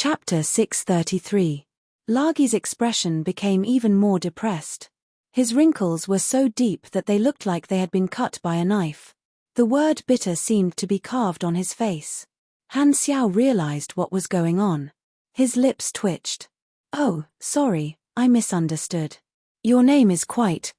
Chapter 633. Lagi's expression became even more depressed. His wrinkles were so deep that they looked like they had been cut by a knife. The word bitter seemed to be carved on his face. Han Xiao realized what was going on. His lips twitched. "Oh, sorry, I misunderstood. Your name is quite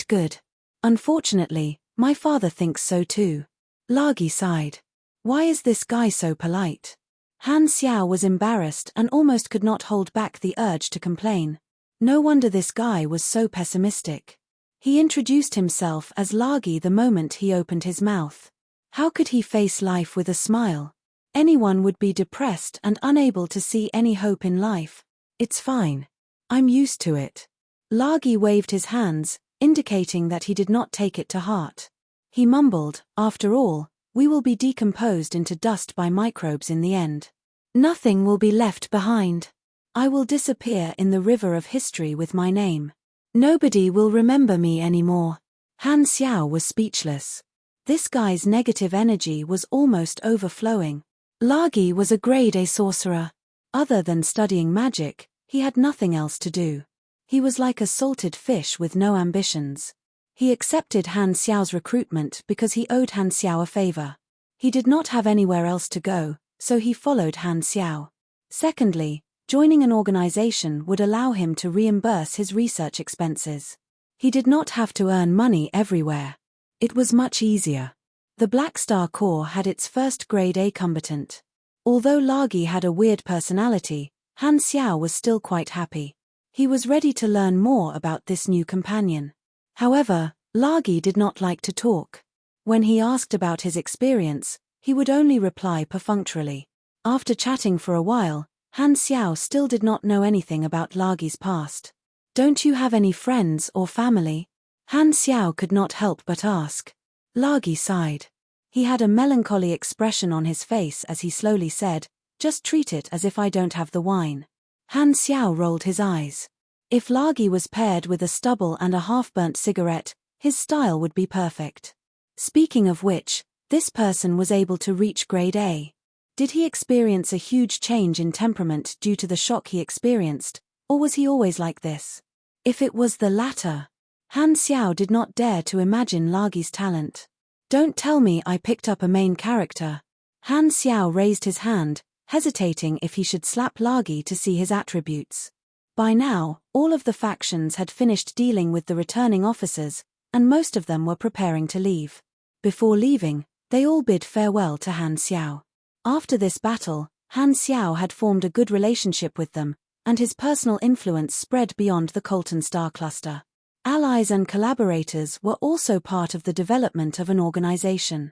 good. Unfortunately, my father thinks so too." Lagi sighed. Why is this guy so polite? Han Xiao was embarrassed and almost could not hold back the urge to complain. No wonder this guy was so pessimistic. He introduced himself as Lagi the moment he opened his mouth. How could he face life with a smile? Anyone would be depressed and unable to see any hope in life. "It's fine. I'm used to it." Lagi waved his hands, indicating that he did not take it to heart. He mumbled, "After all, we will be decomposed into dust by microbes in the end. Nothing will be left behind. I will disappear in the river of history with my name. Nobody will remember me anymore." Han Xiao was speechless. This guy's negative energy was almost overflowing. Lagi was a grade A sorcerer. Other than studying magic, he had nothing else to do. He was like a salted fish with no ambitions. He accepted Han Xiao's recruitment because he owed Han Xiao a favor. He did not have anywhere else to go, so he followed Han Xiao. Secondly, joining an organization would allow him to reimburse his research expenses. He did not have to earn money everywhere. It was much easier. The Black Star Corps had its first grade A combatant. Although Lagi had a weird personality, Han Xiao was still quite happy. He was ready to learn more about this new companion. However, Lagi did not like to talk. When he asked about his experience, he would only reply perfunctorily. After chatting for a while, Han Xiao still did not know anything about Lagi's past. "Don't you have any friends or family?" Han Xiao could not help but ask. Lagi sighed. He had a melancholy expression on his face as he slowly said, "Just treat it as if I don't have the wine." Han Xiao rolled his eyes. If Lagi was paired with a stubble and a half-burnt cigarette, his style would be perfect. Speaking of which, this person was able to reach grade A. Did he experience a huge change in temperament due to the shock he experienced, or was he always like this? If it was the latter, Han Xiao did not dare to imagine Lagi's talent. "Don't tell me I picked up a main character." Han Xiao raised his hand, hesitating if he should slap Lagi to see his attributes. By now, all of the factions had finished dealing with the returning officers, and most of them were preparing to leave. Before leaving, they all bid farewell to Han Xiao. After this battle, Han Xiao had formed a good relationship with them, and his personal influence spread beyond the Colton Star cluster. Allies and collaborators were also part of the development of an organization.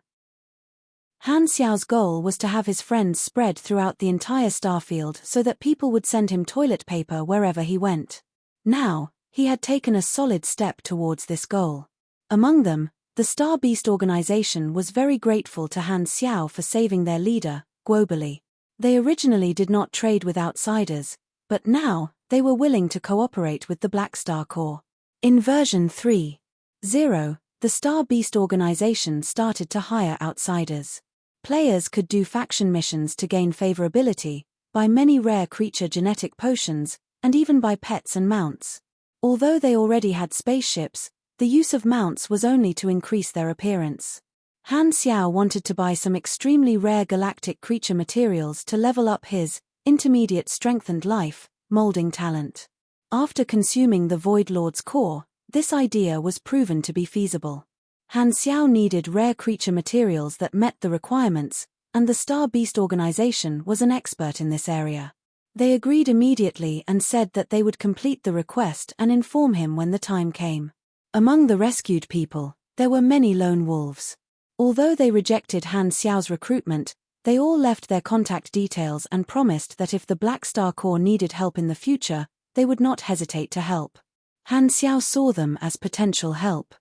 Han Xiao's goal was to have his friends spread throughout the entire starfield so that people would send him toilet paper wherever he went. Now, he had taken a solid step towards this goal. Among them, the Star Beast organization was very grateful to Han Xiao for saving their leader, globally. They originally did not trade with outsiders, but now, they were willing to cooperate with the Black Star Corps. In version 3.0, the Star Beast organization started to hire outsiders. Players could do faction missions to gain favorability, buy many rare creature genetic potions, and even buy pets and mounts. Although they already had spaceships, the use of mounts was only to increase their appearance. Han Xiao wanted to buy some extremely rare galactic creature materials to level up his intermediate strengthened life molding talent. After consuming the Void Lord's core, this idea was proven to be feasible. Han Xiao needed rare creature materials that met the requirements, and the Star Beast organization was an expert in this area. They agreed immediately and said that they would complete the request and inform him when the time came. Among the rescued people, there were many lone wolves. Although they rejected Han Xiao's recruitment, they all left their contact details and promised that if the Black Star Corps needed help in the future, they would not hesitate to help. Han Xiao saw them as potential help.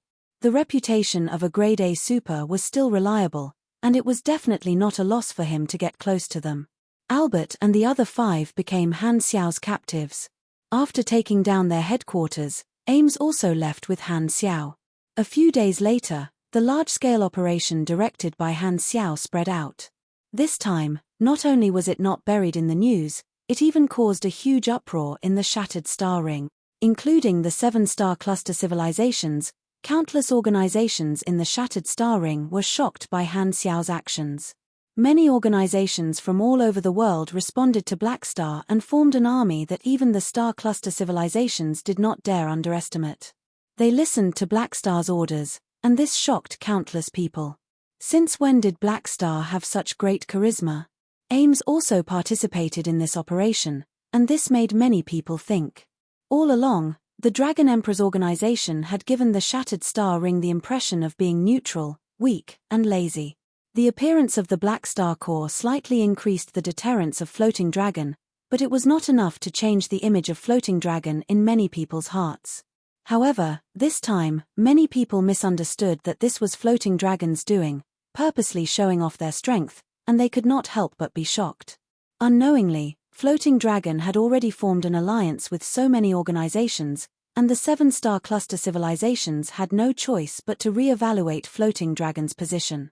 The reputation of a grade A super was still reliable, and it was definitely not a loss for him to get close to them. Albert and the other 5 became Han Xiao's captives. After taking down their headquarters, Ames also left with Han Xiao. A few days later, the large-scale operation directed by Han Xiao spread out. This time, not only was it not buried in the news, It even caused a huge uproar in the shattered star ring, including the 7-star cluster civilizations. Countless organizations in the shattered star ring were shocked by Han Xiao's actions. Many organizations from all over the world responded to Black Star and formed an army that even the star cluster civilizations did not dare underestimate. They listened to Black Star's orders, and this shocked countless people. Since when did Black Star have such great charisma? Ames also participated in this operation, and this made many people think. All along, the Dragon Emperor's organization had given the shattered star ring the impression of being neutral, weak, and lazy. The appearance of the Black Star core slightly increased the deterrence of Floating Dragon, but it was not enough to change the image of Floating Dragon in many people's hearts. However, this time, many people misunderstood that this was Floating Dragon's doing, purposely showing off their strength, and they could not help but be shocked. Unknowingly, Floating Dragon had already formed an alliance with so many organizations, and the 7-star cluster civilizations had no choice but to re-evaluate Floating Dragon's position.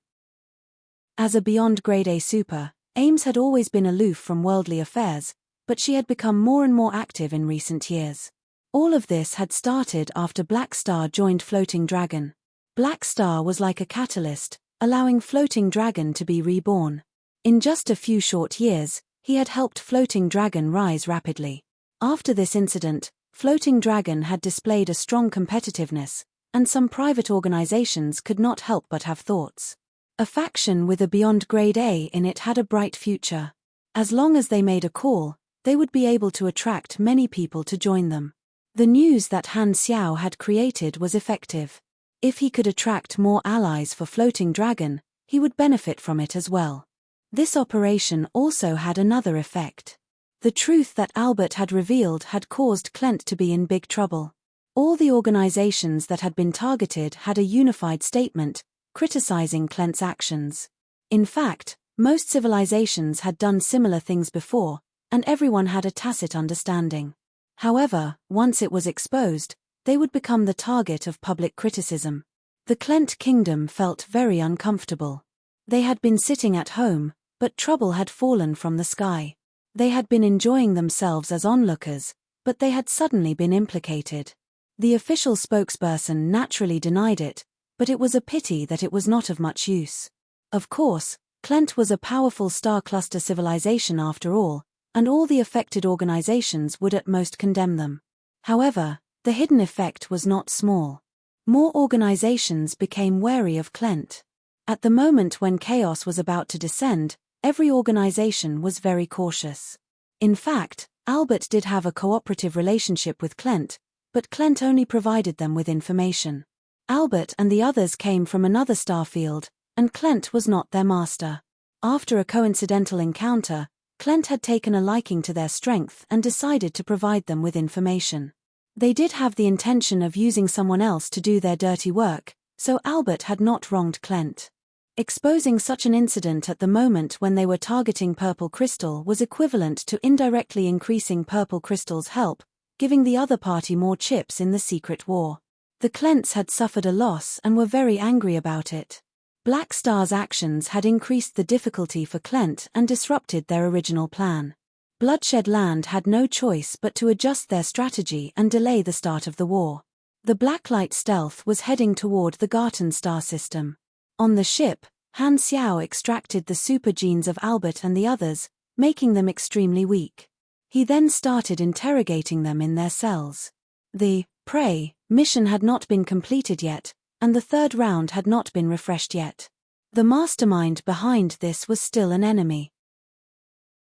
As a Beyond Grade A super, Ames had always been aloof from worldly affairs, but she had become more and more active in recent years. All of this had started after Black Star joined Floating Dragon. Black Star was like a catalyst, allowing Floating Dragon to be reborn. In just a few short years, he had helped Floating Dragon rise rapidly. After this incident, Floating Dragon had displayed a strong competitiveness, and some private organizations could not help but have thoughts. A faction with a Beyond Grade A in it had a bright future. As long as they made a call, they would be able to attract many people to join them. The news that Han Xiao had created was effective. If he could attract more allies for Floating Dragon, he would benefit from it as well. This operation also had another effect. The truth that Albert had revealed had caused Clent to be in big trouble. All the organizations that had been targeted had a unified statement, criticizing Clent's actions. In fact, most civilizations had done similar things before, and everyone had a tacit understanding. However, once it was exposed, they would become the target of public criticism. The Clent Kingdom felt very uncomfortable. They had been sitting at home, but trouble had fallen from the sky. They had been enjoying themselves as onlookers, but they had suddenly been implicated. The official spokesperson naturally denied it, but it was a pity that it was not of much use. Of course, Clent was a powerful star cluster civilization after all, and all the affected organizations would at most condemn them. However, the hidden effect was not small. More organizations became wary of Clent. At the moment when chaos was about to descend, every organization was very cautious. In fact, Albert did have a cooperative relationship with Clent, but Clent only provided them with information. Albert and the others came from another star field, and Clent was not their master. After a coincidental encounter, Clent had taken a liking to their strength and decided to provide them with information. They did have the intention of using someone else to do their dirty work, so Albert had not wronged Clent. Exposing such an incident at the moment when they were targeting Purple Crystal was equivalent to indirectly increasing Purple Crystal's help, giving the other party more chips in the secret war. The Clents had suffered a loss and were very angry about it. Black Star's actions had increased the difficulty for Clent and disrupted their original plan. Bloodshed Land had no choice but to adjust their strategy and delay the start of the war. The Blacklight Stealth was heading toward the Garten star system. On the ship, Han Xiao extracted the super genes of Albert and the others, making them extremely weak. He then started interrogating them in their cells. The Prey mission had not been completed yet, and the third round had not been refreshed yet. The mastermind behind this was still an enemy.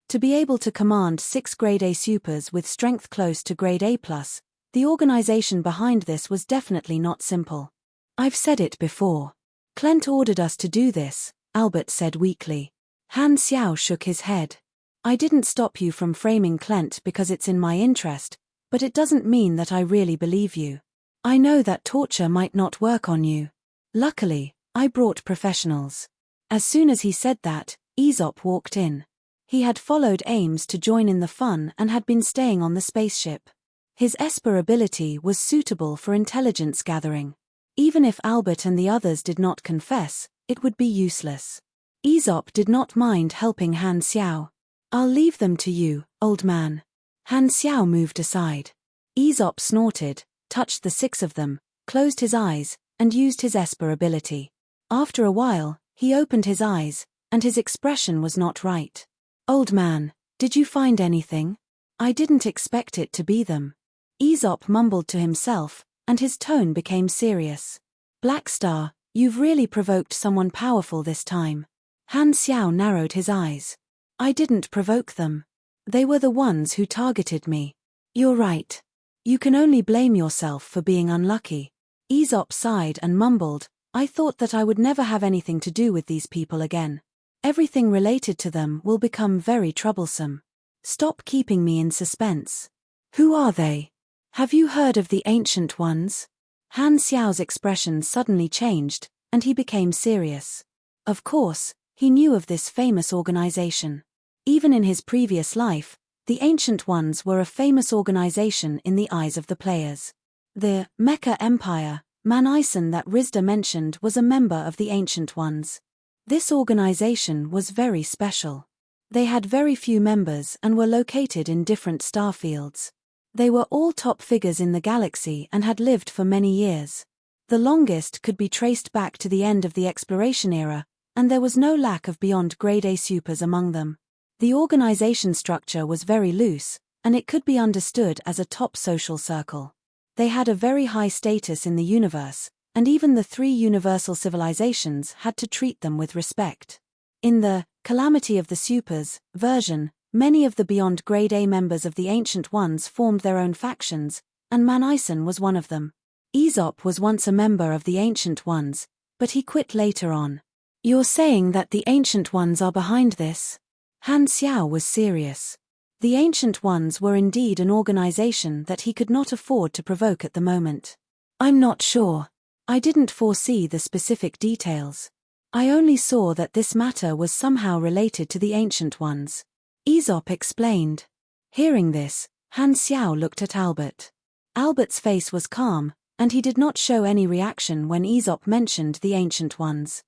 To be able to command 6 Grade A supers with strength close to Grade A+, the organization behind this was definitely not simple. I've said it before. Clent ordered us to do this, Albert said weakly. Han Xiao shook his head. I didn't stop you from framing Clent because it's in my interest, but it doesn't mean that I really believe you. I know that torture might not work on you. Luckily, I brought professionals. As soon as he said that, Aesop walked in. He had followed Ames to join in the fun and had been staying on the spaceship. His Esper ability was suitable for intelligence gathering. Even if Albert and the others did not confess, it would be useless. Aesop did not mind helping Han Xiao. I'll leave them to you, Old man. Han Xiao moved aside. Aesop snorted, touched the 6 of them, closed his eyes, and used his Esper ability. After a while, he opened his eyes, and his expression was not right. Old man, did you find anything? I didn't expect it to be them. Aesop mumbled to himself, and his tone became serious. Black Star, you've really provoked someone powerful this time. Han Xiao narrowed his eyes. I didn't provoke them. They were the ones who targeted me. You're right. You can only blame yourself for being unlucky. Aesop sighed and mumbled, I thought that I would never have anything to do with these people again. Everything related to them will become very troublesome. Stop keeping me in suspense. Who are they? Have you heard of the Ancient Ones? Han Xiao's expression suddenly changed, and he became serious. Of course, he knew of this famous organization. Even in his previous life, the Ancient Ones were a famous organization in the eyes of the players. The Mecha Empire, Manison that Rizda mentioned was a member of the Ancient Ones. This organization was very special. They had very few members and were located in different star fields. They were all top figures in the galaxy and had lived for many years. The longest could be traced back to the end of the exploration era, and there was no lack of beyond grade A supers among them. The organization structure was very loose, and it could be understood as a top social circle. They had a very high status in the universe, and even the 3 universal civilizations had to treat them with respect. In the Calamity of the Supers version, many of the beyond grade A members of the Ancient Ones formed their own factions, and Manison was one of them. Aesop was once a member of the Ancient Ones, but he quit later on. You're saying that the Ancient Ones are behind this? Han Xiao was serious. The Ancient Ones were indeed an organization that he could not afford to provoke at the moment. I'm not sure. I didn't foresee the specific details. I only saw that this matter was somehow related to the Ancient Ones. Aesop explained. Hearing this, Han Xiao looked at Albert. Albert's face was calm, and he did not show any reaction when Aesop mentioned the Ancient Ones.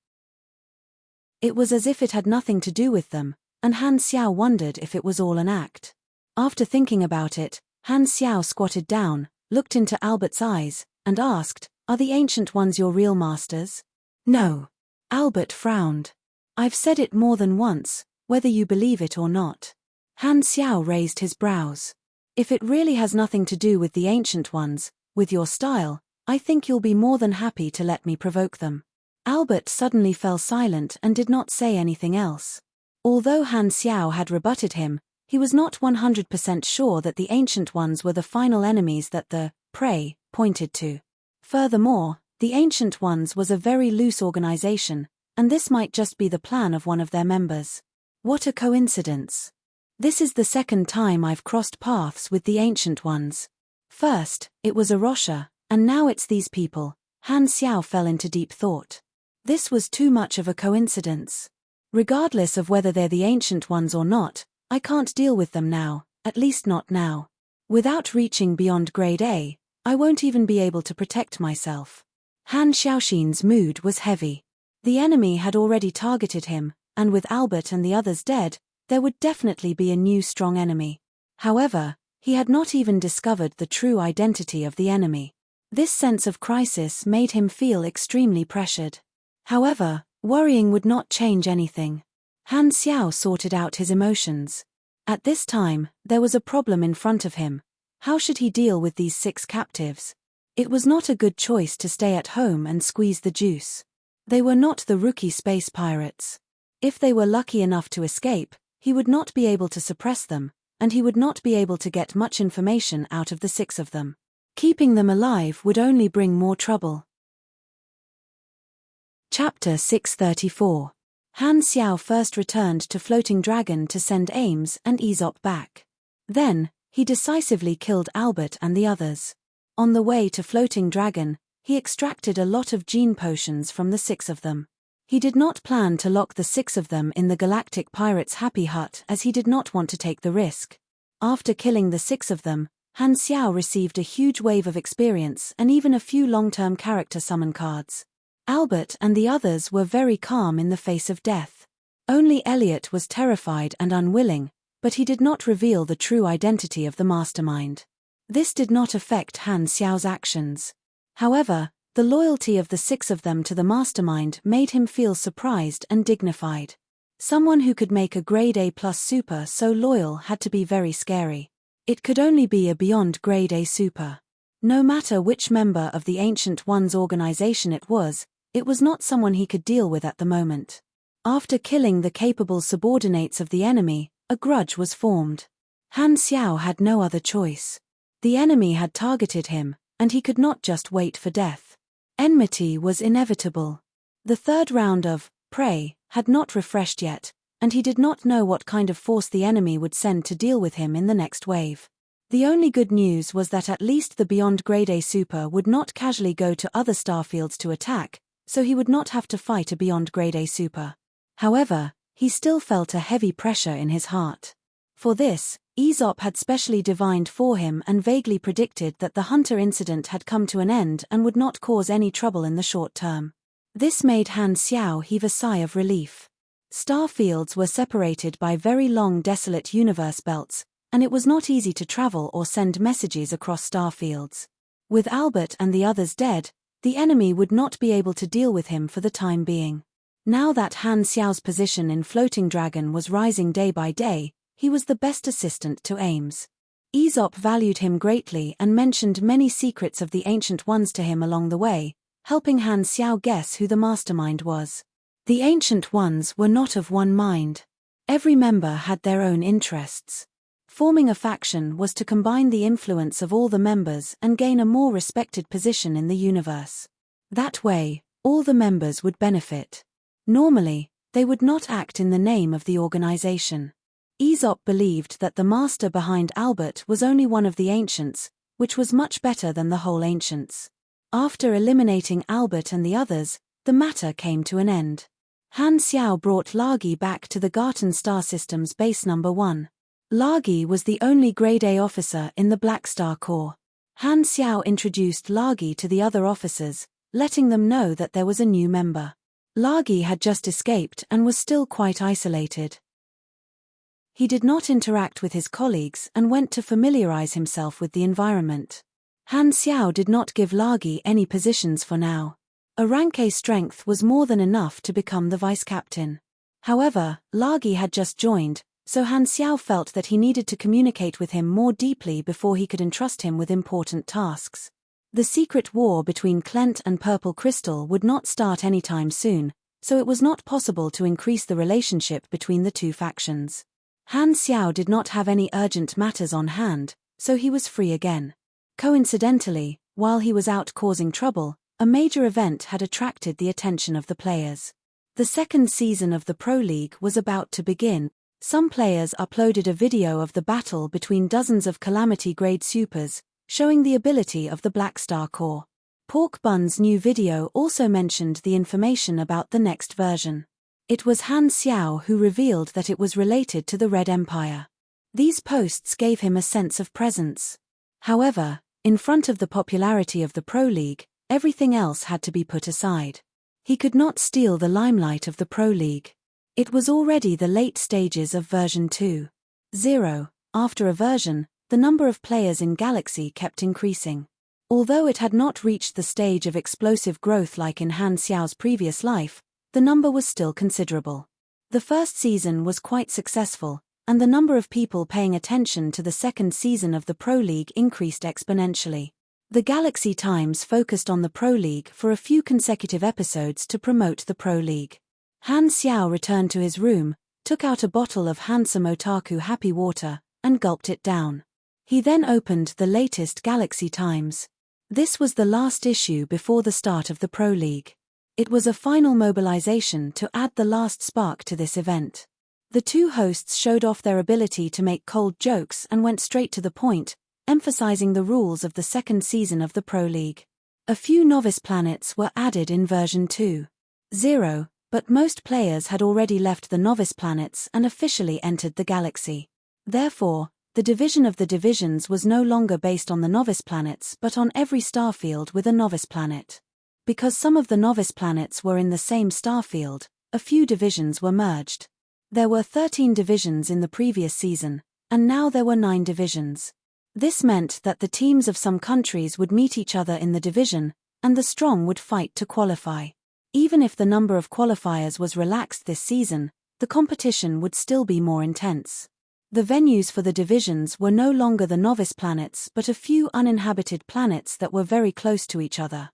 It was as if it had nothing to do with them, and Han Xiao wondered if it was all an act. After thinking about it, Han Xiao squatted down, looked into Albert's eyes, and asked, Are the Ancient Ones your real masters? No. Albert frowned. I've said it more than once, whether you believe it or not. Han Xiao raised his brows. If it really has nothing to do with the Ancient Ones, with your style, I think you'll be more than happy to let me provoke them. Albert suddenly fell silent and did not say anything else. Although Han Xiao had rebutted him, he was not 100% sure that the Ancient Ones were the final enemies that the prey pointed to. Furthermore, the Ancient Ones was a very loose organization, and this might just be the plan of one of their members. What a coincidence. This is the second time I've crossed paths with the Ancient Ones. First, it was Arosha, and now it's these people. Han Xiao fell into deep thought. This was too much of a coincidence. Regardless of whether they're the Ancient Ones or not, I can't deal with them now, at least not now. Without reaching beyond grade A, I won't even be able to protect myself. Han Xiaoxin's mood was heavy. The enemy had already targeted him, and with Albert and the others dead, there would definitely be a new strong enemy. However, he had not even discovered the true identity of the enemy. This sense of crisis made him feel extremely pressured. However, worrying would not change anything. Han Xiao sorted out his emotions. At this time, there was a problem in front of him. How should he deal with these 6 captives? It was not a good choice to stay at home and squeeze the juice. They were not the rookie space pirates. If they were lucky enough to escape, he would not be able to suppress them, and he would not be able to get much information out of the 6 of them. Keeping them alive would only bring more trouble. Chapter 634. Han Xiao first returned to Floating Dragon to send Ames and Aesop back. Then, he decisively killed Albert and the others. On the way to Floating Dragon, he extracted a lot of gene potions from the 6 of them. He did not plan to lock the 6 of them in the Galactic Pirates' Happy Hut as he did not want to take the risk. After killing the 6 of them, Han Xiao received a huge wave of experience and even a few long-term character summon cards. Albert and the others were very calm in the face of death. Only Elliot was terrified and unwilling, but he did not reveal the true identity of the mastermind. This did not affect Han Xiao's actions. However, the loyalty of the 6 of them to the mastermind made him feel surprised and dignified. Someone who could make a grade A+ super so loyal had to be very scary. It could only be a beyond grade A super. No matter which member of the Ancient One's organization it was not someone he could deal with at the moment. After killing the capable subordinates of the enemy, a grudge was formed. Han Xiao had no other choice. The enemy had targeted him, and he could not just wait for death. Enmity was inevitable. The 3rd round of prey had not refreshed yet, and he did not know what kind of force the enemy would send to deal with him in the next wave. The only good news was that at least the Beyond Grade A Super would not casually go to other starfields to attack, so he would not have to fight a Beyond Grade A Super. However, he still felt a heavy pressure in his heart. For this, Aesop had specially divined for him and vaguely predicted that the Hunter incident had come to an end and would not cause any trouble in the short term. This made Han Xiao heave a sigh of relief. Starfields were separated by very long desolate universe belts, and it was not easy to travel or send messages across starfields. With Albert and the others dead, the enemy would not be able to deal with him for the time being. Now that Han Xiao's position in Floating Dragon was rising day by day, he was the best assistant to Ames. Aesop valued him greatly and mentioned many secrets of the Ancient Ones to him along the way, helping Han Xiao guess who the mastermind was. The Ancient Ones were not of one mind. Every member had their own interests. Forming a faction was to combine the influence of all the members and gain a more respected position in the universe. That way, all the members would benefit. Normally, they would not act in the name of the organization. Aesop believed that the master behind Albert was only one of the ancients, which was much better than the whole ancients. After eliminating Albert and the others, the matter came to an end. Han Xiao brought Lagi back to the Garten Star System's base number 1. Lagi was the only Grade A officer in the Black Star Corps. Han Xiao introduced Lagi to the other officers, letting them know that there was a new member. Lagi had just escaped and was still quite isolated. He did not interact with his colleagues and went to familiarize himself with the environment. Han Xiao did not give Lagi any positions for now. A rank A strength was more than enough to become the vice-captain. However, Lagi had just joined, so Han Xiao felt that he needed to communicate with him more deeply before he could entrust him with important tasks. The secret war between Klent and Purple Crystal would not start anytime soon, so it was not possible to increase the relationship between the two factions. Han Xiao did not have any urgent matters on hand, so he was free again. Coincidentally, while he was out causing trouble, a major event had attracted the attention of the players. The 2nd season of the Pro League was about to begin. Some players uploaded a video of the battle between dozens of Calamity-grade supers, showing the ability of the Black Star Corps. Pork Bun's new video also mentioned the information about the next version. It was Han Xiao who revealed that it was related to the Red Empire. These posts gave him a sense of presence. However, in front of the popularity of the Pro League, everything else had to be put aside. He could not steal the limelight of the Pro League. It was already the late stages of version 2.0. After a version, the number of players in Galaxy kept increasing. Although it had not reached the stage of explosive growth like in Han Xiao's previous life, the number was still considerable. The first season was quite successful, and the number of people paying attention to the 2nd season of the Pro League increased exponentially. The Galaxy Times focused on the Pro League for a few consecutive episodes to promote the Pro League. Han Xiao returned to his room, took out a bottle of handsome otaku happy water, and gulped it down. He then opened the latest Galaxy Times. This was the last issue before the start of the Pro League. It was a final mobilization to add the last spark to this event. The two hosts showed off their ability to make cold jokes and went straight to the point, emphasizing the rules of the 2nd season of the Pro League. A few novice planets were added in version 2.0, but most players had already left the novice planets and officially entered the galaxy. Therefore, the division of the divisions was no longer based on the novice planets but on every starfield with a novice planet. Because some of the novice planets were in the same starfield, a few divisions were merged. There were 13 divisions in the previous season, and now there were 9 divisions. This meant that the teams of some countries would meet each other in the division, and the strong would fight to qualify. Even if the number of qualifiers was relaxed this season, the competition would still be more intense. The venues for the divisions were no longer the novice planets but a few uninhabited planets that were very close to each other.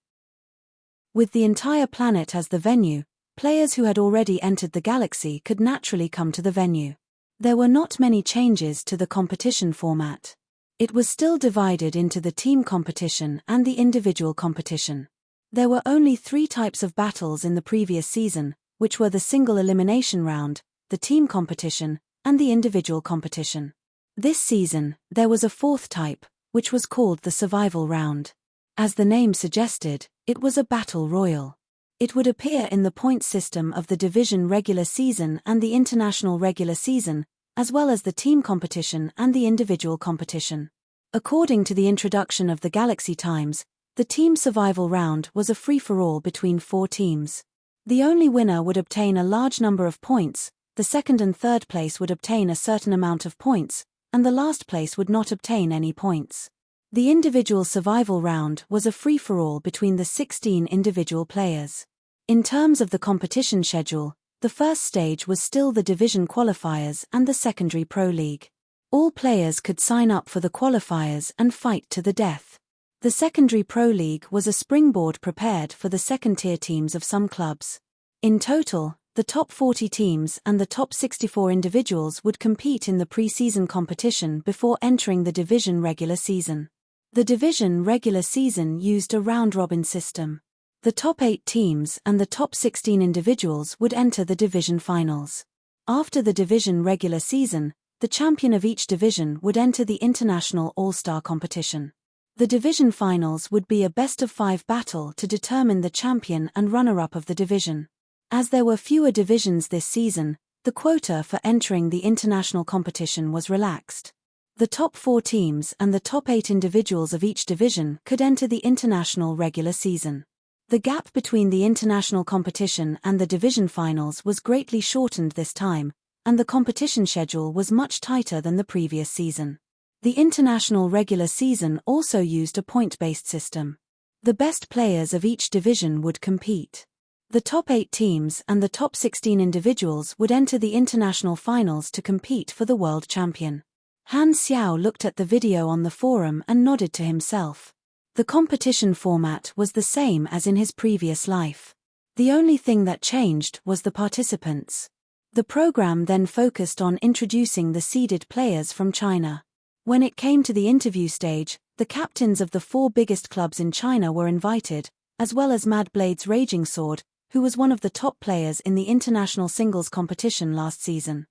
With the entire planet as the venue, players who had already entered the galaxy could naturally come to the venue. There were not many changes to the competition format. It was still divided into the team competition and the individual competition. There were only 3 types of battles in the previous season, which were the single elimination round, the team competition, and the individual competition. This season, there was a 4th type, which was called the survival round. As the name suggested, it was a battle royal. It would appear in the point system of the division regular season and the international regular season, as well as the team competition and the individual competition. According to the introduction of the Galaxy Times, the team survival round was a free-for-all between 4 teams. The only winner would obtain a large number of points, the second and third place would obtain a certain amount of points, and the last place would not obtain any points. The individual survival round was a free-for-all between the 16 individual players. In terms of the competition schedule, the first stage was still the division qualifiers and the secondary Pro League. All players could sign up for the qualifiers and fight to the death. The secondary Pro League was a springboard prepared for the second-tier teams of some clubs. In total, the top 40 teams and the top 64 individuals would compete in the pre-season competition before entering the division regular season. The division regular season used a round-robin system. The top 8 teams and the top 16 individuals would enter the division finals. After the division regular season, the champion of each division would enter the international all-star competition. The division finals would be a best-of-5 battle to determine the champion and runner-up of the division. As there were fewer divisions this season, the quota for entering the international competition was relaxed. The top 4 teams and the top 8 individuals of each division could enter the international regular season. The gap between the international competition and the division finals was greatly shortened this time, and the competition schedule was much tighter than the previous season. The international regular season also used a point-based system. The best players of each division would compete. The top 8 teams and the top 16 individuals would enter the international finals to compete for the world champion. Han Xiao looked at the video on the forum and nodded to himself. The competition format was the same as in his previous life. The only thing that changed was the participants. The program then focused on introducing the seeded players from China. When it came to the interview stage, the captains of the 4 biggest clubs in China were invited, as well as Mad Blade's Raging Sword, who was one of the top players in the international singles competition last season.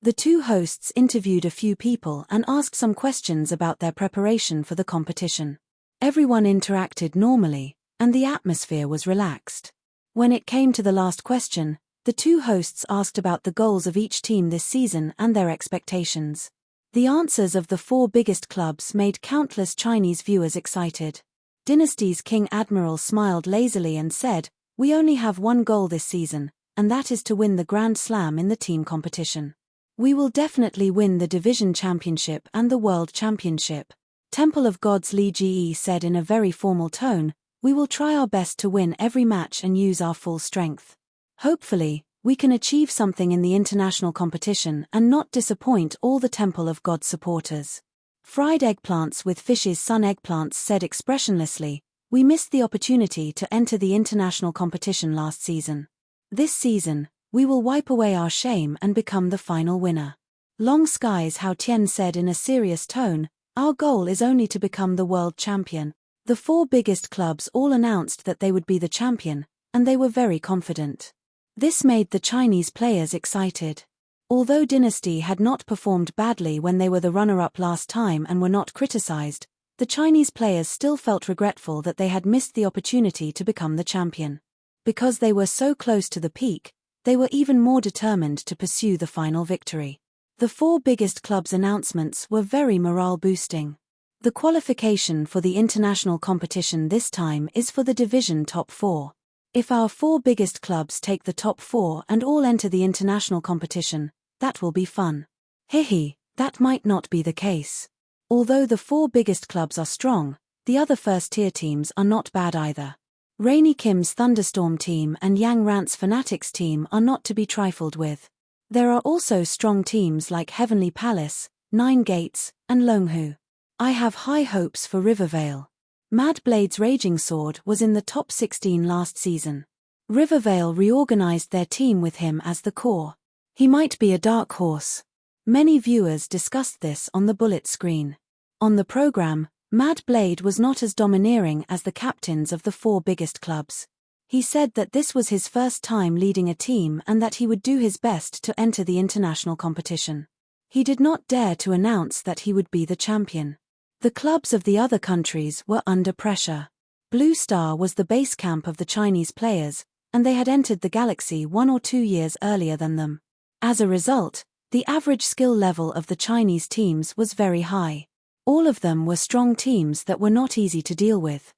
The 2 hosts interviewed a few people and asked some questions about their preparation for the competition. Everyone interacted normally, and the atmosphere was relaxed. When it came to the last question, the 2 hosts asked about the goals of each team this season and their expectations. The answers of the 4 biggest clubs made countless Chinese viewers excited. Dynasty's King Admiral smiled lazily and said, "We only have one goal this season, and that is to win the Grand Slam in the team competition. We will definitely win the Division Championship and the World Championship." Temple of Gods Li Ji said in a very formal tone, "We will try our best to win every match and use our full strength. Hopefully, we can achieve something in the international competition and not disappoint all the Temple of God supporters." Fried Eggplants with Fish's Son Eggplants said expressionlessly, "We missed the opportunity to enter the international competition last season. This season, we will wipe away our shame and become the final winner." Long Skies Hao Tian said in a serious tone, "Our goal is only to become the world champion." The 4 biggest clubs all announced that they would be the champion, and they were very confident. This made the Chinese players excited. Although Dynasty had not performed badly when they were the runner-up last time and were not criticized, the Chinese players still felt regretful that they had missed the opportunity to become the champion. Because they were so close to the peak, they were even more determined to pursue the final victory. The 4 biggest clubs' announcements were very morale-boosting. The qualification for the international competition this time is for the division top 4. If our 4 biggest clubs take the top 4 and all enter the international competition, that will be fun. Hehe, that might not be the case. Although the 4 biggest clubs are strong, the other first-tier teams are not bad either. Rainy Kim's Thunderstorm team and Yang Rant's Fanatics team are not to be trifled with. There are also strong teams like Heavenly Palace, Nine Gates, and Longhu. I have high hopes for Rivervale. Mad Blade's Raging Sword was in the top 16 last season. Rivervale reorganized their team with him as the core. He might be a dark horse. Many viewers discussed this on the bullet screen. On the program, Mad Blade was not as domineering as the captains of the 4 biggest clubs. He said that this was his first time leading a team and that he would do his best to enter the international competition. He did not dare to announce that he would be the champion. The clubs of the other countries were under pressure. Blue Star was the base camp of the Chinese players, and they had entered the Galaxy 1 or 2 years earlier than them. As a result, the average skill level of the Chinese teams was very high. All of them were strong teams that were not easy to deal with.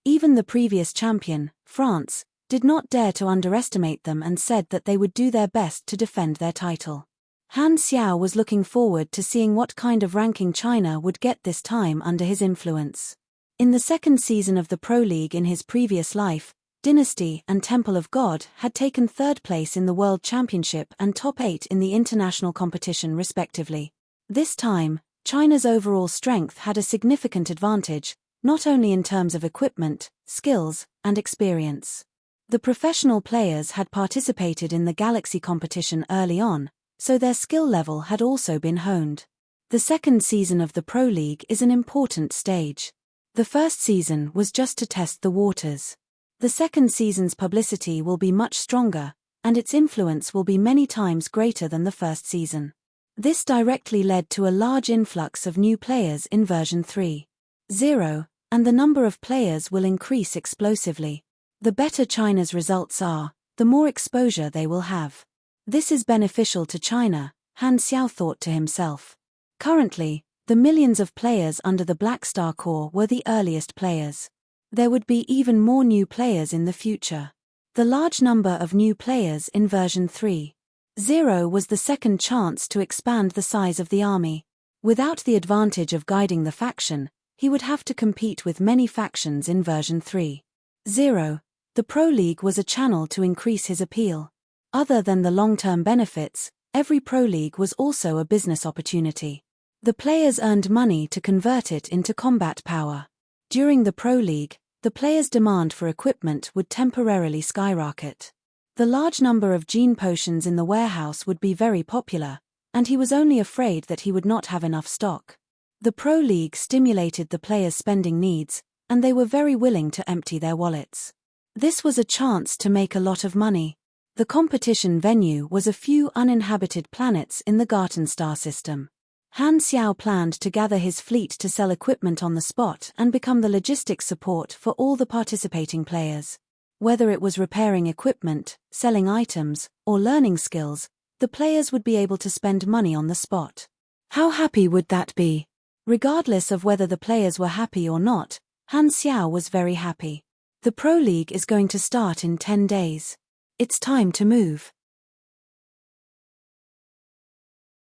Even the previous champion, France, did not dare to underestimate them and said that they would do their best to defend their title. Han Xiao was looking forward to seeing what kind of ranking China would get this time under his influence. In the second season of the Pro League in his previous life, Dynasty and Temple of God had taken 3rd place in the World Championship and top 8 in the international competition respectively. This time, China's overall strength had a significant advantage, not only in terms of equipment, skills, and experience. The professional players had participated in the Galaxy competition early on, so their skill level had also been honed. The second season of the Pro League is an important stage. The first season was just to test the waters. The second season's publicity will be much stronger, and its influence will be many times greater than the first season. This directly led to a large influx of new players in version 3.0, and the number of players will increase explosively. The better China's results are, the more exposure they will have. This is beneficial to China, Han Xiao thought to himself. Currently, the millions of players under the Black Star Corps were the earliest players. There would be even more new players in the future. The large number of new players in version 3.0 was the second chance to expand the size of the army. Without the advantage of guiding the faction, he would have to compete with many factions in version 3.0. The Pro League was a channel to increase his appeal. Other than the long-term benefits, every Pro League was also a business opportunity. The players earned money to convert it into combat power. During the Pro League, the players' demand for equipment would temporarily skyrocket. The large number of gene potions in the warehouse would be very popular, and he was only afraid that he would not have enough stock. The Pro League stimulated the players' spending needs, and they were very willing to empty their wallets. This was a chance to make a lot of money. The competition venue was a few uninhabited planets in the Garten star system. Han Xiao planned to gather his fleet to sell equipment on the spot and become the logistics support for all the participating players. Whether it was repairing equipment, selling items, or learning skills, the players would be able to spend money on the spot. How happy would that be? Regardless of whether the players were happy or not, Han Xiao was very happy. The Pro League is going to start in 10 days. It's time to move.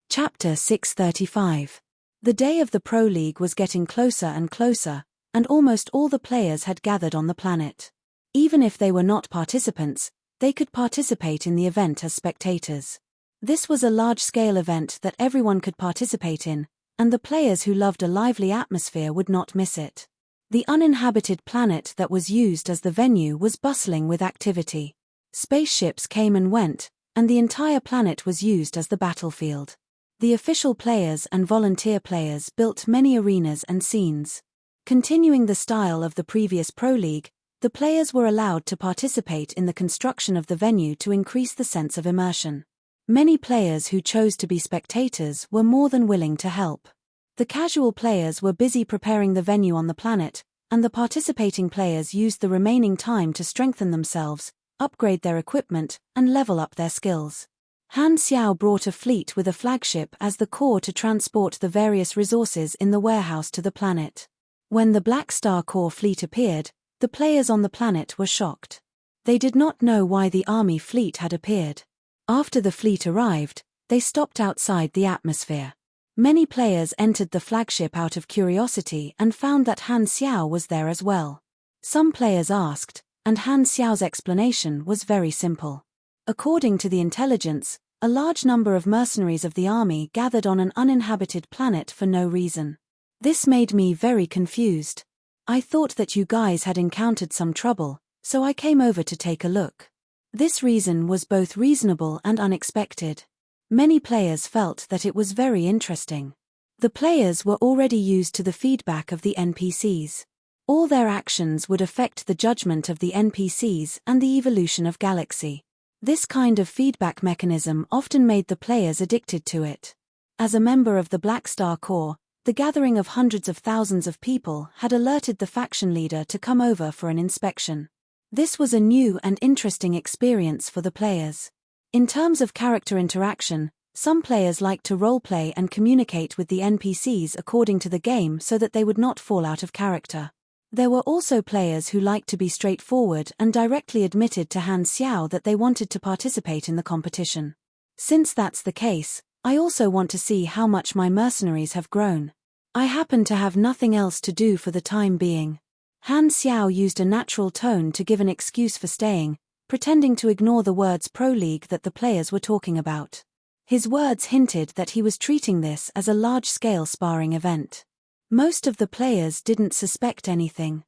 Chapter 635. The day of the Pro League was getting closer and closer, and almost all the players had gathered on the planet. Even if they were not participants, they could participate in the event as spectators. This was a large-scale event that everyone could participate in, and the players who loved a lively atmosphere would not miss it. The uninhabited planet that was used as the venue was bustling with activity. Spaceships came and went, and the entire planet was used as the battlefield. The official players and volunteer players built many arenas and scenes. Continuing the style of the previous Pro League, the players were allowed to participate in the construction of the venue to increase the sense of immersion. Many players who chose to be spectators were more than willing to help. The casual players were busy preparing the venue on the planet, and the participating players used the remaining time to strengthen themselves, upgrade their equipment, and level up their skills. Han Xiao brought a fleet with a flagship as the core to transport the various resources in the warehouse to the planet. When the Black Star Corps fleet appeared, The players on the planet were shocked. They did not know why the army fleet had appeared. After the fleet arrived, they stopped outside the atmosphere. Many players entered the flagship out of curiosity and found that Han Xiao was there as well. Some players asked, and Han Xiao's explanation was very simple. According to the intelligence, a large number of mercenaries of the army gathered on an uninhabited planet for no reason. This made me very confused. I thought that you guys had encountered some trouble, so I came over to take a look. This reason was both reasonable and unexpected. Many players felt that it was very interesting. The players were already used to the feedback of the NPCs. All their actions would affect the judgment of the NPCs and the evolution of Galaxy. This kind of feedback mechanism often made the players addicted to it. As a member of the Black Star Corps, the gathering of hundreds of thousands of people had alerted the faction leader to come over for an inspection. This was a new and interesting experience for the players. In terms of character interaction, some players liked to roleplay and communicate with the NPCs according to the game so that they would not fall out of character. There were also players who liked to be straightforward and directly admitted to Han Xiao that they wanted to participate in the competition. Since that's the case, I also want to see how much my mercenaries have grown. I happen to have nothing else to do for the time being. Han Xiao used a natural tone to give an excuse for staying, pretending to ignore the words Pro League that the players were talking about. His words hinted that he was treating this as a large-scale sparring event. Most of the players didn't suspect anything.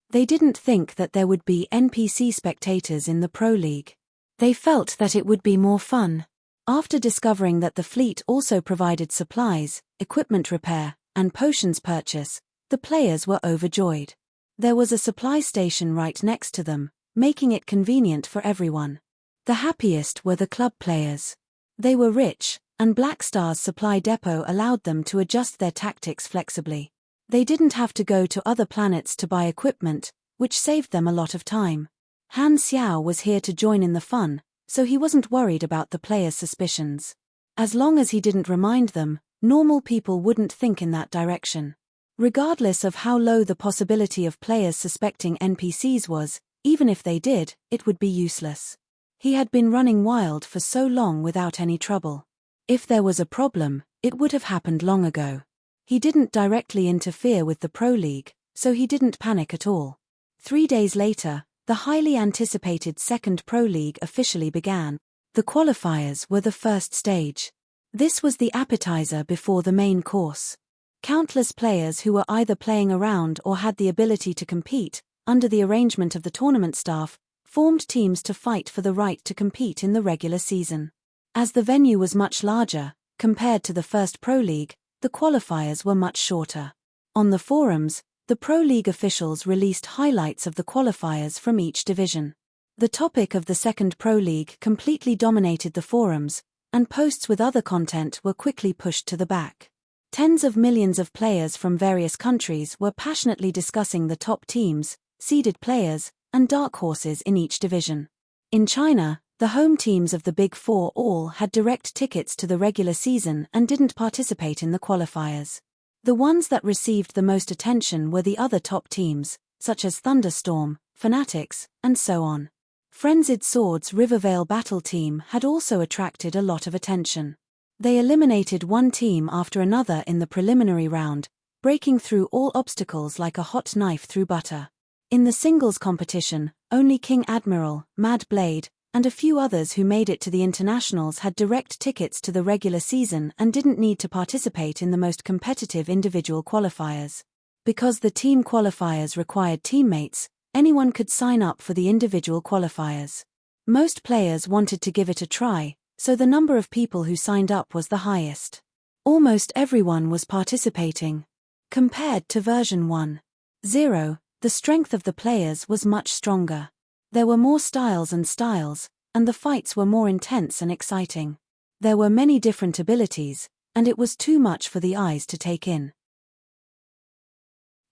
They didn't think that there would be NPC spectators in the Pro League. They felt that it would be more fun. After discovering that the fleet also provided supplies, equipment repair, and potions purchase, the players were overjoyed. There was a supply station right next to them, making it convenient for everyone. The happiest were the club players. They were rich, and Black Star's supply depot allowed them to adjust their tactics flexibly. They didn't have to go to other planets to buy equipment, which saved them a lot of time. Han Xiao was here to join in the fun, so he wasn't worried about the players' suspicions. As long as he didn't remind them, normal people wouldn't think in that direction. Regardless of how low the possibility of players suspecting NPCs was, even if they did, it would be useless. He had been running wild for so long without any trouble. If there was a problem, it would have happened long ago. He didn't directly interfere with the Pro League, so he didn't panic at all. 3 days later, the highly anticipated second Pro League officially began. The qualifiers were the first stage. This was the appetizer before the main course. Countless players who were either playing around or had the ability to compete, under the arrangement of the tournament staff, formed teams to fight for the right to compete in the regular season. As the venue was much larger, compared to the first Pro League, the qualifiers were much shorter. On the forums, the Pro League officials released highlights of the qualifiers from each division. The topic of the second Pro League completely dominated the forums, and posts with other content were quickly pushed to the back. Tens of millions of players from various countries were passionately discussing the top teams, seeded players, and dark horses in each division. In China, the home teams of the Big Four all had direct tickets to the regular season and didn't participate in the qualifiers. The ones that received the most attention were the other top teams, such as Thunderstorm, Fanatics, and so on. Frenzied Swords' Rivervale battle team had also attracted a lot of attention. They eliminated one team after another in the preliminary round, breaking through all obstacles like a hot knife through butter. In the singles competition, only King Admiral, Mad Blade, and a few others who made it to the internationals had direct tickets to the regular season and didn't need to participate in the most competitive individual qualifiers. Because the team qualifiers required teammates, anyone could sign up for the individual qualifiers. Most players wanted to give it a try, so the number of people who signed up was the highest. Almost everyone was participating. Compared to version 1.0, the strength of the players was much stronger. There were more styles, and the fights were more intense and exciting. There were many different abilities, and it was too much for the eyes to take in.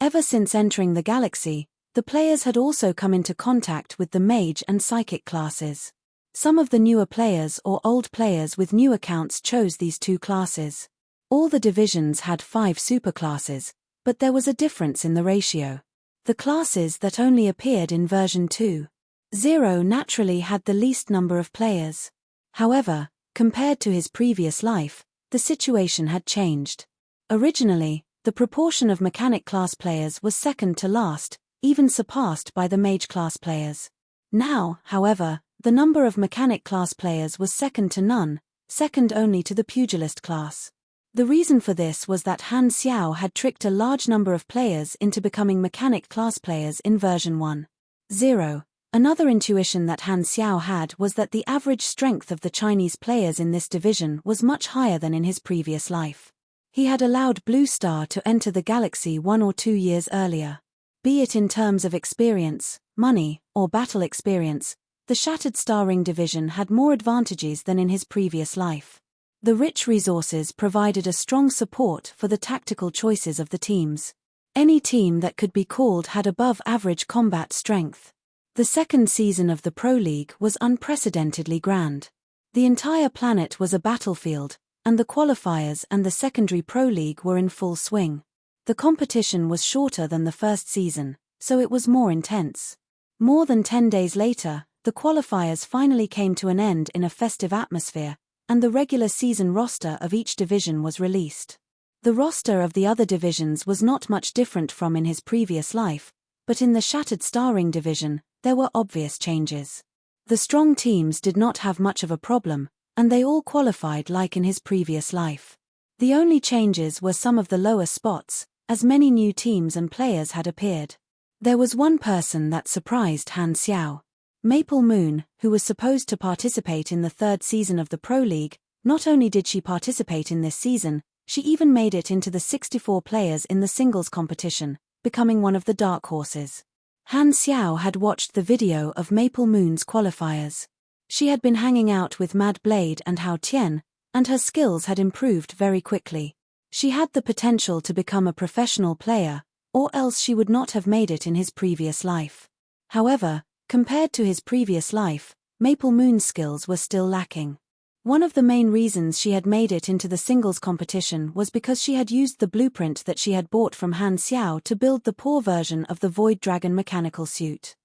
Ever since entering the galaxy, the players had also come into contact with the mage and psychic classes. Some of the newer players or old players with new accounts chose these two classes. All the divisions had 5 superclasses, but there was a difference in the ratio. The classes that only appeared in version 2.0 naturally had the least number of players. However, compared to his previous life, the situation had changed. Originally, the proportion of mechanic class players was second to last, even surpassed by the mage class players. Now, however, the number of mechanic class players was second to none, second only to the pugilist class. The reason for this was that Han Xiao had tricked a large number of players into becoming mechanic class players in version 1.0. Another intuition that Han Xiao had was that the average strength of the Chinese players in this division was much higher than in his previous life. He had allowed Blue Star to enter the galaxy 1 or 2 years earlier. Be it in terms of experience, money, or battle experience, the Shattered Star Ring division had more advantages than in his previous life. The rich resources provided a strong support for the tactical choices of the teams. Any team that could be called had above-average combat strength. The second season of the Pro League was unprecedentedly grand. The entire planet was a battlefield, and the qualifiers and the secondary Pro League were in full swing. The competition was shorter than the first season, so it was more intense. More than 10 days later, the qualifiers finally came to an end in a festive atmosphere, and the regular season roster of each division was released. The roster of the other divisions was not much different from in his previous life, but in the Shattered Star Ring division, there were obvious changes. The strong teams did not have much of a problem, and they all qualified like in his previous life. The only changes were some of the lower spots, as many new teams and players had appeared. There was one person that surprised Han Xiao. Maple Moon, who was supposed to participate in the third season of the Pro League. Not only did she participate in this season, she even made it into the 64 players in the singles competition, becoming one of the dark horses. Han Xiao had watched the video of Maple Moon's qualifiers. She had been hanging out with Mad Blade and Hao Tian, and her skills had improved very quickly. She had the potential to become a professional player, or else she would not have made it in his previous life. However, compared to his previous life, Maple Moon's skills were still lacking. One of the main reasons she had made it into the singles competition was because she had used the blueprint that she had bought from Han Xiao to build the poor version of the Void Dragon mechanical suit.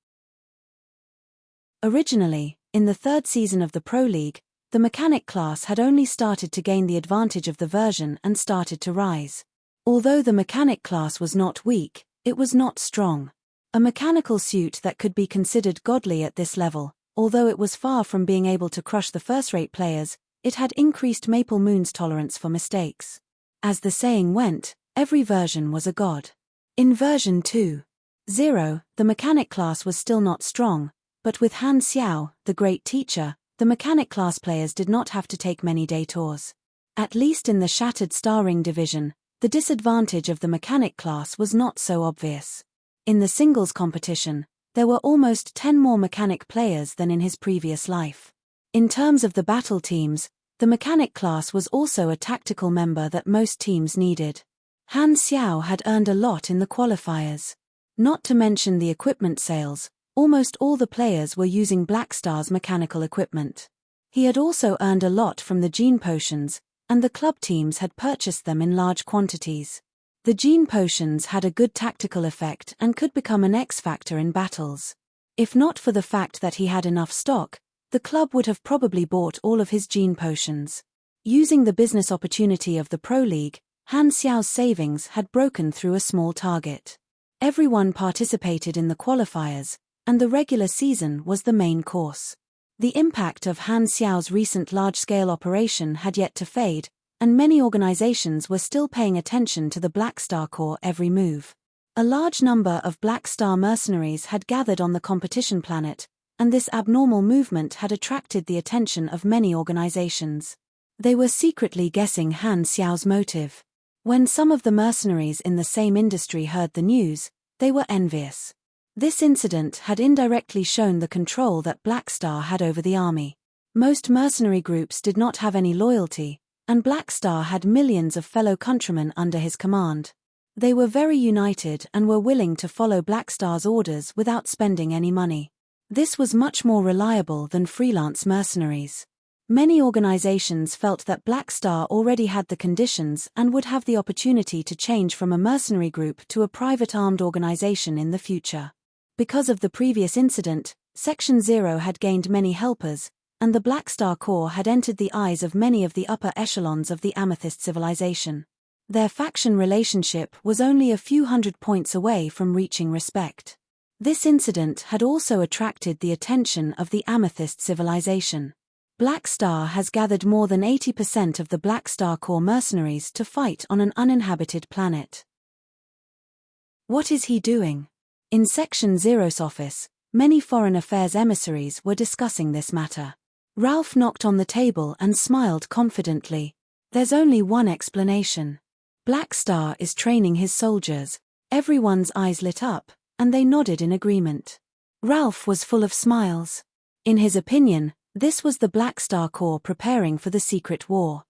Originally, in the third season of the Pro League, the mechanic class had only started to gain the advantage of the version and started to rise. Although the mechanic class was not weak, it was not strong. A mechanical suit that could be considered godly at this level, although it was far from being able to crush the first-rate players, it had increased Maple Moon's tolerance for mistakes. As the saying went, every version was a god. In version 2.0, the mechanic class was still not strong, but with Han Xiao, the great teacher, the mechanic class players did not have to take many detours. At least in the Shattered Star Ring division, the disadvantage of the mechanic class was not so obvious. In the singles competition, there were almost 10 more mechanic players than in his previous life. In terms of the battle teams, the mechanic class was also a tactical member that most teams needed. Han Xiao had earned a lot in the qualifiers. Not to mention the equipment sales, almost all the players were using Black Star's mechanical equipment. He had also earned a lot from the gene potions, and the club teams had purchased them in large quantities. The gene potions had a good tactical effect and could become an X-factor in battles. If not for the fact that he had enough stock, the club would have probably bought all of his gene potions. Using the business opportunity of the Pro League, Han Xiao's savings had broken through a small target. Everyone participated in the qualifiers, and the regular season was the main course. The impact of Han Xiao's recent large-scale operation had yet to fade, and many organizations were still paying attention to the Black Star Corps' every move. A large number of Black Star mercenaries had gathered on the competition planet, and this abnormal movement had attracted the attention of many organizations. They were secretly guessing Han Xiao's motive. When some of the mercenaries in the same industry heard the news, they were envious. This incident had indirectly shown the control that Black Star had over the army. Most mercenary groups did not have any loyalty, and Black Star had millions of fellow countrymen under his command. They were very united and were willing to follow Black Star's orders without spending any money. This was much more reliable than freelance mercenaries. Many organizations felt that Black Star already had the conditions and would have the opportunity to change from a mercenary group to a private armed organization in the future. Because of the previous incident, Section 0 had gained many helpers, and the Black Star Corps had entered the eyes of many of the upper echelons of the Amethyst civilization. Their faction relationship was only a few hundred points away from reaching respect. This incident had also attracted the attention of the Amethyst civilization. Black Star has gathered more than 80% of the Black Star Corps mercenaries to fight on an uninhabited planet. What is he doing? In Section 0's office, many foreign affairs emissaries were discussing this matter. Ralph knocked on the table and smiled confidently. There's only one explanation. Black Star is training his soldiers. Everyone's eyes lit up, and they nodded in agreement. Ralph was full of smiles. In his opinion, this was the Black Star Corps preparing for the secret war.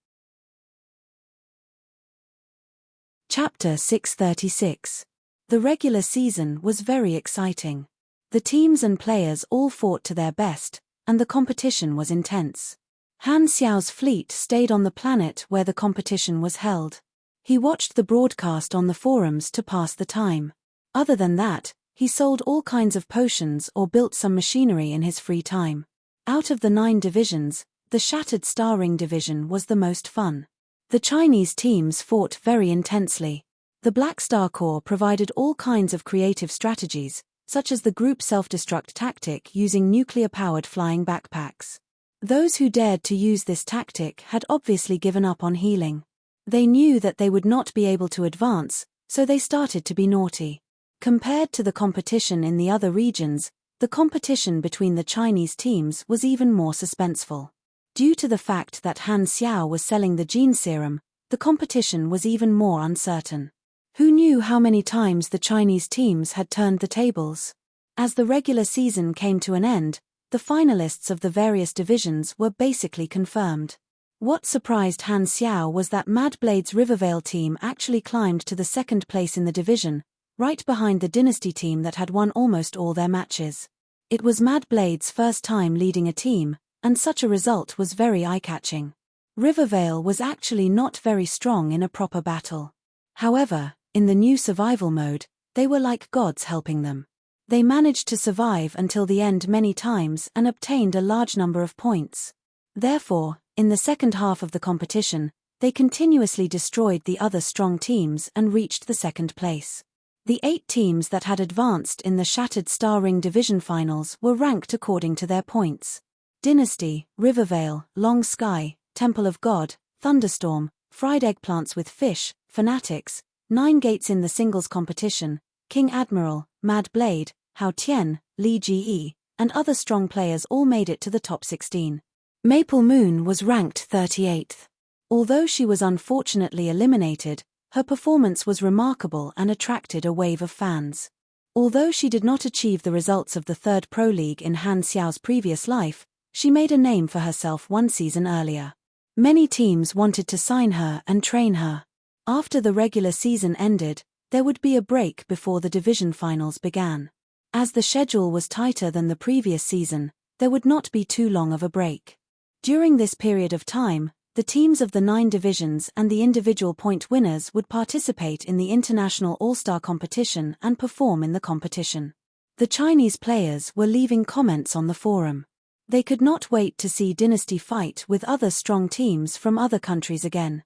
Chapter 636. The regular season was very exciting. The teams and players all fought to their best, and the competition was intense. Han Xiao's fleet stayed on the planet where the competition was held. He watched the broadcast on the forums to pass the time. Other than that, he sold all kinds of potions or built some machinery in his free time. Out of the 9 divisions, the Shattered Star Ring division was the most fun. The Chinese teams fought very intensely. The Black Star Corps provided all kinds of creative strategies, such as the group self-destruct tactic using nuclear-powered flying backpacks. Those who dared to use this tactic had obviously given up on healing. They knew that they would not be able to advance, so they started to be naughty. Compared to the competition in the other regions, the competition between the Chinese teams was even more suspenseful. Due to the fact that Han Xiao was selling the gene serum, the competition was even more uncertain. Who knew how many times the Chinese teams had turned the tables? As the regular season came to an end, the finalists of the various divisions were basically confirmed. What surprised Han Xiao was that Mad Blade's Rivervale team actually climbed to the second place in the division, right behind the Dynasty team that had won almost all their matches. It was Mad Blade's first time leading a team, and such a result was very eye-catching. Rivervale was actually not very strong in a proper battle. However, in the new survival mode, they were like gods helping them. They managed to survive until the end many times and obtained a large number of points. Therefore, in the second half of the competition, they continuously destroyed the other strong teams and reached the second place. The 8 teams that had advanced in the Shattered Star Ring division finals were ranked according to their points. Dynasty, Rivervale, Long Sky, Temple of God, Thunderstorm, Fried Eggplants with Fish, Fanatics, 9 Gates in the singles competition, King Admiral, Mad Blade, Hao Tian, Li Ji, and other strong players all made it to the top 16. Maple Moon was ranked 38th. Although she was unfortunately eliminated, her performance was remarkable and attracted a wave of fans. Although she did not achieve the results of the 3rd Pro League in Han Xiao's previous life, she made a name for herself 1 season earlier. Many teams wanted to sign her and train her. After the regular season ended, there would be a break before the division finals began. As the schedule was tighter than the previous season, there would not be too long of a break. During this period of time, the teams of the 9 divisions and the individual point winners would participate in the international all-star competition and perform in the competition. The Chinese players were leaving comments on the forum. They could not wait to see Dynasty fight with other strong teams from other countries again.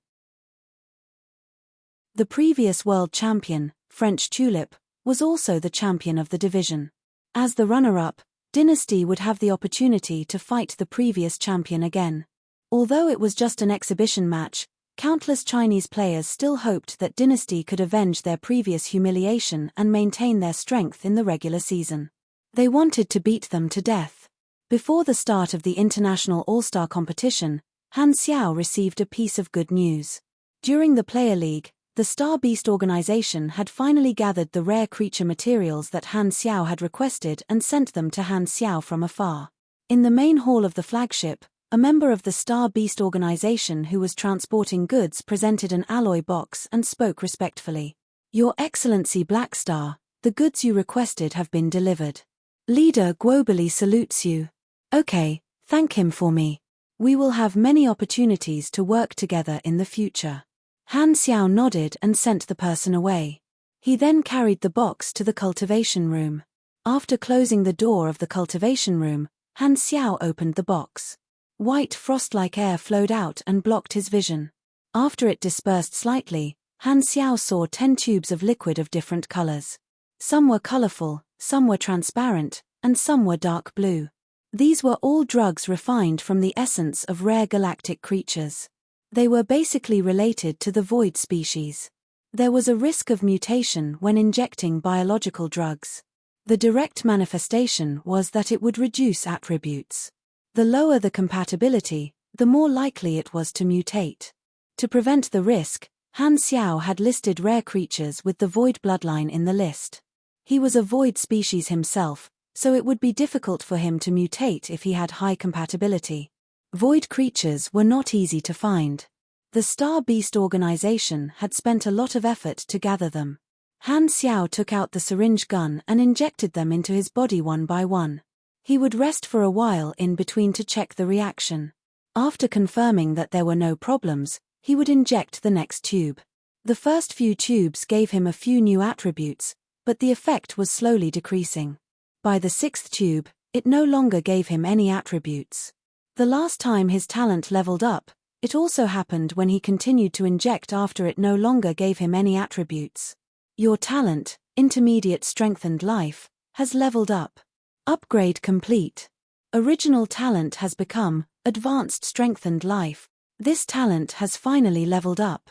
The previous world champion, French Tulip, was also the champion of the division. As the runner-up, Dynasty would have the opportunity to fight the previous champion again. Although it was just an exhibition match, countless Chinese players still hoped that Dynasty could avenge their previous humiliation and maintain their strength in the regular season. They wanted to beat them to death. Before the start of the international all-star competition, Han Xiao received a piece of good news. During the Player League, the Star Beast organization had finally gathered the rare creature materials that Han Xiao had requested and sent them to Han Xiao from afar. In the main hall of the flagship, a member of the Star Beast organization who was transporting goods presented an alloy box and spoke respectfully. "Your Excellency Black Star, the goods you requested have been delivered. Leader Guobali salutes you." "Okay, thank him for me." We will have many opportunities to work together in the future. Han Xiao nodded and sent the person away. He then carried the box to the cultivation room. After closing the door of the cultivation room, Han Xiao opened the box. White frost-like air flowed out and blocked his vision. After it dispersed slightly, Han Xiao saw 10 tubes of liquid of different colors. Some were colorful, some were transparent, and some were dark blue. These were all drugs refined from the essence of rare galactic creatures. They were basically related to the void species. There was a risk of mutation when injecting biological drugs. The direct manifestation was that it would reduce attributes. The lower the compatibility, the more likely it was to mutate. To prevent the risk, Han Xiao had listed rare creatures with the void bloodline in the list. He was a void species himself, so it would be difficult for him to mutate if he had high compatibility. Void creatures were not easy to find. The Star Beast organization had spent a lot of effort to gather them. Han Xiao took out the syringe gun and injected them into his body one by one. He would rest for a while in between to check the reaction. After confirming that there were no problems, he would inject the next tube. The first few tubes gave him a few new attributes, but the effect was slowly decreasing. By the 6th tube, it no longer gave him any attributes. The last time his talent leveled up, it also happened when he continued to inject after it no longer gave him any attributes. Your talent, Intermediate Strengthened Life, has leveled up. Upgrade complete. Original talent has become Advanced Strengthened Life. This talent has finally leveled up.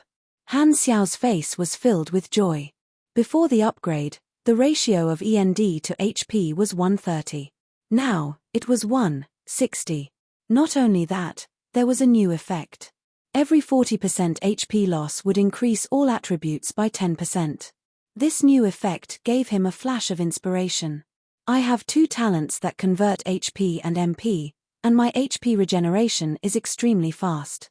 Han Xiao's face was filled with joy. Before the upgrade, the ratio of END to HP was 130. Now, it was 160. Not only that, there was a new effect. Every 40% HP loss would increase all attributes by 10%. This new effect gave him a flash of inspiration. I have 2 talents that convert HP and MP, and my HP regeneration is extremely fast.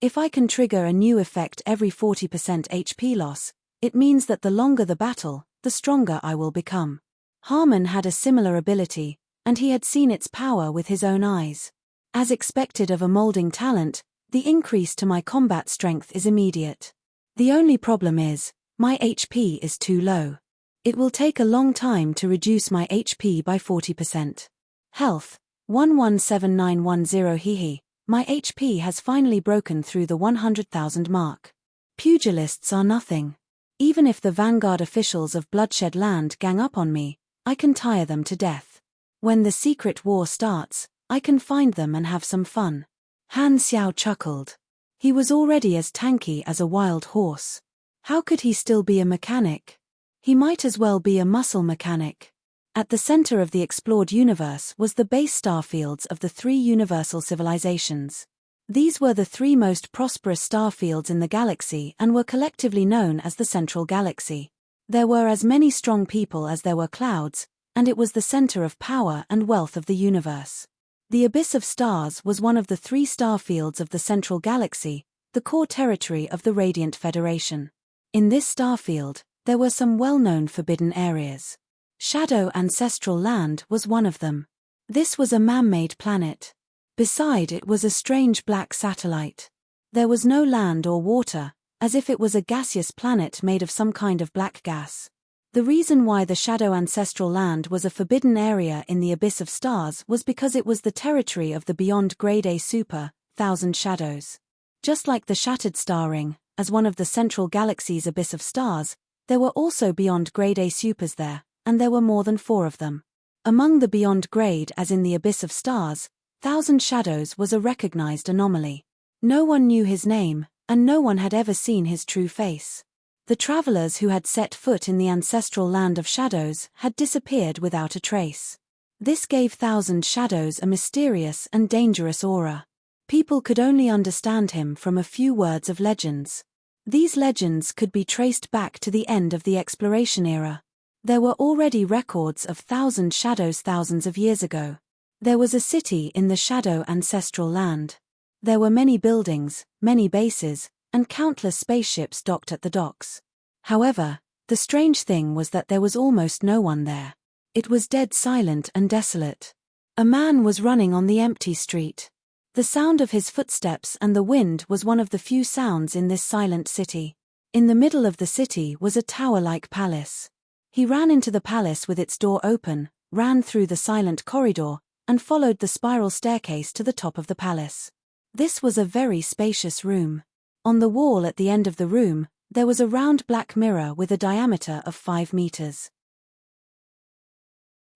If I can trigger a new effect every 40% HP loss, it means that the longer the battle, the stronger I will become. Harmon had a similar ability, and he had seen its power with his own eyes. As expected of a molding talent, the increase to my combat strength is immediate. The only problem is, my HP is too low. It will take a long time to reduce my HP by 40%. Health, 117910 Hehe. My HP has finally broken through the 100,000 mark. Pugilists are nothing. Even if the vanguard officials of Bloodshed Land gang up on me, I can tire them to death. When the secret war starts, I can find them and have some fun. Han Xiao chuckled. He was already as tanky as a wild horse. How could he still be a mechanic? He might as well be a muscle mechanic. At the center of the explored universe was the base starfields of the 3 universal civilizations. These were the 3 most prosperous starfields in the galaxy and were collectively known as the Central Galaxy. There were as many strong people as there were clouds, and it was the center of power and wealth of the universe. The Abyss of Stars was one of the 3 starfields of the Central Galaxy, the core territory of the Radiant Federation. In this starfield, there were some well-known forbidden areas. Shadow Ancestral Land was one of them. This was a man-made planet. Beside it was a strange black satellite. There was no land or water, as if it was a gaseous planet made of some kind of black gas. The reason why the Shadow Ancestral Land was a forbidden area in the Abyss of Stars was because it was the territory of the Beyond Grade A Super, Thousand Shadows. Just like the Shattered Star Ring, as one of the Central Galaxy's Abyss of Stars, there were also Beyond Grade A Supers there, and there were more than 4 of them. Among the Beyond Grade as in the Abyss of Stars, Thousand Shadows was a recognized anomaly. No one knew his name, and no one had ever seen his true face. The travelers who had set foot in the ancestral land of shadows had disappeared without a trace. This gave Thousand Shadows a mysterious and dangerous aura. People could only understand him from a few words of legends. These legends could be traced back to the end of the exploration era. There were already records of Thousand Shadows thousands of years ago. There was a city in the Shadow Ancestral Land. There were many buildings, many bases, and countless spaceships docked at the docks. However, the strange thing was that there was almost no one there. It was dead silent and desolate. A man was running on the empty street. The sound of his footsteps and the wind was one of the few sounds in this silent city. In the middle of the city was a tower-like palace. He ran into the palace with its door open, ran through the silent corridor, and followed the spiral staircase to the top of the palace. This was a very spacious room. On the wall at the end of the room, there was a round black mirror with a diameter of 5 meters.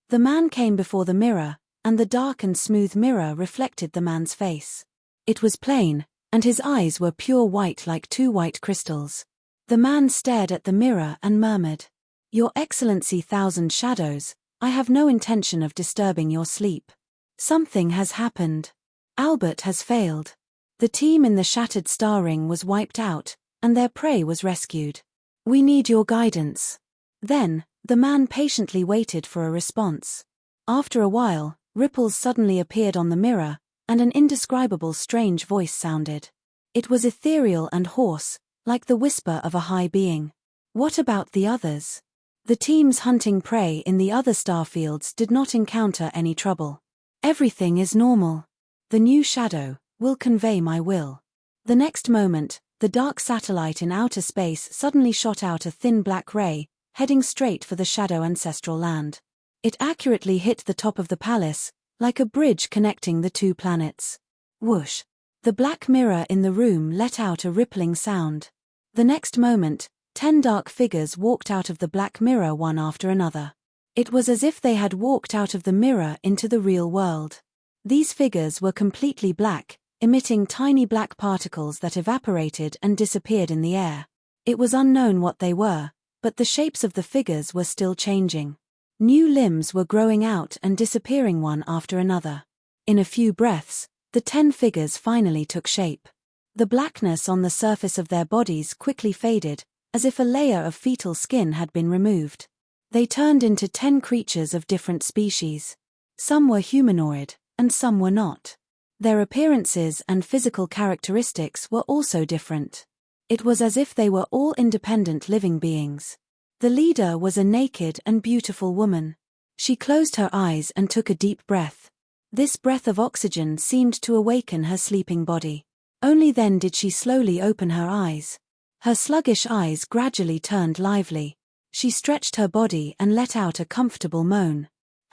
The man came before the mirror, and the dark and smooth mirror reflected the man's face. It was plain, and his eyes were pure white like 2 white crystals. The man stared at the mirror and murmured, "Your Excellency, 1,000 Shadows, I have no intention of disturbing your sleep. Something has happened. Albert has failed. The team in the shattered star ring was wiped out, and their prey was rescued. We need your guidance." Then, the man patiently waited for a response. After a while, ripples suddenly appeared on the mirror, and an indescribable strange voice sounded. It was ethereal and hoarse, like the whisper of a high being. "What about the others?" The teams hunting prey in the other starfields did not encounter any trouble. "Everything is normal. The new shadow will convey my will." The next moment, the dark satellite in outer space suddenly shot out a thin black ray, heading straight for the shadow ancestral land. It accurately hit the top of the palace, like a bridge connecting the 2 planets. Whoosh! The black mirror in the room let out a rippling sound. The next moment, 10 dark figures walked out of the black mirror one after another. It was as if they had walked out of the mirror into the real world. These figures were completely black, emitting tiny black particles that evaporated and disappeared in the air. It was unknown what they were, but the shapes of the figures were still changing. New limbs were growing out and disappearing one after another. In a few breaths, the 10 figures finally took shape. The blackness on the surface of their bodies quickly faded, as if a layer of fetal skin had been removed. They turned into 10 creatures of different species. Some were humanoid, and some were not. Their appearances and physical characteristics were also different. It was as if they were all independent living beings. The leader was a naked and beautiful woman. She closed her eyes and took a deep breath. This breath of oxygen seemed to awaken her sleeping body. Only then did she slowly open her eyes. Her sluggish eyes gradually turned lively. She stretched her body and let out a comfortable moan.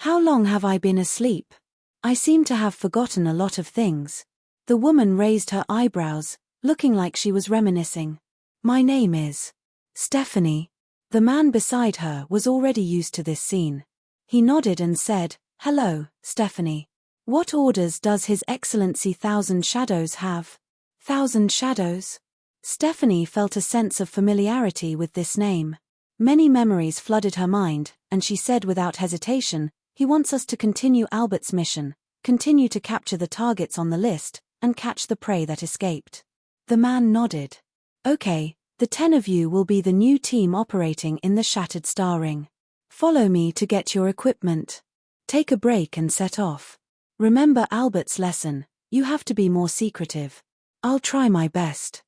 "How long have I been asleep? I seem to have forgotten a lot of things." The woman raised her eyebrows, looking like she was reminiscing. "My name is Stephanie." The man beside her was already used to this scene. He nodded and said, "Hello, Stephanie. What orders does His Excellency 1,000 Shadows have?" 1,000 Shadows? Stephanie felt a sense of familiarity with this name. Many memories flooded her mind, and she said without hesitation, "He wants us to continue Albert's mission, continue to capture the targets on the list, and catch the prey that escaped." The man nodded. "Okay. The 10 of you will be the new team operating in the Shattered Star Ring. Follow me to get your equipment. Take a break and set off. Remember Albert's lesson, you have to be more secretive. I'll try my best."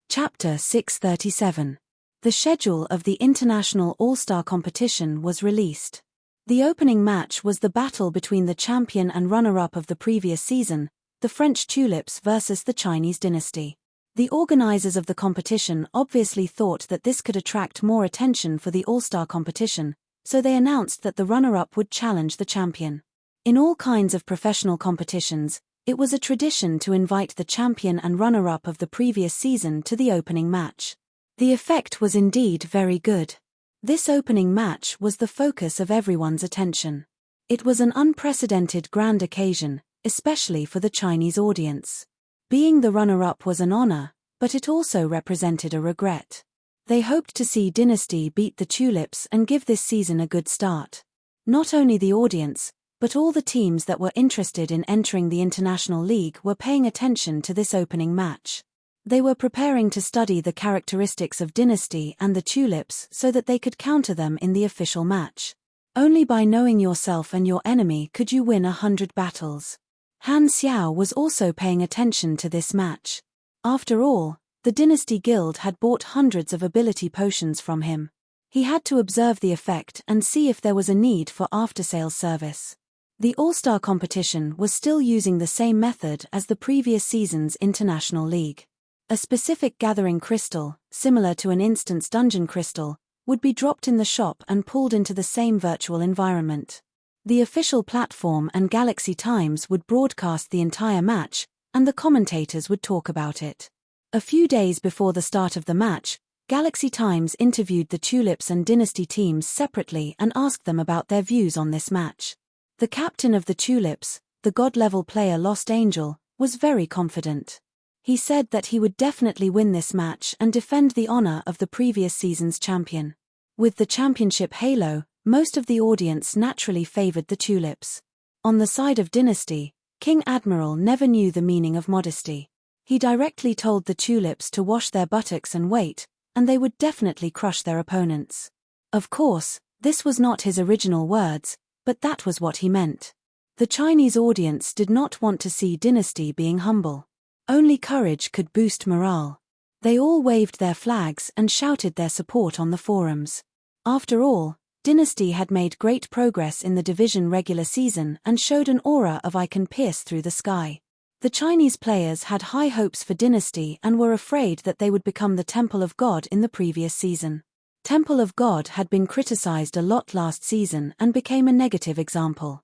Chapter 637. The schedule of the International All-Star Competition was released. The opening match was the battle between the champion and runner-up of the previous season, the French Tulips versus the Chinese Dynasty. The organizers of the competition obviously thought that this could attract more attention for the All-Star competition, so they announced that the runner-up would challenge the champion. In all kinds of professional competitions, it was a tradition to invite the champion and runner-up of the previous season to the opening match. The effect was indeed very good. This opening match was the focus of everyone's attention. It was an unprecedented grand occasion, especially for the Chinese audience. Being the runner-up was an honor, but it also represented a regret. They hoped to see Dynasty beat the Tulips and give this season a good start. Not only the audience, but all the teams that were interested in entering the International League were paying attention to this opening match. They were preparing to study the characteristics of Dynasty and the Tulips so that they could counter them in the official match. Only by knowing yourself and your enemy could you win 100 battles. Han Xiao was also paying attention to this match. After all, the Dynasty Guild had bought hundreds of ability potions from him. He had to observe the effect and see if there was a need for after-sales service. The All-Star competition was still using the same method as the previous season's International League. A specific gathering crystal, similar to an instance dungeon crystal, would be dropped in the shop and pulled into the same virtual environment. The official platform and Galaxy Times would broadcast the entire match, and the commentators would talk about it. A few days before the start of the match, Galaxy Times interviewed the Tulips and Dynasty teams separately and asked them about their views on this match. The captain of the Tulips, the god-level player Lost Angel, was very confident. He said that he would definitely win this match and defend the honor of the previous season's champion. With the championship halo, most of the audience naturally favored the Tulips. On the side of Dynasty, King Admiral never knew the meaning of modesty. He directly told the Tulips to wash their buttocks and wait, and they would definitely crush their opponents. Of course, this was not his original words, but that was what he meant. The Chinese audience did not want to see Dynasty being humble. Only courage could boost morale. They all waved their flags and shouted their support on the forums. After all, Dynasty had made great progress in the division regular season and showed an aura of I can pierce through the sky. The Chinese players had high hopes for Dynasty and were afraid that they would become the Temple of God in the previous season. Temple of God had been criticized a lot last season and became a negative example.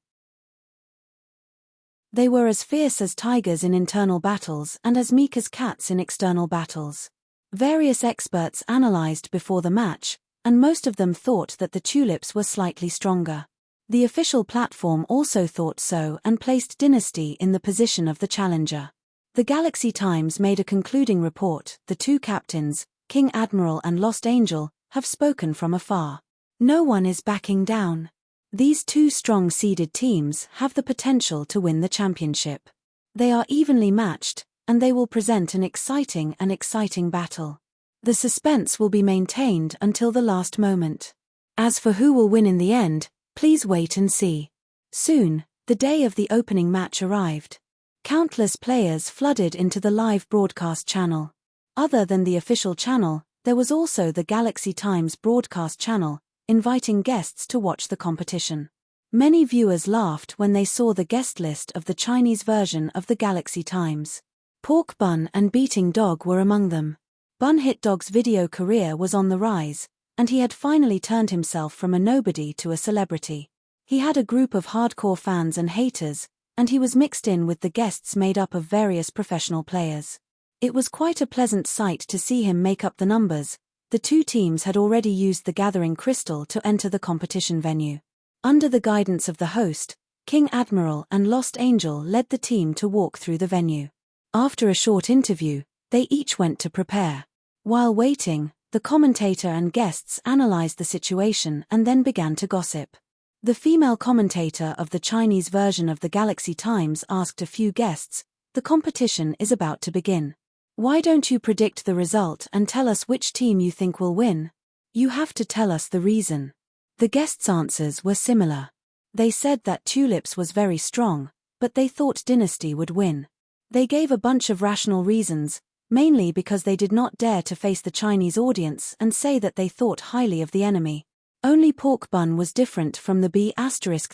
They were as fierce as tigers in internal battles and as meek as cats in external battles. Various experts analyzed before the match, and most of them thought that the Tulips were slightly stronger. The official platform also thought so and placed Dynasty in the position of the challenger. The Galaxy Times made a concluding report. The two captains, King Admiral and Lost Angel, have spoken from afar. No one is backing down. These two strong seeded teams have the potential to win the championship. They are evenly matched, and they will present an exciting battle. The suspense will be maintained until the last moment. As for who will win in the end, please wait and see. Soon, the day of the opening match arrived. Countless players flooded into the live broadcast channel. Other than the official channel, there was also the Galaxy Times broadcast channel, inviting guests to watch the competition. Many viewers laughed when they saw the guest list of the Chinese version of the Galaxy Times. Pork Bun and Beating Dog were among them. Bun Hit Dog's video career was on the rise, and he had finally turned himself from a nobody to a celebrity. He had a group of hardcore fans and haters, and he was mixed in with the guests made up of various professional players. It was quite a pleasant sight to see him make up the numbers. The two teams had already used the gathering crystal to enter the competition venue. Under the guidance of the host, King Admiral and Lost Angel led the team to walk through the venue. After a short interview, they each went to prepare. While waiting, the commentator and guests analyzed the situation and then began to gossip. The female commentator of the Chinese version of the Galaxy Times asked a few guests, "The competition is about to begin. Why don't you predict the result and tell us which team you think will win? You have to tell us the reason." The guests' answers were similar. They said that Tulips was very strong, but they thought Dynasty would win. They gave a bunch of rational reasons, mainly because they did not dare to face the Chinese audience and say that they thought highly of the enemy. Only Pork Bun was different from the B**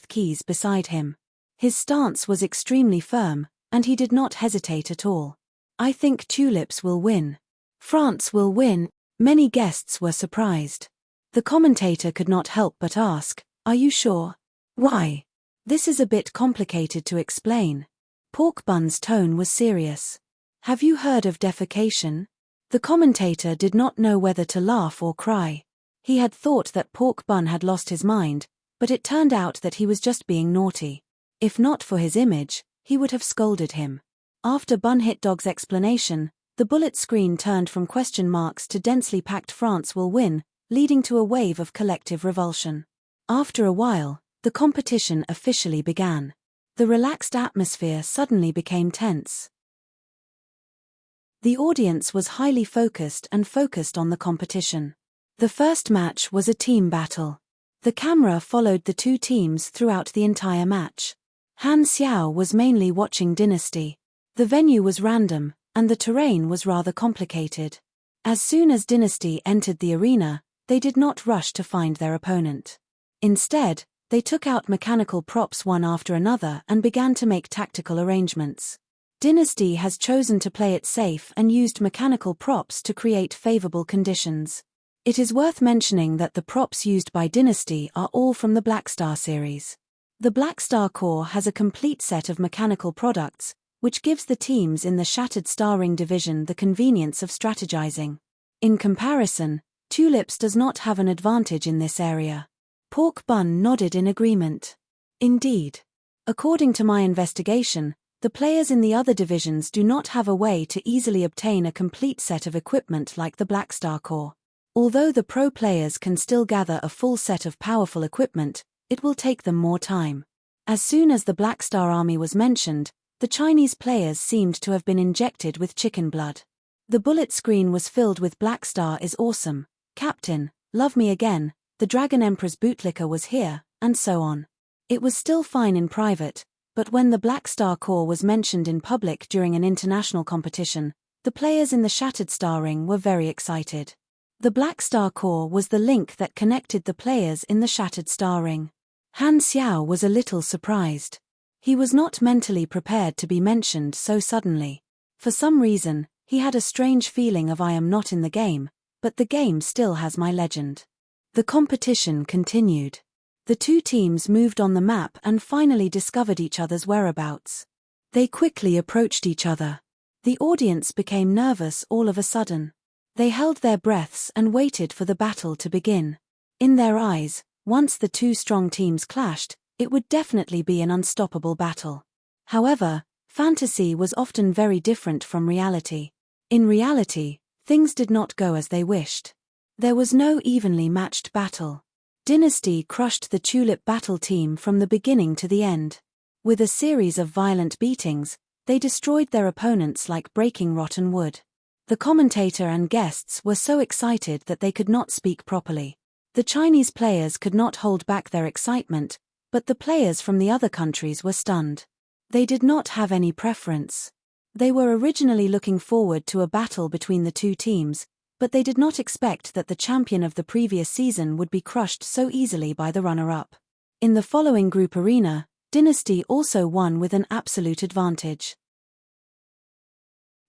keys beside him. His stance was extremely firm, and he did not hesitate at all. "I think Tulips will win. France will win." Many guests were surprised. The commentator could not help but ask, "Are you sure?" "Why?" "This is a bit complicated to explain." Pork Bun's tone was serious. "Have you heard of defecation?" The commentator did not know whether to laugh or cry. He had thought that Pork Bun had lost his mind, but it turned out that he was just being naughty. If not for his image, he would have scolded him. After Bun Hit Dog's explanation, the bullet screen turned from question marks to densely packed "France will win," leading to a wave of collective revulsion. After a while, the competition officially began. The relaxed atmosphere suddenly became tense. The audience was highly focused on the competition. The first match was a team battle. The camera followed the two teams throughout the entire match. Han Xiao was mainly watching Dynasty. The venue was random, and the terrain was rather complicated. As soon as Dynasty entered the arena, They did not rush to find their opponent. Instead, they took out mechanical props one after another and began to make tactical arrangements. Dynasty has chosen to play it safe and used mechanical props to create favorable conditions. It is worth mentioning that the props used by Dynasty are all from the Black Star series. The Black Star core has a complete set of mechanical products, which gives the teams in the Shattered Star Ring division the convenience of strategizing. In comparison, Tulips does not have an advantage in this area. Pork Bun nodded in agreement. Indeed. According to my investigation, the players in the other divisions do not have a way to easily obtain a complete set of equipment like the Black Star core. Although the pro players can still gather a full set of powerful equipment, it will take them more time. As soon as the Black Star army was mentioned, the Chinese players seemed to have been injected with chicken blood. The bullet screen was filled with Black Star is awesome, Captain, love me again, the Dragon Emperor's bootlicker was here, and so on. It was still fine in private, but when the Black Star core was mentioned in public during an international competition, the players in the Shattered Star Ring were very excited. The Black Star core was the link that connected the players in the Shattered Star Ring. Han Xiao was a little surprised. He was not mentally prepared to be mentioned so suddenly. For some reason, he had a strange feeling of I am not in the game, but the game still has my legend. The competition continued. The two teams moved on the map and finally discovered each other's whereabouts. They quickly approached each other. The audience became nervous all of a sudden. They held their breaths and waited for the battle to begin. In their eyes, once the two strong teams clashed, it would definitely be an unstoppable battle. However, fantasy was often very different from reality. In reality, things did not go as they wished. There was no evenly matched battle. Dynasty crushed the Tulip battle team from the beginning to the end. With a series of violent beatings, they destroyed their opponents like breaking rotten wood. The commentator and guests were so excited that they could not speak properly. The Chinese players could not hold back their excitement, but the players from the other countries were stunned. They did not have any preference. They were originally looking forward to a battle between the two teams, but they did not expect that the champion of the previous season would be crushed so easily by the runner-up. In the following group arena, Dynasty also won with an absolute advantage.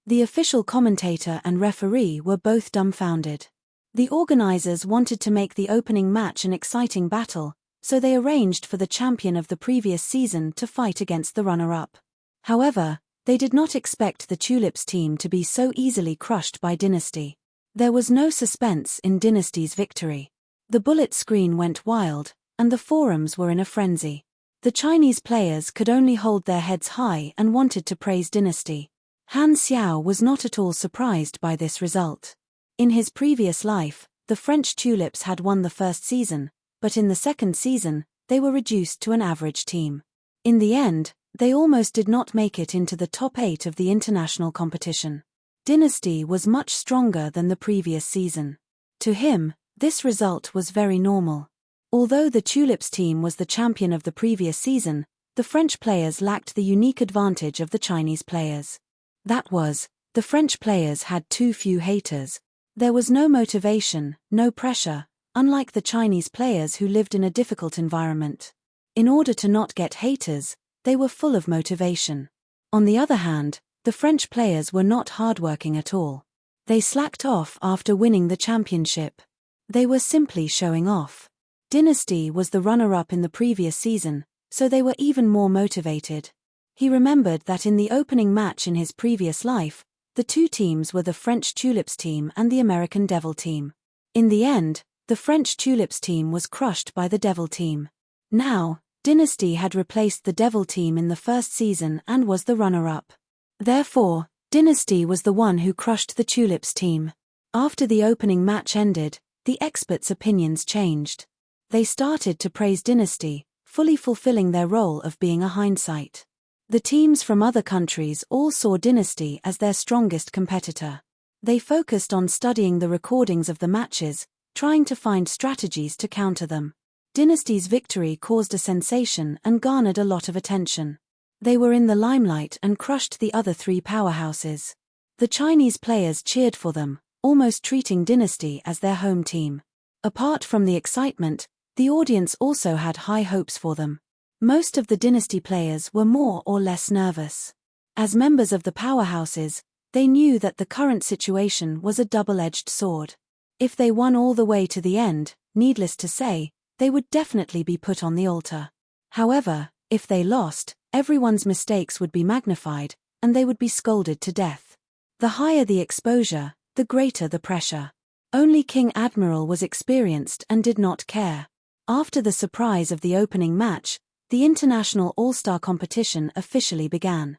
The official commentator and referee were both dumbfounded. The organizers wanted to make the opening match an exciting battle, so they arranged for the champion of the previous season to fight against the runner-up. However, they did not expect the Tulips team to be so easily crushed by Dynasty. There was no suspense in Dynasty's victory. The bullet screen went wild, and the forums were in a frenzy. The Chinese players could only hold their heads high and wanted to praise Dynasty. Han Xiao was not at all surprised by this result. In his previous life, the French Tulips had won the first season, but in the second season, they were reduced to an average team. In the end, they almost did not make it into the top 8 of the international competition. Dynasty was much stronger than the previous season. To him, this result was very normal. Although the Tulips team was the champion of the previous season, the French players lacked the unique advantage of the Chinese players. That was, the French players had too few haters. There was no motivation, no pressure, unlike the Chinese players who lived in a difficult environment. In order to not get haters, they were full of motivation. On the other hand, the French players were not hardworking at all. They slacked off after winning the championship. They were simply showing off. Dynasty was the runner-up in the previous season, so they were even more motivated. He remembered that in the opening match in his previous life, the two teams were the French Tulips team and the American Devil team. In the end, the French Tulips team was crushed by the Devil team. Now, Dynasty had replaced the Devil team in the first season and was the runner-up. Therefore, Dynasty was the one who crushed the Tulips team. After the opening match ended, the experts' opinions changed. They started to praise Dynasty, fully fulfilling their role of being a hindsight. The teams from other countries all saw Dynasty as their strongest competitor. They focused on studying the recordings of the matches, trying to find strategies to counter them. Dynasty's victory caused a sensation and garnered a lot of attention. They were in the limelight and crushed the other three powerhouses. The Chinese players cheered for them, almost treating Dynasty as their home team. Apart from the excitement, the audience also had high hopes for them. Most of the Dynasty players were more or less nervous. As members of the powerhouses, they knew that the current situation was a double-edged sword. If they won all the way to the end, needless to say, they would definitely be put on the altar. However, if they lost, everyone's mistakes would be magnified, and they would be scolded to death. The higher the exposure, the greater the pressure. Only King Admiral was experienced and did not care. After the surprise of the opening match, the International All-Star competition officially began.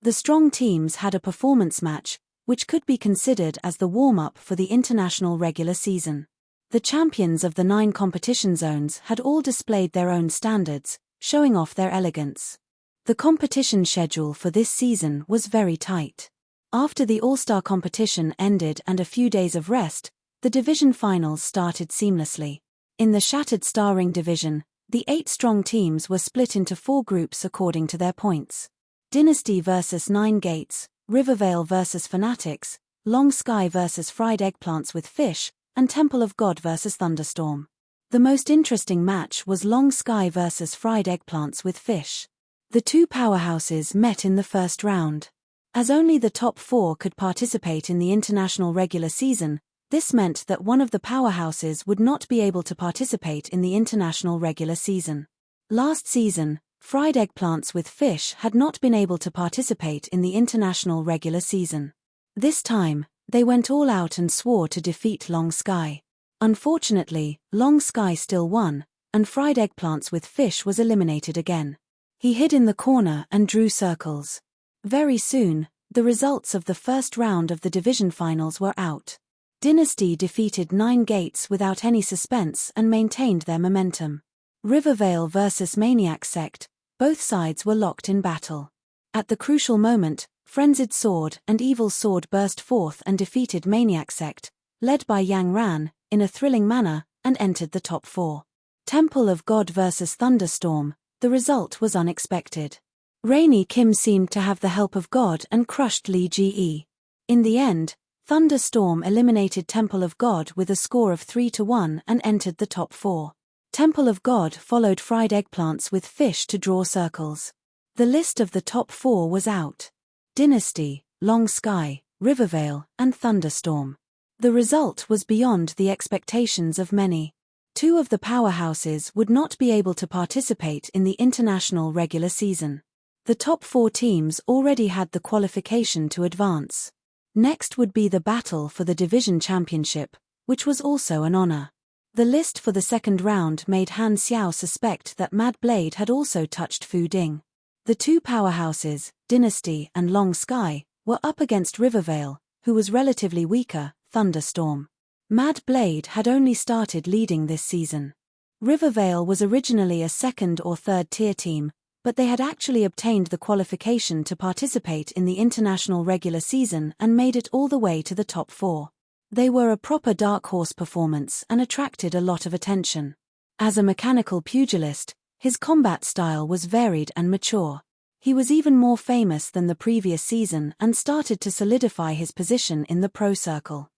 The strong teams had a performance match, which could be considered as the warm-up for the international regular season. The champions of the 9 competition zones had all displayed their own standards, showing off their elegance. The competition schedule for this season was very tight. After the All-Star competition ended and a few days of rest, the division finals started seamlessly. In the Shattered Star Ring division, the 8 strong teams were split into 4 groups according to their points. Dynasty vs 9 Gates, Rivervale vs Fanatics, Long Sky vs Fried Eggplants with Fish, and Temple of God vs Thunderstorm. The most interesting match was Long Sky vs Fried Eggplants with Fish. The 2 powerhouses met in the first round. As only the top 4 could participate in the international regular season, this meant that one of the powerhouses would not be able to participate in the international regular season. Last season, Fried Eggplants with Fish had not been able to participate in the international regular season. This time, they went all out and swore to defeat Long Sky. Unfortunately, Long Sky still won, and Fried Eggplants with Fish was eliminated again. He hid in the corner and drew circles. Very soon, the results of the first round of the division finals were out. Dynasty defeated 9 Gates without any suspense and maintained their momentum. Rivervale vs Maniac Sect, both sides were locked in battle. At the crucial moment, Frenzied Sword and Evil Sword burst forth and defeated Maniac Sect, led by Yang Ran, in a thrilling manner, and entered the top 4. Temple of God vs Thunderstorm, the result was unexpected. Rainy Kim seemed to have the help of God and crushed Lee Ge. In the end, Thunderstorm eliminated Temple of God with a score of 3-1 and entered the top 4. Temple of God followed Fried Eggplants with Fish to draw circles. The list of the top 4 was out. Dynasty, Long Sky, Rivervale, and Thunderstorm. The result was beyond the expectations of many. 2 of the powerhouses would not be able to participate in the international regular season. The top 4 teams already had the qualification to advance. Next would be the battle for the division championship, which was also an honor. The list for the second round made Han Xiao suspect that Mad Blade had also touched Fu Ding. The 2 powerhouses, Dynasty and Long Sky, were up against Rivervale, who was relatively weaker, Thunderstorm. Mad Blade had only started leading this season. Rivervale was originally a 2nd or 3rd tier team, but they had actually obtained the qualification to participate in the international regular season and made it all the way to the top 4. They were a proper dark horse performance and attracted a lot of attention. As a mechanical pugilist, his combat style was varied and mature. He was even more famous than the previous season and started to solidify his position in the pro circle.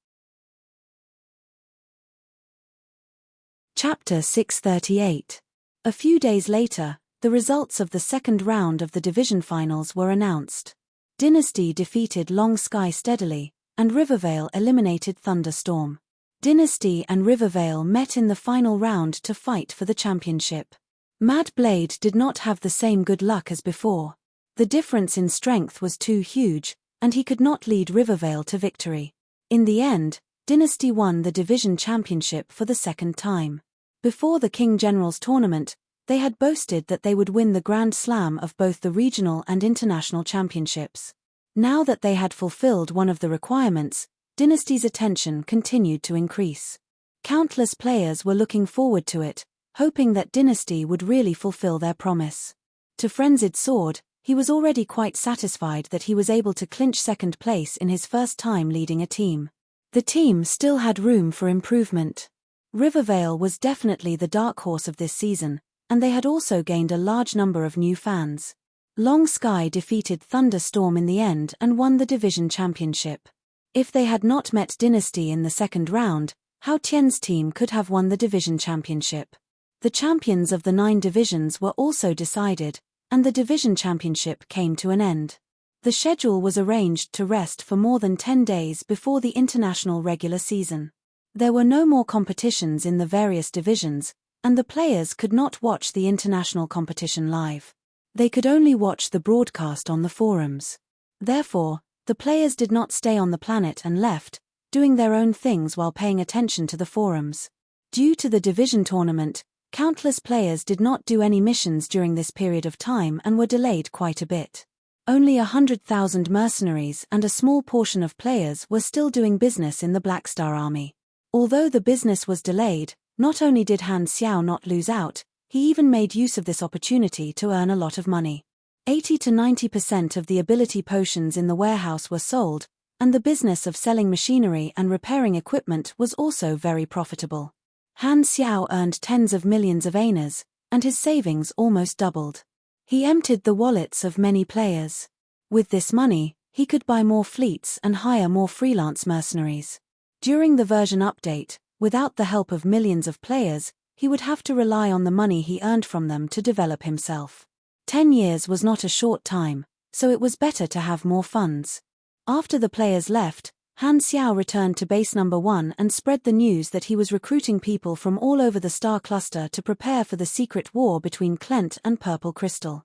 Chapter 638. A few days later, the results of the second round of the division finals were announced. Dynasty defeated Long Sky steadily, and Rivervale eliminated Thunderstorm. Dynasty and Rivervale met in the final round to fight for the championship. Mad Blade did not have the same good luck as before. The difference in strength was too huge, and he could not lead Rivervale to victory. In the end, Dynasty won the division championship for the second time. Before the King General's tournament, they had boasted that they would win the Grand Slam of both the regional and international championships. Now that they had fulfilled one of the requirements, Dynasty's attention continued to increase. Countless players were looking forward to it, hoping that Dynasty would really fulfill their promise. To Frenzied Sword, he was already quite satisfied that he was able to clinch second place in his first time leading a team. The team still had room for improvement. Rivervale was definitely the dark horse of this season, and they had also gained a large number of new fans. Long Sky defeated Thunderstorm in the end and won the division championship. If they had not met Dynasty in the second round, How Tian's team could have won the division championship. The champions of the 9 divisions were also decided, and the division championship came to an end. The schedule was arranged to rest for more than 10 days before the international regular season. There were no more competitions in the various divisions, and the players could not watch the international competition live. They could only watch the broadcast on the forums. Therefore, the players did not stay on the planet and left, doing their own things while paying attention to the forums. Due to the division tournament, countless players did not do any missions during this period of time and were delayed quite a bit. Only 100,000 mercenaries and a small portion of players were still doing business in the Black Star Army. Although the business was delayed, not only did Han Xiao not lose out, he even made use of this opportunity to earn a lot of money. 80 to 90% of the ability potions in the warehouse were sold, and the business of selling machinery and repairing equipment was also very profitable. Han Xiao earned tens of millions of aners, and his savings almost doubled. He emptied the wallets of many players. With this money, he could buy more fleets and hire more freelance mercenaries. During the version update, without the help of millions of players, he would have to rely on the money he earned from them to develop himself. 10 years was not a short time, so it was better to have more funds. After the players left, Han Xiao returned to base number 1 and spread the news that he was recruiting people from all over the star cluster to prepare for the secret war between Klent and Purple Crystal.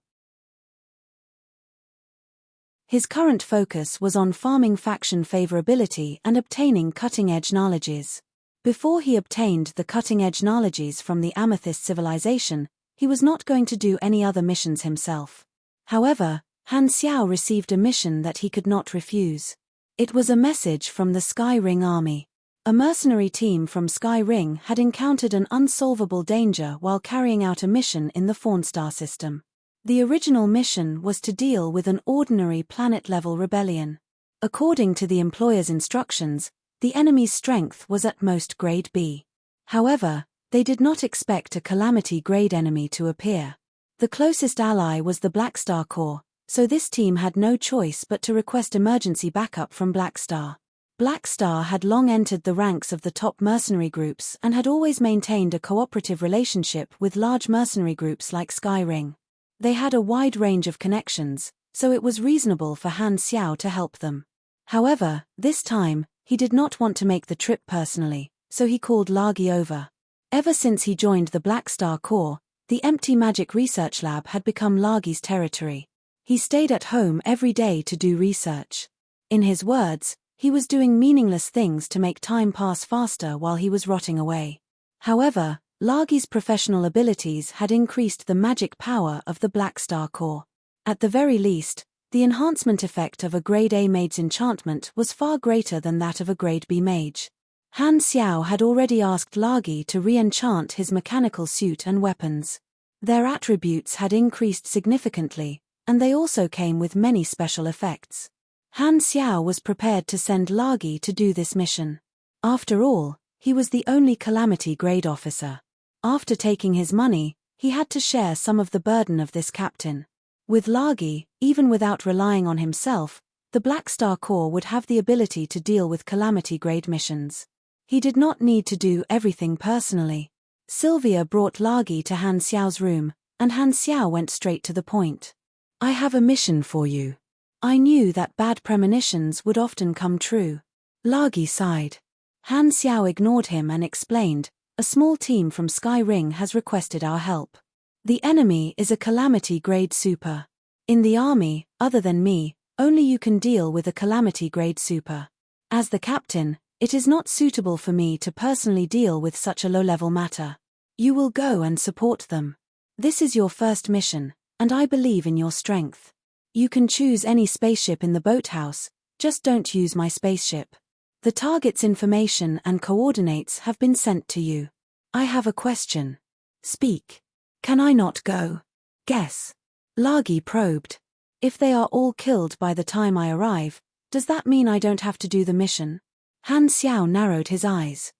His current focus was on farming faction favorability and obtaining cutting-edge knowledges. Before he obtained the cutting-edge knowledges from the Amethyst civilization, he was not going to do any other missions himself. However, Han Xiao received a mission that he could not refuse. It was a message from the Sky Ring army. A mercenary team from Sky Ring had encountered an unsolvable danger while carrying out a mission in the Fawn Star system. The original mission was to deal with an ordinary planet-level rebellion. According to the employer's instructions, the enemy's strength was at most grade B. However, they did not expect a calamity-grade enemy to appear. The closest ally was the Black Star Corps, so this team had no choice but to request emergency backup from Black Star. Black Star had long entered the ranks of the top mercenary groups and had always maintained a cooperative relationship with large mercenary groups like Sky Ring. They had a wide range of connections, so it was reasonable for Han Xiao to help them. However, this time, he did not want to make the trip personally, so he called Lagi over. Ever since he joined the Black Star Corps, the empty magic research lab had become Lagi's territory. He stayed at home every day to do research. In his words, he was doing meaningless things to make time pass faster while he was rotting away. However, Lagi's professional abilities had increased the magic power of the Black Star Corps. At the very least, the enhancement effect of a grade A mage's enchantment was far greater than that of a grade B mage. Han Xiao had already asked Lagi to re-enchant his mechanical suit and weapons. Their attributes had increased significantly, and they also came with many special effects. Han Xiao was prepared to send Lagi to do this mission. After all, he was the only calamity grade officer. After taking his money, he had to share some of the burden of this captain. With Lagi, even without relying on himself, the Black Star Corps would have the ability to deal with calamity grade missions. He did not need to do everything personally. Sylvia brought Lagi to Han Xiao's room, and Han Xiao went straight to the point. "I have a mission for you." I knew that bad premonitions would often come true. Lagi sighed. Han Xiao ignored him and explained, "A small team from Sky Ring has requested our help. The enemy is a calamity grade super. In the army, other than me, only you can deal with a calamity grade super. As the captain, it is not suitable for me to personally deal with such a low-level matter. You will go and support them. This is your first mission, and I believe in your strength. You can choose any spaceship in the boathouse, just don't use my spaceship. The target's information and coordinates have been sent to you. I have a question. Speak. Can I not go? Guess." Lagi probed. "If they are all killed by the time I arrive, does that mean I don't have to do the mission?" Han Xiao narrowed his eyes.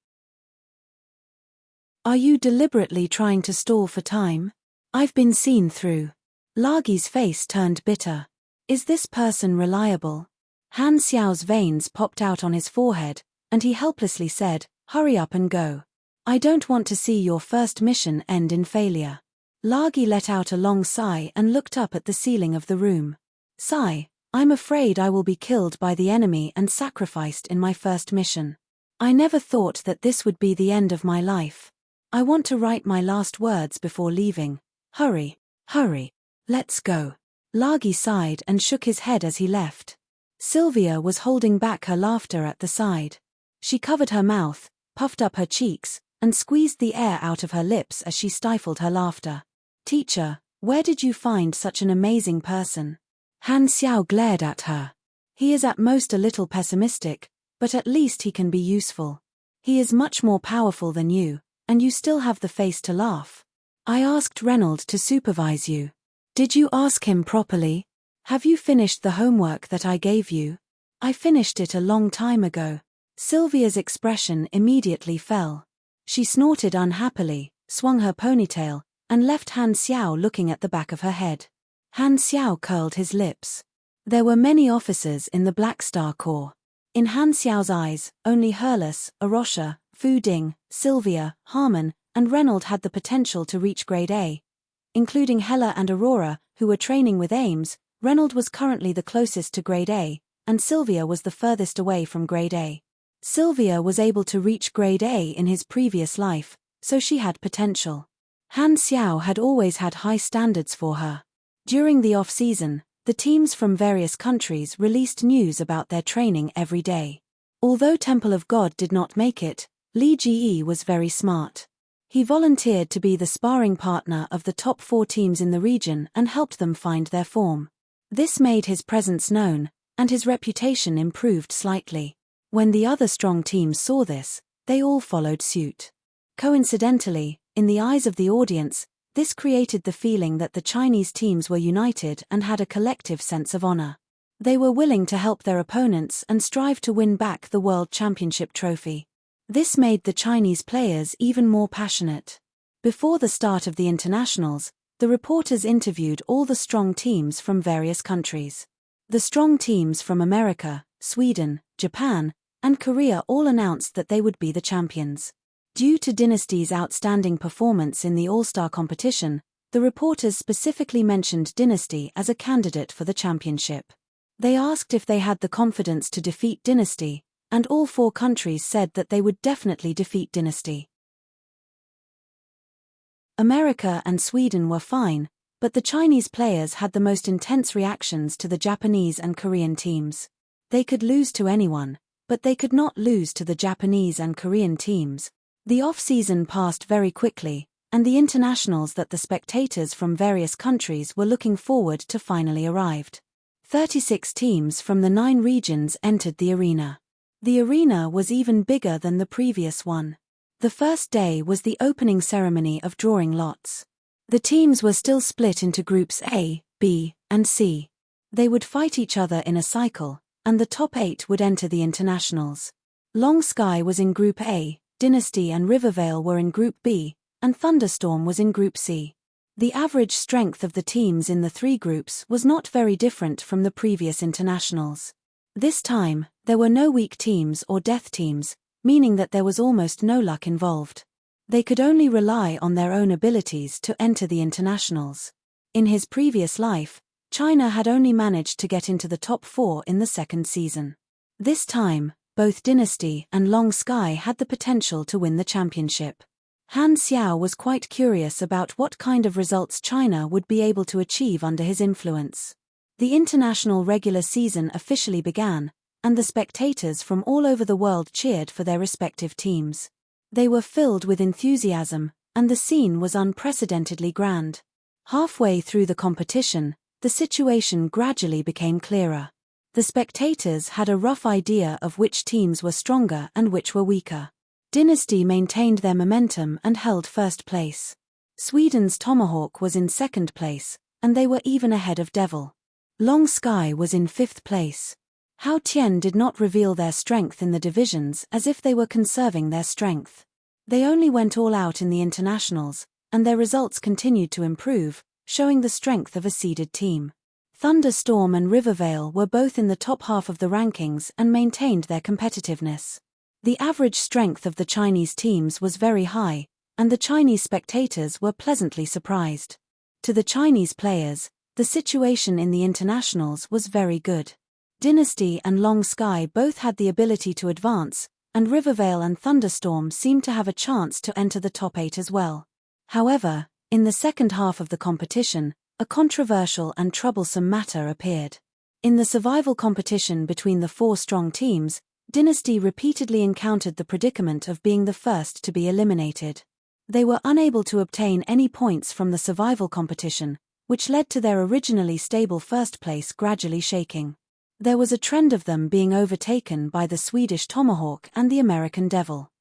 "Are you deliberately trying to stall for time? I've been seen through." Lagi's face turned bitter. "Is this person reliable?" Han Xiao's veins popped out on his forehead, and he helplessly said, Hurry up and go. I don't want to see your first mission end in failure. Lagi let out a long sigh and looked up at the ceiling of the room. Sigh, I'm afraid I will be killed by the enemy and sacrificed in my first mission. I never thought that this would be the end of my life. I want to write my last words before leaving. Hurry, hurry. Let's go. Lagi sighed and shook his head as he left. Sylvia was holding back her laughter at the side. She covered her mouth, puffed up her cheeks, and squeezed the air out of her lips as she stifled her laughter. Teacher, where did you find such an amazing person? Han Xiao glared at her. He is at most a little pessimistic, but at least he can be useful. He is much more powerful than you, and you still have the face to laugh. I asked Reynold to supervise you. Did you ask him properly? Have you finished the homework that I gave you? I finished it a long time ago. Sylvia's expression immediately fell. She snorted unhappily, swung her ponytail, and left Han Xiao looking at the back of her head. Han Xiao curled his lips. There were many officers in the Black Star Corps. In Han Xiao's eyes, only Herles, Arosha, Fu Ding, Sylvia, Harmon, and Reynold had the potential to reach Grade A. Including Hella and Aurora, who were training with Ames, Reynold was currently the closest to Grade A, and Sylvia was the furthest away from Grade A. Sylvia was able to reach Grade A in his previous life, so she had potential. Han Xiao had always had high standards for her. During the off-season, the teams from various countries released news about their training every day. Although Temple of God did not make it, Li Ji was very smart. He volunteered to be the sparring partner of the top 4 teams in the region and helped them find their form. This made his presence known, and his reputation improved slightly. When the other strong teams saw this, they all followed suit. Coincidentally, in the eyes of the audience, this created the feeling that the Chinese teams were united and had a collective sense of honor. They were willing to help their opponents and strive to win back the World Championship trophy. This made the Chinese players even more passionate. Before the start of the internationals, the reporters interviewed all the strong teams from various countries. The strong teams from America, Sweden, Japan, and Korea all announced that they would be the champions. Due to Dynasty's outstanding performance in the All-Star competition, the reporters specifically mentioned Dynasty as a candidate for the championship. They asked if they had the confidence to defeat Dynasty, and all 4 countries said that they would definitely defeat Dynasty. America and Sweden were fine, but the Chinese players had the most intense reactions to the Japanese and Korean teams. They could lose to anyone, but they could not lose to the Japanese and Korean teams. The off-season passed very quickly, and the internationals that the spectators from various countries were looking forward to finally arrived. 36 teams from the 9 regions entered the arena. The arena was even bigger than the previous one. The first day was the opening ceremony of drawing lots. The teams were still split into groups A, B, and C. They would fight each other in a cycle, and the top 8 would enter the internationals. Long Sky was in Group A, Dynasty and Rivervale were in Group B, and Thunderstorm was in Group C. The average strength of the teams in the 3 groups was not very different from the previous internationals. This time, there were no weak teams or death teams, meaning that there was almost no luck involved. They could only rely on their own abilities to enter the internationals. In his previous life, China had only managed to get into the top 4 in the second season. This time, both Dynasty and Long Sky had the potential to win the championship. Han Xiao was quite curious about what kind of results China would be able to achieve under his influence. The international regular season officially began, and the spectators from all over the world cheered for their respective teams. They were filled with enthusiasm, and the scene was unprecedentedly grand. Halfway through the competition, the situation gradually became clearer. The spectators had a rough idea of which teams were stronger and which were weaker. Dynasty maintained their momentum and held first place. Sweden's Tomahawk was in second place, and they were even ahead of Devil. Long Sky was in 5th place. Hao Tian did not reveal their strength in the divisions as if they were conserving their strength. They only went all out in the internationals, and their results continued to improve, showing the strength of a seeded team. Thunderstorm and Rivervale were both in the top half of the rankings and maintained their competitiveness. The average strength of the Chinese teams was very high, and the Chinese spectators were pleasantly surprised. To the Chinese players, the situation in the internationals was very good. Dynasty and Long Sky both had the ability to advance, and Rivervale and Thunderstorm seemed to have a chance to enter the top 8 as well. However, in the second half of the competition, a controversial and troublesome matter appeared. In the survival competition between the 4 strong teams, Dynasty repeatedly encountered the predicament of being the first to be eliminated. They were unable to obtain any points from the survival competition, which led to their originally stable first place gradually shaking. There was a trend of them being overtaken by the Swedish Tomahawk and the American Devil.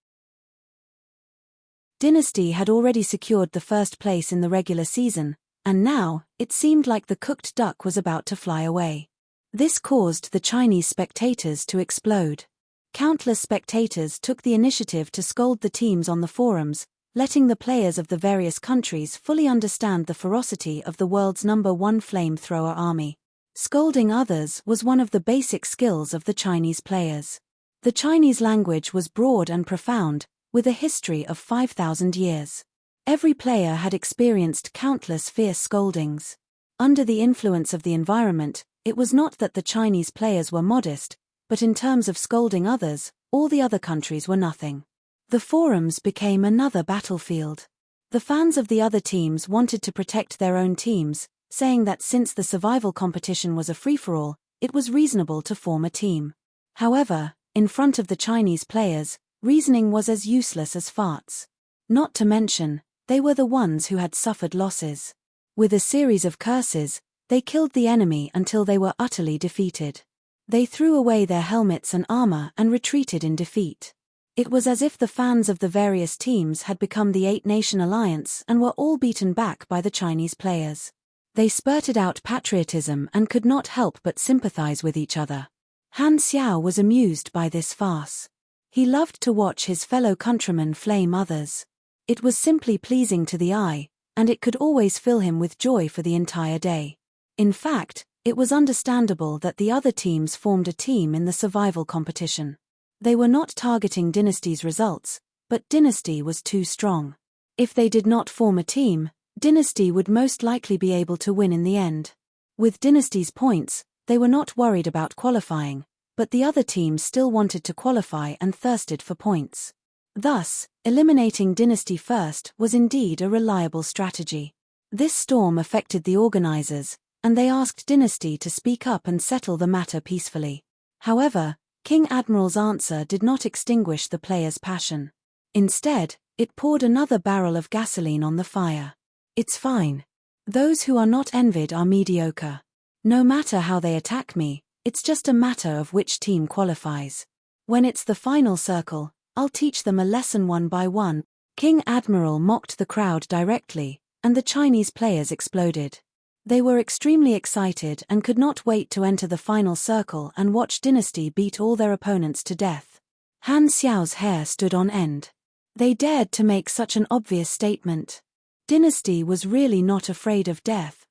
Dynasty had already secured the first place in the regular season, and now, it seemed like the cooked duck was about to fly away. This caused the Chinese spectators to explode. Countless spectators took the initiative to scold the teams on the forums, letting the players of the various countries fully understand the ferocity of the world's #1 flamethrower army. Scolding others was one of the basic skills of the Chinese players. The Chinese language was broad and profound, with a history of 5,000 years. Every player had experienced countless fierce scoldings. Under the influence of the environment, it was not that the Chinese players were modest, but in terms of scolding others, all the other countries were nothing. The forums became another battlefield. The fans of the other teams wanted to protect their own teams, saying that since the survival competition was a free-for-all, it was reasonable to form a team. However, in front of the Chinese players, reasoning was as useless as farts. Not to mention, they were the ones who had suffered losses. With a series of curses, they killed the enemy until they were utterly defeated. They threw away their helmets and armor and retreated in defeat. It was as if the fans of the various teams had become the 8-nation alliance and were all beaten back by the Chinese players. They spurted out patriotism and could not help but sympathize with each other. Han Xiao was amused by this farce. He loved to watch his fellow countrymen flame others. It was simply pleasing to the eye, and it could always fill him with joy for the entire day. In fact, it was understandable that the other teams formed a team in the survival competition. They were not targeting Dynasty's results, but Dynasty was too strong. If they did not form a team, Dynasty would most likely be able to win in the end. With Dynasty's points, they were not worried about qualifying, but the other teams still wanted to qualify and thirsted for points. Thus, eliminating Dynasty first was indeed a reliable strategy. This storm affected the organizers, and they asked Dynasty to speak up and settle the matter peacefully. However, King Admiral's answer did not extinguish the players' passion. Instead, it poured another barrel of gasoline on the fire. It's fine. Those who are not envied are mediocre. No matter how they attack me, it's just a matter of which team qualifies. When it's the final circle, I'll teach them a lesson one by one. King Admiral mocked the crowd directly, and the Chinese players exploded. They were extremely excited and could not wait to enter the final circle and watch Dynasty beat all their opponents to death. Han Xiao's hair stood on end. They dared to make such an obvious statement. Dynasty was really not afraid of death.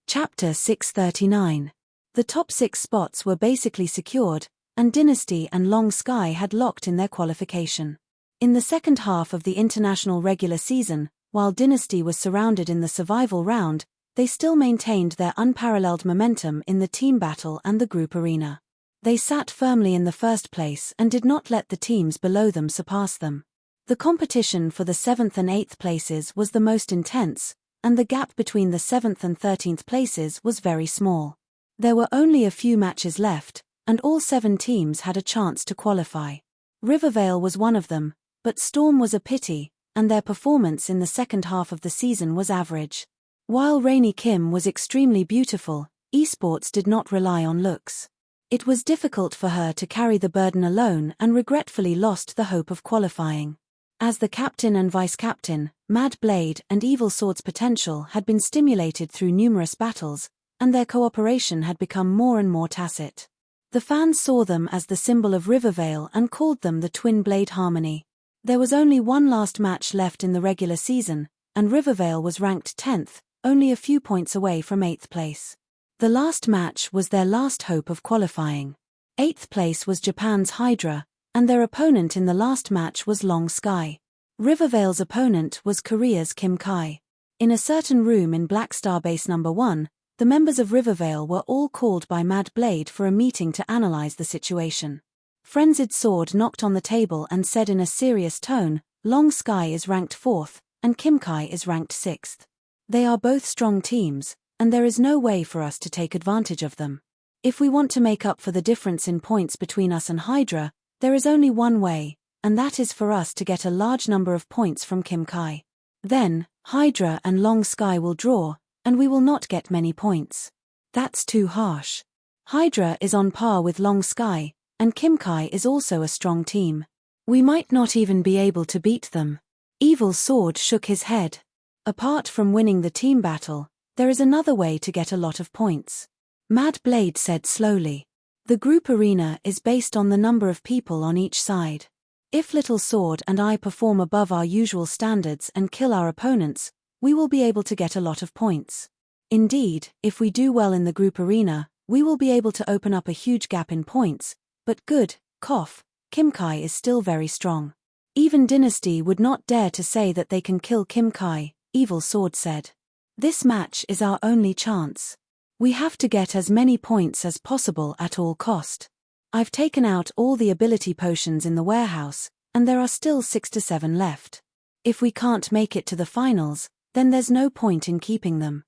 Chapter 639. The top 6 spots were basically secured, and Dynasty and Long Sky had locked in their qualification. In the second half of the international regular season, while Dynasty was surrounded in the survival round, they still maintained their unparalleled momentum in the team battle and the group arena. They sat firmly in the first place and did not let the teams below them surpass them. The competition for the 7th and 8th places was the most intense, and the gap between the 7th and 13th places was very small. There were only a few matches left, and all 7 teams had a chance to qualify. Rivervale was one of them, but Storm was a pity, and their performance in the second half of the season was average. While Rainy Kim was extremely beautiful, esports did not rely on looks. It was difficult for her to carry the burden alone and regretfully lost the hope of qualifying. As the captain and vice-captain, Mad Blade and Evil Sword's potential had been stimulated through numerous battles, and their cooperation had become more and more tacit. The fans saw them as the symbol of Rivervale and called them the Twin Blade Harmony. There was only one last match left in the regular season, and Rivervale was ranked 10th, only a few points away from 8th place. The last match was their last hope of qualifying. 8th place was Japan's Hydra, and their opponent in the last match was Long Sky. Rivervale's opponent was Korea's Kim Kai. In a certain room in Black Star Base No. 1, the members of Rivervale were all called by Mad Blade for a meeting to analyze the situation. Frenzied Sword knocked on the table and said in a serious tone, "Long Sky is ranked 4th, and Kim Kai is ranked 6th. They are both strong teams, and there is no way for us to take advantage of them. If we want to make up for the difference in points between us and Hydra, there is only one way, and that is for us to get a large number of points from Kim Kai. Then, Hydra and Long Sky will draw, and we will not get many points. That's too harsh. Hydra is on par with Long Sky, and Kim Kai is also a strong team. We might not even be able to beat them." Evil Sword shook his head. "Apart from winning the team battle, there is another way to get a lot of points." Mad Blade said slowly. "The group arena is based on the number of people on each side. If Little Sword and I perform above our usual standards and kill our opponents, we will be able to get a lot of points. Indeed, if we do well in the group arena, we will be able to open up a huge gap in points, but Kim Kai is still very strong. Even Dynasty would not dare to say that they can kill Kim Kai," Evil Sword said. "This match is our only chance. We have to get as many points as possible at all cost. I've taken out all the ability potions in the warehouse, and there are still 6 to 7 left. If we can't make it to the finals, then there's no point in keeping them.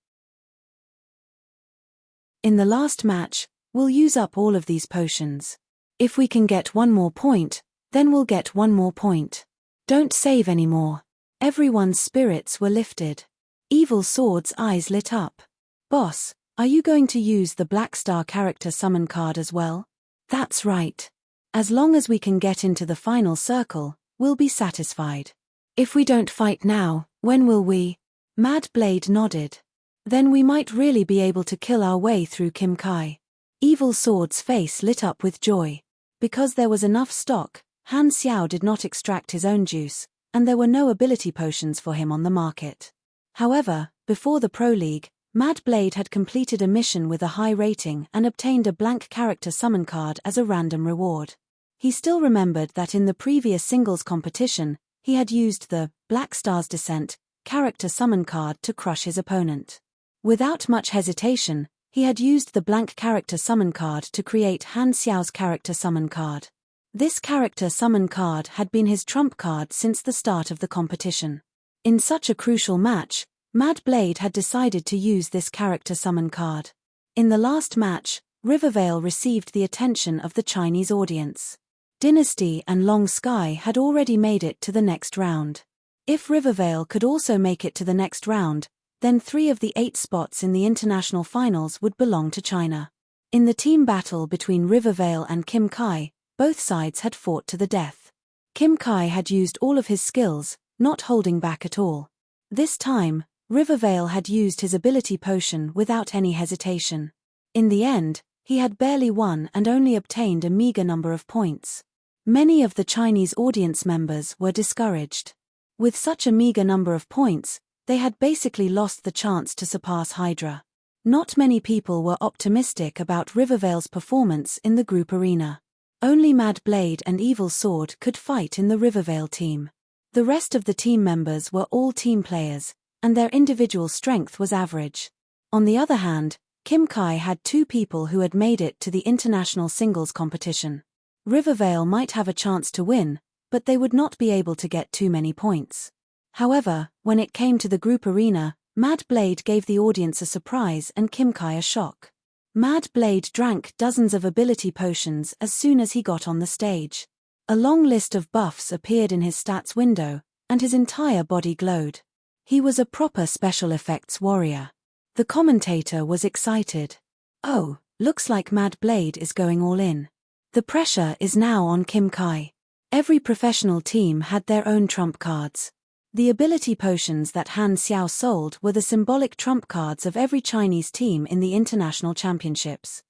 In the last match, we'll use up all of these potions. If we can get one more point, then we'll get one more point. Don't save any more." Everyone's spirits were lifted. Evil Sword's eyes lit up. "Boss, are you going to use the Black Star character summon card as well?" "That's right. As long as we can get into the final circle, we'll be satisfied." "If we don't fight now, when will we?" Mad Blade nodded. "Then we might really be able to kill our way through Kim Kai." Evil Sword's face lit up with joy. Because there was enough stock, Han Xiao did not extract his own juice, and there were no ability potions for him on the market. However, before the Pro League, Mad Blade had completed a mission with a high rating and obtained a blank character summon card as a random reward. He still remembered that in the previous singles competition, he had used the Black Star's Descent character summon card to crush his opponent. Without much hesitation, he had used the blank character summon card to create Han Xiao's character summon card. This character summon card had been his trump card since the start of the competition. In such a crucial match, Mad Blade had decided to use this character summon card. In the last match, Rivervale received the attention of the Chinese audience. Dynasty and Long Sky had already made it to the next round. If Rivervale could also make it to the next round, then 3 of the 8 spots in the international finals would belong to China. In the team battle between Rivervale and Kim Kai, both sides had fought to the death. Kim Kai had used all of his skills, not holding back at all. This time, Rivervale had used his ability potion without any hesitation. In the end, he had barely won and only obtained a meager number of points. Many of the Chinese audience members were discouraged. With such a meager number of points, they had basically lost the chance to surpass Hydra. Not many people were optimistic about Rivervale's performance in the group arena. Only Mad Blade and Evil Sword could fight in the Rivervale team. The rest of the team members were all team players, and their individual strength was average. On the other hand, Kim Kai had 2 people who had made it to the international singles competition. Rivervale might have a chance to win, but they would not be able to get too many points. However, when it came to the group arena, Mad Blade gave the audience a surprise and Kim Kai a shock. Mad Blade drank dozens of ability potions as soon as he got on the stage. A long list of buffs appeared in his stats window, and his entire body glowed. He was a proper special effects warrior. The commentator was excited. "Oh, looks like Mad Blade is going all in. The pressure is now on Kim Kai." Every professional team had their own trump cards. The ability potions that Han Xiao sold were the symbolic trump cards of every Chinese team in the international championships.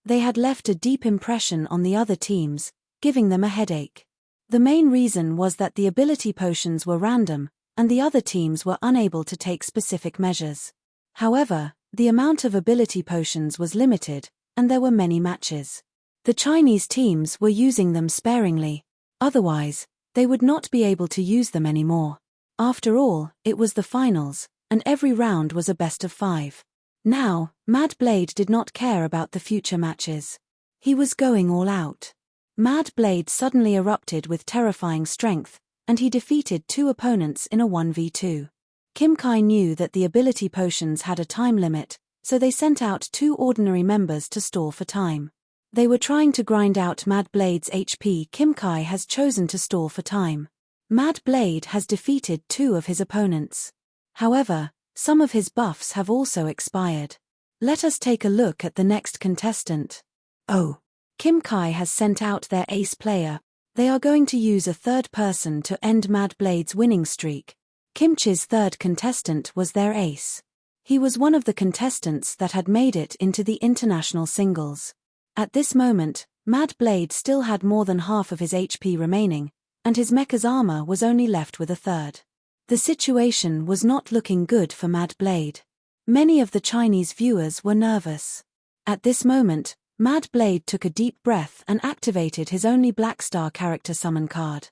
They had left a deep impression on the other teams, giving them a headache. The main reason was that the ability potions were random, and the other teams were unable to take specific measures. However, The amount of ability potions was limited, and there were many matches. The Chinese teams were using them sparingly. Otherwise, they would not be able to use them anymore. After all, it was the finals, and every round was a best of 5. Now, Mad Blade did not care about the future matches. He was going all out. Mad Blade suddenly erupted with terrifying strength, and he defeated 2 opponents in a 1v2. Kim Kai knew that the ability potions had a time limit, so they sent out 2 ordinary members to stall for time. They were trying to grind out Mad Blade's HP. Kim Kai has chosen to stall for time. Mad Blade has defeated 2 of his opponents. However, some of his buffs have also expired. Let us take a look at the next contestant. Oh! Kim Kai has sent out their ace player. They are going to use a third person to end Mad Blade's winning streak. Kimchi's third contestant was their ace. He was one of the contestants that had made it into the international singles. At this moment, Mad Blade still had more than half of his HP remaining, and his mecha's armor was only left with a third. The situation was not looking good for Mad Blade. Many of the Chinese viewers were nervous. At this moment, Mad Blade took a deep breath and activated his only Black Star character summon card.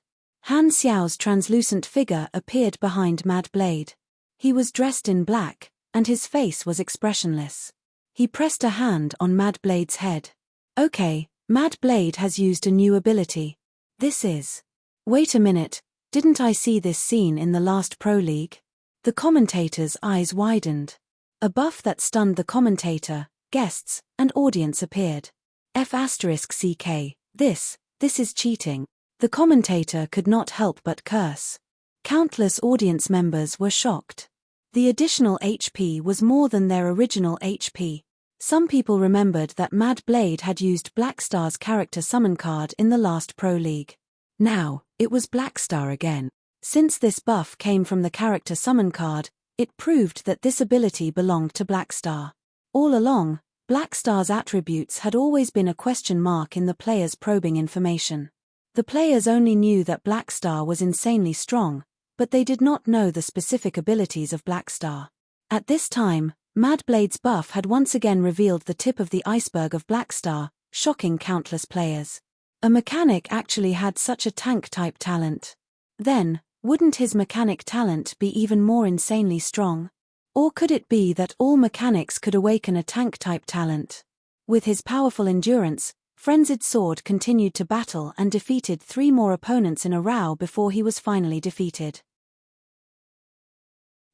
Han Xiao's translucent figure appeared behind Mad Blade. He was dressed in black, and his face was expressionless. He pressed a hand on Mad Blade's head. Okay, Mad Blade has used a new ability. This is... Wait a minute, didn't I see this scene in the last Pro League? The commentator's eyes widened. A buff that stunned the commentator, guests, and audience appeared. F***CK, this is cheating. The commentator could not help but curse. Countless audience members were shocked. The additional HP was more than their original HP. Some people remembered that Mad Blade had used Black Star's character summon card in the last Pro League. Now, it was Black Star again. Since this buff came from the character summon card, it proved that this ability belonged to Black Star. All along, Black Star's attributes had always been a question mark in the players' probing information. The players only knew that Black Star was insanely strong, but they did not know the specific abilities of Black Star. At this time, Mad Blade's buff had once again revealed the tip of the iceberg of Black Star, shocking countless players. A mechanic actually had such a tank-type talent. Then, wouldn't his mechanic talent be even more insanely strong? Or could it be that all mechanics could awaken a tank-type talent? With his powerful endurance, Frenzied Sword continued to battle and defeated 3 more opponents in a row before he was finally defeated.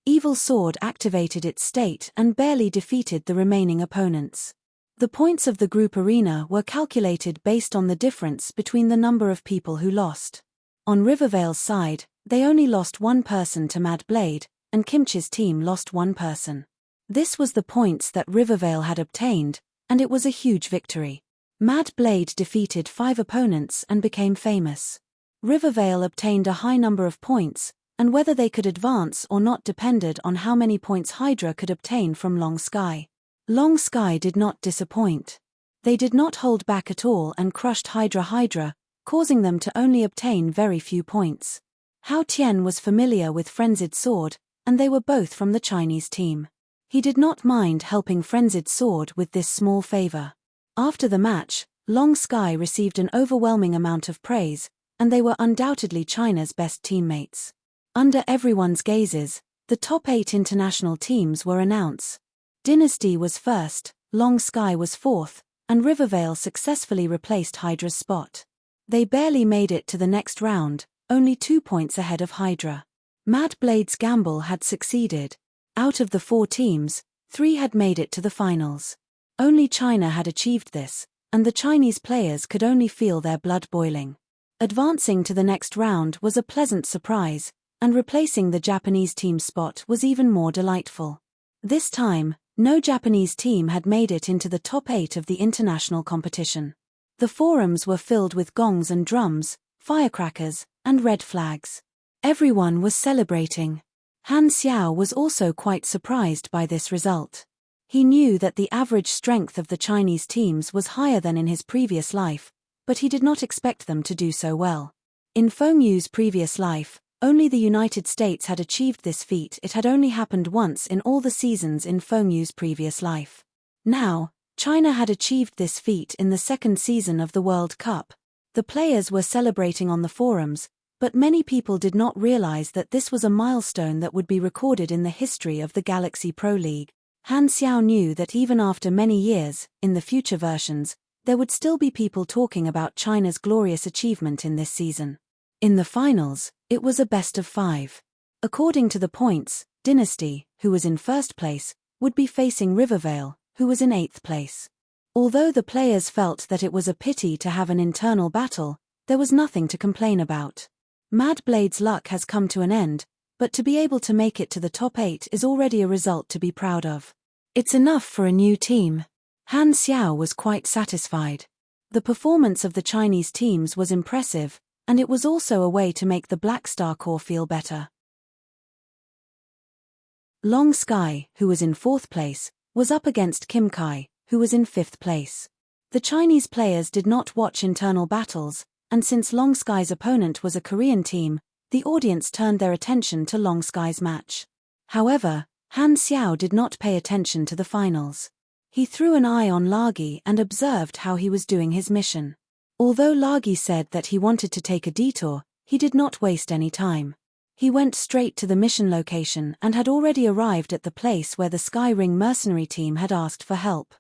Evil Sword activated its state and barely defeated the remaining opponents. The points of the group arena were calculated based on the difference between the number of people who lost. On Rivervale's side, they only lost 1 person to Mad Blade, and Kimchi's team lost 1 person. This was the points that Rivervale had obtained, and it was a huge victory. Mad Blade defeated 5 opponents and became famous. Rivervale obtained a high number of points, and whether they could advance or not depended on how many points Hydra could obtain from Long Sky. Long Sky did not disappoint. They did not hold back at all and crushed Hydra, causing them to only obtain very few points. Hao Tian was familiar with Frenzied Sword, and they were both from the Chinese team. He did not mind helping Frenzied Sword with this small favor. After the match, Long Sky received an overwhelming amount of praise, and they were undoubtedly China's best teammates. Under everyone's gazes, the top 8 international teams were announced. Dynasty was first, Long Sky was fourth, and Rivervale successfully replaced Hydra's spot. They barely made it to the next round, only 2 points ahead of Hydra. Mad Blade's gamble had succeeded. Out of the 4 teams, 3 had made it to the finals. Only China had achieved this, and the Chinese players could only feel their blood boiling. Advancing to the next round was a pleasant surprise, and replacing the Japanese team's spot was even more delightful. This time, no Japanese team had made it into the top 8 of the international competition. The forums were filled with gongs and drums, firecrackers, and red flags. Everyone was celebrating. Han Xiao was also quite surprised by this result. He knew that the average strength of the Chinese teams was higher than in his previous life, but he did not expect them to do so well. In Feng Yu's previous life, Only the United States had achieved this feat. It had only happened once in all the seasons in Fengyu's previous life. Now, China had achieved this feat in the second season of the World Cup. The players were celebrating on the forums, but many people did not realize that this was a milestone that would be recorded in the history of the Galaxy Pro League. Han Xiao knew that even after many years, in the future versions, there would still be people talking about China's glorious achievement in this season. In the finals, it was a best of 5. According to the points, Dynasty, who was in first place, would be facing Rivervale, who was in 8th place. Although the players felt that it was a pity to have an internal battle, there was nothing to complain about. Mad Blade's luck has come to an end, but to be able to make it to the top 8 is already a result to be proud of. It's enough for a new team. Han Xiao was quite satisfied. The performance of the Chinese teams was impressive, and it was also a way to make the Black Star Corps feel better. Long Sky, who was in 4th place, was up against Kim Kai, who was in 5th place. The Chinese players did not watch internal battles, and since Long Sky's opponent was a Korean team, the audience turned their attention to Long Sky's match. However, Han Xiao did not pay attention to the finals. He threw an eye on Lagi and observed how he was doing his mission. Although Lagi said that he wanted to take a detour, he did not waste any time. He went straight to the mission location and had already arrived at the place where the Sky Ring mercenary team had asked for help.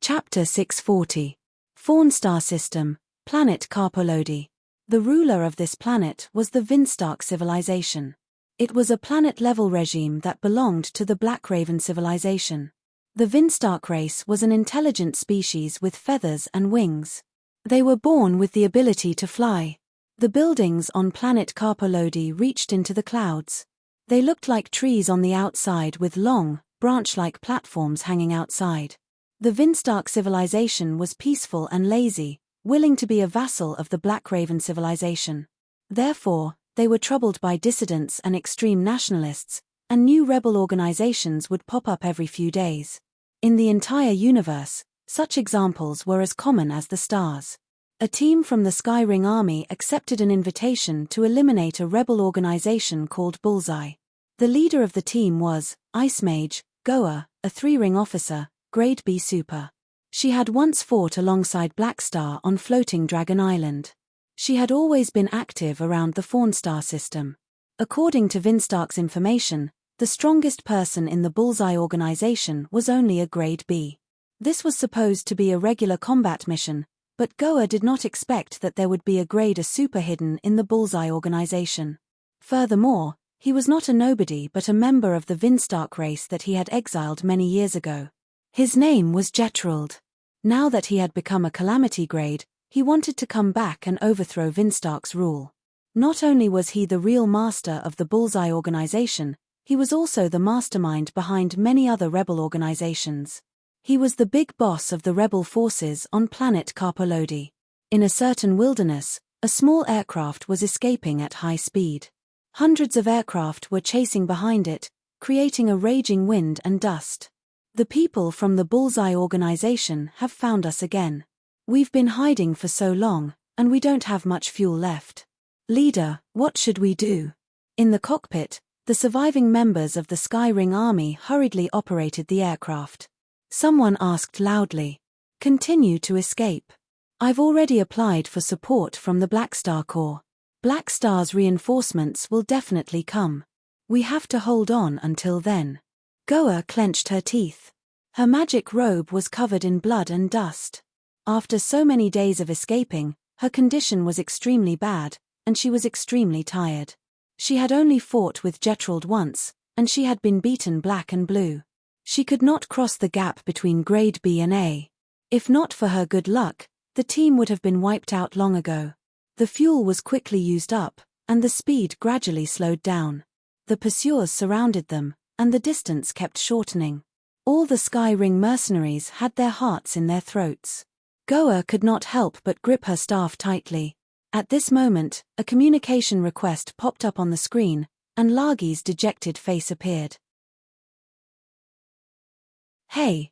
Chapter 640. Fawn Star System, Planet Carpolodi. The ruler of this planet was the Vinstark civilization. It was a planet-level regime that belonged to the Black Raven civilization. The Vinstark race was an intelligent species with feathers and wings. They were born with the ability to fly. The buildings on planet Carpolodi reached into the clouds. They looked like trees on the outside with long, branch-like platforms hanging outside. The Vinstark civilization was peaceful and lazy, willing to be a vassal of the Black Raven civilization. Therefore, they were troubled by dissidents and extreme nationalists, and new rebel organizations would pop up every few days. In the entire universe, such examples were as common as the stars. A team from the Sky Ring Army accepted an invitation to eliminate a rebel organization called Bullseye. The leader of the team was Ice Mage, Goa, a 3-ring officer, Grade B Super. She had once fought alongside Black Star on Floating Dragon Island. She had always been active around the Fawn Star system. According to Vinstark's information, the strongest person in the Bullseye organization was only a Grade B. This was supposed to be a regular combat mission, but Goa did not expect that there would be a Grade A Super hidden in the Bullseye organization. Furthermore, he was not a nobody but a member of the Vinstark race that he had exiled many years ago. His name was Jetrald. Now that he had become a Calamity Grade, he wanted to come back and overthrow Vinstark's rule. Not only was he the real master of the Bullseye organization, he was also the mastermind behind many other rebel organizations. He was the big boss of the rebel forces on planet Carpolodi. In a certain wilderness, a small aircraft was escaping at high speed. Hundreds of aircraft were chasing behind it, creating a raging wind and dust. The people from the Bullseye organization have found us again. We've been hiding for so long, and we don't have much fuel left. Leader, what should we do? In the cockpit, the surviving members of the Sky Ring Army hurriedly operated the aircraft. Someone asked loudly, "Continue to escape. I've already applied for support from the Black Star Corps. Black Star's reinforcements will definitely come. We have to hold on until then." Goa clenched her teeth. Her magic robe was covered in blood and dust. After so many days of escaping, her condition was extremely bad, and she was extremely tired. She had only fought with Jetrald once, and she had been beaten black and blue. She could not cross the gap between Grade B and A. If not for her good luck, the team would have been wiped out long ago. The fuel was quickly used up, and the speed gradually slowed down. The pursuers surrounded them, and the distance kept shortening. All the Sky Ring mercenaries had their hearts in their throats. Goa could not help but grip her staff tightly. At this moment, a communication request popped up on the screen, and Lagi's dejected face appeared. Hey,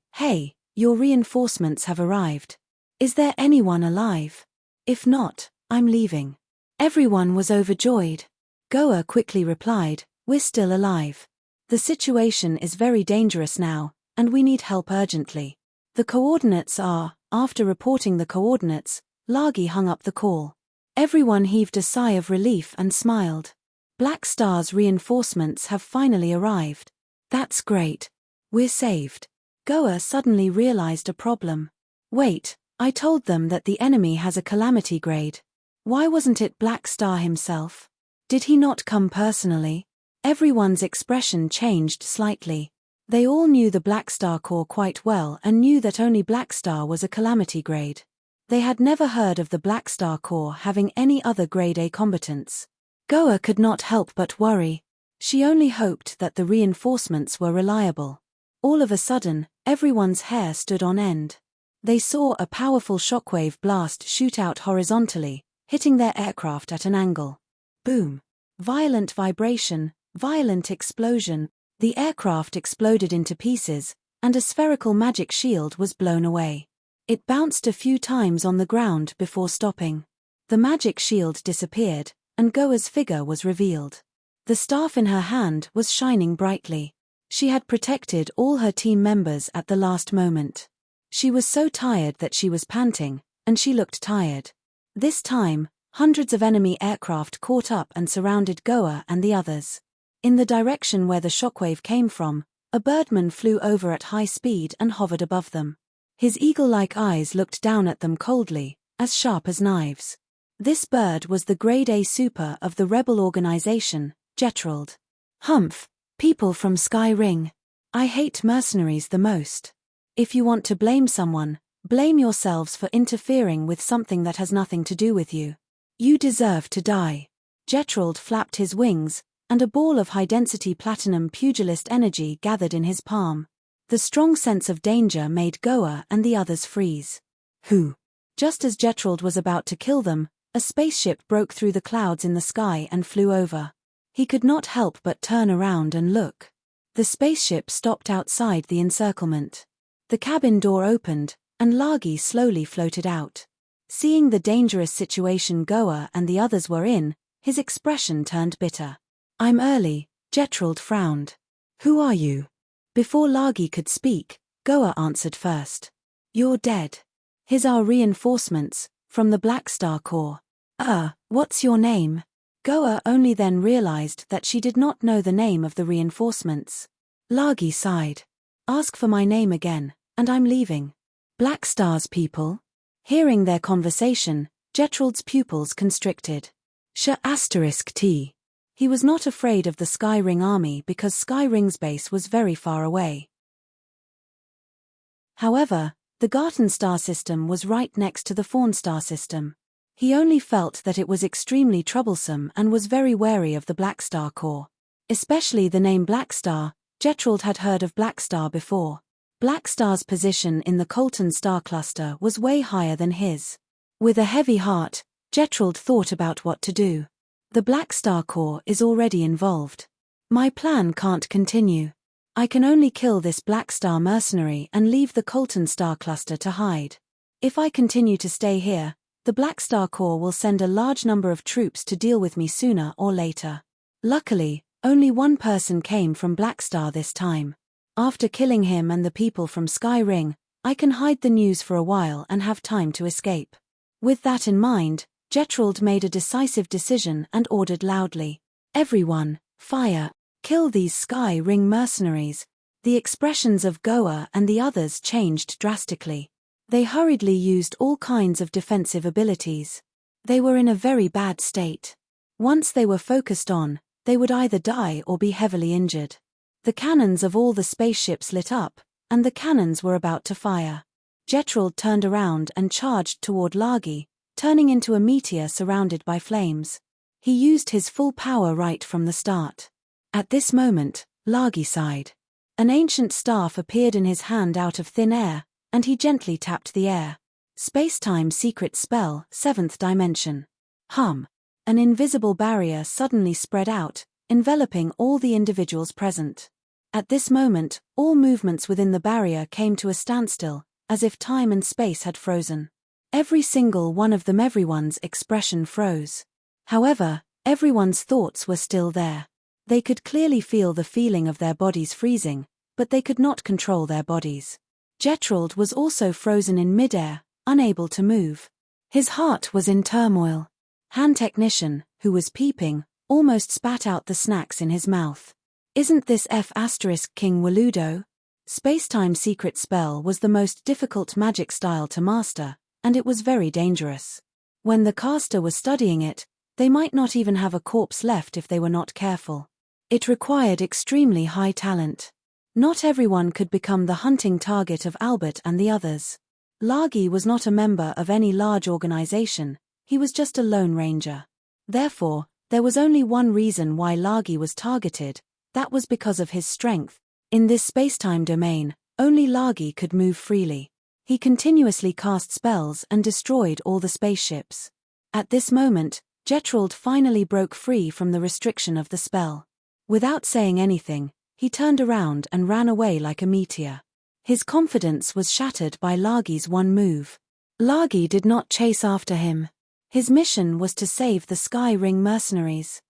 your reinforcements have arrived. Is there anyone alive? If not, I'm leaving. Everyone was overjoyed. Goa quickly replied, "We're still alive. The situation is very dangerous now, and we need help urgently. The coordinates are." After reporting the coordinates, Lagi hung up the call. Everyone heaved a sigh of relief and smiled. Black Star's reinforcements have finally arrived. That's great. We're saved. Goa suddenly realized a problem. Wait, I told them that the enemy has a calamity grade. Why wasn't it Black Star himself? Did he not come personally? Everyone's expression changed slightly. They all knew the Black Star Corps quite well and knew that only Black Star was a calamity grade. They had never heard of the Black Star Corps having any other grade A combatants. Goa could not help but worry. She only hoped that the reinforcements were reliable. All of a sudden, everyone's hair stood on end. They saw a powerful shockwave blast shoot out horizontally, hitting their aircraft at an angle. Boom! Violent vibration, violent explosion. The aircraft exploded into pieces, and a spherical magic shield was blown away. It bounced a few times on the ground before stopping. The magic shield disappeared, and Goa's figure was revealed. The staff in her hand was shining brightly. She had protected all her team members at the last moment. She was so tired that she was panting, and she looked tired. This time, hundreds of enemy aircraft caught up and surrounded Goa and the others. In the direction where the shockwave came from, a birdman flew over at high speed and hovered above them. His eagle-like eyes looked down at them coldly, as sharp as knives. This bird was the Grade A super of the rebel organization, Jetrald. Humph, people from Sky Ring. I hate mercenaries the most. If you want to blame someone, blame yourselves for interfering with something that has nothing to do with you. You deserve to die. Jetrald flapped his wings, and a ball of high-density platinum pugilist energy gathered in his palm. The strong sense of danger made Goa and the others freeze. Who? Just as Jetrald was about to kill them, a spaceship broke through the clouds in the sky and flew over. He could not help but turn around and look. The spaceship stopped outside the encirclement. The cabin door opened, and Lagi slowly floated out. Seeing the dangerous situation Goa and the others were in, his expression turned bitter. "I'm early," Jetrald frowned. "Who are you?" Before Lagi could speak, Goa answered first. "You're dead. Here's our reinforcements, from the Black Star Corps." What's your name?" Goa only then realized that she did not know the name of the reinforcements. Lagi sighed. "Ask for my name again, and I'm leaving." Black Star's people? Hearing their conversation, Jetrald's pupils constricted. T. He was not afraid of the Sky Ring army because Sky Ring's base was very far away. However, the Garten star system was right next to the Fawn star system. He only felt that it was extremely troublesome and was very wary of the Black Star Corps. Especially the name Black Star. Jetrald had heard of Black Star before. Black Star's position in the Colton star cluster was way higher than his. With a heavy heart, Jetrald thought about what to do. The Black Star Corps is already involved. My plan can't continue. I can only kill this Black Star mercenary and leave the Colton star cluster to hide. If I continue to stay here, the Black Star Corps will send a large number of troops to deal with me sooner or later. Luckily, only one person came from Black Star this time. After killing him and the people from Sky Ring, I can hide the news for a while and have time to escape. With that in mind, Jetrald made a decisive decision and ordered loudly. "Everyone, fire! Kill these Sky Ring mercenaries." The expressions of Goa and the others changed drastically. They hurriedly used all kinds of defensive abilities. They were in a very bad state. Once they were focused on, they would either die or be heavily injured. The cannons of all the spaceships lit up, and the cannons were about to fire. Jetrald turned around and charged toward Lagi, turning into a meteor surrounded by flames. He used his full power right from the start. At this moment, Lagi sighed. An ancient staff appeared in his hand out of thin air, and he gently tapped the air. Space-time secret spell, 7th dimension. Hum. An invisible barrier suddenly spread out, enveloping all the individuals present. At this moment, all movements within the barrier came to a standstill, as if time and space had frozen. Every single one of them, everyone's expression froze. However, everyone's thoughts were still there. They could clearly feel the feeling of their bodies freezing, but they could not control their bodies. Gertrude was also frozen in midair, unable to move. His heart was in turmoil. Han Technician, who was peeping, almost spat out the snacks in his mouth. Isn't this King Waludo? Spacetime secret spell was the most difficult magic style to master, and it was very dangerous. When the caster was studying it, they might not even have a corpse left if they were not careful. It required extremely high talent. Not everyone could become the hunting target of Albert and the others. Lagi was not a member of any large organization, he was just a lone ranger. Therefore, there was only one reason why Lagi was targeted, that was because of his strength. In this spacetime domain, only Lagi could move freely. He continuously cast spells and destroyed all the spaceships. At this moment, Gertrude finally broke free from the restriction of the spell. Without saying anything, he turned around and ran away like a meteor. His confidence was shattered by Lagi's one move. Lagi did not chase after him. His mission was to save the Sky Ring mercenaries.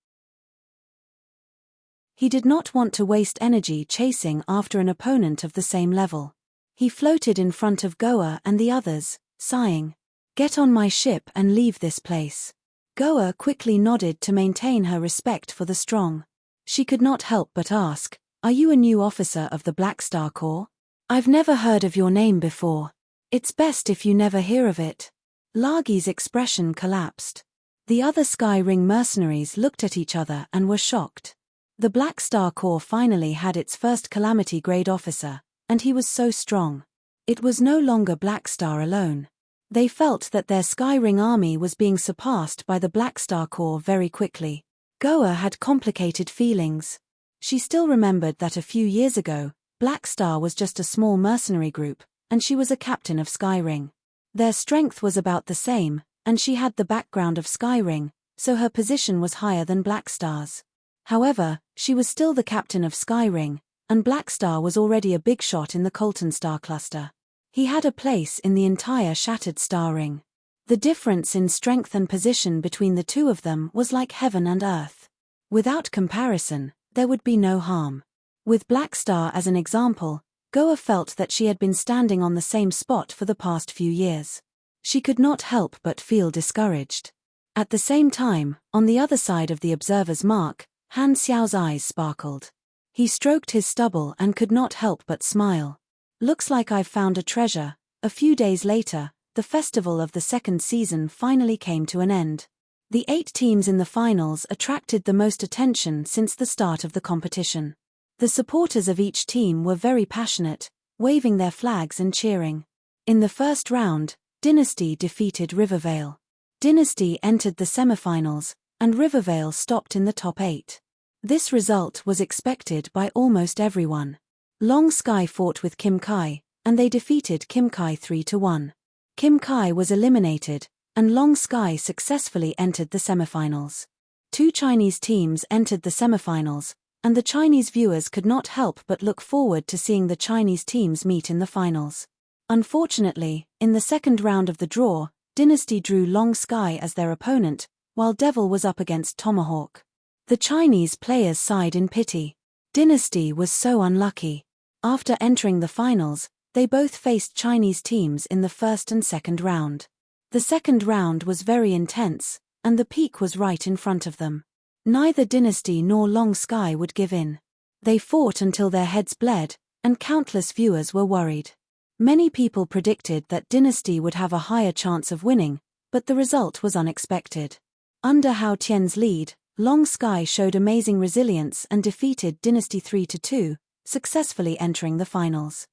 He did not want to waste energy chasing after an opponent of the same level. He floated in front of Goa and the others, sighing, "Get on my ship and leave this place." Goa quickly nodded to maintain her respect for the strong. She could not help but ask, "Are you a new officer of the Black Star Corps? I've never heard of your name before. It's best if you never hear of it." Lagi's expression collapsed. The other Sky Ring mercenaries looked at each other and were shocked. The Black Star Corps finally had its first Calamity grade officer, and he was so strong. It was no longer Black Star alone. They felt that their Sky Ring army was being surpassed by the Black Star Corps very quickly. Goa had complicated feelings. She still remembered that a few years ago, Black Star was just a small mercenary group, and she was a captain of Sky Ring. Their strength was about the same, and she had the background of Sky Ring, so her position was higher than Black Star's. However, she was still the captain of Sky Ring, and Black Star was already a big shot in the Colton Star cluster. He had a place in the entire Shattered Star Ring. The difference in strength and position between the two of them was like heaven and earth. Without comparison, there would be no harm. With Black Star as an example, Goa felt that she had been standing on the same spot for the past few years. She could not help but feel discouraged. At the same time, on the other side of the observer's mark, Han Xiao's eyes sparkled. He stroked his stubble and could not help but smile. "Looks like I've found a treasure." A few days later, the festival of the second season finally came to an end. The 8 teams in the finals attracted the most attention since the start of the competition. The supporters of each team were very passionate, waving their flags and cheering. In the first round, Dynasty defeated Rivervale. Dynasty entered the semifinals, and Rivervale stopped in the top 8. This result was expected by almost everyone. Long Sky fought with Kim Kai, and they defeated Kim Kai 3-1. Kim Kai was eliminated, and Long Sky successfully entered the semifinals. 2 Chinese teams entered the semifinals, and the Chinese viewers could not help but look forward to seeing the Chinese teams meet in the finals. Unfortunately, in the second round of the draw, Dynasty drew Long Sky as their opponent, while Devil was up against Tomahawk. The Chinese players sighed in pity. Dynasty was so unlucky. After entering the finals, they both faced Chinese teams in the first and second round. The second round was very intense, and the peak was right in front of them. Neither Dynasty nor Long Sky would give in. They fought until their heads bled, and countless viewers were worried. Many people predicted that Dynasty would have a higher chance of winning, but the result was unexpected. Under Hao Tian's lead, Long Sky showed amazing resilience and defeated Dynasty 3-2, successfully entering the finals.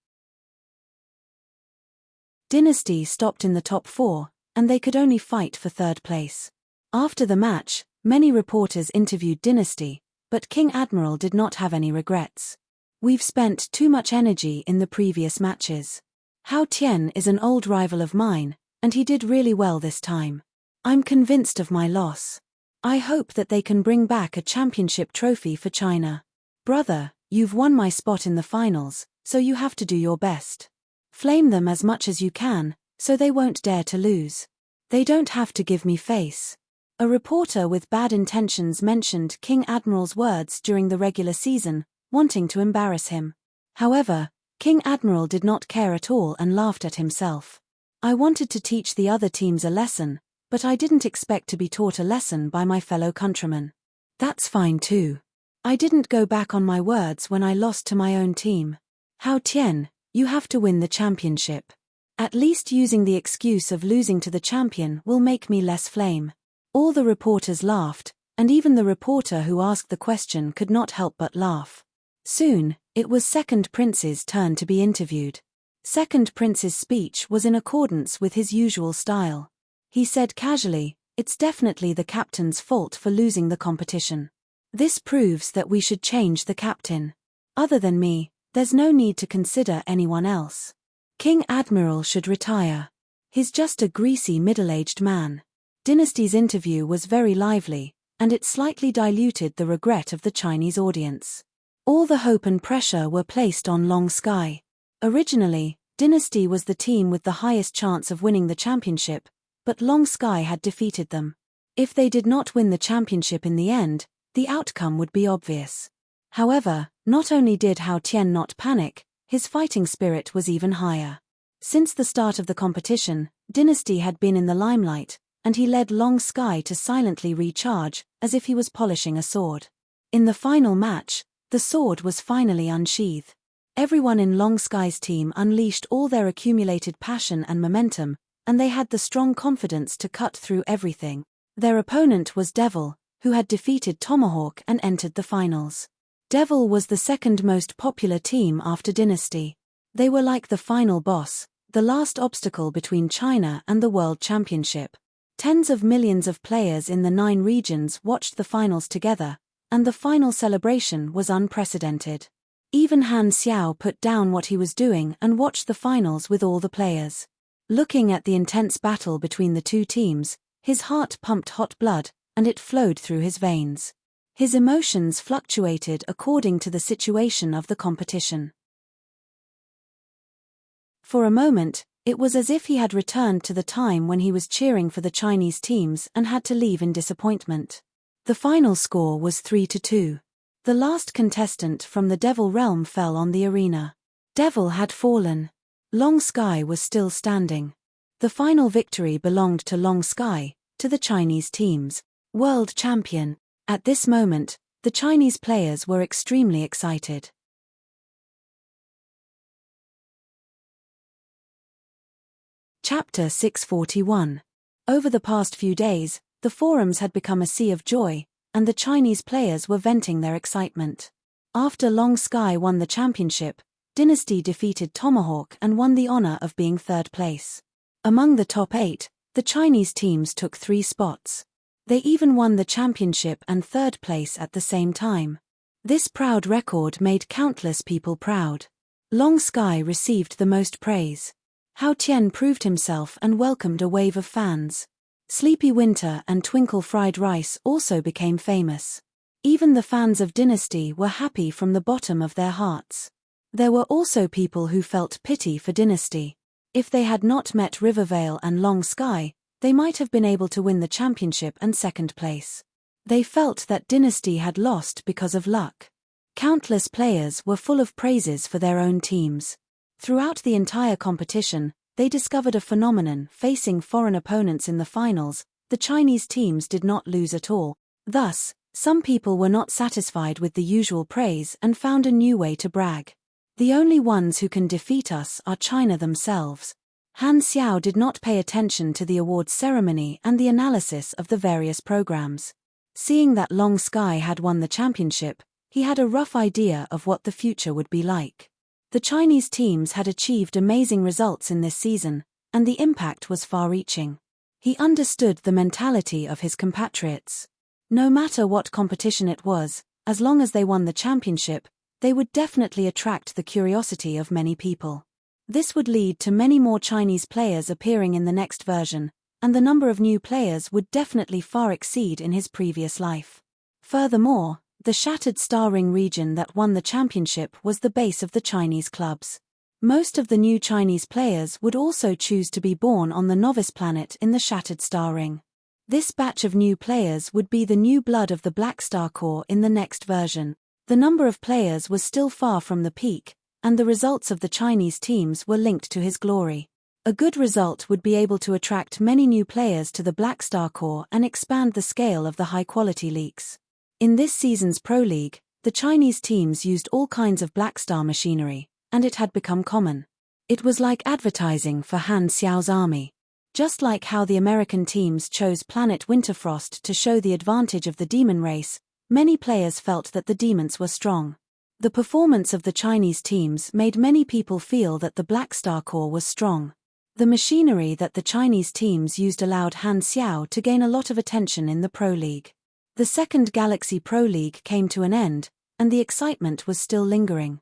Dynasty stopped in the top 4, and they could only fight for third place. After the match, many reporters interviewed Dynasty, but King Admiral did not have any regrets. "We've spent too much energy in the previous matches. Hao Tian is an old rival of mine, and he did really well this time. I'm convinced of my loss. I hope that they can bring back a championship trophy for China. Brother, you've won my spot in the finals, so you have to do your best. Flame them as much as you can, so they won't dare to lose. They don't have to give me face. A reporter with bad intentions mentioned King Admiral's words during the regular season, wanting to embarrass him. However, King Admiral did not care at all and laughed at himself. I wanted to teach the other teams a lesson, but I didn't expect to be taught a lesson by my fellow countrymen. That's fine too. I didn't go back on my words when I lost to my own team. Hao Tian, you have to win the championship. At least using the excuse of losing to the champion will make me less flame. All the reporters laughed, and even the reporter who asked the question could not help but laugh. Soon, it was Second Prince's turn to be interviewed. Second Prince's speech was in accordance with his usual style. He said casually, "It's definitely the captain's fault for losing the competition. This proves that we should change the captain. Other than me, there's no need to consider anyone else. King Admiral should retire. He's just a greasy middle-aged man." Dynasty's interview was very lively, and it slightly diluted the regret of the Chinese audience. All the hope and pressure were placed on Long Sky. Originally, Dynasty was the team with the highest chance of winning the championship, but Long Sky had defeated them. If they did not win the championship in the end, the outcome would be obvious. However, not only did Hao Tian not panic, his fighting spirit was even higher. Since the start of the competition, Dynasty had been in the limelight, and he led Long Sky to silently recharge, as if he was polishing a sword. In the final match, the sword was finally unsheathed. Everyone in Long Sky's team unleashed all their accumulated passion and momentum, and they had the strong confidence to cut through everything. Their opponent was Devil, who had defeated Tomahawk and entered the finals. Devil was the second most popular team after Dynasty. They were like the final boss, the last obstacle between China and the World Championship. Tens of millions of players in the 9 regions watched the finals together, and the final celebration was unprecedented. Even Han Xiao put down what he was doing and watched the finals with all the players. Looking at the intense battle between the two teams, his heart pumped hot blood, and it flowed through his veins. His emotions fluctuated according to the situation of the competition. For a moment, it was as if he had returned to the time when he was cheering for the Chinese teams and had to leave in disappointment. The final score was 3-2. The last contestant from the Devil realm fell on the arena. Devil had fallen. Long Sky was still standing. The final victory belonged to Long Sky, to the Chinese team's world champion. At this moment, the Chinese players were extremely excited. Chapter 641. Over the past few days, the forums had become a sea of joy, and the Chinese players were venting their excitement. After Long Sky won the championship, Dynasty defeated Tomahawk and won the honor of being third place. Among the top 8, the Chinese teams took 3 spots. They even won the championship and third place at the same time. This proud record made countless people proud. Long Sky received the most praise. Hao Tian proved himself and welcomed a wave of fans. Sleepy Winter and Twinkle Fried Rice also became famous. Even the fans of Dynasty were happy from the bottom of their hearts. There were also people who felt pity for Dynasty. If they had not met Rivervale and Long Sky, they might have been able to win the championship and second place. They felt that Dynasty had lost because of luck. Countless players were full of praises for their own teams. Throughout the entire competition, they discovered a phenomenon: facing foreign opponents in the finals, the Chinese teams did not lose at all. Thus, some people were not satisfied with the usual praise and found a new way to brag. The only ones who can defeat us are China themselves. Han Xiao did not pay attention to the awards ceremony and the analysis of the various programs. Seeing that Long Sky had won the championship, he had a rough idea of what the future would be like. The Chinese teams had achieved amazing results in this season, and the impact was far-reaching. He understood the mentality of his compatriots. No matter what competition it was, as long as they won the championship, they would definitely attract the curiosity of many people. This would lead to many more Chinese players appearing in the next version, and the number of new players would definitely far exceed in his previous life. Furthermore, the Shattered Star Ring region that won the championship was the base of the Chinese clubs. Most of the new Chinese players would also choose to be born on the novice planet in the Shattered Star Ring. This batch of new players would be the new blood of the Black Star Corps in the next version. The number of players was still far from the peak, and the results of the Chinese teams were linked to his glory. A good result would be able to attract many new players to the Black Star Corps and expand the scale of the high-quality leagues. In this season's Pro League, the Chinese teams used all kinds of Black Star machinery, and it had become common. It was like advertising for Han Xiao's army. Just like how the American teams chose Planet Winterfrost to show the advantage of the demon race, many players felt that the demons were strong. The performance of the Chinese teams made many people feel that the Black Star Corps was strong. The machinery that the Chinese teams used allowed Han Xiao to gain a lot of attention in the Pro League. The second Galaxy Pro League came to an end, and the excitement was still lingering.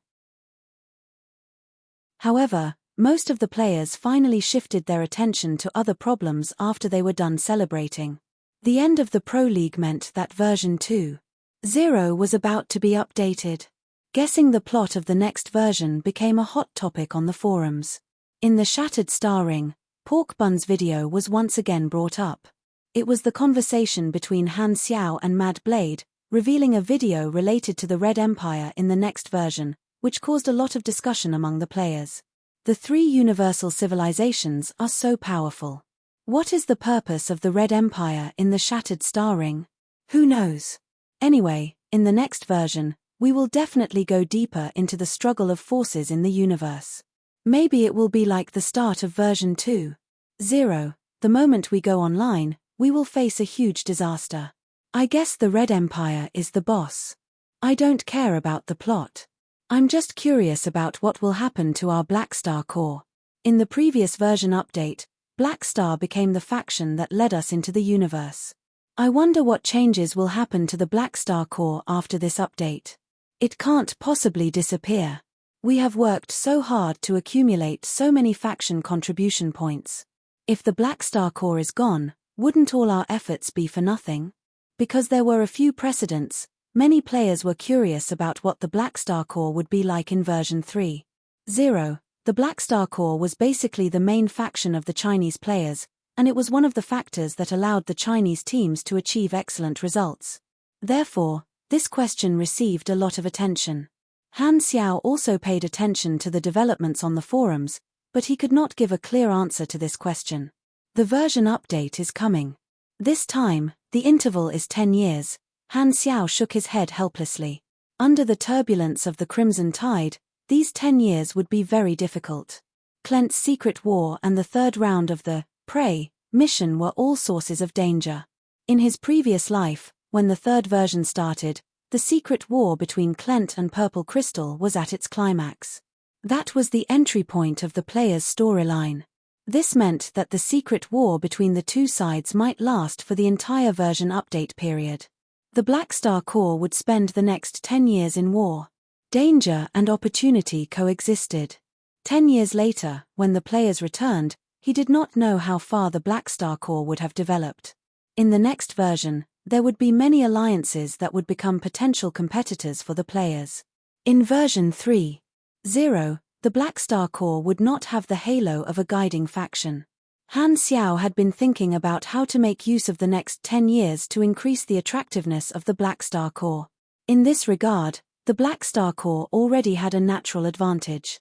However, most of the players finally shifted their attention to other problems after they were done celebrating. The end of the Pro League meant that version 2.0 was about to be updated. Guessing the plot of the next version became a hot topic on the forums. In the Shattered Star Ring, Pork Bun's video was once again brought up. It was the conversation between Han Xiao and Mad Blade, revealing a video related to the Red Empire in the next version, which caused a lot of discussion among the players. The three universal civilizations are so powerful. What is the purpose of the Red Empire in the Shattered Star Ring? Who knows? Anyway, in the next version, we will definitely go deeper into the struggle of forces in the universe. Maybe it will be like the start of version 2.0. The moment we go online, we will face a huge disaster. I guess the Red Empire is the boss. I don't care about the plot. I'm just curious about what will happen to our Black Star Corps. In the previous version update, Black Star became the faction that led us into the universe. I wonder what changes will happen to the Black Star Corps after this update. It can't possibly disappear. We have worked so hard to accumulate so many faction contribution points. If the Black Star Corps is gone, wouldn't all our efforts be for nothing? Because there were a few precedents, many players were curious about what the Black Star Corps would be like in version 3.0. The Black Star Corps was basically the main faction of the Chinese players, and it was one of the factors that allowed the Chinese teams to achieve excellent results. Therefore, this question received a lot of attention. Han Xiao also paid attention to the developments on the forums, but he could not give a clear answer to this question. The version update is coming. This time, the interval is 10 years. Han Xiao shook his head helplessly. Under the turbulence of the Crimson Tide, these 10 years would be very difficult. Klent's secret war and the third round of the Prey mission were all sources of danger. In his previous life, when the third version started, the secret war between Klent and Purple Crystal was at its climax. That was the entry point of the player's storyline. This meant that the secret war between the two sides might last for the entire version update period. The Black Star Corps would spend the next 10 years in war. Danger and opportunity coexisted. 10 years later, when the players returned, he did not know how far the Black Star Corps would have developed. In the next version, there would be many alliances that would become potential competitors for the players. In version 3.0, the Black Star Corps would not have the halo of a guiding faction. Han Xiao had been thinking about how to make use of the next 10 years to increase the attractiveness of the Black Star Corps. In this regard, the Black Star Corps already had a natural advantage.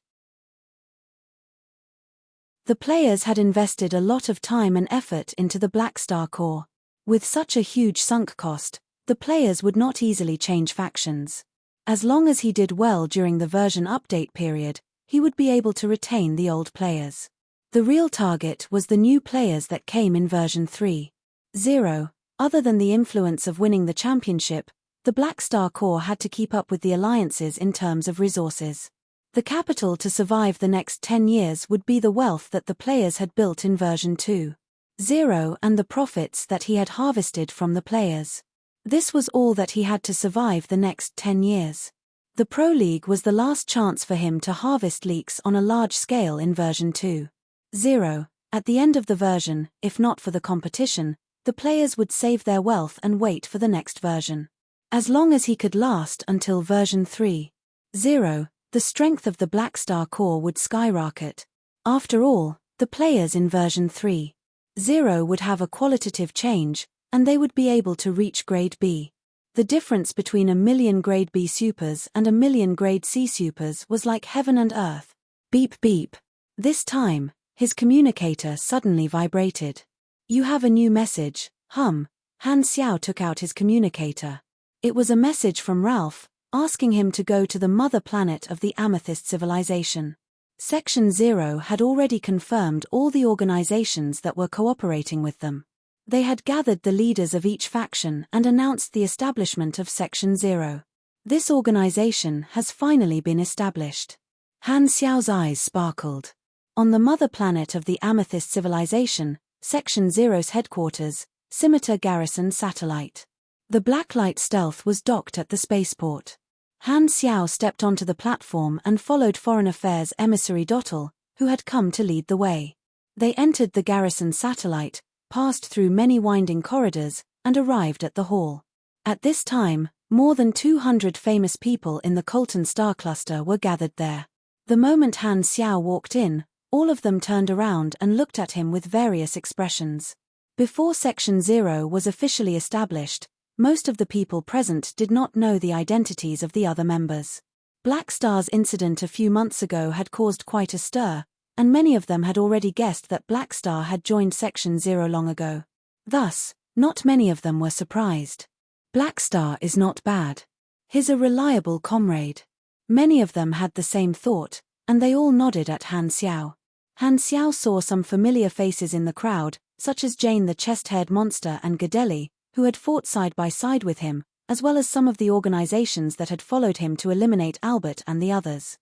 The players had invested a lot of time and effort into the Black Star Corps. With such a huge sunk cost, the players would not easily change factions. As long as he did well during the version update period, he would be able to retain the old players. The real target was the new players that came in version 3.0. Other than the influence of winning the championship, the Black Star Corps had to keep up with the alliances in terms of resources. The capital to survive the next 10 years would be the wealth that the players had built in version 2.0 and the profits that he had harvested from the players. This was all that he had to survive the next 10 years. The Pro League was the last chance for him to harvest leaks on a large scale in version 2.0. At the end of the version, if not for the competition, the players would save their wealth and wait for the next version. As long as he could last until version 3.0, The strength of the Black Star core would skyrocket. After all, the players in version 3.0 would have a qualitative change, and they would be able to reach grade B. The difference between 1,000,000 grade B supers and 1,000,000 grade C supers was like heaven and earth. Beep beep. This time, his communicator suddenly vibrated. You have a new message, Han Xiao took out his communicator. It was a message from Ralph, asking him to go to the mother planet of the Amethyst civilization. Section 0 had already confirmed all the organizations that were cooperating with them. They had gathered the leaders of each faction and announced the establishment of Section 0. This organization has finally been established. Han Xiao's eyes sparkled. On the mother planet of the Amethyst civilization, Section 0's headquarters, Scimitar Garrison Satellite. The Blacklight Stealth was docked at the spaceport. Han Xiao stepped onto the platform and followed Foreign Affairs emissary Dottle, who had come to lead the way. They entered the Garrison Satellite, passed through many winding corridors, and arrived at the hall. At this time, more than 200 famous people in the Colton star cluster were gathered there. The moment Han Xiao walked in, all of them turned around and looked at him with various expressions. Before Section 0 was officially established, most of the people present did not know the identities of the other members. Black Star's incident a few months ago had caused quite a stir, and many of them had already guessed that Black Star had joined Section 0 long ago. Thus, not many of them were surprised. Black Star is not bad. He's a reliable comrade. Many of them had the same thought, and they all nodded at Han Xiao. Han Xiao saw some familiar faces in the crowd, such as Jane the chest-haired monster and Gadelli, who had fought side by side with him, as well as some of the organizations that had followed him to eliminate Albert and the others.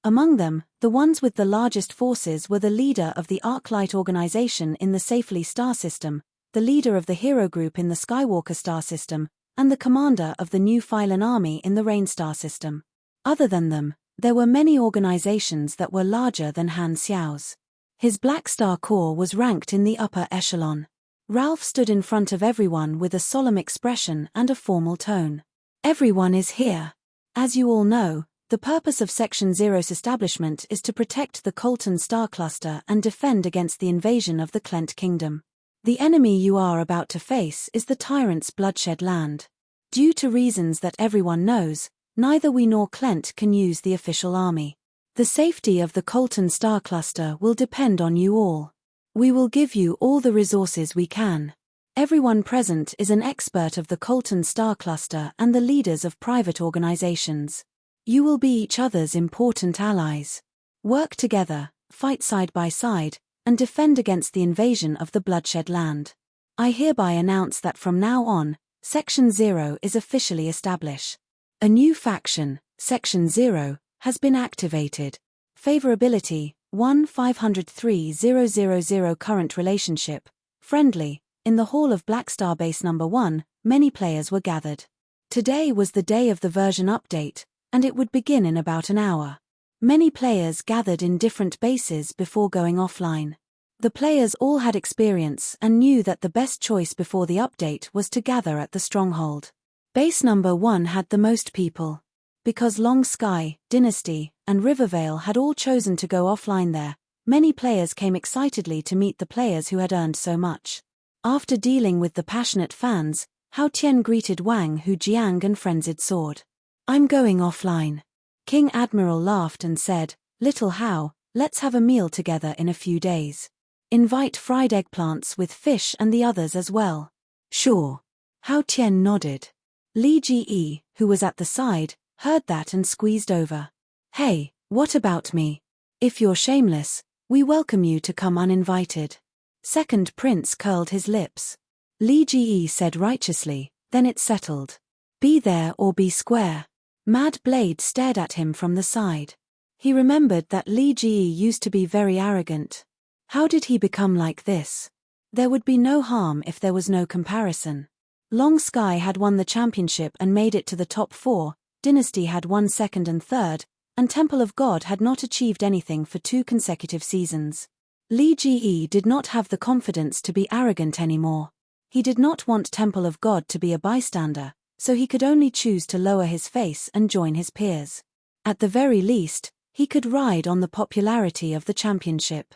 Among them, the ones with the largest forces were the leader of the Arclight organization in the Safely star system, the leader of the Hero group in the Skywalker star system, and the commander of the New Phylan army in the Rain star system. Other than them, there were many organizations that were larger than Han Xiao's. His Black Star Corps was ranked in the upper echelon. Ralph stood in front of everyone with a solemn expression and a formal tone. Everyone is here. As you all know, the purpose of Section 0's establishment is to protect the Colton star cluster and defend against the invasion of the Klent Kingdom. The enemy you are about to face is the tyrant's bloodshed land. Due to reasons that everyone knows, neither we nor Klent can use the official army. The safety of the Colton star cluster will depend on you all. We will give you all the resources we can. Everyone present is an expert of the Colton star cluster and the leaders of private organizations. You will be each other's important allies. Work together, fight side by side, and defend against the invasion of the bloodshed land. I hereby announce that from now on, Section 0 is officially established. A new faction, Section 0, has been activated. Favorability, 1-503-000 current relationship, friendly. In the hall of Black Star Base No. 1, many players were gathered. Today was the day of the version update, and it would begin in about an hour. Many players gathered in different bases before going offline. The players all had experience and knew that the best choice before the update was to gather at the stronghold. Base No. 1 had the most people. Because Long Sky, Dynasty, and Rivervale had all chosen to go offline there, many players came excitedly to meet the players who had earned so much. After dealing with the passionate fans, Hao Tian greeted Wang Hu Jiang and frenzied sword. I'm going offline. King Admiral laughed and said, Little Hao, let's have a meal together in a few days. Invite fried eggplants with fish and the others as well. Sure. Hao Tian nodded. Li Ji, who was at the side, heard that and squeezed over. Hey, what about me? If you're shameless, we welcome you to come uninvited. Second Prince curled his lips. Li Ji said righteously, then it settled. Be there or be square. Mad Blade stared at him from the side. He remembered that Li Ji used to be very arrogant. How did he become like this? There would be no harm if there was no comparison. Long Sky had won the championship and made it to the top 4, Dynasty had won second and third, and Temple of God had not achieved anything for 2 consecutive seasons. Li Ji did not have the confidence to be arrogant anymore. He did not want Temple of God to be a bystander, so he could only choose to lower his face and join his peers. At the very least, he could ride on the popularity of the championship.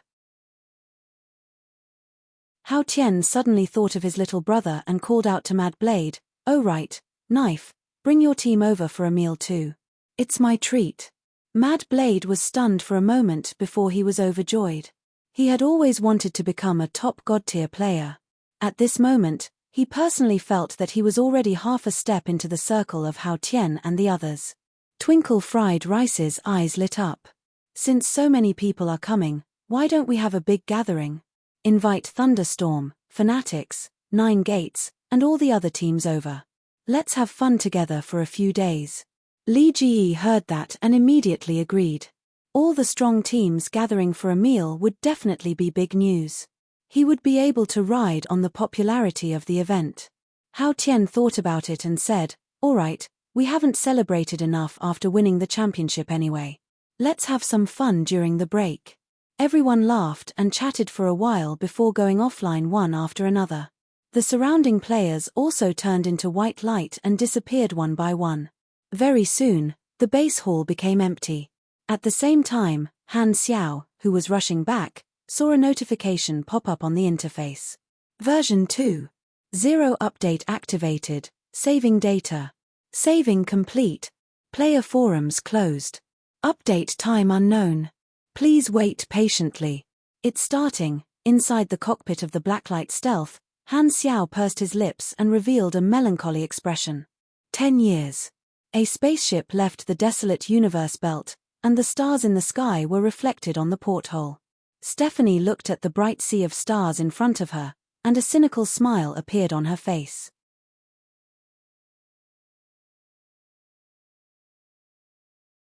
Hao Tian suddenly thought of his little brother and called out to Mad Blade, "Oh right, Knife, bring your team over for a meal too. It's my treat." Mad Blade was stunned for a moment before he was overjoyed. He had always wanted to become a top god-tier player. At this moment, he personally felt that he was already half a step into the circle of Hao Tian and the others. Twinkle Fried Rice's eyes lit up. "Since so many people are coming, why don't we have a big gathering? Invite Thunderstorm, Fanatics, Nine Gates, and all the other teams over. Let's have fun together for a few days." Li Ji heard that and immediately agreed. All the strong teams gathering for a meal would definitely be big news. He would be able to ride on the popularity of the event. Hao Tian thought about it and said, "All right, we haven't celebrated enough after winning the championship anyway. Let's have some fun during the break." Everyone laughed and chatted for a while before going offline one after another. The surrounding players also turned into white light and disappeared one by one. Very soon, the base hall became empty. At the same time, Han Xiao, who was rushing back, saw a notification pop up on the interface. Version 2.0 update activated, saving data. Saving complete. Player forums closed. Update time unknown. Please wait patiently. It's starting. Inside the cockpit of the Blacklight Stealth, Han Xiao pursed his lips and revealed a melancholy expression. 10 years. A spaceship left the desolate universe belt, and the stars in the sky were reflected on the porthole. Stephanie looked at the bright sea of stars in front of her, and a cynical smile appeared on her face.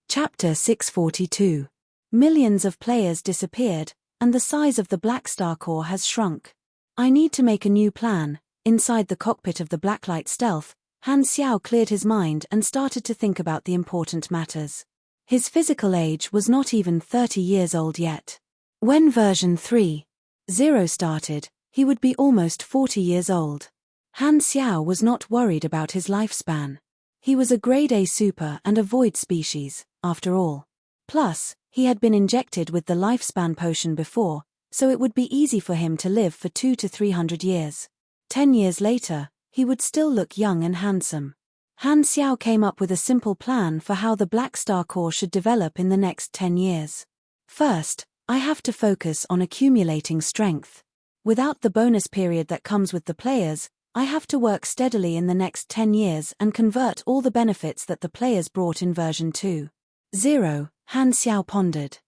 Chapter 642. Millions of players disappeared, and the size of the Black Star Core has shrunk. I need to make a new plan. Inside the cockpit of the Blacklight Stealth, Han Xiao cleared his mind and started to think about the important matters. His physical age was not even 30 years old yet. When version 3.0 started, he would be almost 40 years old. Han Xiao was not worried about his lifespan. He was a grade A super and a void species, after all. Plus, he had been injected with the lifespan potion before, so it would be easy for him to live for 200 to 300 years. 10 years later, he would still look young and handsome. Han Xiao came up with a simple plan for how the Black Star Core should develop in the next 10 years. First, I have to focus on accumulating strength. Without the bonus period that comes with the players, I have to work steadily in the next 10 years and convert all the benefits that the players brought in version 2.0, Han Xiao pondered.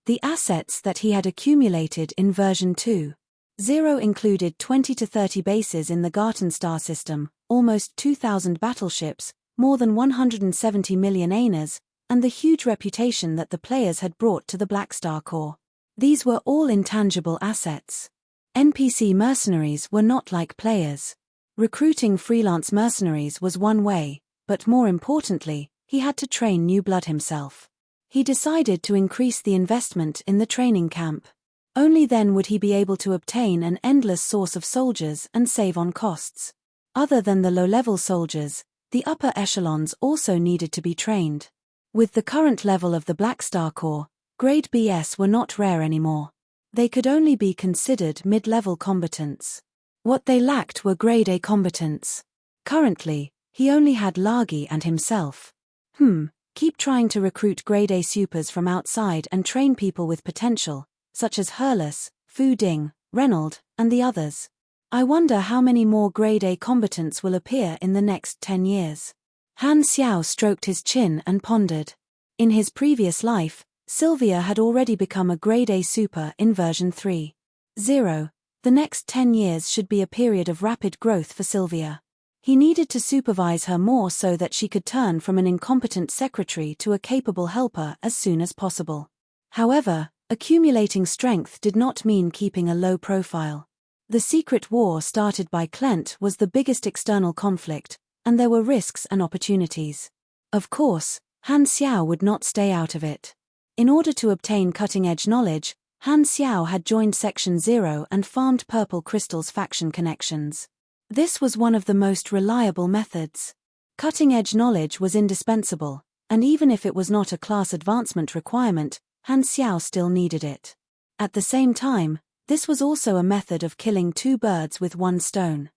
The assets that he had accumulated in version 2.0 included 20 to 30 bases in the Garten star system, almost 2,000 battleships, more than 170 million aners, and the huge reputation that the players had brought to the Black Star Core. These were all intangible assets. NPC mercenaries were not like players. Recruiting freelance mercenaries was one way, but more importantly, he had to train new blood himself. He decided to increase the investment in the training camp. Only then would he be able to obtain an endless source of soldiers and save on costs. Other than the low-level soldiers, the upper echelons also needed to be trained. With the current level of the Black Star Core, Grade BS were not rare anymore. They could only be considered mid-level combatants. What they lacked were Grade A combatants. Currently, he only had Lagi and himself. Keep trying to recruit Grade A supers from outside and train people with potential, such as Hurlus, Fu Ding, Reynold, and the others. I wonder how many more Grade A combatants will appear in the next 10 years. Han Xiao stroked his chin and pondered. In his previous life, Sylvia had already become a Grade A super in version 3.0. The next 10 years should be a period of rapid growth for Sylvia. He needed to supervise her more so that she could turn from an incompetent secretary to a capable helper as soon as possible. However, accumulating strength did not mean keeping a low profile. The secret war started by Klent was the biggest external conflict, and there were risks and opportunities. Of course, Han Xiao would not stay out of it. In order to obtain cutting-edge knowledge, Han Xiao had joined Section 0 and farmed Purple Crystal's faction connections. This was one of the most reliable methods. Cutting-edge knowledge was indispensable, and even if it was not a class advancement requirement, Han Xiao still needed it. At the same time, this was also a method of killing two birds with one stone.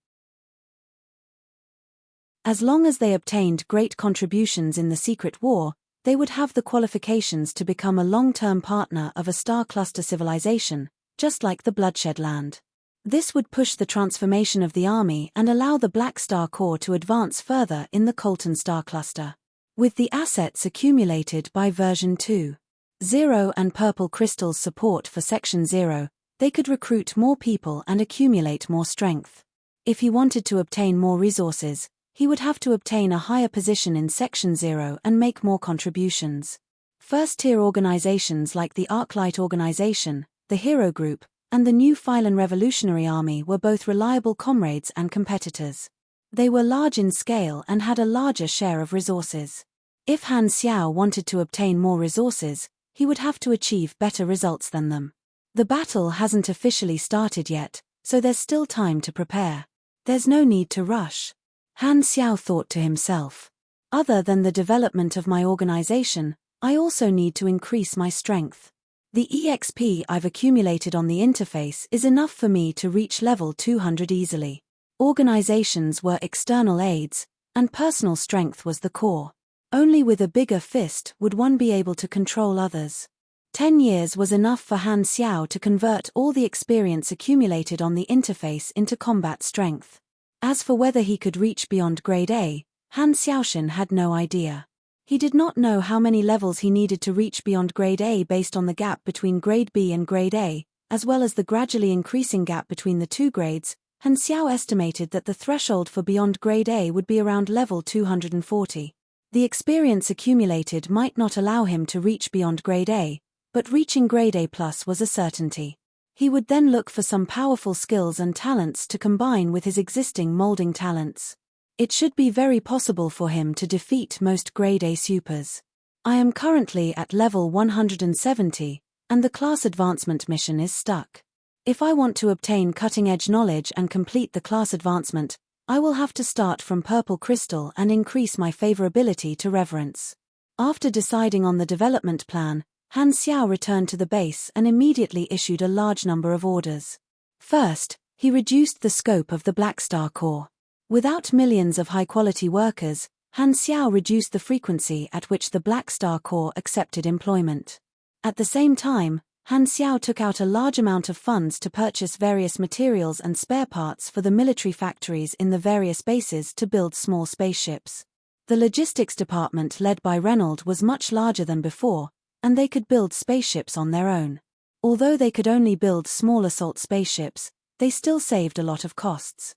As long as they obtained great contributions in the Secret War, they would have the qualifications to become a long-term partner of a star cluster civilization, just like the Bloodshed Land. This would push the transformation of the army and allow the Black Star Corps to advance further in the Colton Star Cluster. With the assets accumulated by version 2.0 and Purple Crystal's support for Section 0, they could recruit more people and accumulate more strength. If he wanted to obtain more resources, he would have to obtain a higher position in Section 0 and make more contributions. First-tier organizations like the Arclight Organization, the Hero Group, and the New Phylan Revolutionary Army were both reliable comrades and competitors. They were large in scale and had a larger share of resources. If Han Xiao wanted to obtain more resources, he would have to achieve better results than them. The battle hasn't officially started yet, so there's still time to prepare. There's no need to rush. Han Xiao thought to himself. Other than the development of my organization, I also need to increase my strength. The EXP I've accumulated on the interface is enough for me to reach level 200 easily. Organizations were external aids, and personal strength was the core. Only with a bigger fist would one be able to control others. 10 years was enough for Han Xiao to convert all the experience accumulated on the interface into combat strength. As for whether he could reach beyond Grade A, Han Xiaoshan had no idea. He did not know how many levels he needed to reach beyond Grade A based on the gap between Grade B and Grade A, as well as the gradually increasing gap between the two grades. Han Xiao estimated that the threshold for beyond Grade A would be around level 240. The experience accumulated might not allow him to reach beyond Grade A, but reaching Grade A+ was a certainty. He would then look for some powerful skills and talents to combine with his existing molding talents. It should be very possible for him to defeat most Grade A supers. I am currently at level 170, and the class advancement mission is stuck. If I want to obtain cutting-edge knowledge and complete the class advancement, I will have to start from Purple Crystal and increase my favorability to Reverence. After deciding on the development plan, Han Xiao returned to the base and immediately issued a large number of orders. First, he reduced the scope of the Black Star Corps. Without millions of high-quality workers, Han Xiao reduced the frequency at which the Black Star Corps accepted employment. At the same time, Han Xiao took out a large amount of funds to purchase various materials and spare parts for the military factories in the various bases to build small spaceships. The logistics department led by Reynold was much larger than before, and they could build spaceships on their own. Although they could only build small assault spaceships, they still saved a lot of costs.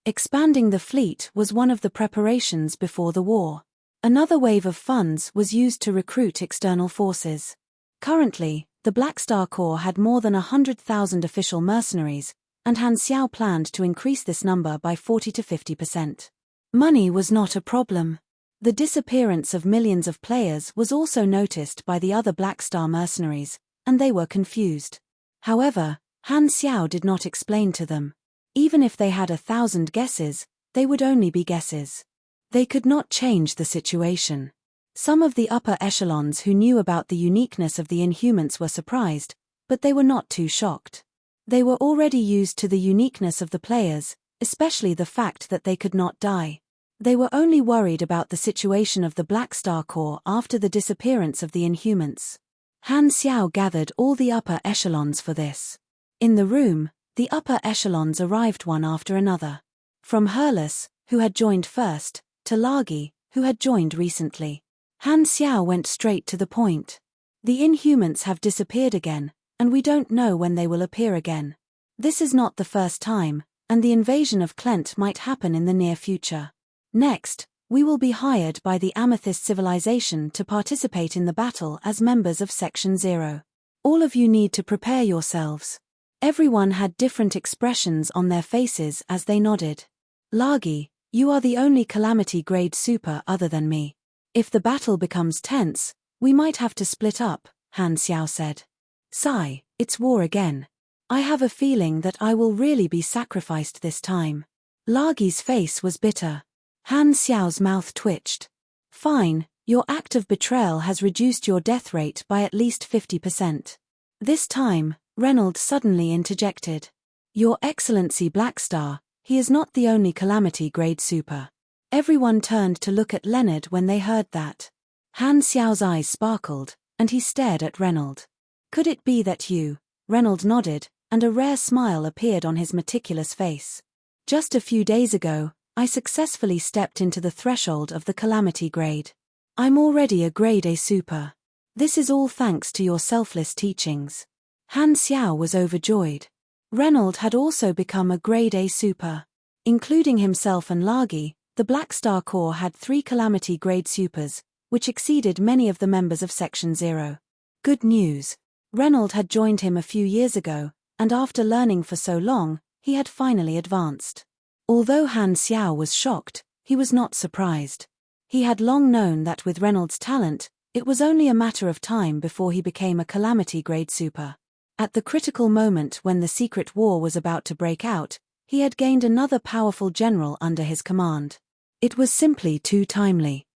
Expanding the fleet was one of the preparations before the war. Another wave of funds was used to recruit external forces. Currently, the Black Star Corps had more than 100,000 official mercenaries, and Han Xiao planned to increase this number by 40 to 50%. Money was not a problem. The disappearance of millions of players was also noticed by the other Black Star mercenaries, and they were confused. However, Han Xiao did not explain to them. Even if they had 1,000 guesses, they would only be guesses. They could not change the situation. Some of the upper echelons who knew about the uniqueness of the Inhumans were surprised, but they were not too shocked. They were already used to the uniqueness of the players, especially the fact that they could not die. They were only worried about the situation of the Black Star Corps after the disappearance of the Inhumans. Han Xiao gathered all the upper echelons for this. In the room, the upper echelons arrived one after another. From Hurlus, who had joined first, to Lagi, who had joined recently. Han Xiao went straight to the point. The Inhumans have disappeared again, and we don't know when they will appear again. This is not the first time, and the invasion of Klent might happen in the near future. Next, we will be hired by the Amethyst civilization to participate in the battle as members of Section 0. All of you need to prepare yourselves. Everyone had different expressions on their faces as they nodded. Lagi, you are the only Calamity grade super other than me. If the battle becomes tense, we might have to split up, Han Xiao said. Sigh, it's war again. I have a feeling that I will really be sacrificed this time. Lagi's face was bitter. Han Xiao's mouth twitched. Fine, your act of betrayal has reduced your death rate by at least 50%. This time, Reynolds suddenly interjected. Your Excellency Blackstar, he is not the only calamity grade super. Everyone turned to look at Leonard when they heard that. Han Xiao's eyes sparkled, and he stared at Reynolds. Could it be that you? Reynolds nodded, and a rare smile appeared on his meticulous face. Just a few days ago, I successfully stepped into the threshold of the calamity grade. I'm already a grade A super. This is all thanks to your selfless teachings. Han Xiao was overjoyed. Reynolds had also become a grade A super. Including himself and Lagi, the Black Star Corps had 3 calamity grade supers, which exceeded many of the members of Section 0. Good news. Reynolds had joined him a few years ago, and after learning for so long, he had finally advanced. Although Han Xiao was shocked, he was not surprised. He had long known that with Reynolds' talent, it was only a matter of time before he became a calamity grade super. At the critical moment when the secret war was about to break out, he had gained another powerful general under his command. It was simply too timely.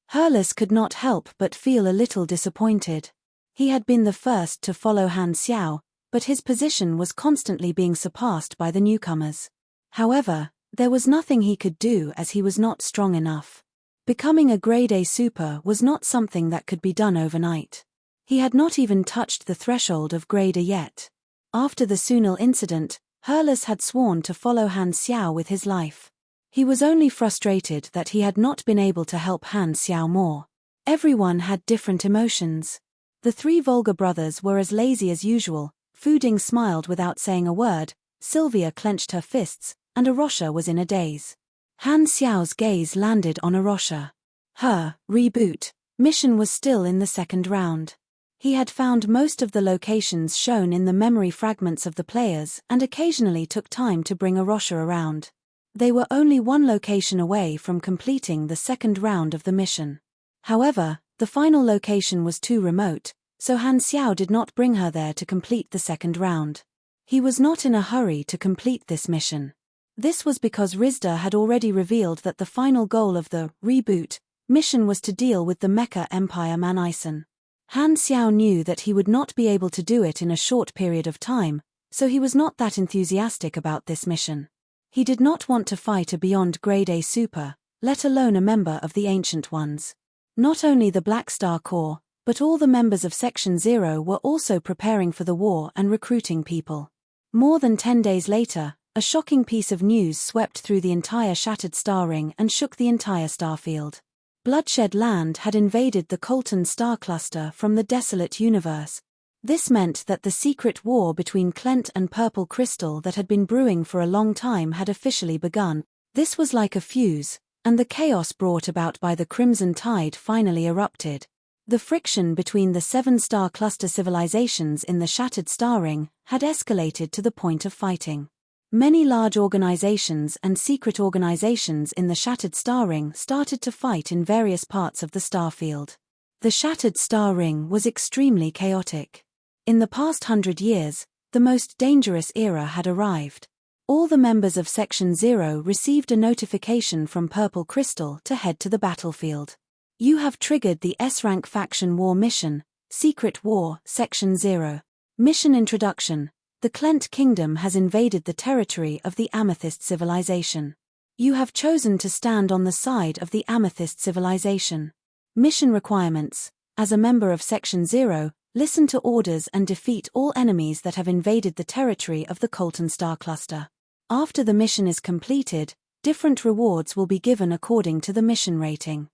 Hurles could not help but feel a little disappointed. He had been the first to follow Han Xiao, but his position was constantly being surpassed by the newcomers. However, there was nothing he could do as he was not strong enough. Becoming a grade A super was not something that could be done overnight. He had not even touched the threshold of grade A yet. After the Sunil incident, Hurles had sworn to follow Han Xiao with his life. He was only frustrated that he had not been able to help Han Xiao more. Everyone had different emotions. The 3 Volga brothers were as lazy as usual, Fu Ding smiled without saying a word, Sylvia clenched her fists, and Arosha was in a daze. Han Xiao's gaze landed on Arosha. Her reboot mission was still in the second round. He had found most of the locations shown in the memory fragments of the players and occasionally took time to bring Arosha around. They were only one location away from completing the second round of the mission. However, the final location was too remote, so Han Xiao did not bring her there to complete the second round. He was not in a hurry to complete this mission. This was because Rizda had already revealed that the final goal of the reboot mission was to deal with the Mecha Empire Manison. Han Xiao knew that he would not be able to do it in a short period of time, so he was not that enthusiastic about this mission. He did not want to fight a beyond grade A super, let alone a member of the Ancient Ones. Not only the Black Star Corps, but all the members of Section 0 were also preparing for the war and recruiting people. More than 10 days later, a shocking piece of news swept through the entire Shattered Star Ring and shook the entire starfield. Bloodshed Land had invaded the Colton star cluster from the desolate universe. This meant that the secret war between Klent and Purple Crystal that had been brewing for a long time had officially begun. This was like a fuse, and the chaos brought about by the Crimson Tide finally erupted. The friction between the 7-star cluster civilizations in the Shattered Star Ring had escalated to the point of fighting. Many large organizations and secret organizations in the Shattered Star Ring started to fight in various parts of the starfield. The Shattered Star Ring was extremely chaotic. In the past 100 years, the most dangerous era had arrived. All the members of Section 0 received a notification from Purple Crystal to head to the battlefield. You have triggered the S-Rank Faction War Mission, Secret War, Section 0. Mission Introduction. The Klent Kingdom has invaded the territory of the Amethyst Civilization. You have chosen to stand on the side of the Amethyst Civilization. Mission requirements. As a member of Section 0, listen to orders and defeat all enemies that have invaded the territory of the Colton Star Cluster. After the mission is completed, different rewards will be given according to the mission rating.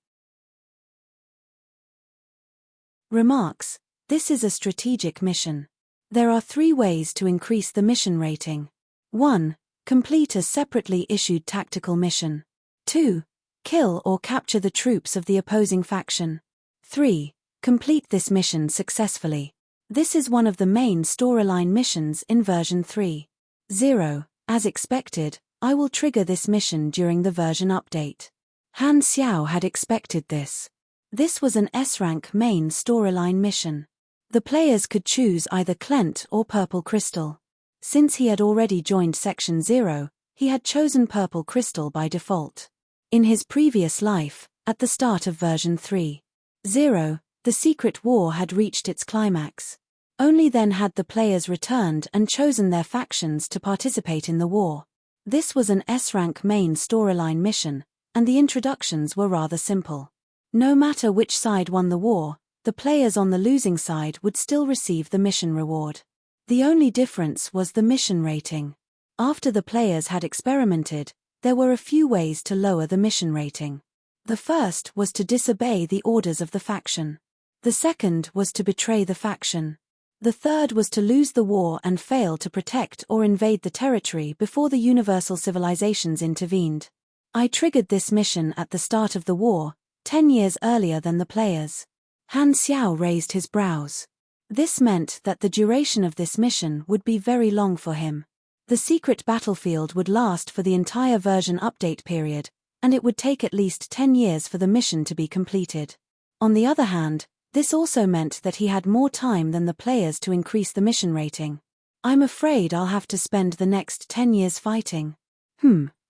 Remarks. This is a strategic mission. There are 3 ways to increase the mission rating. 1. Complete a separately issued tactical mission. 2. Kill or capture the troops of the opposing faction. 3. Complete this mission successfully. This is one of the main storyline missions in version 3.0. As expected, I will trigger this mission during the version update. Han Xiao had expected this. This was an S-rank main storyline mission. The players could choose either Klent or Purple Crystal. Since he had already joined Section 0, he had chosen purple crystal by default. In his previous life, at the start of version 3.0, the secret war had reached its climax. Only then had the players returned and chosen their factions to participate in the war. This was an S-rank main storyline mission, and the introductions were rather simple. No matter which side won the war, the players on the losing side would still receive the mission reward. The only difference was the mission rating. After the players had experimented, there were a few ways to lower the mission rating. The first was to disobey the orders of the faction. The second was to betray the faction. The third was to lose the war and fail to protect or invade the territory before the universal civilizations intervened. I triggered this mission at the start of the war, 10 years earlier than the players. Han Xiao raised his brows. This meant that the duration of this mission would be very long for him. The secret battlefield would last for the entire version update period, and it would take at least 10 years for the mission to be completed. On the other hand, this also meant that he had more time than the players to increase the mission rating. I'm afraid I'll have to spend the next 10 years fighting.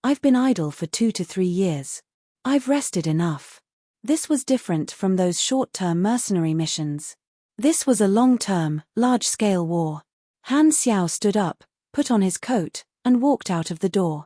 I've been idle for 2 to 3 years. I've rested enough. This was different from those short-term mercenary missions. This was a long-term, large-scale war. Han Xiao stood up, put on his coat, and walked out of the door.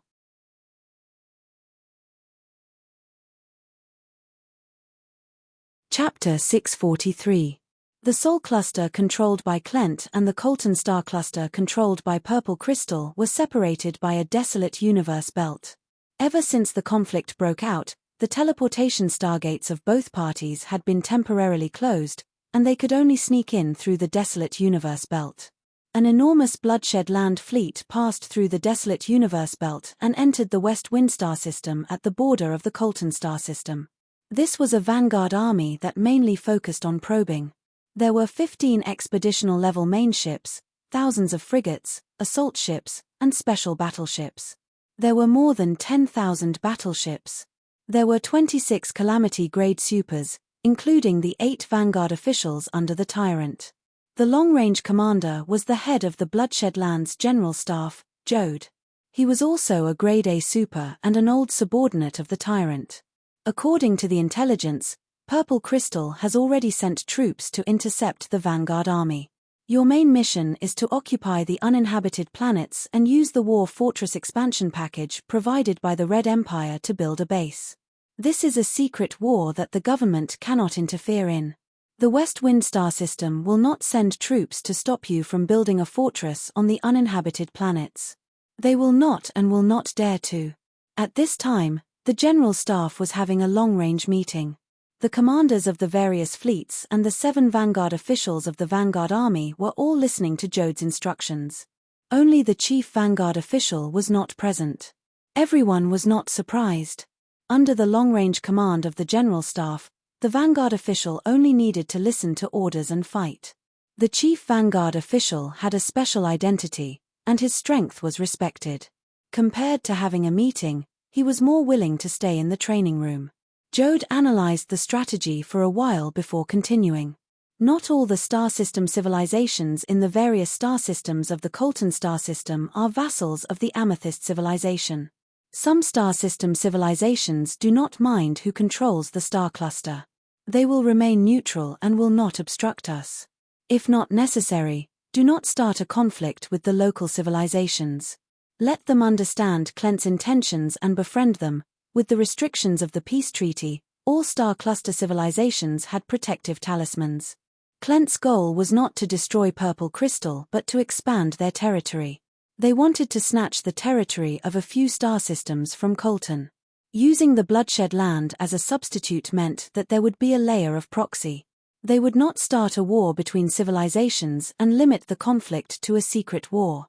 Chapter 643. The Sol cluster controlled by Klent and the Colton star cluster controlled by Purple Crystal were separated by a desolate universe belt. Ever since the conflict broke out, the teleportation stargates of both parties had been temporarily closed, and they could only sneak in through the desolate universe belt. An enormous bloodshed land fleet passed through the desolate universe belt and entered the West Wind star system at the border of the Colton star system. This was a vanguard army that mainly focused on probing. There were 15 expeditional-level main ships, thousands of frigates, assault ships, and special battleships. There were more than 10,000 battleships. There were 26 Calamity-grade supers, including the 8 vanguard officials under the Tyrant. The long-range commander was the head of the Bloodshed Land's general staff, Jode. He was also a Grade A super and an old subordinate of the Tyrant. According to the intelligence, Purple Crystal has already sent troops to intercept the Vanguard army. Your main mission is to occupy the uninhabited planets and use the War Fortress expansion package provided by the Red Empire to build a base. This is a secret war that the government cannot interfere in. The West Wind star system will not send troops to stop you from building a fortress on the uninhabited planets. They will not and will not dare to. At this time, the General Staff was having a long-range meeting. The commanders of the various fleets and the 7 Vanguard officials of the Vanguard Army were all listening to Jode's instructions. Only the chief Vanguard official was not present. Everyone was not surprised. Under the long-range command of the General Staff, the Vanguard official only needed to listen to orders and fight. The chief Vanguard official had a special identity, and his strength was respected. Compared to having a meeting, he was more willing to stay in the training room. Jode analyzed the strategy for a while before continuing. Not all the star system civilizations in the various star systems of the Colton star system are vassals of the Amethyst civilization. Some star system civilizations do not mind who controls the star cluster. They will remain neutral and will not obstruct us. If not necessary, do not start a conflict with the local civilizations. Let them understand Klent's intentions and befriend them. With the restrictions of the peace treaty, all star cluster civilizations had protective talismans. Klent's goal was not to destroy Purple Crystal but to expand their territory. They wanted to snatch the territory of a few star systems from Colton. Using the Bloodshed Land as a substitute meant that there would be a layer of proxy. They would not start a war between civilizations and limit the conflict to a secret war.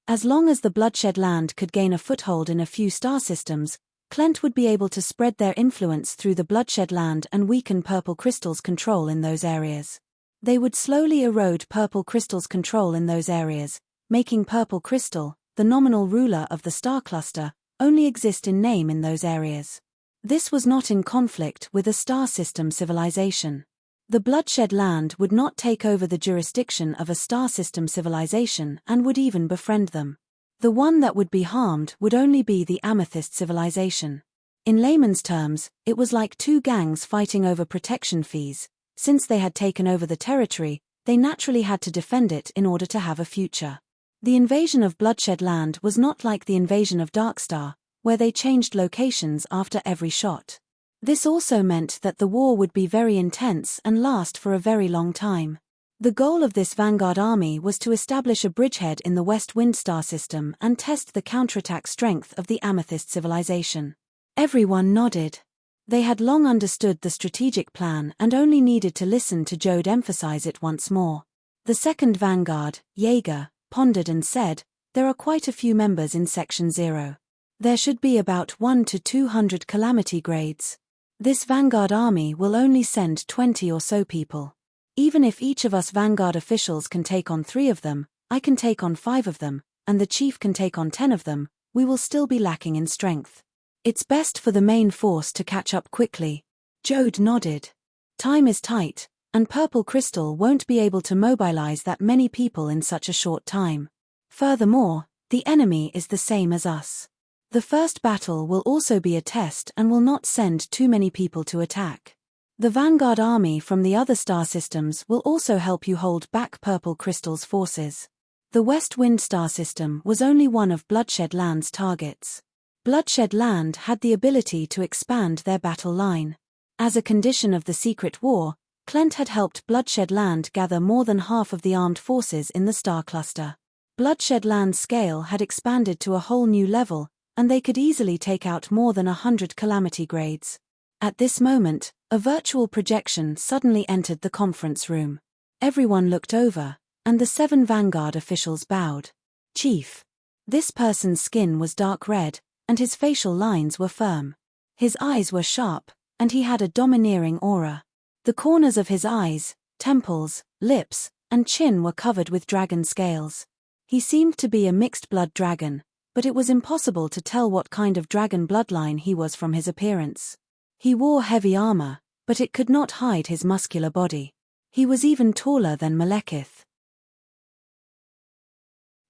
As long as the Bloodshed Land could gain a foothold in a few star systems, Klent would be able to spread their influence through the Bloodshed Land and weaken Purple Crystal's control in those areas. They would slowly erode Purple Crystal's control in those areas, making Purple Crystal, the nominal ruler of the star cluster, only exist in name in those areas. This was not in conflict with a star system civilization. The bloodshed land would not take over the jurisdiction of a star system civilization and would even befriend them. The one that would be harmed would only be the amethyst civilization. In layman's terms, it was like two gangs fighting over protection fees. Since they had taken over the territory, they naturally had to defend it in order to have a future. The invasion of Bloodshed Land was not like the invasion of Darkstar, where they changed locations after every shot. This also meant that the war would be very intense and last for a very long time. The goal of this vanguard army was to establish a bridgehead in the West Wind star system and test the counterattack strength of the Amethyst civilization. Everyone nodded. They had long understood the strategic plan and only needed to listen to Jode emphasize it once more. The second vanguard, Jaeger, pondered and said, "There are quite a few members in Section 0. There should be about 1 to 200 calamity grades. This vanguard army will only send 20 or so people. Even if each of us vanguard officials can take on 3 of them, I can take on 5 of them, and the chief can take on 10 of them, we will still be lacking in strength. It's best for the main force to catch up quickly." Jode nodded. Time is tight, and Purple Crystal won't be able to mobilize that many people in such a short time. Furthermore, the enemy is the same as us. The first battle will also be a test and will not send too many people to attack. The vanguard army from the other star systems will also help you hold back Purple Crystal's forces. The West Wind star system was only one of Bloodshed Land's targets. Bloodshed Land had the ability to expand their battle line. As a condition of the secret war, Clent had helped Bloodshed Land gather more than half of the armed forces in the star cluster. Bloodshed Land's scale had expanded to a whole new level, and they could easily take out more than 100 calamity grades. At this moment, a virtual projection suddenly entered the conference room. Everyone looked over, and the 7 vanguard officials bowed. "Chief." This person's skin was dark red, and his facial lines were firm. His eyes were sharp, and he had a domineering aura. The corners of his eyes, temples, lips, and chin were covered with dragon scales. He seemed to be a mixed-blood dragon, but it was impossible to tell what kind of dragon bloodline he was from his appearance. He wore heavy armor, but it could not hide his muscular body. He was even taller than Malekith.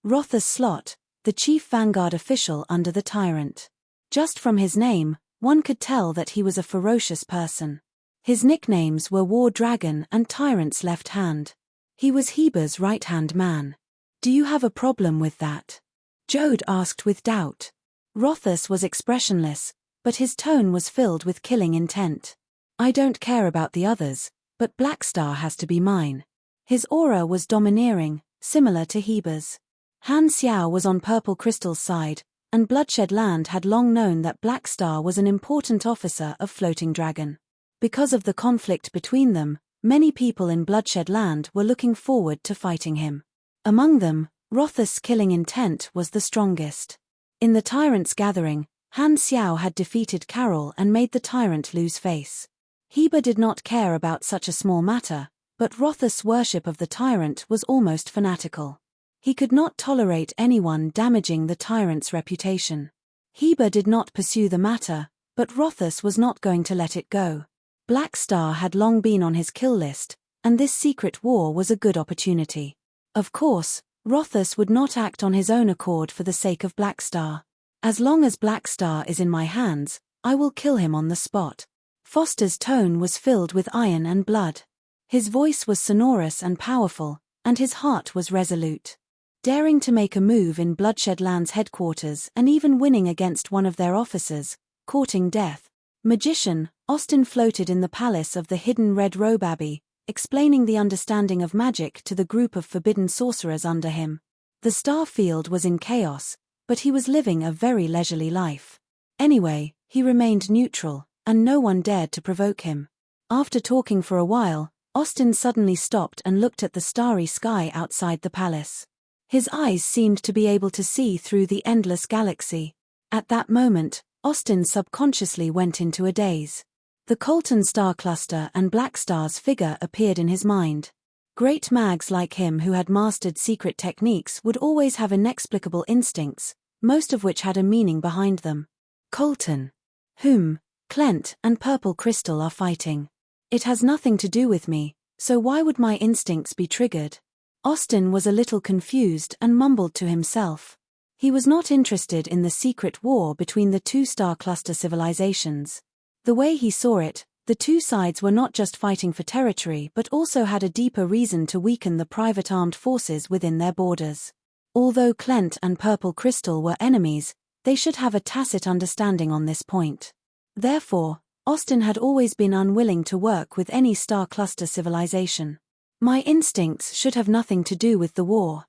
Rothus Slot, the chief vanguard official under the tyrant. Just from his name, one could tell that he was a ferocious person. His nicknames were War Dragon and Tyrant's Left Hand. He was Heber's right-hand man. "Do you have a problem with that?" Jode asked with doubt. Rothus was expressionless, but his tone was filled with killing intent. "I don't care about the others, but Blackstar has to be mine." His aura was domineering, similar to Heber's. Han Xiao was on Purple Crystal's side, and Bloodshed Land had long known that Blackstar was an important officer of Floating Dragon. Because of the conflict between them, many people in Bloodshed Land were looking forward to fighting him. Among them, Rothus' killing intent was the strongest. In the Tyrant's gathering, Han Xiao had defeated Carol and made the Tyrant lose face. Heber did not care about such a small matter, but Rothus' worship of the Tyrant was almost fanatical. He could not tolerate anyone damaging the Tyrant's reputation. Heber did not pursue the matter, but Rothus was not going to let it go. Blackstar had long been on his kill list, and this secret war was a good opportunity. Of course, Rothus would not act on his own accord for the sake of Blackstar. "As long as Blackstar is in my hands, I will kill him on the spot." Foster's tone was filled with iron and blood. His voice was sonorous and powerful, and his heart was resolute. Daring to make a move in Bloodshed Land's headquarters and even winning against one of their officers, courting death. Magician, Austin floated in the palace of the hidden Red Robe Abbey, explaining the understanding of magic to the group of forbidden sorcerers under him. The star field was in chaos, but he was living a very leisurely life. Anyway, he remained neutral, and no one dared to provoke him. After talking for a while, Austin suddenly stopped and looked at the starry sky outside the palace. His eyes seemed to be able to see through the endless galaxy. At that moment, Austin subconsciously went into a daze. The Colton star cluster and Blackstar's figure appeared in his mind. Great mags like him who had mastered secret techniques would always have inexplicable instincts, most of which had a meaning behind them. Colton. Whom? Clent and Purple Crystal are fighting. It has nothing to do with me, so why would my instincts be triggered? Austin was a little confused and mumbled to himself. He was not interested in the secret war between the two star cluster civilizations. The way he saw it, the two sides were not just fighting for territory but also had a deeper reason to weaken the private armed forces within their borders. Although Clent and Purple Crystal were enemies, they should have a tacit understanding on this point. Therefore, Austin had always been unwilling to work with any star cluster civilization. My instincts should have nothing to do with the war.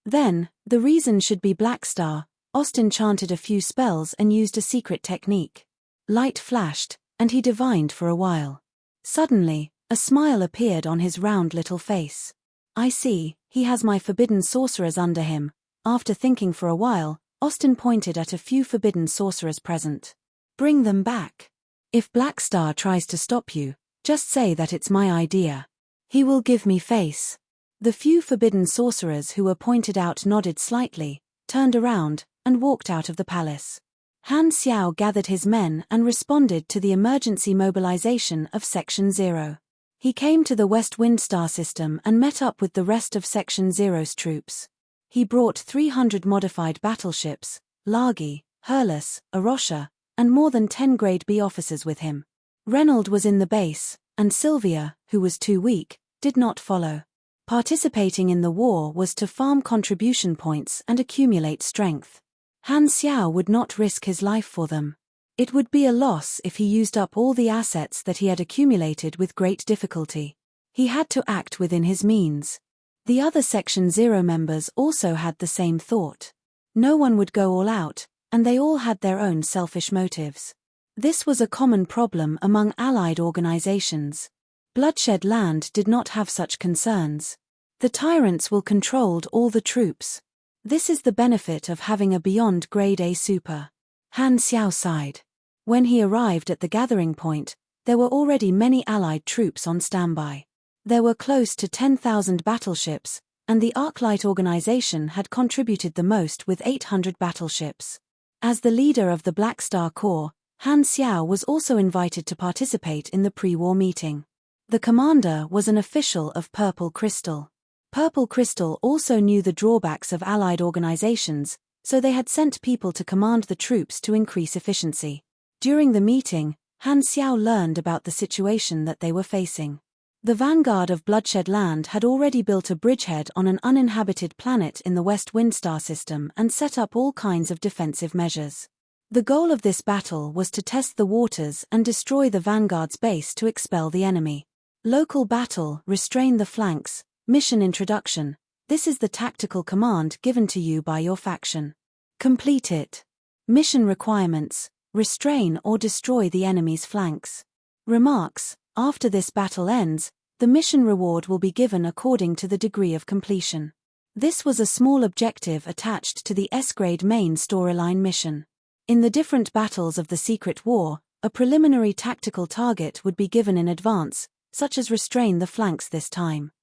Then, the reason should be Black Star. Austin chanted a few spells and used a secret technique. Light flashed, and he divined for a while. Suddenly, a smile appeared on his round little face. I see, he has my forbidden sorcerers under him. After thinking for a while, Austin pointed at a few forbidden sorcerers present. Bring them back. If Black Star tries to stop you, just say that it's my idea. He will give me face. The few forbidden sorcerers who were pointed out nodded slightly, turned around, and walked out of the palace. Han Xiao gathered his men and responded to the emergency mobilization of Section 0. He came to the West Wind Star system and met up with the rest of Section 0's troops. He brought 300 modified battleships, Lagi, Hurlus, Arosha, and more than 10 Grade B officers with him. Reynold was in the base, and Sylvia, who was too weak, did not follow. Participating in the war was to farm contribution points and accumulate strength. Han Xiao would not risk his life for them. It would be a loss if he used up all the assets that he had accumulated with great difficulty. He had to act within his means. The other Section 0 members also had the same thought. No one would go all out, and they all had their own selfish motives. This was a common problem among allied organizations. Bloodshed Land did not have such concerns. The tyrants will control all the troops. This is the benefit of having a beyond Grade A super. Han Xiao sighed. When he arrived at the gathering point, there were already many allied troops on standby. There were close to 10,000 battleships, and the Arclight organization had contributed the most with 800 battleships. As the leader of the Black Star Corps, Han Xiao was also invited to participate in the pre-war meeting. The commander was an official of Purple Crystal. Purple Crystal also knew the drawbacks of allied organizations, so they had sent people to command the troops to increase efficiency. During the meeting, Han Xiao learned about the situation that they were facing. The vanguard of Bloodshed Land had already built a bridgehead on an uninhabited planet in the West Wind Star system and set up all kinds of defensive measures. The goal of this battle was to test the waters and destroy the vanguard's base to expel the enemy. Local battle, restrain the flanks. Mission introduction. This is the tactical command given to you by your faction. Complete it. Mission requirements. Restrain or destroy the enemy's flanks. Remarks. After this battle ends, the mission reward will be given according to the degree of completion. This was a small objective attached to the S-grade main storyline mission. In the different battles of the Secret War, a preliminary tactical target would be given in advance, such as restrain the flanks this time.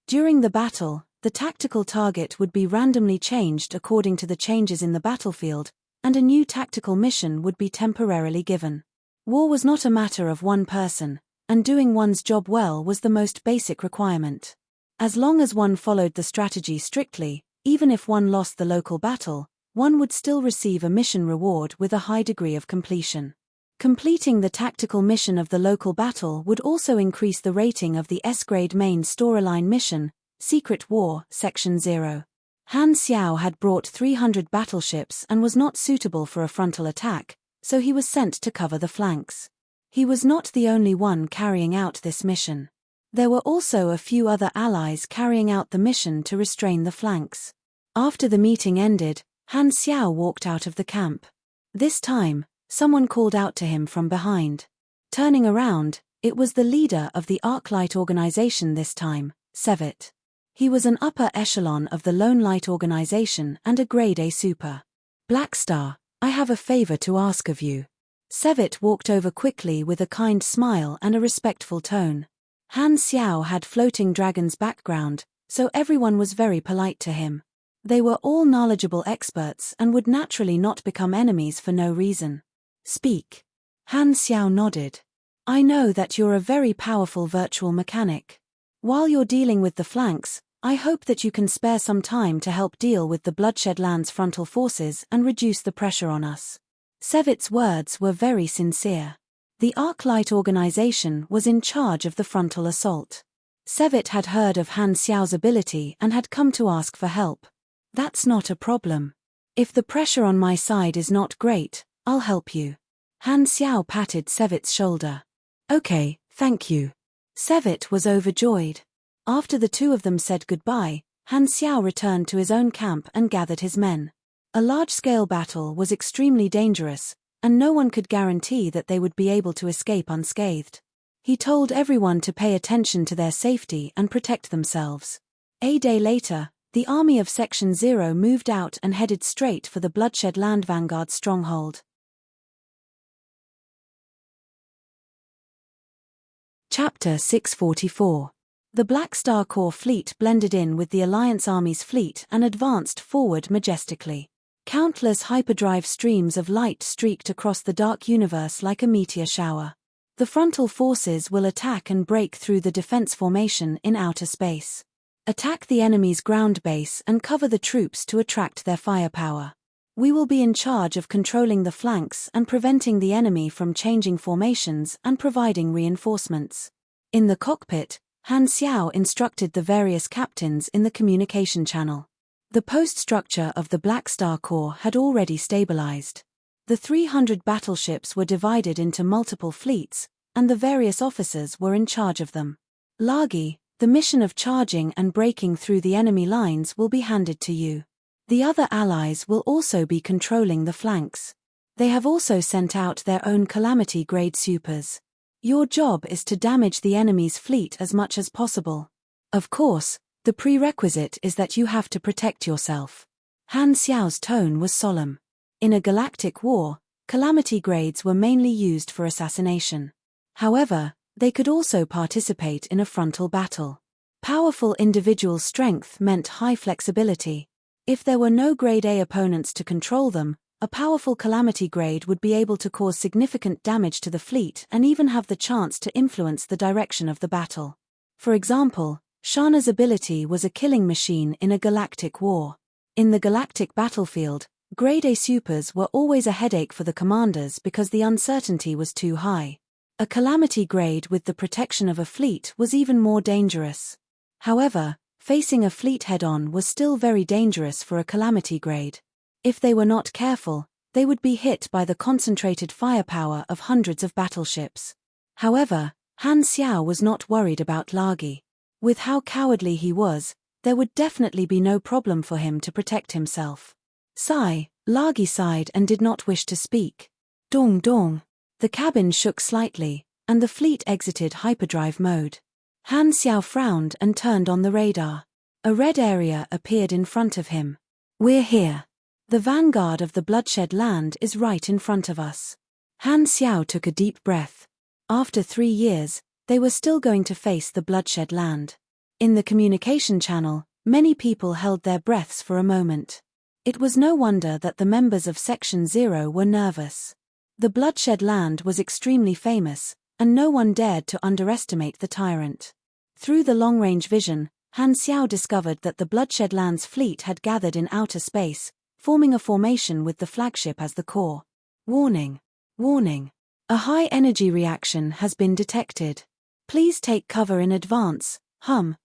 During the battle, the tactical target would be randomly changed according to the changes in the battlefield, and a new tactical mission would be temporarily given. War was not a matter of one person, and doing one's job well was the most basic requirement. As long as one followed the strategy strictly, even if one lost the local battle, one would still receive a mission reward with a high degree of completion. Completing the tactical mission of the local battle would also increase the rating of the S-grade main storyline mission, Secret War, Section 0. Han Xiao had brought 300 battleships and was not suitable for a frontal attack, so he was sent to cover the flanks. He was not the only one carrying out this mission. There were also a few other allies carrying out the mission to restrain the flanks. After the meeting ended, Han Xiao walked out of the camp. This time, someone called out to him from behind. Turning around, it was the leader of the Arclight organization this time, Sevet. He was an upper echelon of the Lone Light organization and a Grade A super. Black Star, I have a favor to ask of you. Sevet walked over quickly with a kind smile and a respectful tone. Han Xiao had floating dragon's background, so everyone was very polite to him. They were all knowledgeable experts and would naturally not become enemies for no reason. Speak. Han Xiao nodded. I know that you're a very powerful virtual mechanic. While you're dealing with the flanks, I hope that you can spare some time to help deal with the Bloodshed Land's frontal forces and reduce the pressure on us. Sevit's words were very sincere. The Arclight organization was in charge of the frontal assault. Sevit had heard of Han Xiao's ability and had come to ask for help. That's not a problem. If the pressure on my side is not great, I'll help you. Han Xiao patted Sevit's shoulder. Okay, thank you. Sevit was overjoyed. After the two of them said goodbye, Han Xiao returned to his own camp and gathered his men. A large-scale battle was extremely dangerous, and no one could guarantee that they would be able to escape unscathed. He told everyone to pay attention to their safety and protect themselves. A day later, the army of Section 0 moved out and headed straight for the Bloodshed Land Vanguard stronghold. Chapter 644. The Black Star Corps fleet blended in with the Alliance Army's fleet and advanced forward majestically. Countless hyperdrive streams of light streaked across the dark universe like a meteor shower. The frontal forces will attack and break through the defense formation in outer space. Attack the enemy's ground base and cover the troops to attract their firepower. We will be in charge of controlling the flanks and preventing the enemy from changing formations and providing reinforcements. In the cockpit, Han Xiao instructed the various captains in the communication channel. The post structure of the Black Star Corps had already stabilized. The 300 battleships were divided into multiple fleets, and the various officers were in charge of them. Lagi, the mission of charging and breaking through the enemy lines will be handed to you. The other allies will also be controlling the flanks. They have also sent out their own Calamity-grade supers. Your job is to damage the enemy's fleet as much as possible. Of course, the prerequisite is that you have to protect yourself. Han Xiao's tone was solemn. In a galactic war, Calamity grades were mainly used for assassination. However, they could also participate in a frontal battle. Powerful individual strength meant high flexibility. If there were no Grade A opponents to control them, a powerful Calamity grade would be able to cause significant damage to the fleet and even have the chance to influence the direction of the battle. For example, Shana's ability was a killing machine in a galactic war. In the galactic battlefield, Grade A supers were always a headache for the commanders because the uncertainty was too high. A Calamity grade with the protection of a fleet was even more dangerous. However, facing a fleet head-on was still very dangerous for a Calamity grade. If they were not careful, they would be hit by the concentrated firepower of hundreds of battleships. However, Han Xiao was not worried about Lagi. With how cowardly he was, there would definitely be no problem for him to protect himself. Sigh, Lagi sighed and did not wish to speak. Dong dong. The cabin shook slightly, and the fleet exited hyperdrive mode. Han Xiao frowned and turned on the radar. A red area appeared in front of him. We're here. The vanguard of the Bloodshed Land is right in front of us. Han Xiao took a deep breath. After 3 years, they were still going to face the Bloodshed Land. In the communication channel, many people held their breaths for a moment. It was no wonder that the members of Section 0 were nervous. The Bloodshed Land was extremely famous, and no one dared to underestimate the tyrant. Through the long-range vision, Han Xiao discovered that the Bloodshed Land's fleet had gathered in outer space, forming a formation with the flagship as the core. Warning. Warning. A high-energy reaction has been detected. Please take cover in advance, hum.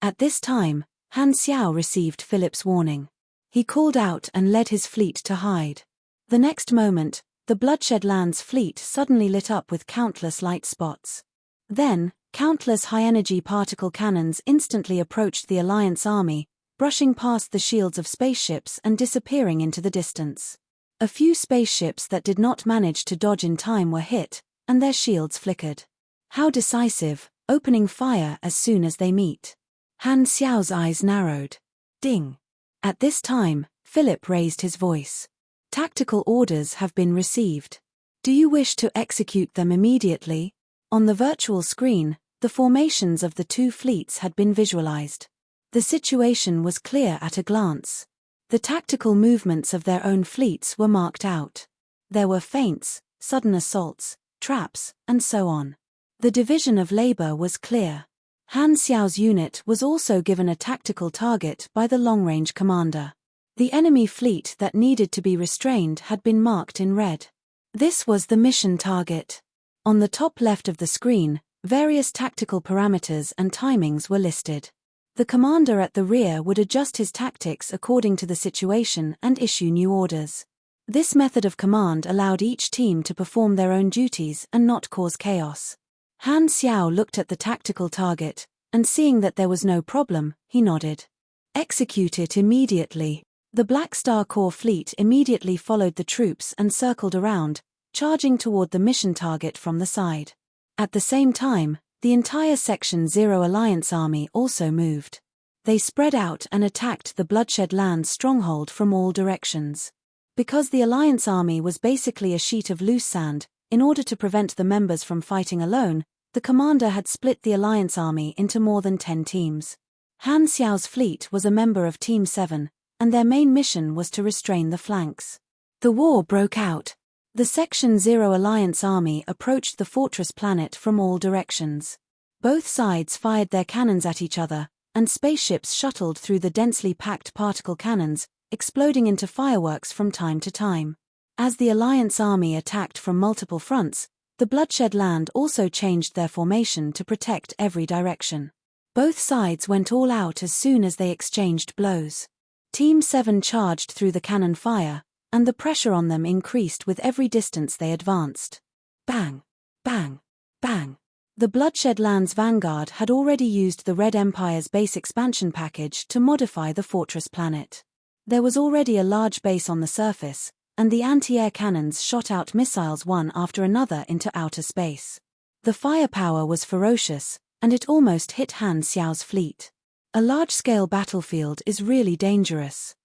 At this time, Han Xiao received Philip's warning. He called out and led his fleet to hide. The next moment, the Bloodshed Land's fleet suddenly lit up with countless light spots. Then, countless high-energy particle cannons instantly approached the Alliance army, brushing past the shields of spaceships and disappearing into the distance. A few spaceships that did not manage to dodge in time were hit, and their shields flickered. How decisive, opening fire as soon as they meet. Han Xiao's eyes narrowed. Ding. At this time, Philip raised his voice. Tactical orders have been received. Do you wish to execute them immediately? On the virtual screen, the formations of the two fleets had been visualized. The situation was clear at a glance. The tactical movements of their own fleets were marked out. There were feints, sudden assaults, traps, and so on. The division of labor was clear. Han Xiao's unit was also given a tactical target by the long-range commander. The enemy fleet that needed to be restrained had been marked in red. This was the mission target. On the top left of the screen, various tactical parameters and timings were listed. The commander at the rear would adjust his tactics according to the situation and issue new orders. This method of command allowed each team to perform their own duties and not cause chaos. Han Xiao looked at the tactical target, and seeing that there was no problem, he nodded. Execute it immediately. The Black Star Corps fleet immediately followed the troops and circled around, charging toward the mission target from the side. At the same time, the entire Section 0 Alliance army also moved. They spread out and attacked the Bloodshed Land stronghold from all directions. Because the Alliance army was basically a sheet of loose sand, in order to prevent the members from fighting alone, the commander had split the Alliance army into more than 10 teams. Han Xiao's fleet was a member of Team 7, and their main mission was to restrain the flanks. The war broke out. The Section 0 Alliance army approached the fortress planet from all directions. Both sides fired their cannons at each other, and spaceships shuttled through the densely packed particle cannons, exploding into fireworks from time to time. As the Alliance army attacked from multiple fronts, the Bloodshed Land also changed their formation to protect every direction. Both sides went all out as soon as they exchanged blows. Team 7 charged through the cannon fire, and the pressure on them increased with every distance they advanced. Bang! Bang! Bang! The Bloodshed Land's vanguard had already used the Red Empire's base expansion package to modify the fortress planet. There was already a large base on the surface, and the anti-air cannons shot out missiles one after another into outer space. The firepower was ferocious, and it almost hit Han Xiao's fleet. A large-scale battlefield is really dangerous.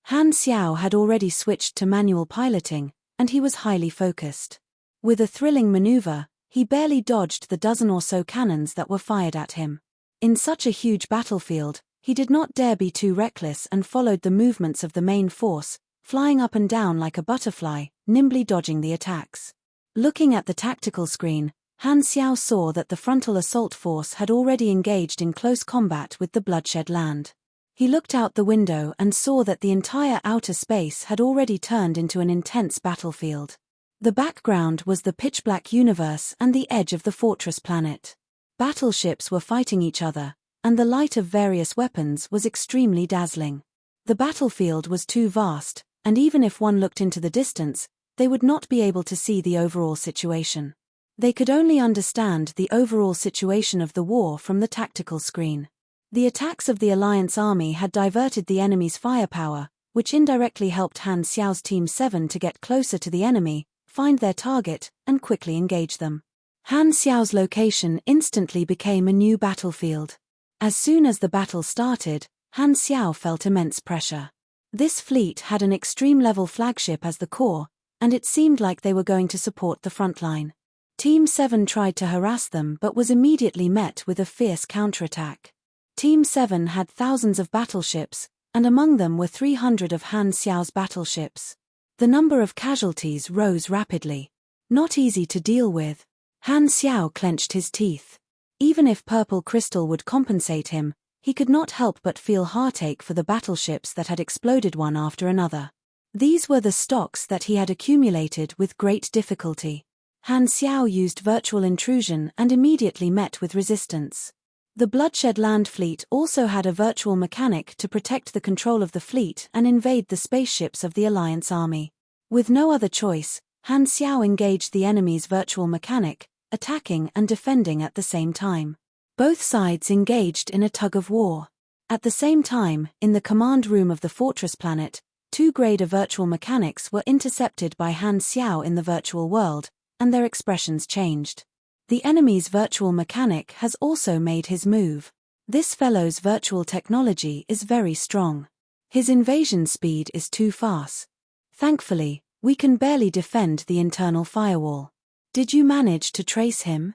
Han Xiao had already switched to manual piloting, and he was highly focused. With a thrilling maneuver, he barely dodged the dozen or so cannons that were fired at him. In such a huge battlefield, he did not dare be too reckless and followed the movements of the main force, flying up and down like a butterfly, nimbly dodging the attacks. Looking at the tactical screen, Han Xiao saw that the frontal assault force had already engaged in close combat with the Bloodshed Land. He looked out the window and saw that the entire outer space had already turned into an intense battlefield. The background was the pitch-black universe and the edge of the fortress planet. Battleships were fighting each other, and the light of various weapons was extremely dazzling. The battlefield was too vast, and even if one looked into the distance, they would not be able to see the overall situation. They could only understand the overall situation of the war from the tactical screen. The attacks of the Alliance army had diverted the enemy's firepower, which indirectly helped Han Xiao's Team 7 to get closer to the enemy, find their target, and quickly engage them. Han Xiao's location instantly became a new battlefield. As soon as the battle started, Han Xiao felt immense pressure. This fleet had an extreme-level flagship as the core, and it seemed like they were going to support the front line. Team 7 tried to harass them but was immediately met with a fierce counterattack. Team 7 had thousands of battleships, and among them were 300 of Han Xiao's battleships. The number of casualties rose rapidly. Not easy to deal with. Han Xiao clenched his teeth. Even if purple crystal would compensate him, he could not help but feel heartache for the battleships that had exploded one after another. These were the stocks that he had accumulated with great difficulty. Han Xiao used virtual intrusion and immediately met with resistance. The Bloodshed Land fleet also had a virtual mechanic to protect the control of the fleet and invade the spaceships of the Alliance army. With no other choice, Han Xiao engaged the enemy's virtual mechanic, attacking and defending at the same time. Both sides engaged in a tug-of-war. At the same time, in the command room of the fortress planet, 2 Grader virtual mechanics were intercepted by Han Xiao in the virtual world, and their expressions changed. The enemy's virtual mechanic has also made his move. This fellow's virtual technology is very strong. His invasion speed is too fast. Thankfully, we can barely defend the internal firewall. Did you manage to trace him?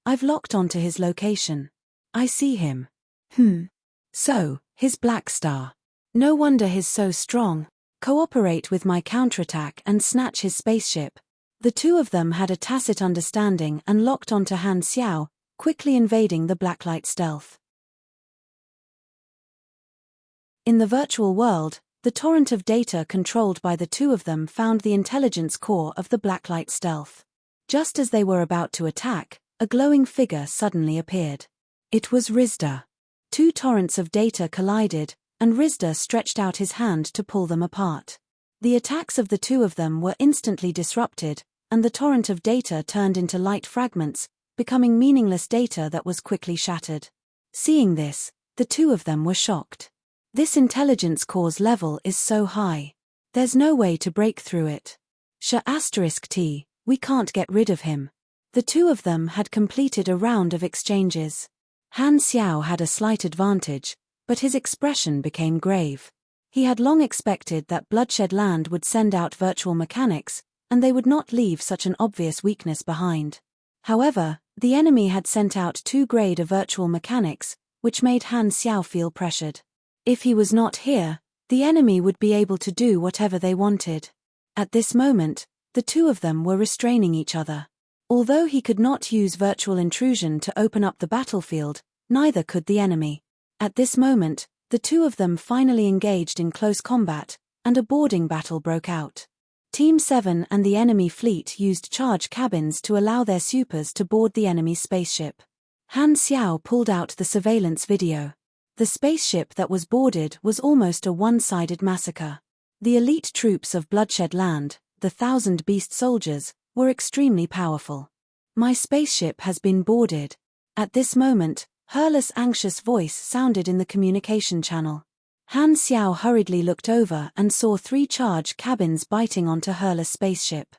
I've locked onto his location. I see him. So, His black star. No wonder he's so strong. Cooperate with my counterattack and snatch his spaceship. The two of them had a tacit understanding and locked onto Han Xiao, quickly invading the Blacklight stealth. In the virtual world, the torrent of data controlled by the two of them found the intelligence core of the Blacklight stealth. Just as they were about to attack, a glowing figure suddenly appeared. It was Rizda. Two torrents of data collided, and Rizda stretched out his hand to pull them apart. The attacks of the two of them were instantly disrupted, and the torrent of data turned into light fragments, becoming meaningless data that was quickly shattered. Seeing this, the two of them were shocked. This intelligence core's level is so high. There's no way to break through it. *T, we can't get rid of him. The two of them had completed a round of exchanges. Han Xiao had a slight advantage, but his expression became grave. He had long expected that Bloodshed Land would send out virtual mechanics, and they would not leave such an obvious weakness behind. However, the enemy had sent out 2 grade of virtual mechanics, which made Han Xiao feel pressured. If he was not here, the enemy would be able to do whatever they wanted. At this moment, the two of them were restraining each other. Although he could not use virtual intrusion to open up the battlefield, neither could the enemy. At this moment, the two of them finally engaged in close combat, and a boarding battle broke out. Team 7 and the enemy fleet used charge cabins to allow their supers to board the enemy's spaceship. Han Xiao pulled out the surveillance video. The spaceship that was boarded was almost a one-sided massacre. The elite troops of Bloodshed Land, the 1,000 beast soldiers, were extremely powerful. My spaceship has been boarded. At this moment, Hurl's anxious voice sounded in the communication channel. Han Xiao hurriedly looked over and saw 3 charge cabins biting onto Hurl's spaceship.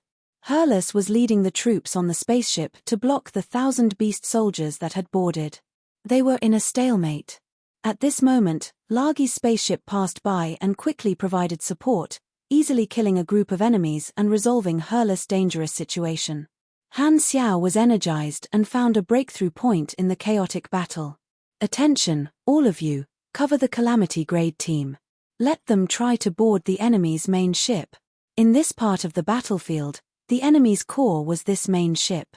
Hurlus was leading the troops on the spaceship to block the 1,000 beast soldiers that had boarded. They were in a stalemate. At this moment, Lagi's spaceship passed by and quickly provided support, easily killing a group of enemies and resolving Hurlus' dangerous situation. Han Xiao was energized and found a breakthrough point in the chaotic battle. Attention, all of you, cover the Calamity Grade team. Let them try to board the enemy's main ship. In this part of the battlefield, the enemy's core was this main ship.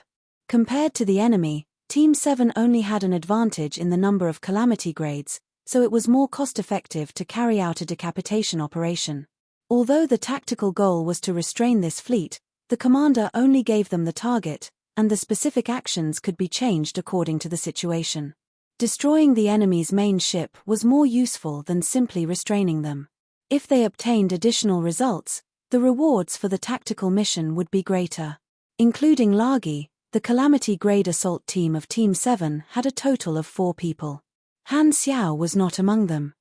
Compared to the enemy, Team 7 only had an advantage in the number of Calamity Grades, so it was more cost-effective to carry out a decapitation operation. Although the tactical goal was to restrain this fleet, the commander only gave them the target, and the specific actions could be changed according to the situation. Destroying the enemy's main ship was more useful than simply restraining them. If they obtained additional results, the rewards for the tactical mission would be greater. Including Lagi, the Calamity Grade assault team of Team 7 had a total of 4 people. Han Xiao was not among them.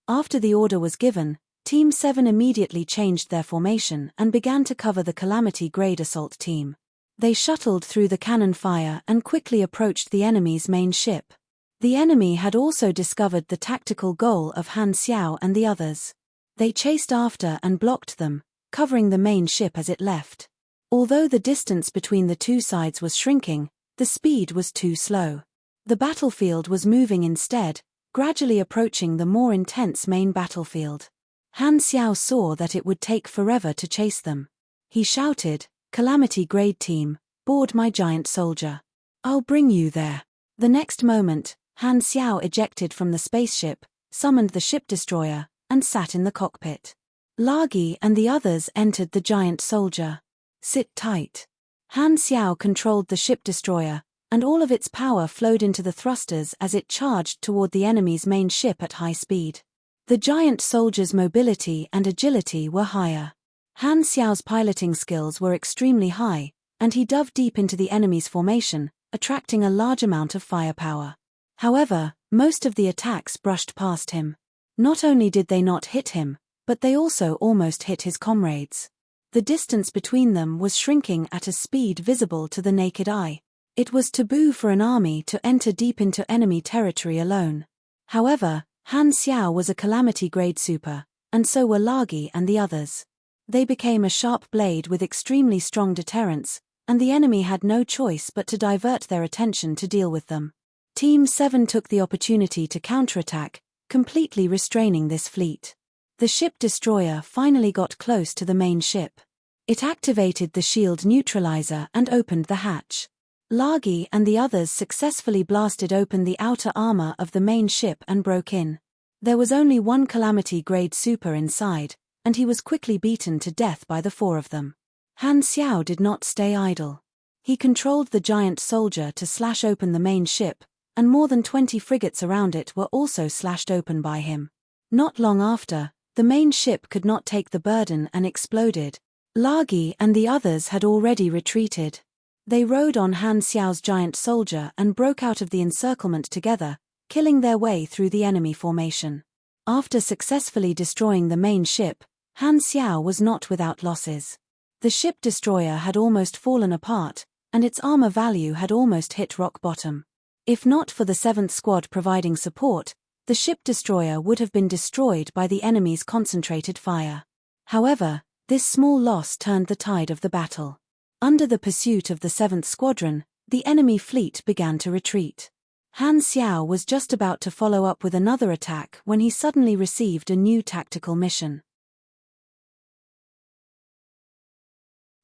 After the order was given, Team 7 immediately changed their formation and began to cover the Calamity Grade assault team. They shuttled through the cannon fire and quickly approached the enemy's main ship. The enemy had also discovered the tactical goal of Han Xiao and the others. They chased after and blocked them, covering the main ship as it left. Although the distance between the two sides was shrinking, the speed was too slow. The battlefield was moving instead, gradually approaching the more intense main battlefield. Han Xiao saw that it would take forever to chase them. He shouted, "Calamity Grade team, board my giant soldier. I'll bring you there." The next moment, Han Xiao ejected from the spaceship, summoned the ship destroyer, and sat in the cockpit. Lagi and the others entered the giant soldier. "Sit tight." Han Xiao controlled the ship destroyer, and all of its power flowed into the thrusters as it charged toward the enemy's main ship at high speed. The giant soldier's mobility and agility were higher. Han Xiao's piloting skills were extremely high, and he dove deep into the enemy's formation, attracting a large amount of firepower. However, most of the attacks brushed past him. Not only did they not hit him, but they also almost hit his comrades. The distance between them was shrinking at a speed visible to the naked eye. It was taboo for an army to enter deep into enemy territory alone. However, Han Xiao was a Calamity Grade super, and so were Lagi and the others. They became a sharp blade with extremely strong deterrence, and the enemy had no choice but to divert their attention to deal with them. Team 7 took the opportunity to counterattack, completely restraining this fleet. The ship destroyer finally got close to the main ship. It activated the shield neutralizer and opened the hatch. Lagi and the others successfully blasted open the outer armor of the main ship and broke in. There was only one Calamity-grade super inside, and he was quickly beaten to death by the four of them. Han Xiao did not stay idle. He controlled the giant soldier to slash open the main ship, and more than 20 frigates around it were also slashed open by him. Not long after, the main ship could not take the burden and exploded. Lagi and the others had already retreated. They rode on Han Xiao's giant soldier and broke out of the encirclement together, killing their way through the enemy formation. After successfully destroying the main ship, Han Xiao was not without losses. The ship destroyer had almost fallen apart, and its armor value had almost hit rock bottom. If not for the 7th Squad providing support, the ship destroyer would have been destroyed by the enemy's concentrated fire. However, this small loss turned the tide of the battle. Under the pursuit of the 7th Squadron, the enemy fleet began to retreat. Han Xiao was just about to follow up with another attack when he suddenly received a new tactical mission.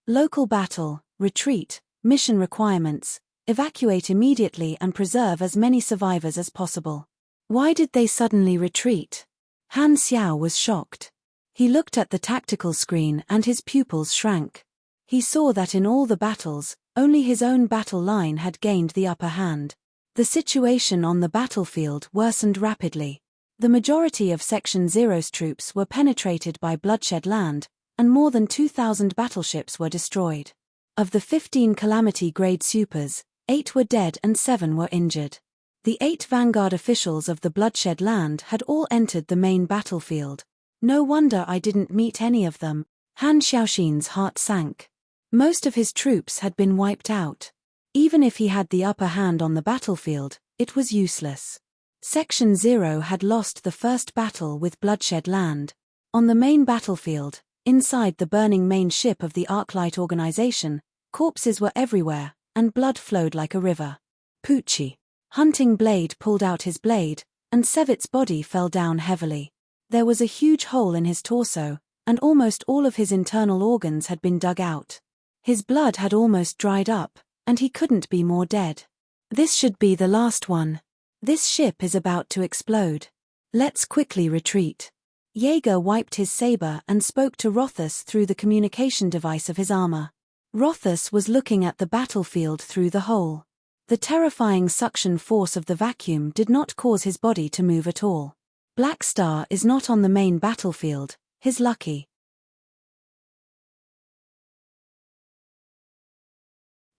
Local battle, retreat, mission requirements, evacuate immediately and preserve as many survivors as possible. Why did they suddenly retreat? Han Xiao was shocked. He looked at the tactical screen and his pupils shrank. He saw that in all the battles, only his own battle line had gained the upper hand. The situation on the battlefield worsened rapidly. The majority of Section 0's troops were penetrated by bloodshed land, and more than 2,000 battleships were destroyed. Of the 15 Calamity-grade supers, 8 were dead and 7 were injured. The 8 vanguard officials of the bloodshed land had all entered the main battlefield. No wonder I didn't meet any of them. Han Xiaoxin's heart sank. Most of his troops had been wiped out. Even if he had the upper hand on the battlefield, it was useless. Section 0 had lost the first battle with bloodshed land. On the main battlefield, inside the burning main ship of the Arclight organization, corpses were everywhere, and blood flowed like a river. Pucci. Hunting Blade pulled out his blade, and Sevit's body fell down heavily. There was a huge hole in his torso, and almost all of his internal organs had been dug out. His blood had almost dried up, and he couldn't be more dead. This should be the last one. This ship is about to explode. Let's quickly retreat. Jaeger wiped his saber and spoke to Rothus through the communication device of his armor. Rothus was looking at the battlefield through the hole. The terrifying suction force of the vacuum did not cause his body to move at all. Black Star is not on the main battlefield, he's lucky.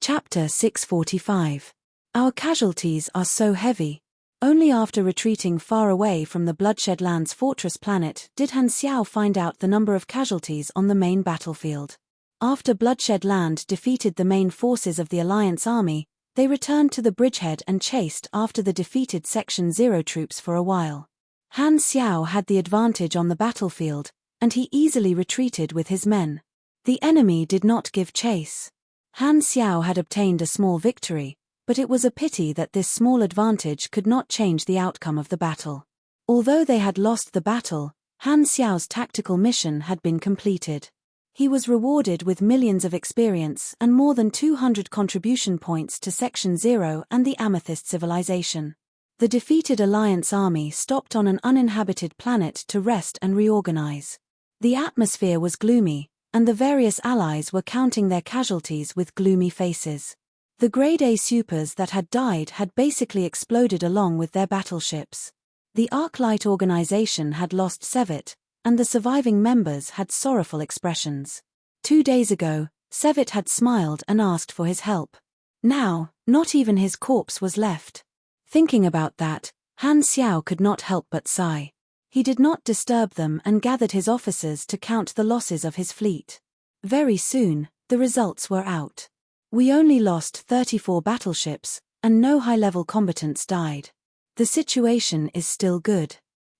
Chapter 645. Our casualties are so heavy. Only after retreating far away from the Bloodshed Land's fortress planet did Han Xiao find out the number of casualties on the main battlefield. After Bloodshed Land defeated the main forces of the Alliance army, they returned to the bridgehead and chased after the defeated Section 0 troops for a while. Han Xiao had the advantage on the battlefield, and he easily retreated with his men. The enemy did not give chase. Han Xiao had obtained a small victory, but it was a pity that this small advantage could not change the outcome of the battle. Although they had lost the battle, Han Xiao's tactical mission had been completed. He was rewarded with millions of experience and more than 200 contribution points to Section 0 and the Amethyst civilization. The defeated Alliance army stopped on an uninhabited planet to rest and reorganize. The atmosphere was gloomy, and the various allies were counting their casualties with gloomy faces. The Grade A supers that had died had basically exploded along with their battleships. The Arclight organization had lost Sevit, and the surviving members had sorrowful expressions. 2 days ago, Sevit had smiled and asked for his help. Now, not even his corpse was left. Thinking about that, Han Xiao could not help but sigh. He did not disturb them and gathered his officers to count the losses of his fleet. Very soon, the results were out. We only lost 34 battleships, and no high-level combatants died. The situation is still good.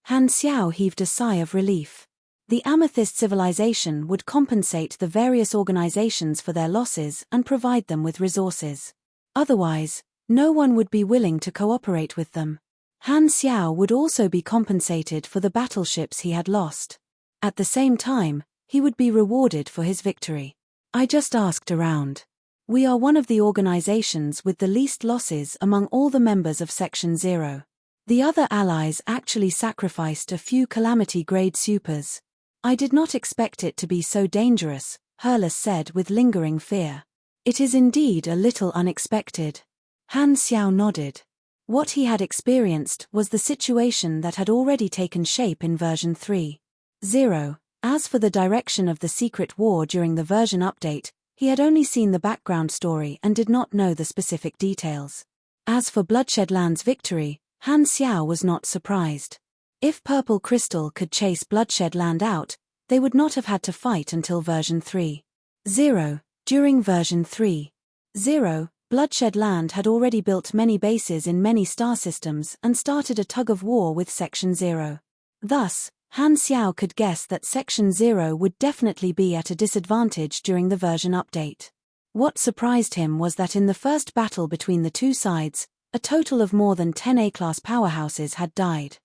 Han Xiao heaved a sigh of relief. The Amethyst civilization would compensate the various organizations for their losses and provide them with resources. Otherwise, No one would be willing to cooperate with them. Han Xiao would also be compensated for the battleships he had lost. At the same time, he would be rewarded for his victory. I just asked around. We are one of the organizations with the least losses among all the members of Section 0. The other allies actually sacrificed a few calamity-grade supers. I did not expect it to be so dangerous, Hurles said with lingering fear. It is indeed a little unexpected. Han Xiao nodded. What he had experienced was the situation that had already taken shape in version 3.0. As for the direction of the secret war during the version update, he had only seen the background story and did not know the specific details. As for Bloodshedland's victory, Han Xiao was not surprised. If Purple Crystal could chase Bloodshedland out, they would not have had to fight until version 3.0. During version 3.0, Bloodshedland had already built many bases in many star systems and started a tug of war with Section 0. Thus, Han Xiao could guess that Section 0 would definitely be at a disadvantage during the version update. What surprised him was that in the first battle between the two sides, a total of more than 10 A-class powerhouses had died.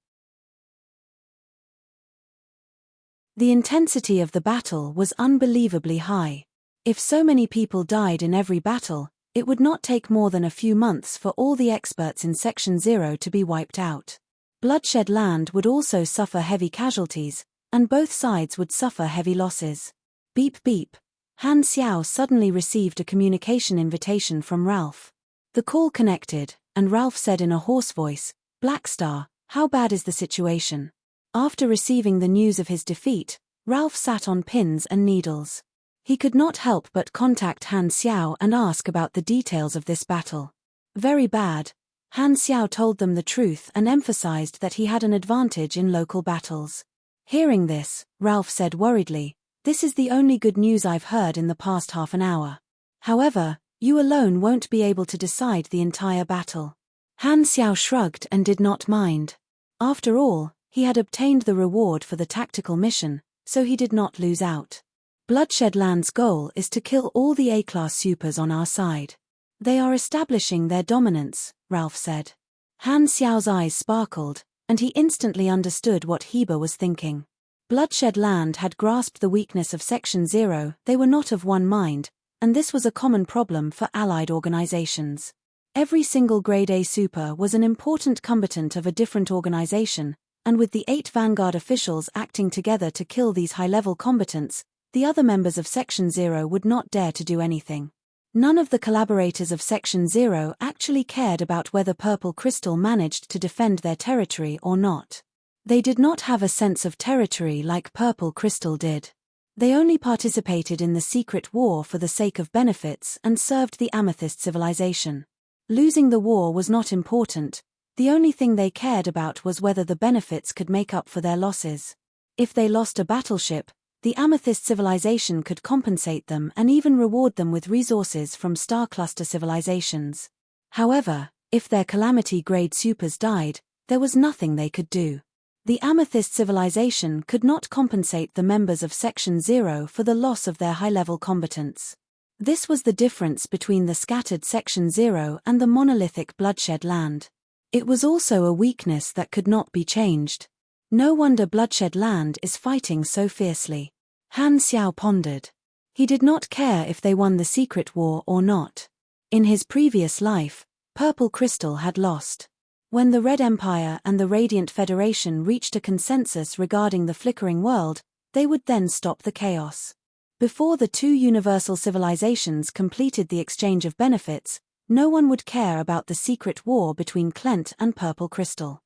The intensity of the battle was unbelievably high. If so many people died in every battle, it would not take more than a few months for all the experts in Section 0 to be wiped out. Bloodshedland would also suffer heavy casualties, and both sides would suffer heavy losses. Beep beep. Han Xiao suddenly received a communication invitation from Ralph. The call connected, and Ralph said in a hoarse voice, "Blackstar, how bad is the situation?" After receiving the news of his defeat, Ralph sat on pins and needles. He could not help but contact Han Xiao and ask about the details of this battle. Very bad. Han Xiao told them the truth and emphasized that he had an advantage in local battles. Hearing this, Ralph said worriedly, "This is the only good news I've heard in the past half an hour. However, you alone won't be able to decide the entire battle." Han Xiao shrugged and did not mind. After all, he had obtained the reward for the tactical mission, so he did not lose out. Bloodshedland's goal is to kill all the A-class supers on our side. They are establishing their dominance, Ralph said. Han Xiao's eyes sparkled, and he instantly understood what Heba was thinking. Bloodshedland had grasped the weakness of Section 0, they were not of one mind, and this was a common problem for allied organizations. Every single Grade A super was an important combatant of a different organization, and with the 8 Vanguard officials acting together to kill these high-level combatants, the other members of Section 0 would not dare to do anything. None of the collaborators of Section 0 actually cared about whether Purple Crystal managed to defend their territory or not. They did not have a sense of territory like Purple Crystal did. They only participated in the secret war for the sake of benefits and served the Amethyst civilization. Losing the war was not important, the only thing they cared about was whether the benefits could make up for their losses. If they lost a battleship, the Amethyst civilization could compensate them and even reward them with resources from star cluster civilizations. However, if their calamity-grade supers died, there was nothing they could do. The Amethyst civilization could not compensate the members of Section 0 for the loss of their high-level combatants. This was the difference between the scattered Section 0 and the monolithic Bloodshedland. It was also a weakness that could not be changed. No wonder Bloodshedland is fighting so fiercely. Han Xiao pondered. He did not care if they won the secret war or not. In his previous life, Purple Crystal had lost. When the Red Empire and the Radiant Federation reached a consensus regarding the flickering world, they would then stop the chaos. Before the two universal civilizations completed the exchange of benefits, no one would care about the secret war between Klent and Purple Crystal.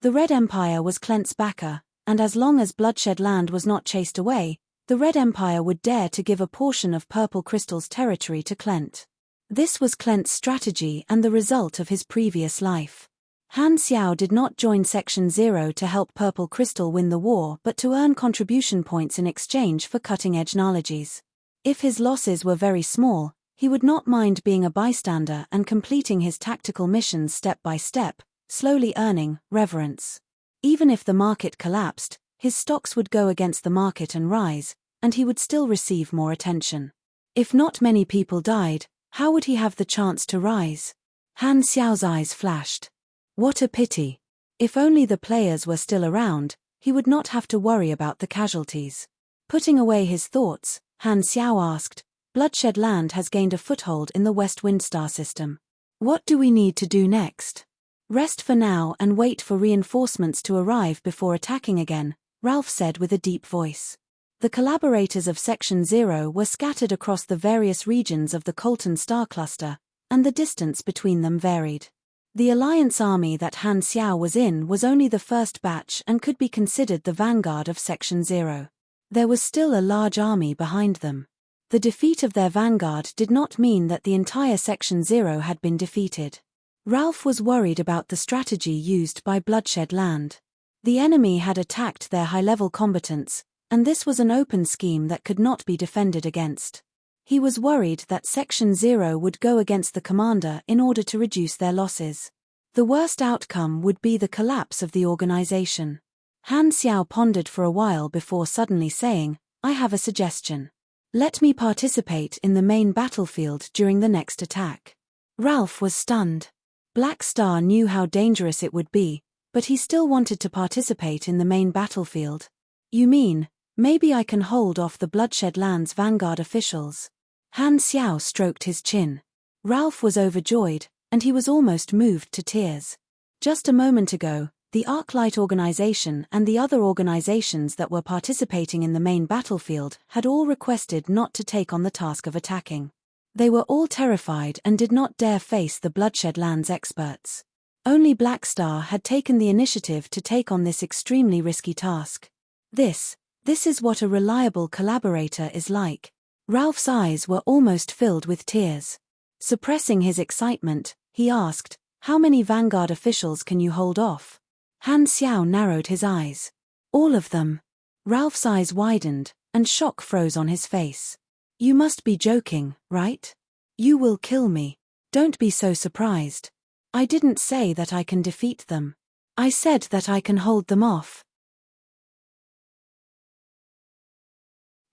The Red Empire was Klent's backer, and as long as Bloodshedland was not chased away, the Red Empire would dare to give a portion of Purple Crystal's territory to Klent. This was Klent's strategy and the result of his previous life. Han Xiao did not join Section 0 to help Purple Crystal win the war but to earn contribution points in exchange for cutting-edge knowledges. If his losses were very small, he would not mind being a bystander and completing his tactical missions step by step, slowly earning reverence. Even if the market collapsed, his stocks would go against the market and rise, and he would still receive more attention. If not many people died, How would he have the chance to rise? Han Xiao's eyes flashed. What a pity. If only the players were still around, he would not have to worry about the casualties. Putting away his thoughts, Han Xiao asked, Bloodshed Land has gained a foothold in the West Wind Star system. What do we need to do next? Rest for now and wait for reinforcements to arrive before attacking again, Ralph said with a deep voice. The collaborators of Section 0 were scattered across the various regions of the Colton star cluster, and the distance between them varied. The Alliance army that Han Xiao was in was only the first batch and could be considered the vanguard of Section 0. There was still a large army behind them. The defeat of their vanguard did not mean that the entire Section 0 had been defeated. Ralph was worried about the strategy used by Bloodshed Land. The enemy had attacked their high-level combatants, and this was an open scheme that could not be defended against. He was worried that Section 0 would go against the commander in order to reduce their losses. The worst outcome would be the collapse of the organization. Han Xiao pondered for a while before suddenly saying, I have a suggestion. Let me participate in the main battlefield during the next attack. Ralph was stunned. Black Star knew how dangerous it would be, but he still wanted to participate in the main battlefield. You mean, maybe I can hold off the Bloodshed Land's vanguard officials? Han Xiao stroked his chin. Ralph was overjoyed, and he was almost moved to tears. Just a moment ago, the Arclight organization and the other organizations that were participating in the main battlefield had all requested not to take on the task of attacking. They were all terrified and did not dare face the Bloodshed Land's experts. Only Black Star had taken the initiative to take on this extremely risky task. This is what a reliable collaborator is like. Ralph's eyes were almost filled with tears. Suppressing his excitement, he asked, How many vanguard officials can you hold off? Han Xiao narrowed his eyes. All of them. Ralph's eyes widened, and shock froze on his face. You must be joking, right? You will kill me. Don't be so surprised. I didn't say that I can defeat them. I said that I can hold them off.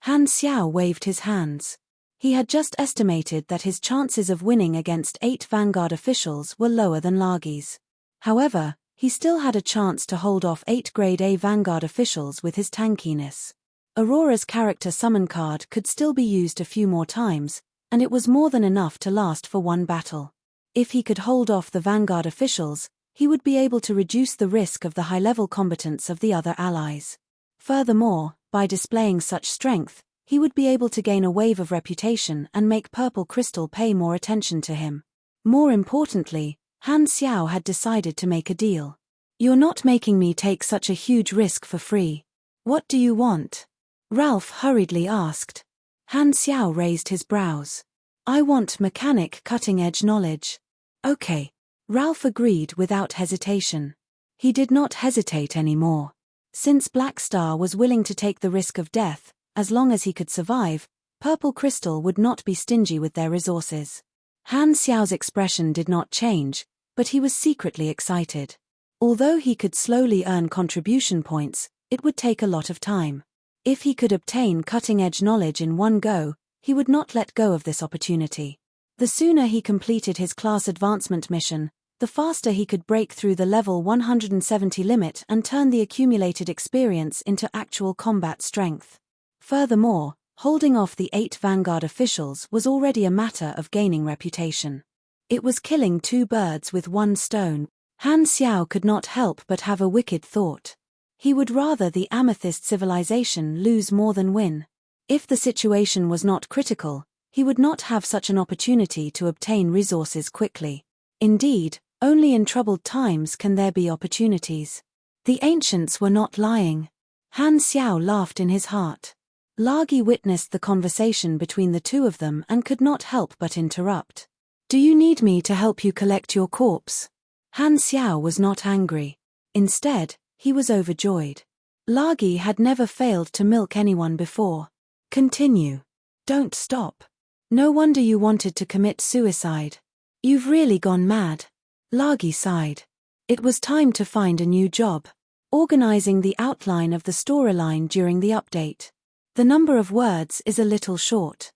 Han Xiao waved his hands. He had just estimated that his chances of winning against 8 vanguard officials were lower than Lagi's. However, he still had a chance to hold off 8 Grade A vanguard officials with his tankiness. Aurora's character summon card could still be used a few more times, and it was more than enough to last for one battle. If he could hold off the vanguard officials, he would be able to reduce the risk of the high-level combatants of the other allies. Furthermore, by displaying such strength, he would be able to gain a wave of reputation and make Purple Crystal pay more attention to him. More importantly, Han Xiao had decided to make a deal. You're not making me take such a huge risk for free. What do you want? Ralph hurriedly asked. Han Xiao raised his brows. I want mechanic cutting-edge knowledge. Okay. Ralph agreed without hesitation. He did not hesitate anymore. Since Black Star was willing to take the risk of death, as long as he could survive, Purple Crystal would not be stingy with their resources. Han Xiao's expression did not change, but he was secretly excited. Although he could slowly earn contribution points, it would take a lot of time. If he could obtain cutting-edge knowledge in one go, he would not let go of this opportunity. The sooner he completed his class advancement mission, the faster he could break through the level 170 limit and turn the accumulated experience into actual combat strength. Furthermore, holding off the 8 vanguard officials was already a matter of gaining reputation. It was killing 2 birds with 1 stone. Han Xiao could not help but have a wicked thought. He would rather the Amethyst civilization lose more than win. If the situation was not critical, he would not have such an opportunity to obtain resources quickly. Indeed, only in troubled times can there be opportunities. The ancients were not lying. Han Xiao laughed in his heart. Lagi witnessed the conversation between the two of them and could not help but interrupt. Do you need me to help you collect your corpse? Han Xiao was not angry. Instead, he was overjoyed. Lagi had never failed to milk anyone before. Continue. Don't stop. No wonder you wanted to commit suicide. You've really gone mad. Lagi sighed. It was time to find a new job. Organizing the outline of the storyline during the update. The number of words is a little short.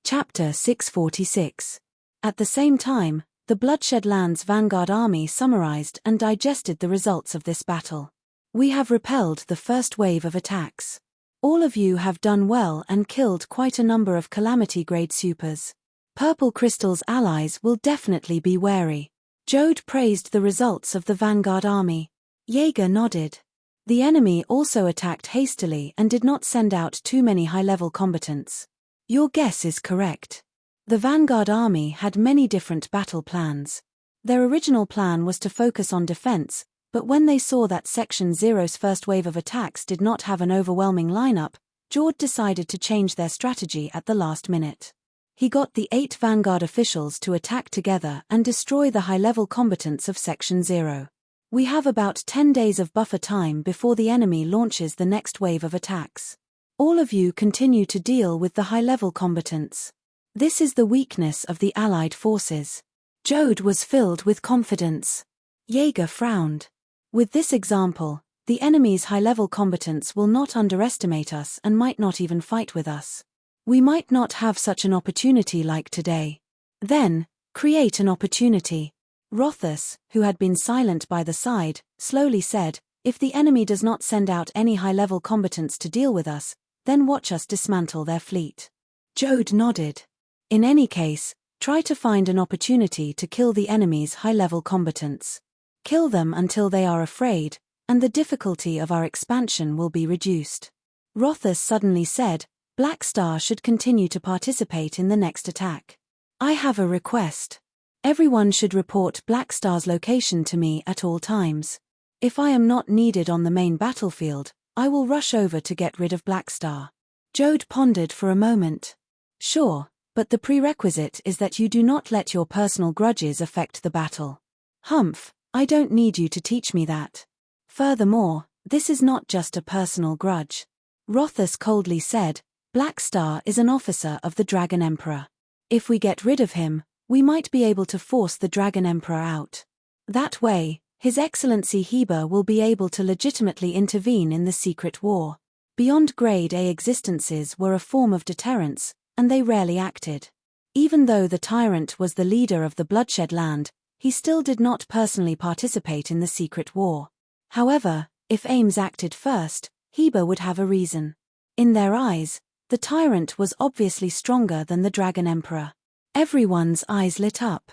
Chapter 646. At the same time, the Bloodshed Lands Vanguard Army summarized and digested the results of this battle. We have repelled the first wave of attacks. All of you have done well and killed quite a number of Calamity-grade supers. Purple Crystal's allies will definitely be wary. Jode praised the results of the Vanguard Army. Jaeger nodded. The enemy also attacked hastily and did not send out too many high-level combatants. Your guess is correct. The Vanguard Army had many different battle plans. Their original plan was to focus on defense, but when they saw that Section 0's first wave of attacks did not have an overwhelming lineup, Jode decided to change their strategy at the last minute. He got the 8 Vanguard officials to attack together and destroy the high-level combatants of Section 0. We have about 10 days of buffer time before the enemy launches the next wave of attacks. All of you continue to deal with the high-level combatants. This is the weakness of the Allied forces. Jode was filled with confidence. Jaeger frowned. With this example, the enemy's high-level combatants will not underestimate us and might not even fight with us. We might not have such an opportunity like today. Then, create an opportunity. Rothus, who had been silent by the side, slowly said, if the enemy does not send out any high-level combatants to deal with us, then watch us dismantle their fleet. Jode nodded. In any case, try to find an opportunity to kill the enemy's high-level combatants. Kill them until they are afraid, and the difficulty of our expansion will be reduced. Rothus suddenly said, Black Star should continue to participate in the next attack. I have a request. Everyone should report Black Star's location to me at all times. If I am not needed on the main battlefield, I will rush over to get rid of Black Star. Jode pondered for a moment. Sure, but the prerequisite is that you do not let your personal grudges affect the battle. Humph, I don't need you to teach me that. Furthermore, this is not just a personal grudge. Rothus coldly said, Black Star is an officer of the Dragon Emperor. If we get rid of him, we might be able to force the Dragon Emperor out. That way, His Excellency Heber will be able to legitimately intervene in the secret war. Beyond Grade A existences were a form of deterrence, and they rarely acted. Even though the tyrant was the leader of the Bloodshed Land, he still did not personally participate in the secret war. However, if Ames acted first, Heber would have a reason. In their eyes, the tyrant was obviously stronger than the Dragon Emperor. Everyone's eyes lit up.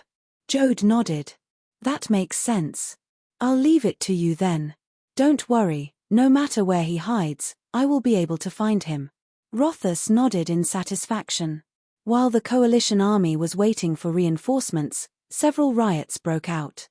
Jode nodded. That makes sense. I'll leave it to you then. Don't worry, no matter where he hides, I will be able to find him. Rothus nodded in satisfaction. While the coalition army was waiting for reinforcements, several riots broke out.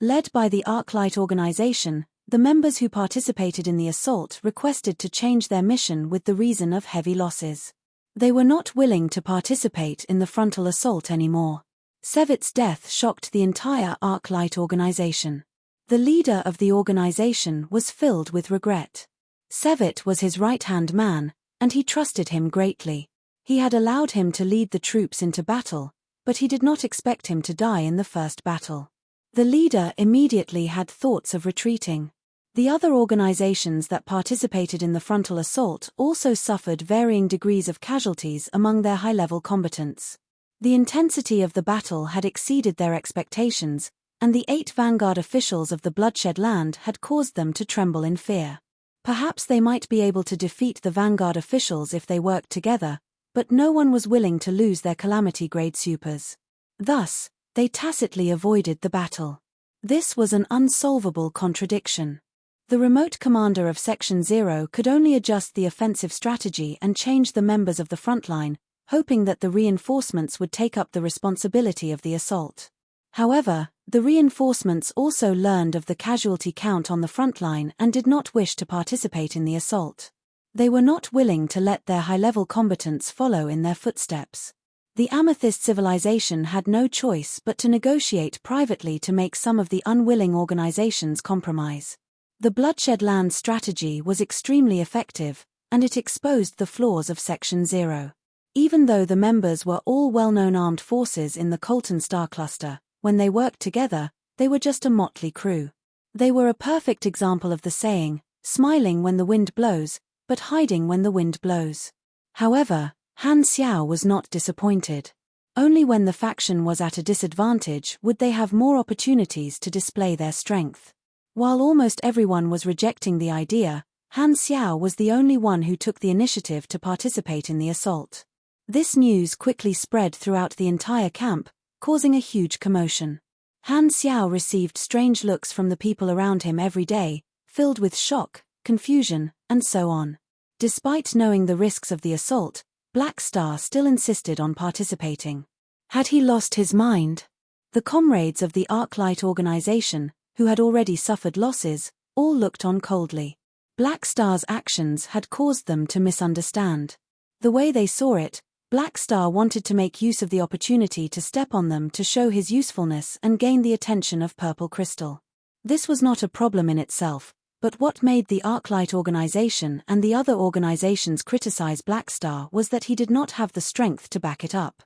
Led by the Arclight organization, the members who participated in the assault requested to change their mission with the reason of heavy losses. They were not willing to participate in the frontal assault anymore. Sevit's death shocked the entire Arclight organization. The leader of the organization was filled with regret. Sevit was his right-hand man, and he trusted him greatly. He had allowed him to lead the troops into battle, but he did not expect him to die in the first battle. The leader immediately had thoughts of retreating. The other organizations that participated in the frontal assault also suffered varying degrees of casualties among their high-level combatants. The intensity of the battle had exceeded their expectations, and the 8 vanguard officials of the Bloodshed Land had caused them to tremble in fear. Perhaps they might be able to defeat the vanguard officials if they worked together, but no one was willing to lose their Calamity-grade supers. Thus, they tacitly avoided the battle. This was an unsolvable contradiction. The remote commander of Section 0 could only adjust the offensive strategy and change the members of the front line, hoping that the reinforcements would take up the responsibility of the assault. However, the reinforcements also learned of the casualty count on the front line and did not wish to participate in the assault. They were not willing to let their high-level combatants follow in their footsteps. The Amethyst civilization had no choice but to negotiate privately to make some of the unwilling organizations compromise. The Bloodshed Land strategy was extremely effective, and it exposed the flaws of Section 0. Even though the members were all well-known armed forces in the Colton Star Cluster, when they worked together, they were just a motley crew. They were a perfect example of the saying, smiling when the wind blows, but hiding when the wind blows. However, Han Xiao was not disappointed. Only when the faction was at a disadvantage would they have more opportunities to display their strength. While almost everyone was rejecting the idea, Han Xiao was the only one who took the initiative to participate in the assault. This news quickly spread throughout the entire camp, causing a huge commotion. Han Xiao received strange looks from the people around him every day, filled with shock, confusion, and so on. Despite knowing the risks of the assault, Black Star still insisted on participating. Had he lost his mind? The comrades of the Arclight organization, who had already suffered losses, all looked on coldly. Black Star's actions had caused them to misunderstand. The way they saw it, Black Star wanted to make use of the opportunity to step on them to show his usefulness and gain the attention of Purple Crystal. This was not a problem in itself, but what made the Arclight organization and the other organizations criticize Black Star was that he did not have the strength to back it up.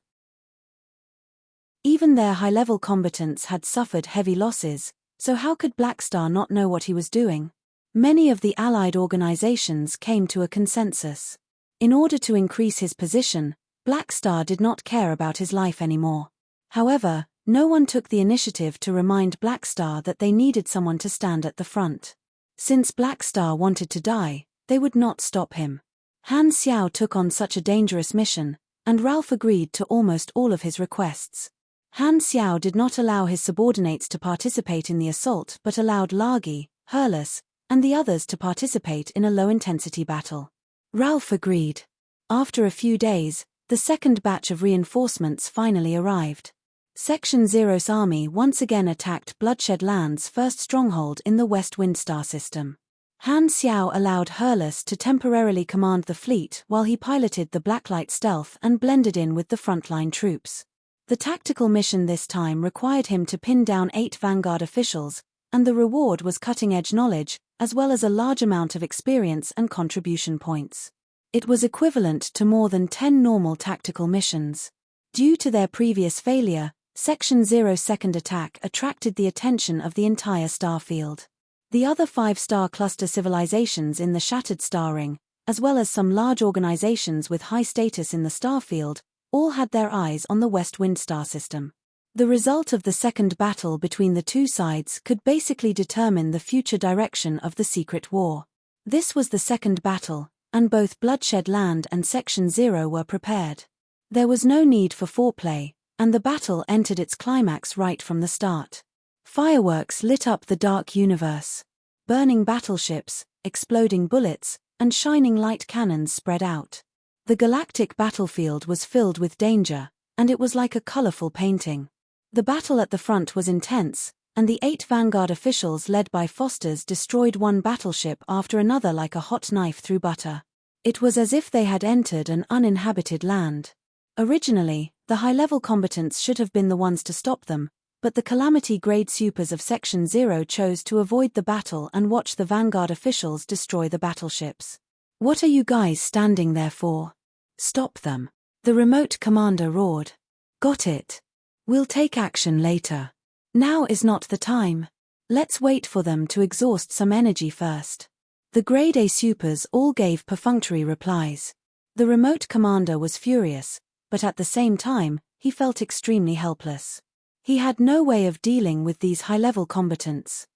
Even their high-level combatants had suffered heavy losses, so how could Black Star not know what he was doing? Many of the allied organizations came to a consensus. In order to increase his position, Black Star did not care about his life anymore. However, no one took the initiative to remind Black Star that they needed someone to stand at the front. Since Black Star wanted to die, they would not stop him. Han Xiao took on such a dangerous mission, and Ralph agreed to almost all of his requests. Han Xiao did not allow his subordinates to participate in the assault but allowed Lagi, Hurlus, and the others to participate in a low-intensity battle. Ralph agreed. After a few days, the second batch of reinforcements finally arrived. Section Zero's army once again attacked Bloodshed Land's first stronghold in the West Windstar system. Han Xiao allowed Hurlus to temporarily command the fleet while he piloted the Blacklight stealth and blended in with the frontline troops. The tactical mission this time required him to pin down 8 Vanguard officials, and the reward was cutting-edge knowledge, as well as a large amount of experience and contribution points. It was equivalent to more than 10 normal tactical missions. Due to their previous failure, Section Zero's second attack attracted the attention of the entire star field. The other 5-star cluster civilizations in the Shattered Star Ring, as well as some large organizations with high status in the star field, all had their eyes on the West Windstar system. The result of the second battle between the two sides could basically determine the future direction of the secret war. This was the second battle, and both Bloodshed Land and Section Zero were prepared. There was no need for foreplay, and the battle entered its climax right from the start. Fireworks lit up the dark universe. Burning battleships, exploding bullets, and shining light cannons spread out. The galactic battlefield was filled with danger, and it was like a colorful painting. The battle at the front was intense, and the 8 Vanguard officials led by Fosters destroyed one battleship after another like a hot knife through butter. It was as if they had entered an uninhabited land. Originally, the high-level combatants should have been the ones to stop them, but the Calamity-grade supers of Section Zero chose to avoid the battle and watch the Vanguard officials destroy the battleships. "What are you guys standing there for? Stop them," the remote commander roared. "Got it. We'll take action later. Now is not the time. Let's wait for them to exhaust some energy first." The Grade A supers all gave perfunctory replies. The remote commander was furious, but at the same time, he felt extremely helpless. He had no way of dealing with these high-level combatants.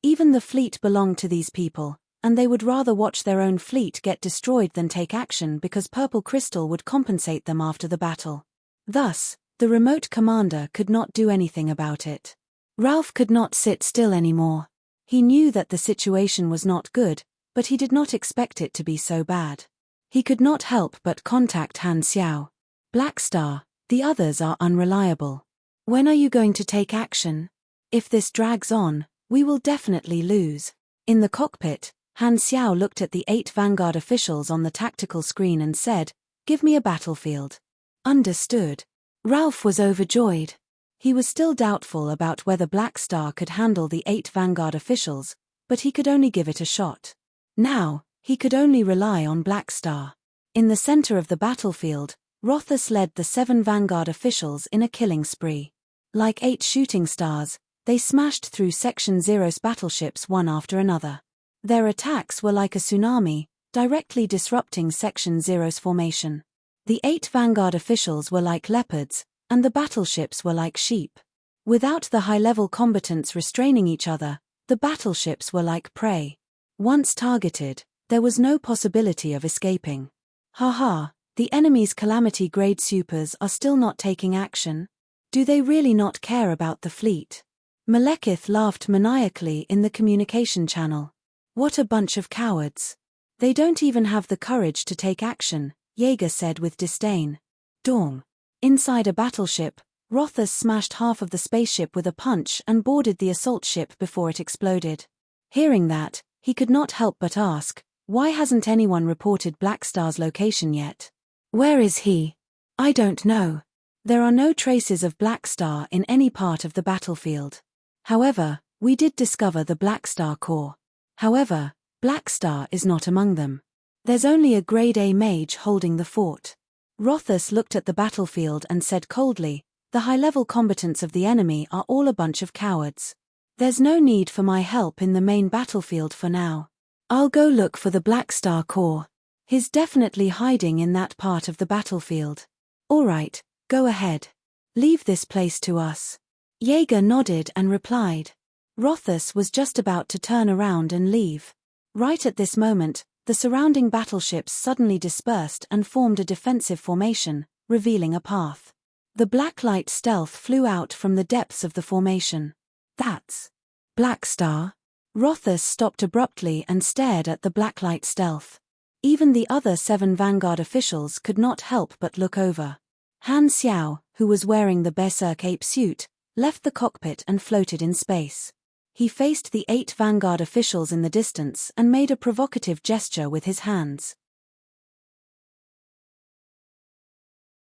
Even the fleet belonged to these people, and they would rather watch their own fleet get destroyed than take action because Purple Crystal would compensate them after the battle. Thus, the remote commander could not do anything about it. Ralph could not sit still anymore. He knew that the situation was not good, but he did not expect it to be so bad. He could not help but contact Han Xiao. "Black Star, the others are unreliable. When are you going to take action? If this drags on, we will definitely lose." In the cockpit, Han Xiao looked at the 8 Vanguard officials on the tactical screen and said, "Give me a battlefield." Understood. Ralph was overjoyed. He was still doubtful about whether Black Star could handle the 8 Vanguard officials, but he could only give it a shot. Now, he could only rely on Black Star. In the center of the battlefield, Rothus led the 7 Vanguard officials in a killing spree. Like 8 shooting stars, they smashed through Section Zero's battleships one after another. Their attacks were like a tsunami, directly disrupting Section Zero's formation. The 8 Vanguard officials were like leopards, and the battleships were like sheep. Without the high-level combatants restraining each other, the battleships were like prey. Once targeted, there was no possibility of escaping. Ha, the enemy's calamity-grade supers are still not taking action? Do they really not care about the fleet? Malekith laughed maniacally in the communication channel. What a bunch of cowards. They don't even have the courage to take action, Yeager said with disdain. Dong. Inside a battleship, Rothus smashed half of the spaceship with a punch and boarded the assault ship before it exploded. Hearing that, he could not help but ask, why hasn't anyone reported Blackstar's location yet? Where is he? I don't know. There are no traces of Blackstar in any part of the battlefield. However, we did discover the Blackstar core. However, Blackstar is not among them. There's only a Grade A mage holding the fort. Rothus looked at the battlefield and said coldly, the high-level combatants of the enemy are all a bunch of cowards. There's no need for my help in the main battlefield for now. I'll go look for the Blackstar core. He's definitely hiding in that part of the battlefield. All right, go ahead. Leave this place to us. Yeager nodded and replied. Rothus was just about to turn around and leave. Right at this moment, the surrounding battleships suddenly dispersed and formed a defensive formation, revealing a path. The Blacklight stealth flew out from the depths of the formation. That's Blackstar. Rothus stopped abruptly and stared at the Blacklight stealth. Even the other 7 Vanguard officials could not help but look over. Han Xiao, who was wearing the Berserk ape suit, left the cockpit and floated in space. He faced the 8 Vanguard officials in the distance and made a provocative gesture with his hands.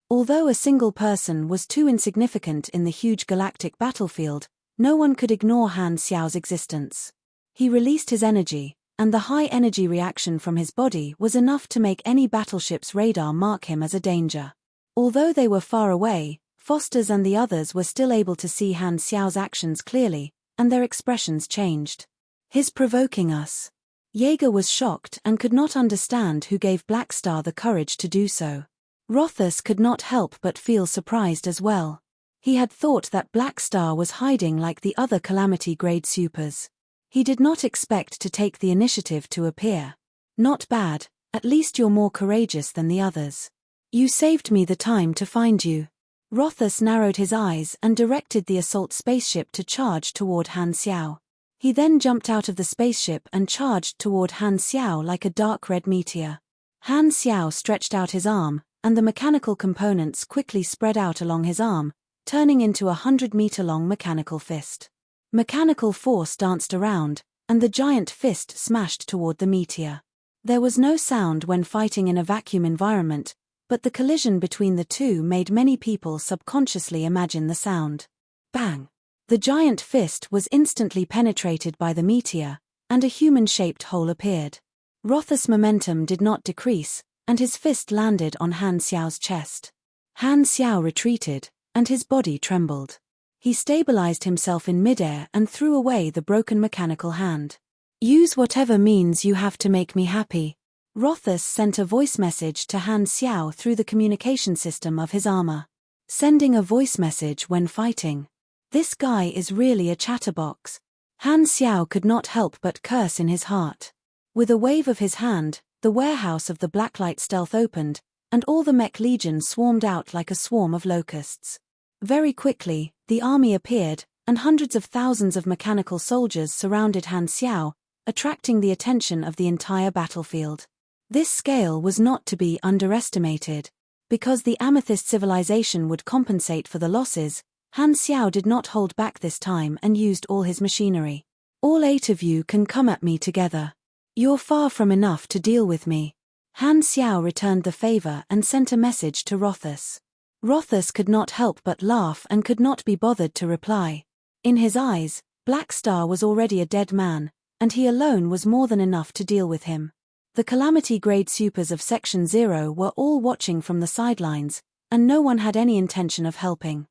Although a single person was too insignificant in the huge galactic battlefield, no one could ignore Han Xiao's existence. He released his energy, and the high energy reaction from his body was enough to make any battleship's radar mark him as a danger. Although they were far away, Foster's and the others were still able to see Han Xiao's actions clearly, and their expressions changed. He's provoking us. Yeager was shocked and could not understand who gave Blackstar the courage to do so. Rothus could not help but feel surprised as well. He had thought that Blackstar was hiding like the other Calamity-grade supers. He did not expect to take the initiative to appear. Not bad, at least you're more courageous than the others. You saved me the time to find you. Rothus narrowed his eyes and directed the assault spaceship to charge toward Han Xiao. He then jumped out of the spaceship and charged toward Han Xiao like a dark red meteor. Han Xiao stretched out his arm, and the mechanical components quickly spread out along his arm, turning into a 100-meter-long mechanical fist. Mechanical force danced around, and the giant fist smashed toward the meteor. There was no sound when fighting in a vacuum environment, but the collision between the two made many people subconsciously imagine the sound. Bang! The giant fist was instantly penetrated by the meteor, and a human-shaped hole appeared. Rothus' momentum did not decrease, and his fist landed on Han Xiao's chest. Han Xiao retreated, and his body trembled. He stabilized himself in midair and threw away the broken mechanical hand. Use whatever means you have to make me happy. Rothus sent a voice message to Han Xiao through the communication system of his armor. Sending a voice message when fighting. This guy is really a chatterbox. Han Xiao could not help but curse in his heart. With a wave of his hand, the warehouse of the Blacklight stealth opened, and all the mech legion swarmed out like a swarm of locusts. Very quickly, the army appeared, and hundreds of thousands of mechanical soldiers surrounded Han Xiao, attracting the attention of the entire battlefield. This scale was not to be underestimated. Because the Amethyst civilization would compensate for the losses, Han Xiao did not hold back this time and used all his machinery. All 8 of you can come at me together. You're far from enough to deal with me. Han Xiao returned the favor and sent a message to Rothus. Rothus could not help but laugh and could not be bothered to reply. In his eyes, Blackstar was already a dead man, and he alone was more than enough to deal with him. The Calamity-grade supers of Section 0 were all watching from the sidelines, and no one had any intention of helping.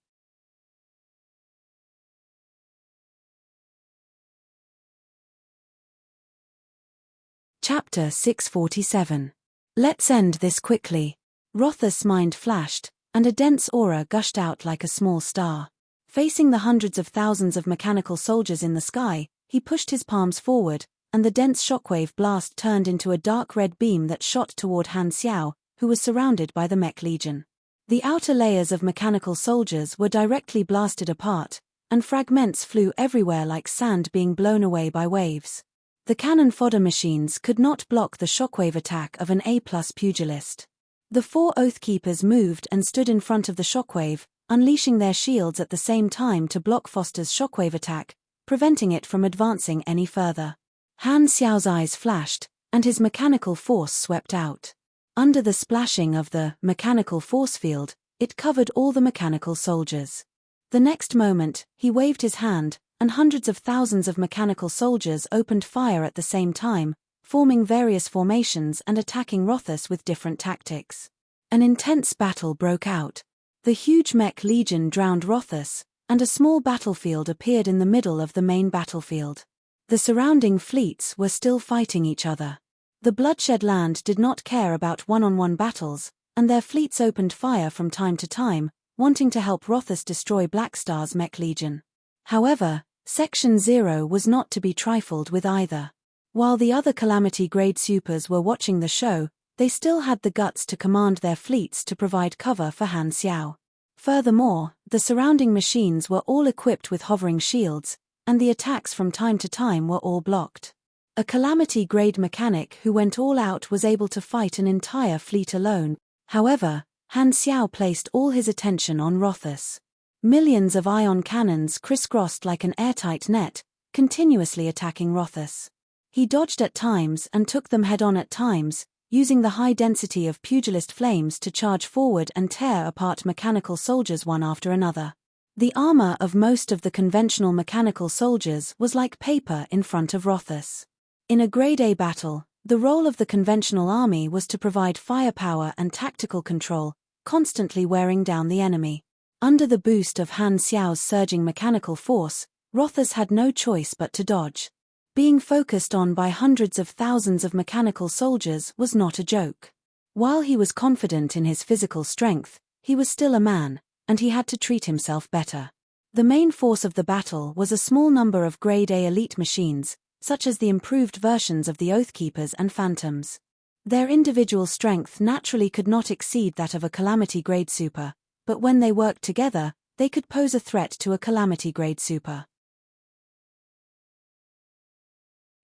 Chapter 647. Let's end this quickly. Rothus' mind flashed, and a dense aura gushed out like a small star. Facing the hundreds of thousands of mechanical soldiers in the sky, he pushed his palms forward, and the dense shockwave blast turned into a dark red beam that shot toward Han Xiao, who was surrounded by the Mech Legion. The outer layers of mechanical soldiers were directly blasted apart, and fragments flew everywhere like sand being blown away by waves. The cannon fodder machines could not block the shockwave attack of an A-plus pugilist. The 4 Oathkeepers moved and stood in front of the shockwave, unleashing their shields at the same time to block Foster's shockwave attack, preventing it from advancing any further. Han Xiao's eyes flashed, and his mechanical force swept out. Under the splashing of the mechanical force field, it covered all the mechanical soldiers. The next moment, he waved his hand, and hundreds of thousands of mechanical soldiers opened fire at the same time, forming various formations and attacking Rothus with different tactics. An intense battle broke out. The huge Mech Legion drowned Rothus, and a small battlefield appeared in the middle of the main battlefield. The surrounding fleets were still fighting each other. The Bloodshed Land did not care about one-on-one battles, and their fleets opened fire from time to time, wanting to help Rothus destroy Blackstar's Mech Legion. However, Section 0 was not to be trifled with either. While the other Calamity-grade supers were watching the show, they still had the guts to command their fleets to provide cover for Han Xiao. Furthermore, the surrounding machines were all equipped with hovering shields, and the attacks from time to time were all blocked. A Calamity-grade mechanic who went all out was able to fight an entire fleet alone. However, Han Xiao placed all his attention on Rothus. Millions of ion cannons crisscrossed like an airtight net, continuously attacking Rothus. He dodged at times and took them head-on at times, using the high density of pugilist flames to charge forward and tear apart mechanical soldiers one after another. The armor of most of the conventional mechanical soldiers was like paper in front of Rothus. In a Grade A battle, the role of the conventional army was to provide firepower and tactical control, constantly wearing down the enemy. Under the boost of Han Xiao's surging mechanical force, Rothus had no choice but to dodge. Being focused on by hundreds of thousands of mechanical soldiers was not a joke. While he was confident in his physical strength, he was still a man, and he had to treat himself better. The main force of the battle was a small number of Grade A elite machines, such as the improved versions of the Oathkeepers and Phantoms. Their individual strength naturally could not exceed that of a Calamity-grade super, but when they worked together, they could pose a threat to a Calamity-grade super.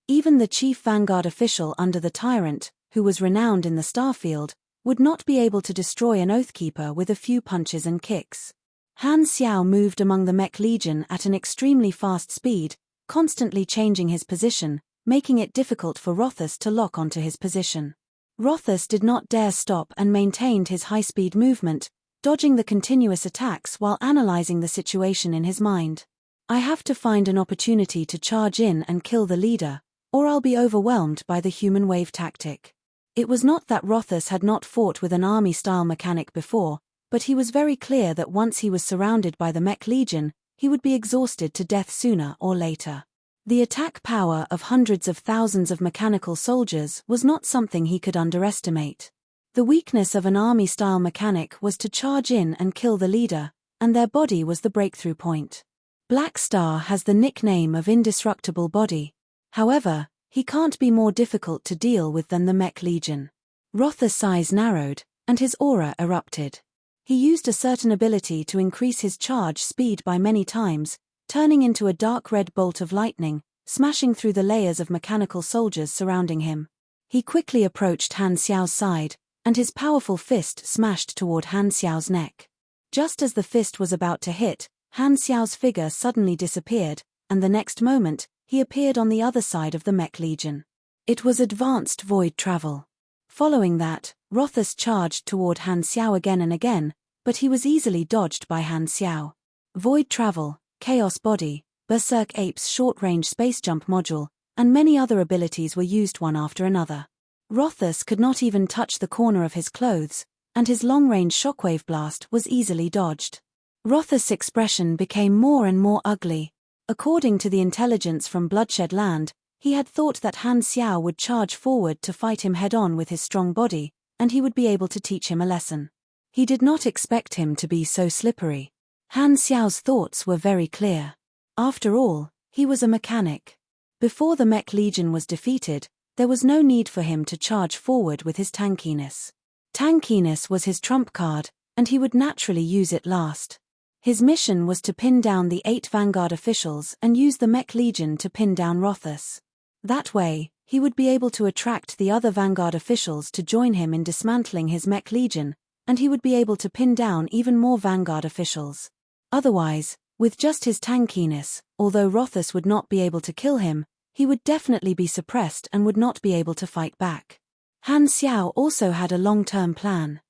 Even the chief vanguard official under the tyrant, who was renowned in the starfield, would not be able to destroy an Oathkeeper with a few punches and kicks. Han Xiao moved among the Mech Legion at an extremely fast speed, constantly changing his position, making it difficult for Rothus to lock onto his position. Rothus did not dare stop and maintained his high-speed movement, dodging the continuous attacks while analyzing the situation in his mind. I have to find an opportunity to charge in and kill the leader, or I'll be overwhelmed by the human wave tactic. It was not that Rothus had not fought with an army-style mechanic before, but he was very clear that once he was surrounded by the Mech Legion, he would be exhausted to death sooner or later. The attack power of hundreds of thousands of mechanical soldiers was not something he could underestimate. The weakness of an army-style mechanic was to charge in and kill the leader, and their body was the breakthrough point. Blackstar has the nickname of Indestructible Body. However, he can't be more difficult to deal with than the Mech Legion. Rothus' eyes narrowed, and his aura erupted. He used a certain ability to increase his charge speed by many times, turning into a dark red bolt of lightning, smashing through the layers of mechanical soldiers surrounding him. He quickly approached Han Xiao's side, and his powerful fist smashed toward Han Xiao's neck. Just as the fist was about to hit, Han Xiao's figure suddenly disappeared, and the next moment, he appeared on the other side of the Mech Legion. It was advanced void travel. Following that, Rothus charged toward Han Xiao again and again, but he was easily dodged by Han Xiao. Void travel, Chaos Body, Berserk Ape's short-range space jump module, and many other abilities were used one after another. Rothus could not even touch the corner of his clothes, and his long-range shockwave blast was easily dodged. Rothus' expression became more and more ugly. According to the intelligence from Bloodshed Land, He had thought that Han Xiao would charge forward to fight him head-on with his strong body, and he would be able to teach him a lesson. He did not expect him to be so slippery. Han Xiao's thoughts were very clear. After all, he was a mechanic. Before the Mech Legion was defeated, there was no need for him to charge forward with his tankiness. Tankiness was his trump card, and he would naturally use it last. His mission was to pin down the 8 Vanguard officials and use the Mech Legion to pin down Rothus. That way, he would be able to attract the other Vanguard officials to join him in dismantling his Mech Legion, and he would be able to pin down even more Vanguard officials. Otherwise, with just his tankiness, although Rothus would not be able to kill him, he would definitely be suppressed and would not be able to fight back. Han Xiao also had a long-term plan.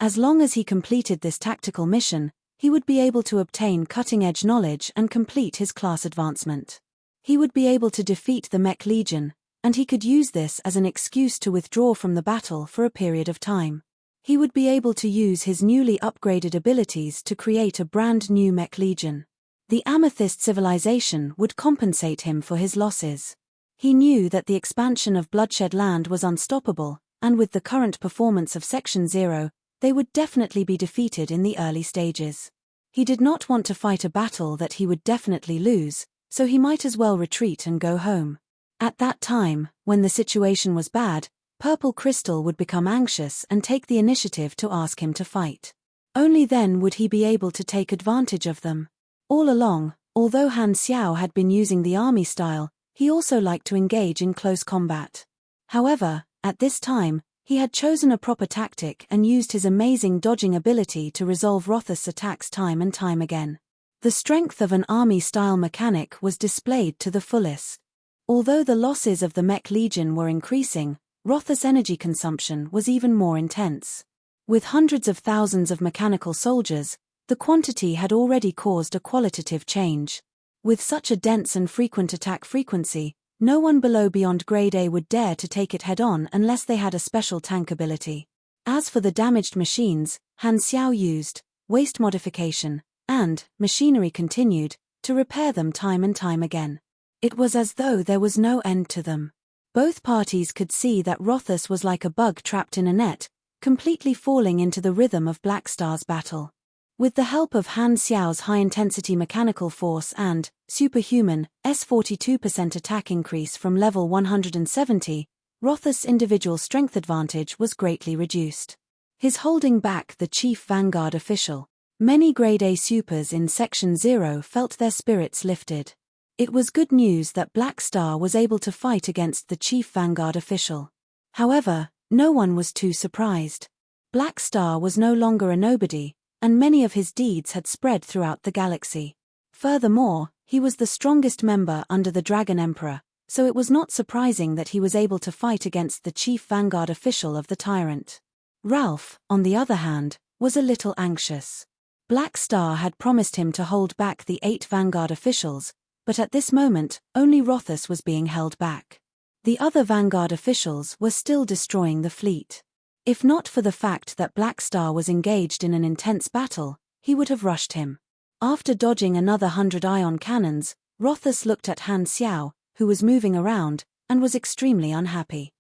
As long as he completed this tactical mission, he would be able to obtain cutting-edge knowledge and complete his class advancement. He would be able to defeat the Mech Legion, and he could use this as an excuse to withdraw from the battle for a period of time. He would be able to use his newly upgraded abilities to create a brand new Mech Legion. The Amethyst civilization would compensate him for his losses. He knew that the expansion of Bloodshed Land was unstoppable, and with the current performance of Section 0, they would definitely be defeated in the early stages. He did not want to fight a battle that he would definitely lose, so he might as well retreat and go home. At that time, when the situation was bad, Purple Crystal would become anxious and take the initiative to ask him to fight. Only then would he be able to take advantage of them. All along, although Han Xiao had been using the army style, he also liked to engage in close combat. However, at this time, he had chosen a proper tactic and used his amazing dodging ability to resolve Rothus' attacks time and time again. The strength of an army-style mechanic was displayed to the fullest. Although the losses of the Mech Legion were increasing, Rothus' energy consumption was even more intense. With hundreds of thousands of mechanical soldiers, the quantity had already caused a qualitative change. With such a dense and frequent attack frequency, no one below beyond Grade A would dare to take it head-on unless they had a special tank ability. As for the damaged machines, Han Xiao used waste modification and machinery continued to repair them time and time again. It was as though there was no end to them. Both parties could see that Rothus was like a bug trapped in a net, completely falling into the rhythm of Black Star's battle. With the help of Han Xiao's high-intensity mechanical force and superhuman S42% attack increase from level 170, Rothus' individual strength advantage was greatly reduced. His holding back the chief Vanguard official. Many Grade A supers in Section 0 felt their spirits lifted. It was good news that Black Star was able to fight against the chief Vanguard official. However, no one was too surprised. Black Star was no longer a nobody, and many of his deeds had spread throughout the galaxy. Furthermore, he was the strongest member under the Dragon Emperor, so it was not surprising that he was able to fight against the chief Vanguard official of the Tyrant. Ralph, on the other hand, was a little anxious. Black Star had promised him to hold back the 8 Vanguard officials, but at this moment, only Rothus was being held back. The other Vanguard officials were still destroying the fleet. If not for the fact that Black Star was engaged in an intense battle, he would have rushed him. After dodging another 100 ion cannons, Rothus looked at Han Xiao, who was moving around, and was extremely unhappy.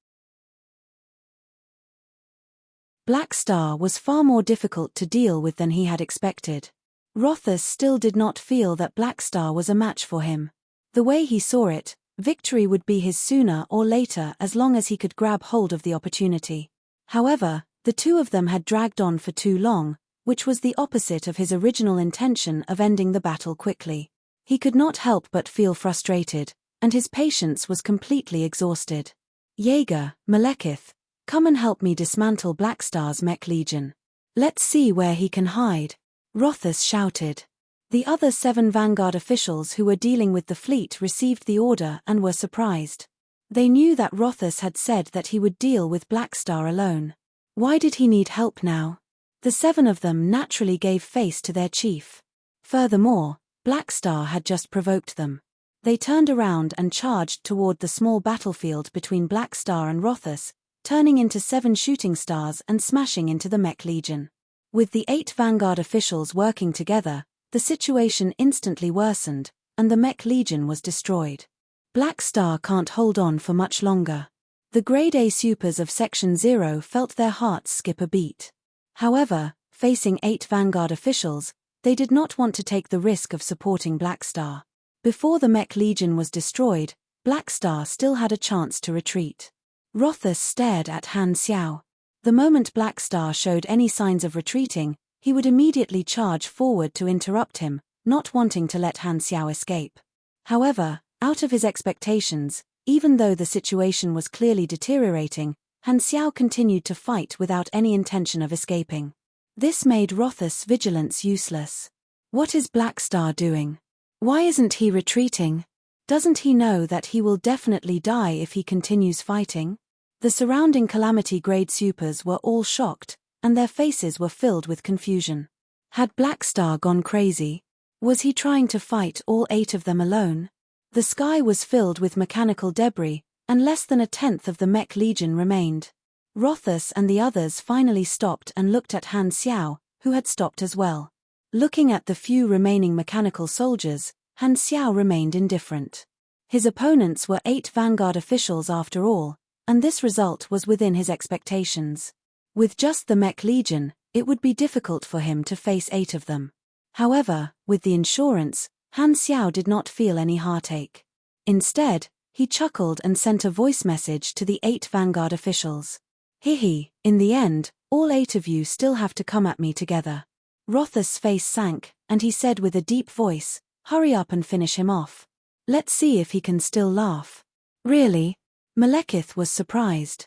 Black Star was far more difficult to deal with than he had expected. Rothus still did not feel that Black Star was a match for him. The way he saw it, victory would be his sooner or later as long as he could grab hold of the opportunity. However, the two of them had dragged on for too long, which was the opposite of his original intention of ending the battle quickly. He could not help but feel frustrated, and his patience was completely exhausted. Jaeger, Malekith, come and help me dismantle Black Star's Mech Legion. Let's see where he can hide. Rothus shouted. The other 7 Vanguard officials who were dealing with the fleet received the order and were surprised. They knew that Rothus had said that he would deal with Black Star alone. Why did he need help now? The 7 of them naturally gave face to their chief. Furthermore, Black Star had just provoked them. They turned around and charged toward the small battlefield between Black Star and Rothus, turning into 7 shooting stars and smashing into the Mech Legion. With the 8 Vanguard officials working together, the situation instantly worsened, and the Mech Legion was destroyed. Black Star can't hold on for much longer. The Grade A supers of Section 0 felt their hearts skip a beat. However, facing 8 Vanguard officials, they did not want to take the risk of supporting Black Star. Before the Mech Legion was destroyed, Black Star still had a chance to retreat. Rothus stared at Han Xiao. The moment Black Star showed any signs of retreating, he would immediately charge forward to interrupt him, not wanting to let Han Xiao escape. However, out of his expectations, even though the situation was clearly deteriorating, Han Xiao continued to fight without any intention of escaping. This made Rothus' vigilance useless. What is Black Star doing? Why isn't he retreating? Doesn't he know that he will definitely die if he continues fighting? The surrounding Calamity Grade supers were all shocked, and their faces were filled with confusion. Had Black Star gone crazy? Was he trying to fight all 8 of them alone? The sky was filled with mechanical debris, and less than a tenth of the Mech Legion remained. Rothus and the others finally stopped and looked at Han Xiao, who had stopped as well. Looking at the few remaining mechanical soldiers, Han Xiao remained indifferent. His opponents were 8 Vanguard officials after all, and this result was within his expectations. With just the Mech Legion, it would be difficult for him to face 8 of them. However, with the insurance, Han Xiao did not feel any heartache. Instead, he chuckled and sent a voice message to the 8 Vanguard officials. "Hihi, in the end, all 8 of you still have to come at me together." Rothus' face sank, and he said with a deep voice, "Hurry up and finish him off. Let's see if he can still laugh." "Really?" Malekith was surprised.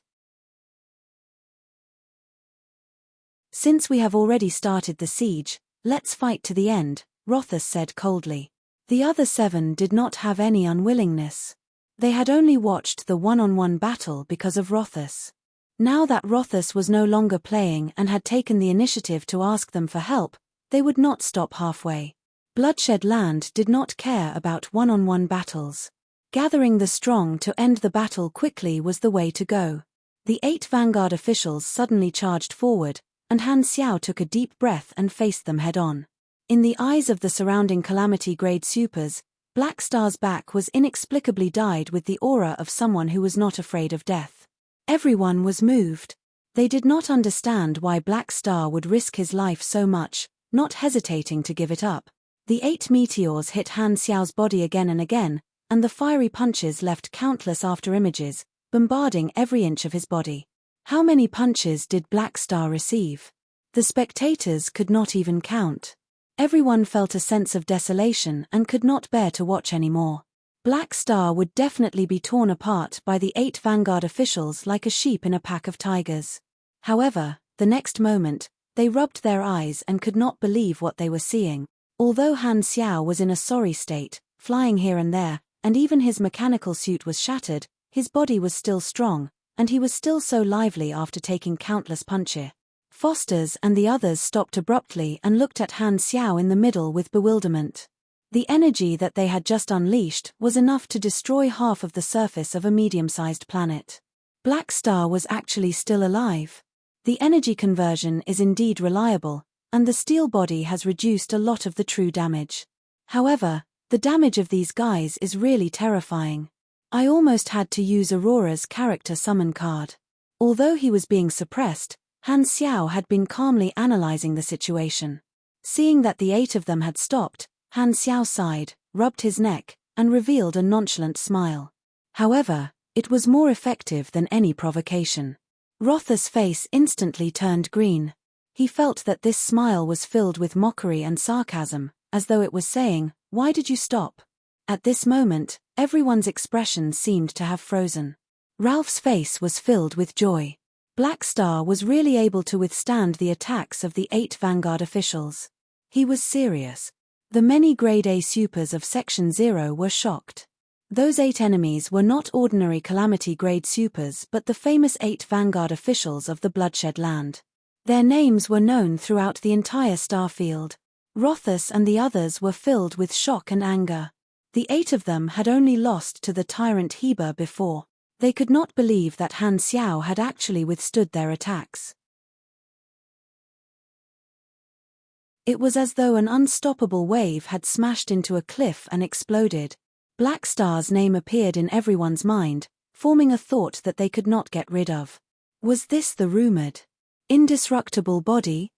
"Since we have already started the siege, let's fight to the end," Rothus said coldly. The other 7 did not have any unwillingness. They had only watched the one-on-one battle because of Rothus. Now that Rothus was no longer playing and had taken the initiative to ask them for help, they would not stop halfway. Bloodshed Land did not care about one-on-one battles. Gathering the strong to end the battle quickly was the way to go. The 8 Vanguard officials suddenly charged forward, and Han Xiao took a deep breath and faced them head-on. In the eyes of the surrounding Calamity Grade supers, Black Star's back was inexplicably dyed with the aura of someone who was not afraid of death. Everyone was moved. They did not understand why Black Star would risk his life so much, not hesitating to give it up. The 8 meteors hit Han Xiao's body again and again, and the fiery punches left countless afterimages, bombarding every inch of his body. How many punches did Black Star receive? The spectators could not even count. Everyone felt a sense of desolation and could not bear to watch anymore. Black Star would definitely be torn apart by the 8 Vanguard officials like a sheep in a pack of tigers. However, the next moment, they rubbed their eyes and could not believe what they were seeing. Although Han Xiao was in a sorry state, flying here and there, and even his mechanical suit was shattered, his body was still strong, and he was still so lively after taking countless punches. Foster's and the others stopped abruptly and looked at Han Xiao in the middle with bewilderment. The energy that they had just unleashed was enough to destroy half of the surface of a medium-sized planet. Black Star was actually still alive. The energy conversion is indeed reliable, and the steel body has reduced a lot of the true damage. However, the damage of these guys is really terrifying. I almost had to use Aurora's character summon card. Although he was being suppressed, Han Xiao had been calmly analyzing the situation. Seeing that the 8 of them had stopped, Han Xiao sighed, rubbed his neck, and revealed a nonchalant smile. However, it was more effective than any provocation. Rothus' face instantly turned green. He felt that this smile was filled with mockery and sarcasm, as though it was saying, "Why did you stop?" At this moment, everyone's expression seemed to have frozen. Ralph's face was filled with joy. Black Star was really able to withstand the attacks of the 8 Vanguard officials. He was serious. The many Grade A supers of Section 0 were shocked. Those 8 enemies were not ordinary Calamity Grade supers but the famous 8 Vanguard officials of the Bloodshed Land. Their names were known throughout the entire starfield. Rothus and the others were filled with shock and anger. The 8 of them had only lost to the tyrant Heber before. They could not believe that Han Xiao had actually withstood their attacks. It was as though an unstoppable wave had smashed into a cliff and exploded. Black Star's name appeared in everyone's mind, forming a thought that they could not get rid of. Was this the rumored indestructible body?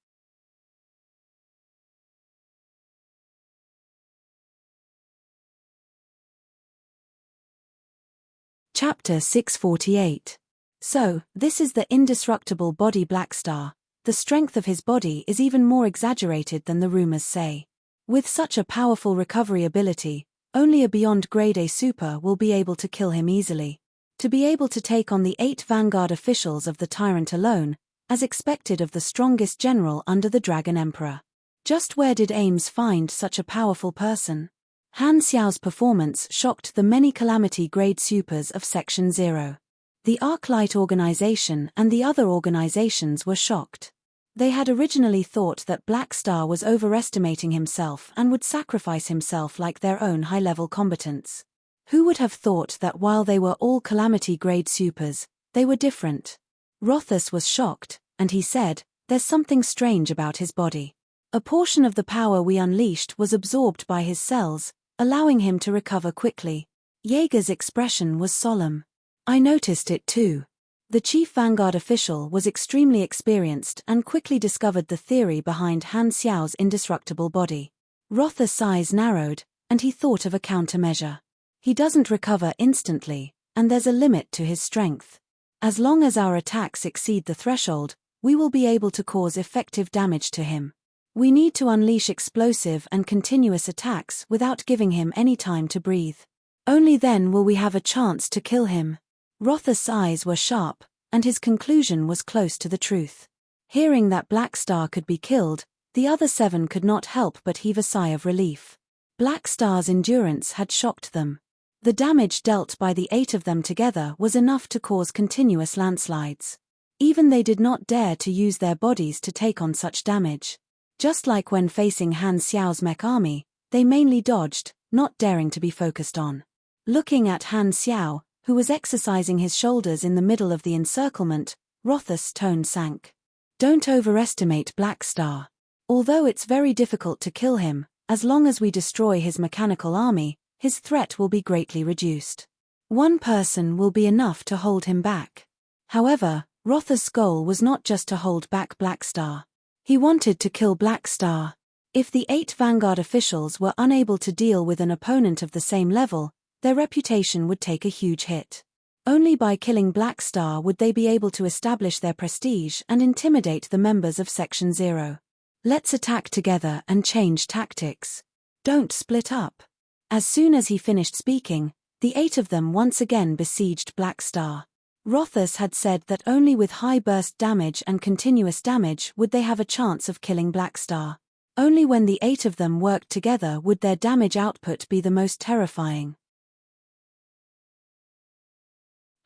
Chapter 648. So, this is the indestructible body Black Star. The strength of his body is even more exaggerated than the rumors say. With such a powerful recovery ability, only a beyond grade A super will be able to kill him easily. To be able to take on the 8 vanguard officials of the tyrant alone, as expected of the strongest general under the Dragon Emperor. Just where did Ames find such a powerful person? Han Xiao's performance shocked the many calamity grade supers of Section 0. The Arclight organization and the other organizations were shocked. They had originally thought that Black Star was overestimating himself and would sacrifice himself like their own high-level combatants. Who would have thought that while they were all calamity grade supers, they were different? Rothus was shocked, and he said, "There's something strange about his body." A portion of the power we unleashed was absorbed by his cells, allowing him to recover quickly. Jaeger's expression was solemn. I noticed it too. The chief vanguard official was extremely experienced and quickly discovered the theory behind Han Xiao's indestructible body. Rothus' eyes narrowed, and he thought of a countermeasure. He doesn't recover instantly, and there's a limit to his strength. As long as our attacks exceed the threshold, we will be able to cause effective damage to him. We need to unleash explosive and continuous attacks without giving him any time to breathe. Only then will we have a chance to kill him. Rothus' eyes were sharp, and his conclusion was close to the truth. Hearing that Black Star could be killed, the other 7 could not help but heave a sigh of relief. Black Star's endurance had shocked them. The damage dealt by the 8 of them together was enough to cause continuous landslides. Even they did not dare to use their bodies to take on such damage. Just like when facing Han Xiao's mech army, they mainly dodged, not daring to be focused on. Looking at Han Xiao, who was exercising his shoulders in the middle of the encirclement, Rothus' tone sank. Don't overestimate Black Star. Although it's very difficult to kill him, as long as we destroy his mechanical army, his threat will be greatly reduced. One person will be enough to hold him back. However, Rothus' goal was not just to hold back Black Star. He wanted to kill Black Star. If the 8 vanguard officials were unable to deal with an opponent of the same level, their reputation would take a huge hit. Only by killing Black Star would they be able to establish their prestige and intimidate the members of Section 0. Let's attack together and change tactics. Don't split up. As soon as he finished speaking, the 8 of them once again besieged Black Star. Rothus had said that only with high burst damage and continuous damage would they have a chance of killing Black Star. Only when the 8 of them worked together would their damage output be the most terrifying.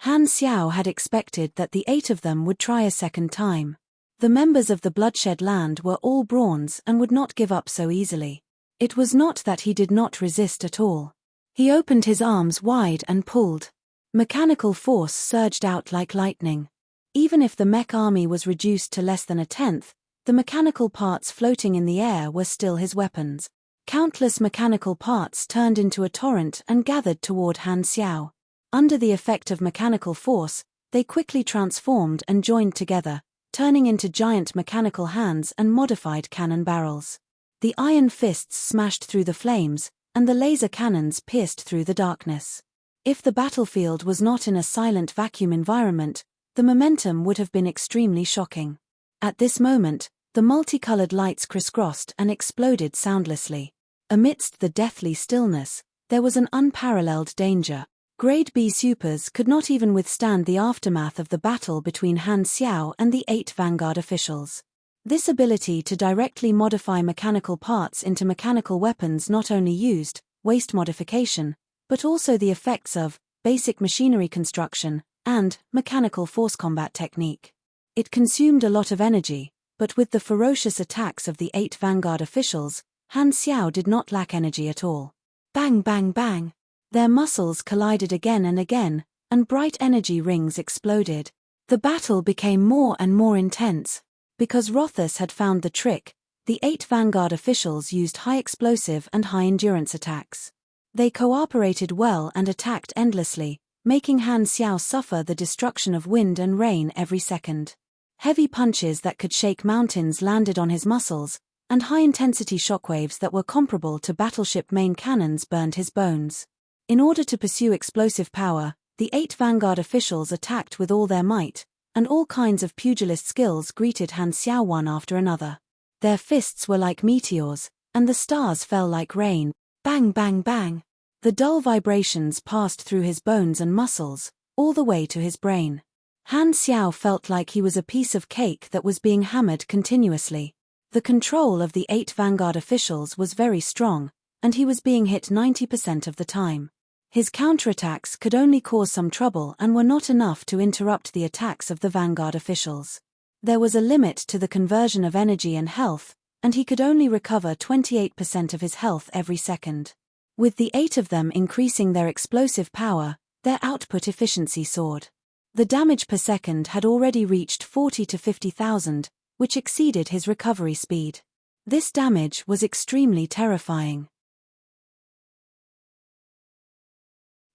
Han Xiao had expected that the 8 of them would try a second time. The members of the Bloodshed Land were all bronze and would not give up so easily. It was not that he did not resist at all. He opened his arms wide and pulled. Mechanical force surged out like lightning. Even if the mech army was reduced to less than a tenth, the mechanical parts floating in the air were still his weapons. Countless mechanical parts turned into a torrent and gathered toward Han Xiao. Under the effect of mechanical force, they quickly transformed and joined together, turning into giant mechanical hands and modified cannon barrels. The iron fists smashed through the flames, and the laser cannons pierced through the darkness. If the battlefield was not in a silent vacuum environment, the momentum would have been extremely shocking. At this moment, the multicolored lights crisscrossed and exploded soundlessly. Amidst the deathly stillness, there was an unparalleled danger. Grade B supers could not even withstand the aftermath of the battle between Han Xiao and the 8 vanguard officials. This ability to directly modify mechanical parts into mechanical weapons not only used waste modification, but also the effects of basic machinery construction and mechanical force combat technique. It consumed a lot of energy, but with the ferocious attacks of the 8 vanguard officials, Han Xiao did not lack energy at all. Bang bang bang! Their muscles collided again and again, and bright energy rings exploded. The battle became more and more intense. Because Rothus had found the trick, The 8 Vanguard officials used high-explosive and high-endurance attacks. They cooperated well and attacked endlessly, making Han Xiao suffer the destruction of wind and rain every second. Heavy punches that could shake mountains landed on his muscles, and high-intensity shockwaves that were comparable to battleship main cannons burned his bones. In order to pursue explosive power, the 8 Vanguard officials attacked with all their might, and all kinds of pugilist skills greeted Han Xiao one after another. Their fists were like meteors, and the stars fell like rain. Bang, bang, bang. The dull vibrations passed through his bones and muscles, all the way to his brain. Han Xiao felt like he was a piece of cake that was being hammered continuously. The control of the 8 Vanguard officials was very strong, and he was being hit 90% of the time. His counterattacks could only cause some trouble and were not enough to interrupt the attacks of the Vanguard officials. There was a limit to the conversion of energy and health, and he could only recover 28% of his health every second. With the 8 of them increasing their explosive power, their output efficiency soared. The damage per second had already reached 40 to 50,000, which exceeded his recovery speed. This damage was extremely terrifying.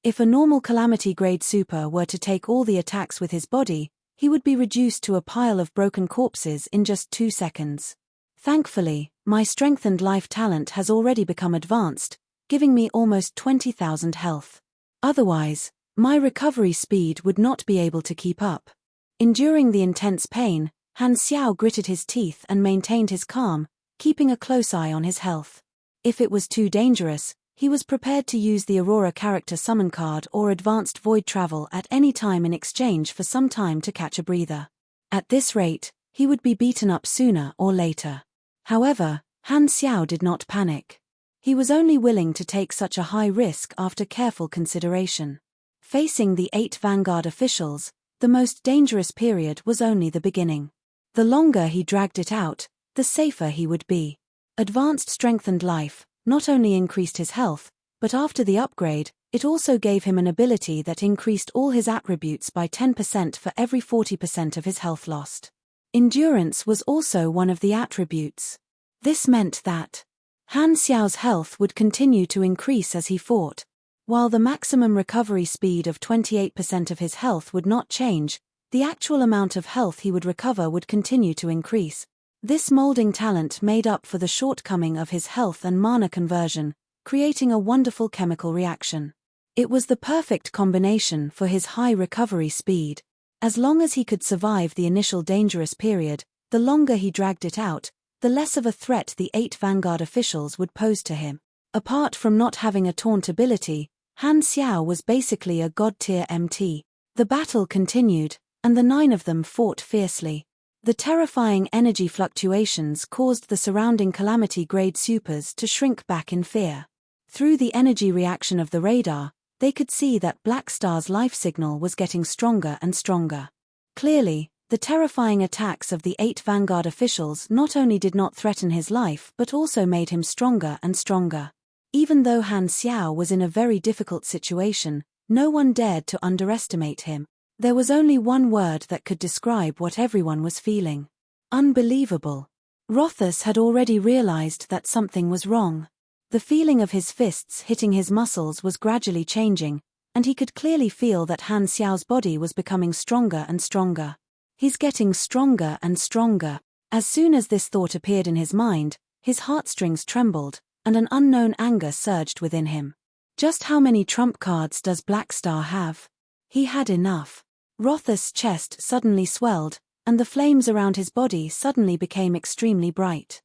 If a normal calamity-grade super were to take all the attacks with his body, he would be reduced to a pile of broken corpses in just 2 seconds. Thankfully, my strengthened life talent has already become advanced, giving me almost 20,000 health. Otherwise, my recovery speed would not be able to keep up. Enduring the intense pain, Han Xiao gritted his teeth and maintained his calm, keeping a close eye on his health. If it was too dangerous, he was prepared to use the Aurora character summon card or advanced void travel at any time in exchange for some time to catch a breather. At this rate, he would be beaten up sooner or later. However, Han Xiao did not panic. He was only willing to take such a high risk after careful consideration. Facing the 8 Vanguard officials, the most dangerous period was only the beginning. The longer he dragged it out, the safer he would be. Advanced strengthened life not only increased his health, but after the upgrade, it also gave him an ability that increased all his attributes by 10% for every 40% of his health lost. Endurance was also one of the attributes. This meant that Han Xiao's health would continue to increase as he fought. While the maximum recovery speed of 28% of his health would not change, the actual amount of health he would recover would continue to increase. This molding talent made up for the shortcoming of his health and mana conversion, creating a wonderful chemical reaction. It was the perfect combination for his high recovery speed. As long as he could survive the initial dangerous period, the longer he dragged it out, the less of a threat the 8 Vanguard officials would pose to him. Apart from not having a taunt ability, Han Xiao was basically a god-tier MT. The battle continued, and the 9 of them fought fiercely. The terrifying energy fluctuations caused the surrounding calamity-grade supers to shrink back in fear. Through the energy reaction of the radar, they could see that Black Star's life signal was getting stronger and stronger. Clearly, the terrifying attacks of the 8 Vanguard officials not only did not threaten his life but also made him stronger and stronger. Even though Han Xiao was in a very difficult situation, no one dared to underestimate him. There was only one word that could describe what everyone was feeling. Unbelievable. Rothus had already realized that something was wrong. The feeling of his fists hitting his muscles was gradually changing, and he could clearly feel that Han Xiao's body was becoming stronger and stronger. He's getting stronger and stronger. As soon as this thought appeared in his mind, his heartstrings trembled, and an unknown anger surged within him. Just how many trump cards does Black Star have? He had enough. Rothus' chest suddenly swelled, and the flames around his body suddenly became extremely bright.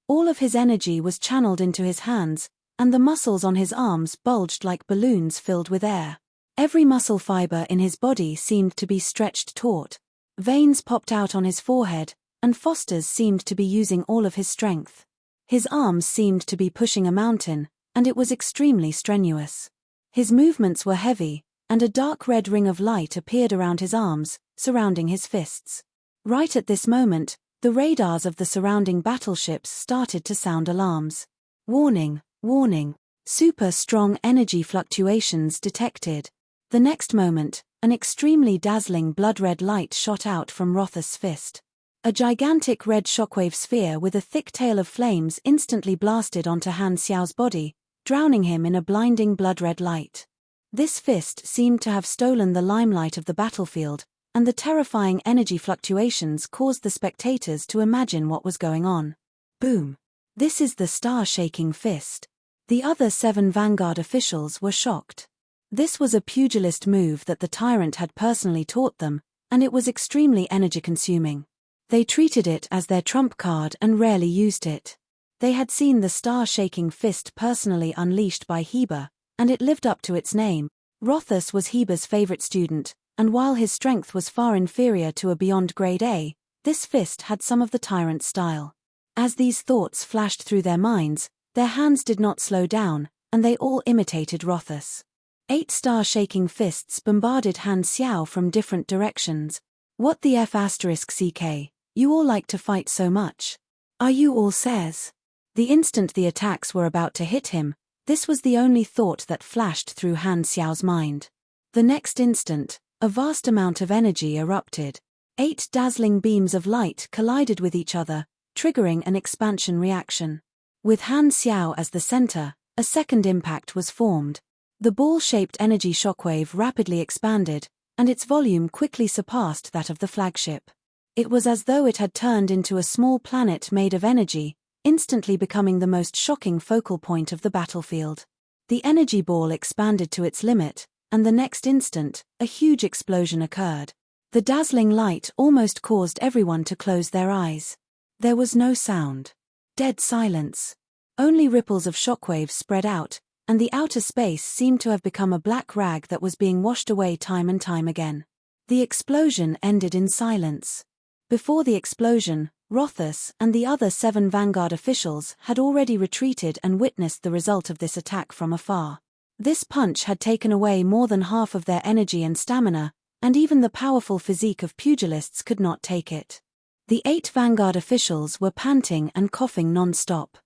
All of his energy was channeled into his hands, and the muscles on his arms bulged like balloons filled with air. Every muscle fiber in his body seemed to be stretched taut. Veins popped out on his forehead, and Foster's seemed to be using all of his strength. His arms seemed to be pushing a mountain, and it was extremely strenuous. His movements were heavy, and a dark red ring of light appeared around his arms, surrounding his fists. Right at this moment, the radars of the surrounding battleships started to sound alarms. Warning, warning, super strong energy fluctuations detected. The next moment, an extremely dazzling blood-red light shot out from Rothus' fist. A gigantic red shockwave sphere with a thick tail of flames instantly blasted onto Han Xiao's body, drowning him in a blinding blood-red light. This fist seemed to have stolen the limelight of the battlefield, and the terrifying energy fluctuations caused the spectators to imagine what was going on. Boom! This is the star-shaking fist. The other 7 Vanguard officials were shocked. This was a pugilist move that the tyrant had personally taught them, and it was extremely energy-consuming. They treated it as their trump card and rarely used it. They had seen the star-shaking fist personally unleashed by Heber, and it lived up to its name. Rothus was Heber's favorite student, and while his strength was far inferior to a beyond grade A, this fist had some of the tyrant's style. As these thoughts flashed through their minds, their hands did not slow down, and they all imitated Rothus. 8 star-shaking fists bombarded Han Xiao from different directions. What the F***CK, you all like to fight so much. Are you all says? The instant the attacks were about to hit him, this was the only thought that flashed through Han Xiao's mind. The next instant, a vast amount of energy erupted. 8 dazzling beams of light collided with each other, triggering an expansion reaction. With Han Xiao as the center, a second impact was formed. The ball-shaped energy shockwave rapidly expanded, and its volume quickly surpassed that of the flagship. It was as though it had turned into a small planet made of energy, instantly becoming the most shocking focal point of the battlefield. The energy ball expanded to its limit, and the next instant, a huge explosion occurred. The dazzling light almost caused everyone to close their eyes. There was no sound. Dead silence. Only ripples of shockwaves spread out, and the outer space seemed to have become a black rag that was being washed away time and time again. The explosion ended in silence. Before the explosion, Rothus and the other 7 Vanguard officials had already retreated and witnessed the result of this attack from afar. This punch had taken away more than half of their energy and stamina, and even the powerful physique of pugilists could not take it. The 8 Vanguard officials were panting and coughing non-stop.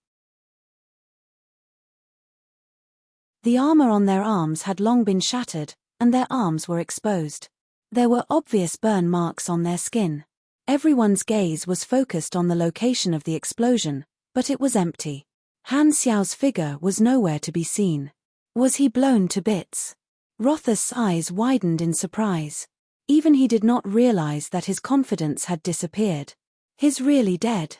The armor on their arms had long been shattered, and their arms were exposed. There were obvious burn marks on their skin. Everyone's gaze was focused on the location of the explosion, but it was empty. Han Xiao's figure was nowhere to be seen. Was he blown to bits? Rothus' eyes widened in surprise. Even he did not realize that his confidence had disappeared. He's really dead.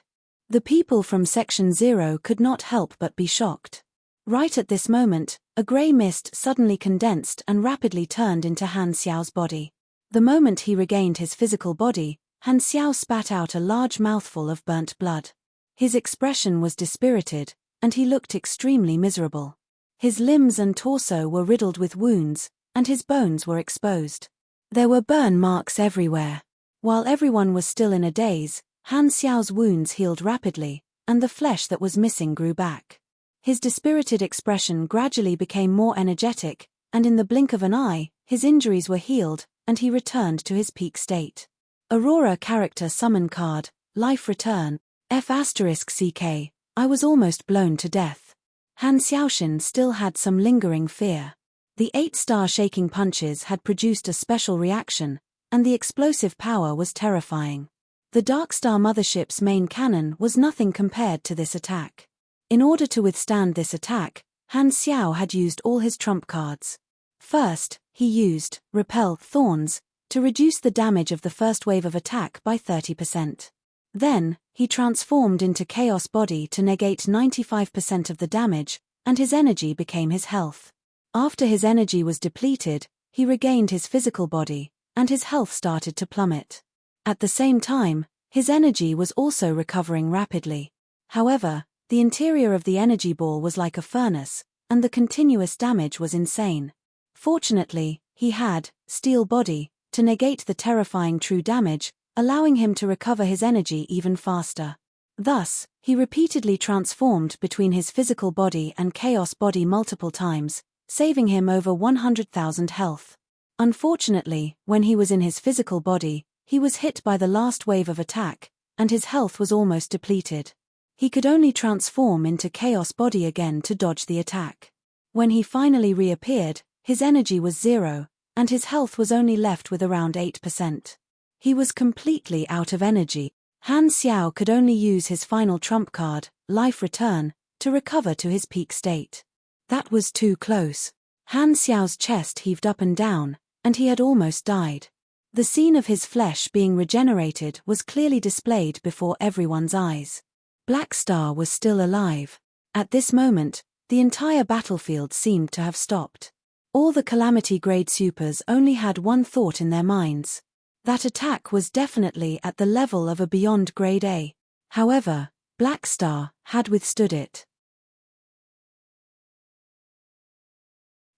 The people from Section 0 could not help but be shocked. Right at this moment, a grey mist suddenly condensed and rapidly turned into Han Xiao's body. The moment he regained his physical body, Han Xiao spat out a large mouthful of burnt blood. His expression was dispirited, and he looked extremely miserable. His limbs and torso were riddled with wounds, and his bones were exposed. There were burn marks everywhere. While everyone was still in a daze, Han Xiao's wounds healed rapidly, and the flesh that was missing grew back. His dispirited expression gradually became more energetic, and in the blink of an eye, his injuries were healed, and he returned to his peak state. Aurora character summon card, Life Return, F***CK, I was almost blown to death. Han Xiaoshin still had some lingering fear. The 8 star-shaking punches had produced a special reaction, and the explosive power was terrifying. The Dark Star mothership's main cannon was nothing compared to this attack. In order to withstand this attack, Han Xiao had used all his trump cards. First, he used Repel Thorns to reduce the damage of the first wave of attack by 30%. Then, he transformed into Chaos Body to negate 95% of the damage, and his energy became his health. After his energy was depleted, he regained his physical body, and his health started to plummet. At the same time, his energy was also recovering rapidly. However, the interior of the energy ball was like a furnace, and the continuous damage was insane. Fortunately, he had Steel Body to negate the terrifying true damage, allowing him to recover his energy even faster. Thus, he repeatedly transformed between his physical body and Chaos Body multiple times, saving him over 100,000 health. Unfortunately, when he was in his physical body, he was hit by the last wave of attack, and his health was almost depleted. He could only transform into Chaos Body again to dodge the attack. When he finally reappeared, his energy was 0, and his health was only left with around 8%. He was completely out of energy. Han Xiao could only use his final trump card, Life Return, to recover to his peak state. That was too close. Han Xiao's chest heaved up and down, and he had almost died. The scene of his flesh being regenerated was clearly displayed before everyone's eyes. Black Star was still alive. At this moment, the entire battlefield seemed to have stopped. All the Calamity Grade supers only had one thought in their minds. That attack was definitely at the level of a Beyond Grade A. However, Black Star had withstood it.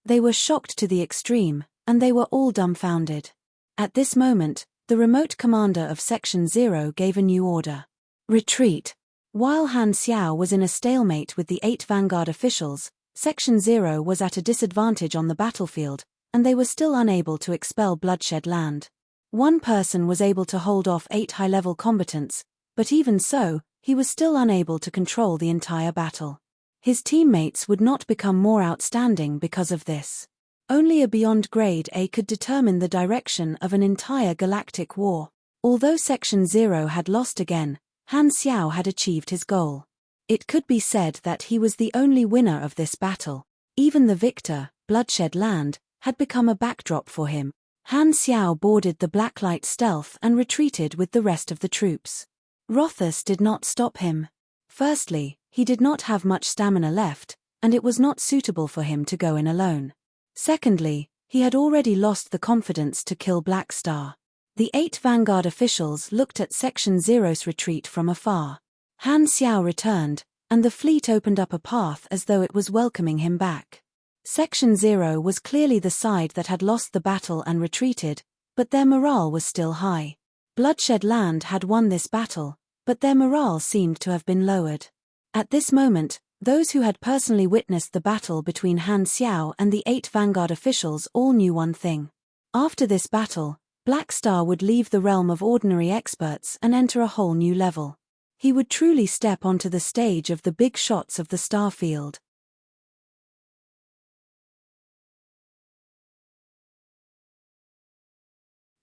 They were shocked to the extreme, and they were all dumbfounded. At this moment, the remote commander of Section 0 gave a new order. Retreat. While Han Xiao was in a stalemate with the 8 Vanguard officials, Section 0 was at a disadvantage on the battlefield, and they were still unable to expel Bloodshed Land. One person was able to hold off 8 high-level combatants, but even so, he was still unable to control the entire battle. His teammates would not become more outstanding because of this. Only a Beyond Grade A could determine the direction of an entire galactic war. Although Section 0 had lost again, Han Xiao had achieved his goal. It could be said that he was the only winner of this battle. Even the victor, Bloodshed Land, had become a backdrop for him. Han Xiao boarded the Blacklight Stealth and retreated with the rest of the troops. Rothus did not stop him. Firstly, he did not have much stamina left, and it was not suitable for him to go in alone. Secondly, he had already lost the confidence to kill Black Star. The 8 Vanguard officials looked at Section 0's retreat from afar. Han Xiao returned, and the fleet opened up a path as though it was welcoming him back. Section 0 was clearly the side that had lost the battle and retreated, but their morale was still high. Bloodshed Land had won this battle, but their morale seemed to have been lowered. At this moment, those who had personally witnessed the battle between Han Xiao and the 8 Vanguard officials all knew one thing. After this battle, Black Star would leave the realm of ordinary experts and enter a whole new level. He would truly step onto the stage of the big shots of the star field.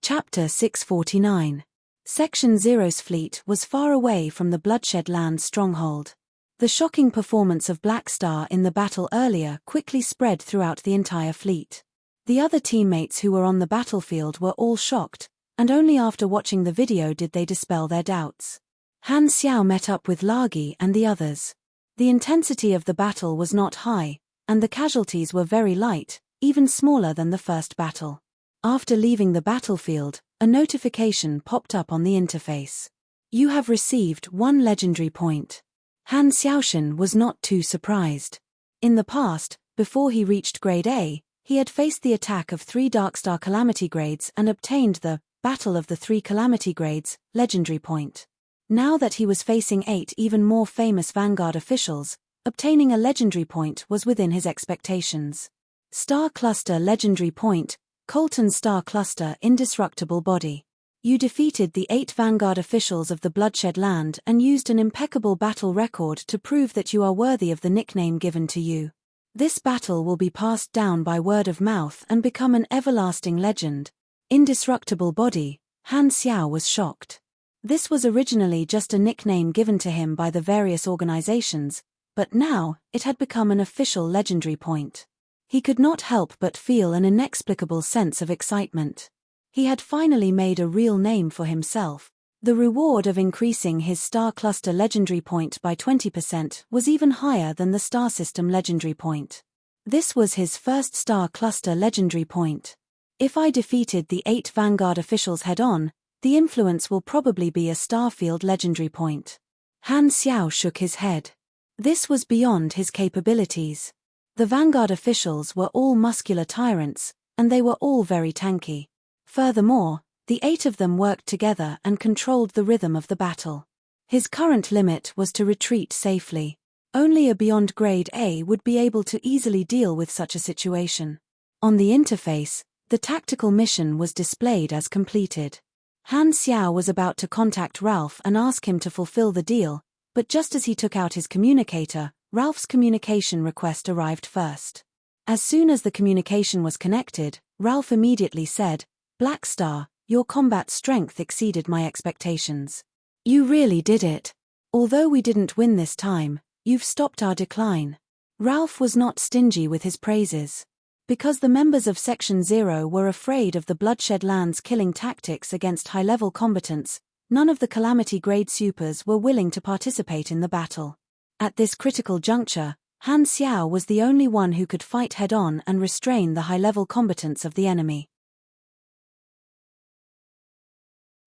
Chapter 649. Section 0's fleet was far away from the Bloodshed Land stronghold. The shocking performance of Black Star in the battle earlier quickly spread throughout the entire fleet. The other teammates who were on the battlefield were all shocked, and only after watching the video did they dispel their doubts. Han Xiao met up with Lagi and the others. The intensity of the battle was not high, and the casualties were very light, even smaller than the first battle. After leaving the battlefield, a notification popped up on the interface. You have received 1 legendary point. Han Xiaoshan was not too surprised. In the past, before he reached Grade A, he had faced the attack of 3 Darkstar Calamity Grades and obtained the Battle of the 3 Calamity Grades legendary point. Now that he was facing 8 even more famous Vanguard officials, obtaining a legendary point was within his expectations. Star Cluster legendary point, Colton Star Cluster Indestructible Body. You defeated the 8 Vanguard officials of the Bloodshed Land and used an impeccable battle record to prove that you are worthy of the nickname given to you. This battle will be passed down by word of mouth and become an everlasting legend. Indestructible Body. Han Xiao was shocked. This was originally just a nickname given to him by the various organizations, but now, it had become an official legendary point. He could not help but feel an inexplicable sense of excitement. He had finally made a real name for himself. The reward of increasing his Star Cluster legendary point by 20% was even higher than the Star System legendary point. This was his first Star Cluster legendary point. If I defeated the 8 Vanguard officials head-on, the influence will probably be a Starfield legendary point. Han Xiao shook his head. This was beyond his capabilities. The Vanguard officials were all muscular tyrants, and they were all very tanky. Furthermore, the 8 of them worked together and controlled the rhythm of the battle. His current limit was to retreat safely. Only a Beyond Grade A would be able to easily deal with such a situation. On the interface, the tactical mission was displayed as completed. Han Xiao was about to contact Ralph and ask him to fulfill the deal, but just as he took out his communicator, Ralph's communication request arrived first. As soon as the communication was connected, Ralph immediately said, "Black Star, your combat strength exceeded my expectations. You really did it. Although we didn't win this time, you've stopped our decline. Ralph was not stingy with his praises. Because the members of Section 0 were afraid of the Bloodshed Land's killing tactics against high-level combatants, none of the Calamity Grade Supers were willing to participate in the battle. At this critical juncture, Han Xiao was the only one who could fight head-on and restrain the high-level combatants of the enemy.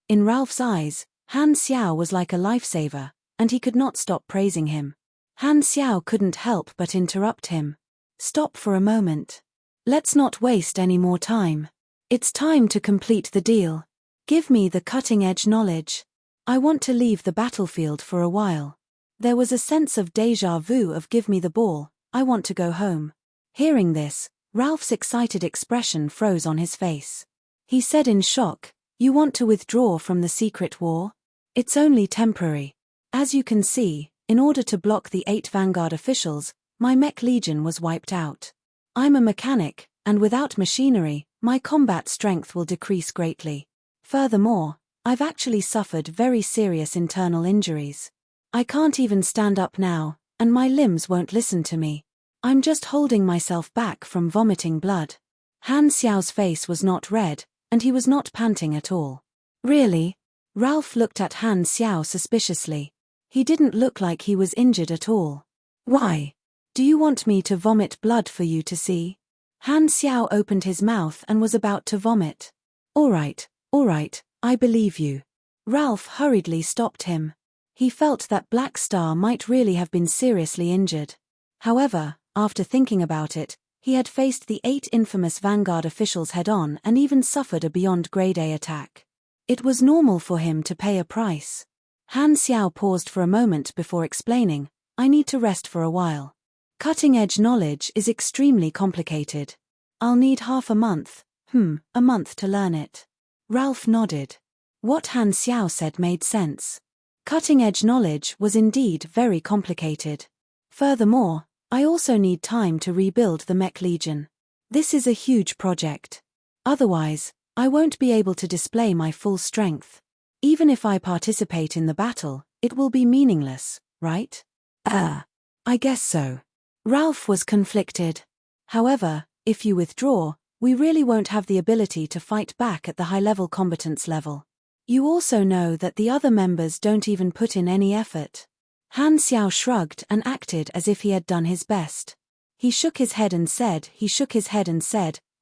In Ralph's eyes, Han Xiao was like a lifesaver, and he could not stop praising him. Han Xiao couldn't help but interrupt him. Stop for a moment. Let's not waste any more time. It's time to complete the deal. Give me the cutting-edge knowledge. I want to leave the battlefield for a while. There was a sense of déjà vu of give me the ball, I want to go home. Hearing this, Ralph's excited expression froze on his face. He said in shock, "You want to withdraw from the secret war? It's only temporary. As you can see, in order to block the 8 Vanguard officials, my mech legion was wiped out. I'm a mechanic, and without machinery, my combat strength will decrease greatly. Furthermore, I've actually suffered very serious internal injuries. I can't even stand up now, and my limbs won't listen to me. I'm just holding myself back from vomiting blood." Han Xiao's face was not red, and he was not panting at all. Really? Ralph looked at Han Xiao suspiciously. He didn't look like he was injured at all. Why? Do you want me to vomit blood for you to see? Han Xiao opened his mouth and was about to vomit. All right, I believe you. Ralph hurriedly stopped him. He felt that Black Star might really have been seriously injured. However, after thinking about it, he had faced the 8 infamous Vanguard officials head-on and even suffered a beyond grade A attack. It was normal for him to pay a price. Han Xiao paused for a moment before explaining, "I need to rest for a while. Cutting-edge knowledge is extremely complicated. I'll need half a month to learn it." Ralph nodded. What Han Xiao said made sense. Cutting-edge knowledge was indeed very complicated. Furthermore, I also need time to rebuild the Mech Legion. This is a huge project. Otherwise, I won't be able to display my full strength. Even if I participate in the battle, it will be meaningless, right? I guess so. Ralph was conflicted. However, if you withdraw, we really won't have the ability to fight back at the high-level combatants level. You also know that the other members don't even put in any effort. Han Xiao shrugged and acted as if he had done his best. He shook his head and said,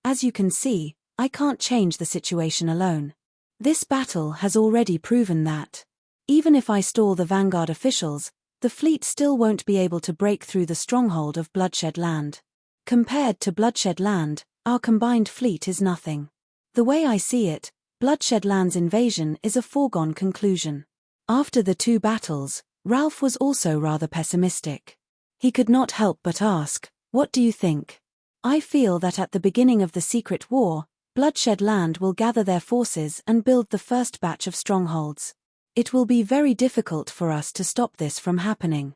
"As you can see, I can't change the situation alone. This battle has already proven that. Even if I stall the Vanguard officials, the fleet still won't be able to break through the stronghold of Bloodshed Land. Compared to Bloodshed Land, our combined fleet is nothing. The way I see it, Bloodshed Land's invasion is a foregone conclusion." After the 2 battles, Ralph was also rather pessimistic. He could not help but ask, "What do you think?" "I feel that at the beginning of the secret war, Bloodshed Land will gather their forces and build the first batch of strongholds. It will be very difficult for us to stop this from happening.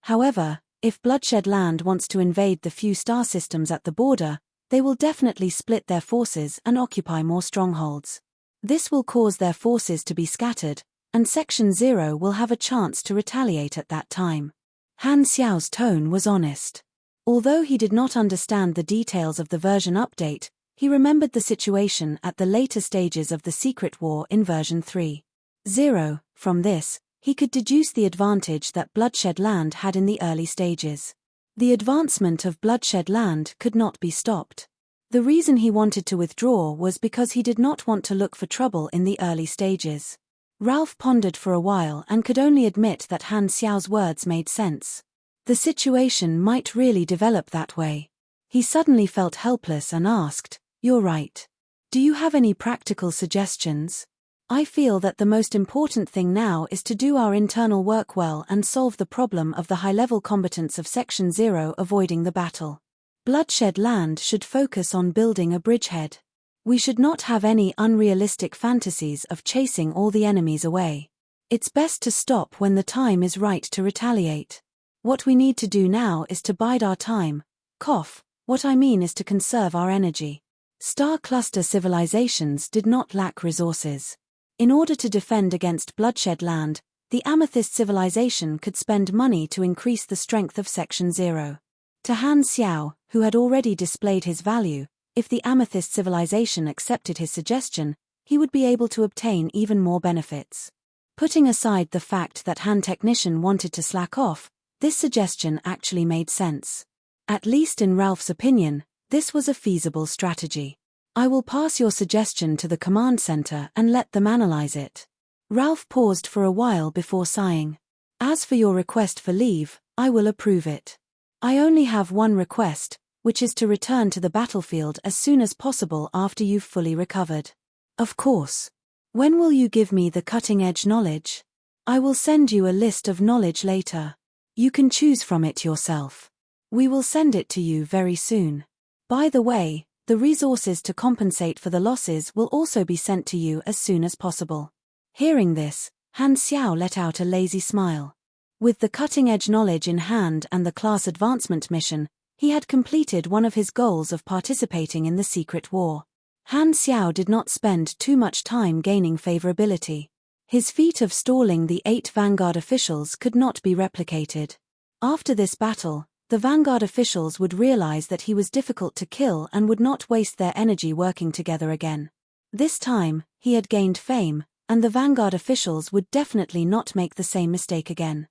However, if Bloodshed Land wants to invade the few star systems at the border, they will definitely split their forces and occupy more strongholds. This will cause their forces to be scattered, and Section 0 will have a chance to retaliate at that time." Han Xiao's tone was honest. Although he did not understand the details of the version update, he remembered the situation at the later stages of the Secret War in version 3.0. From this, he could deduce the advantage that Bloodshed Land had in the early stages. The advancement of Bloodshed Land could not be stopped. The reason he wanted to withdraw was because he did not want to look for trouble in the early stages. Ralph pondered for a while and could only admit that Han Xiao's words made sense. The situation might really develop that way. He suddenly felt helpless and asked, "You're right. Do you have any practical suggestions? I feel that the most important thing now is to do our internal work well and solve the problem of the high-level combatants of Section 0 avoiding the battle. Bloodshed Land should focus on building a bridgehead. We should not have any unrealistic fantasies of chasing all the enemies away. It's best to stop when the time is right to retaliate. What we need to do now is to bide our time. What I mean is to conserve our energy. Star cluster civilizations did not lack resources. In order to defend against Bloodshed Land, the Amethyst civilization could spend money to increase the strength of Section 0. To Han Xiao, who had already displayed his value, if the Amethyst civilization accepted his suggestion, he would be able to obtain even more benefits. Putting aside the fact that Han Technician wanted to slack off, this suggestion actually made sense. At least in Ralph's opinion, this was a feasible strategy. I will pass your suggestion to the command center and let them analyze it. Ralph paused for a while before sighing. As for your request for leave, I will approve it. I only have one request, which is to return to the battlefield as soon as possible after you've fully recovered. Of course. When will you give me the cutting-edge knowledge? I will send you a list of knowledge later. You can choose from it yourself. We will send it to you very soon. By the way, the resources to compensate for the losses will also be sent to you as soon as possible. Hearing this, Han Xiao let out a lazy smile. With the cutting-edge knowledge in hand and the class advancement mission, he had completed one of his goals of participating in the secret war. Han Xiao did not spend too much time gaining favorability. His feat of stalling the 8 Vanguard officials could not be replicated. After this battle, the Vanguard officials would realize that he was difficult to kill and would not waste their energy working together again. This time, he had gained fame, and the Vanguard officials would definitely not make the same mistake again.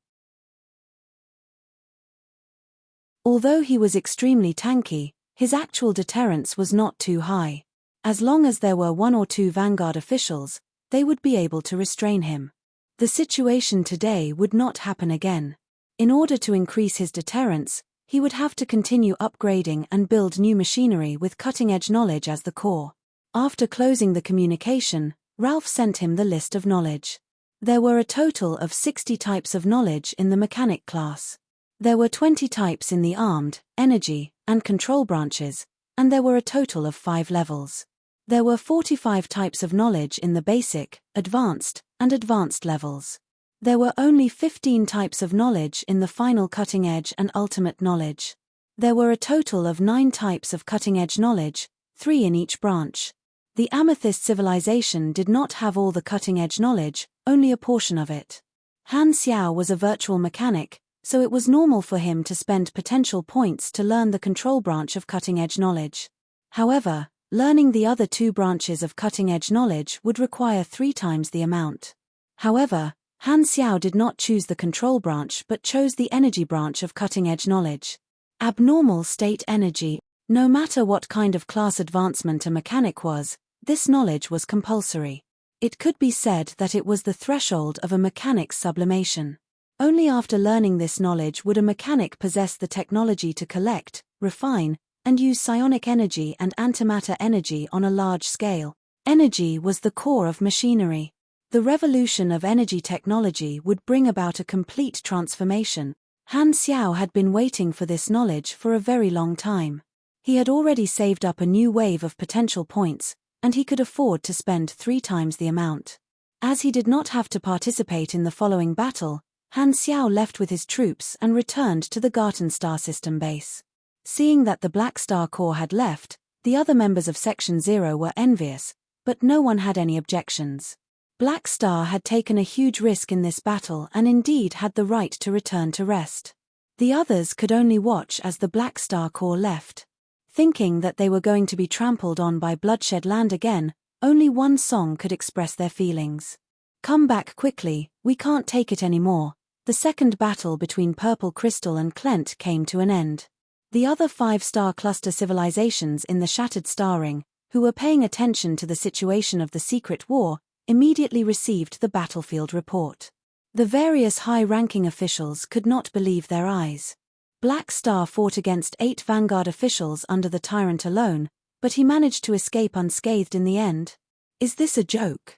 Although he was extremely tanky, his actual deterrence was not too high. As long as there were 1 or 2 Vanguard officials, they would be able to restrain him. The situation today would not happen again. In order to increase his deterrence, he would have to continue upgrading and build new machinery with cutting-edge knowledge as the core. After closing the communication, Ralph sent him the list of knowledge. There were a total of 60 types of knowledge in the mechanic class. There were 20 types in the armed, energy, and control branches, and there were a total of 5 levels. There were 45 types of knowledge in the basic, advanced, and advanced levels. There were only 15 types of knowledge in the final cutting-edge and ultimate knowledge. There were a total of 9 types of cutting-edge knowledge, 3 in each branch. The Amethyst civilization did not have all the cutting-edge knowledge, only a portion of it. Han Xiao was a virtual mechanic, so it was normal for him to spend potential points to learn the control branch of cutting-edge knowledge. However, learning the other 2 branches of cutting-edge knowledge would require 3 times the amount. However, Han Xiao did not choose the control branch but chose the energy branch of cutting-edge knowledge. Abnormal state energy. No matter what kind of class advancement a mechanic was, this knowledge was compulsory. It could be said that it was the threshold of a mechanic's sublimation. Only after learning this knowledge would a mechanic possess the technology to collect, refine, and use psionic energy and antimatter energy on a large scale. Energy was the core of machinery. The revolution of energy technology would bring about a complete transformation. Han Xiao had been waiting for this knowledge for a very long time. He had already saved up a new wave of potential points, and he could afford to spend 3 times the amount. As he did not have to participate in the following battle, Han Xiao left with his troops and returned to the Garten Star System base. Seeing that the Black Star Corps had left, the other members of Section 0 were envious, but no one had any objections. Black Star had taken a huge risk in this battle and indeed had the right to return to rest. The others could only watch as the Black Star Corps left. Thinking that they were going to be trampled on by Bloodshed Land again, only one song could express their feelings. Come back quickly, we can't take it anymore. The second battle between Purple Crystal and Klent came to an end. The other 5-star cluster civilizations in the Shattered Star Ring, who were paying attention to the situation of the secret war, immediately received the battlefield report. The various high-ranking officials could not believe their eyes. Black Star fought against 8 Vanguard officials under the Tyrant alone, but he managed to escape unscathed in the end. Is this a joke?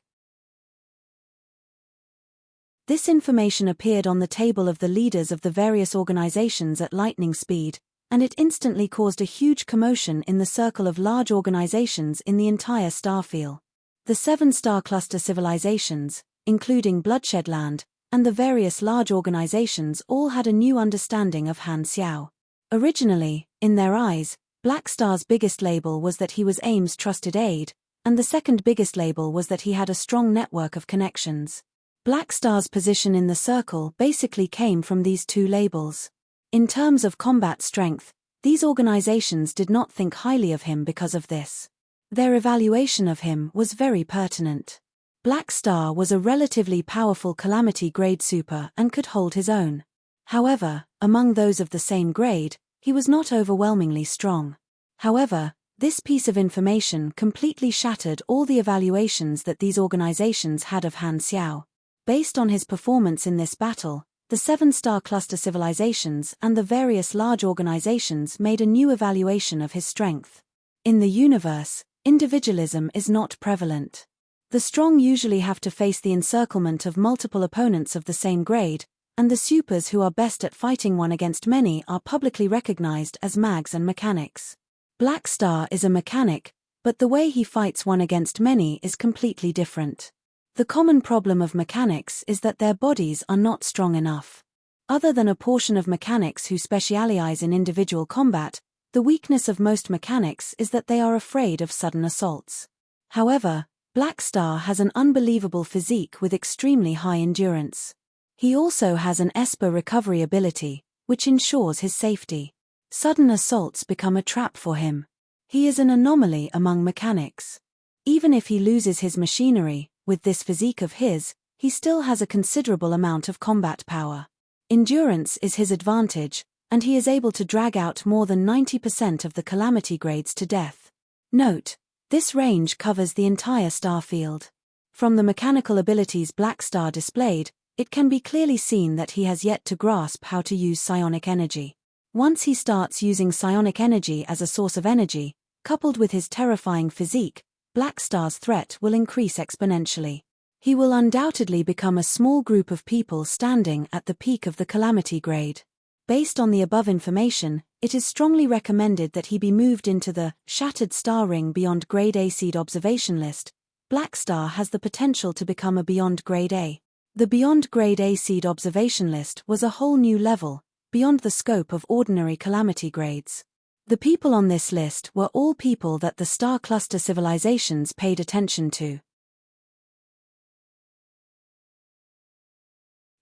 This information appeared on the table of the leaders of the various organizations at lightning speed, and it instantly caused a huge commotion in the circle of large organizations in the entire starfield. The 7-star cluster civilizations, including Bloodshed Land, and the various large organizations all had a new understanding of Han Xiao. Originally, in their eyes, Blackstar's biggest label was that he was AIM's trusted aide, and the second biggest label was that he had a strong network of connections. Blackstar's position in the circle basically came from these two labels. In terms of combat strength, these organizations did not think highly of him because of this. Their evaluation of him was very pertinent. Blackstar was a relatively powerful calamity grade super and could hold his own. However, among those of the same grade, he was not overwhelmingly strong. However, this piece of information completely shattered all the evaluations that these organizations had of Han Xiao. Based on his performance in this battle, the 7-star cluster civilizations and the various large organizations made a new evaluation of his strength. In the universe, individualism is not prevalent. The strong usually have to face the encirclement of multiple opponents of the same grade, and the supers who are best at fighting one against many are publicly recognized as mags and mechanics. Blackstar is a mechanic, but the way he fights one against many is completely different. The common problem of mechanics is that their bodies are not strong enough. Other than a portion of mechanics who specialize in individual combat, the weakness of most mechanics is that they are afraid of sudden assaults. However, Blackstar has an unbelievable physique with extremely high endurance. He also has an Esper recovery ability, which ensures his safety. Sudden assaults become a trap for him. He is an anomaly among mechanics. Even if he loses his machinery, with this physique of his, he still has a considerable amount of combat power. Endurance is his advantage, and he is able to drag out more than 90% of the calamity grades to death. Note: this range covers the entire star field. From the mechanical abilities Blackstar displayed, it can be clearly seen that he has yet to grasp how to use psionic energy. Once he starts using psionic energy as a source of energy, coupled with his terrifying physique, Blackstar's threat will increase exponentially. He will undoubtedly become a small group of people standing at the peak of the calamity grade. Based on the above information, it is strongly recommended that he be moved into the Shattered Star Ring Beyond Grade A Seed Observation List. Blackstar has the potential to become a Beyond Grade A. The Beyond Grade A Seed Observation List was a whole new level, beyond the scope of ordinary calamity grades. The people on this list were all people that the star cluster civilizations paid attention to.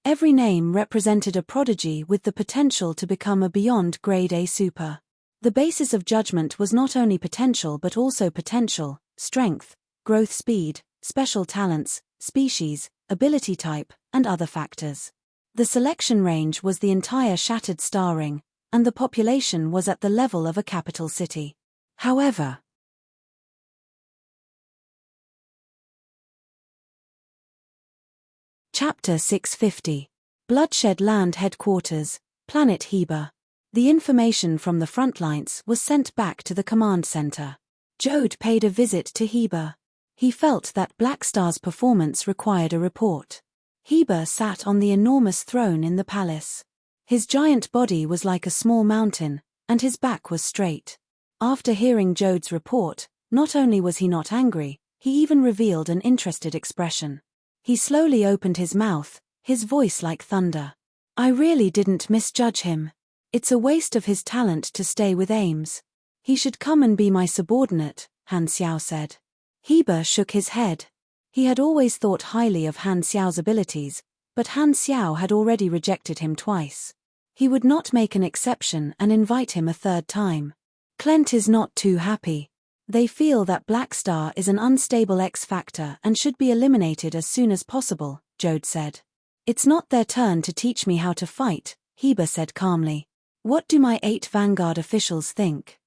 Every name represented a prodigy with the potential to become a Beyond Grade A super. The basis of judgment was not only potential but also potential, strength, growth speed, special talents, species, ability type, and other factors. The selection range was the entire Shattered Star Ring, and the population was at the level of a capital city. However, Chapter 650. Bloodshed Land Headquarters, Planet Heba. The information from the front lines was sent back to the command center. Jode paid a visit to Heba. He felt that Blackstar's performance required a report. Heba sat on the enormous throne in the palace. His giant body was like a small mountain, and his back was straight. After hearing Jode's report, not only was he not angry, he even revealed an interested expression. He slowly opened his mouth, his voice like thunder. I really didn't misjudge him. It's a waste of his talent to stay with Ames. He should come and be my subordinate, Han Xiao said. Heba shook his head. He had always thought highly of Han Xiao's abilities, but Han Xiao had already rejected him twice. He would not make an exception and invite him a third time. Clent is not too happy. They feel that Blackstar is an unstable X-factor and should be eliminated as soon as possible, Jode said. It's not their turn to teach me how to fight, Heba said calmly. What do my 8 Vanguard officials think?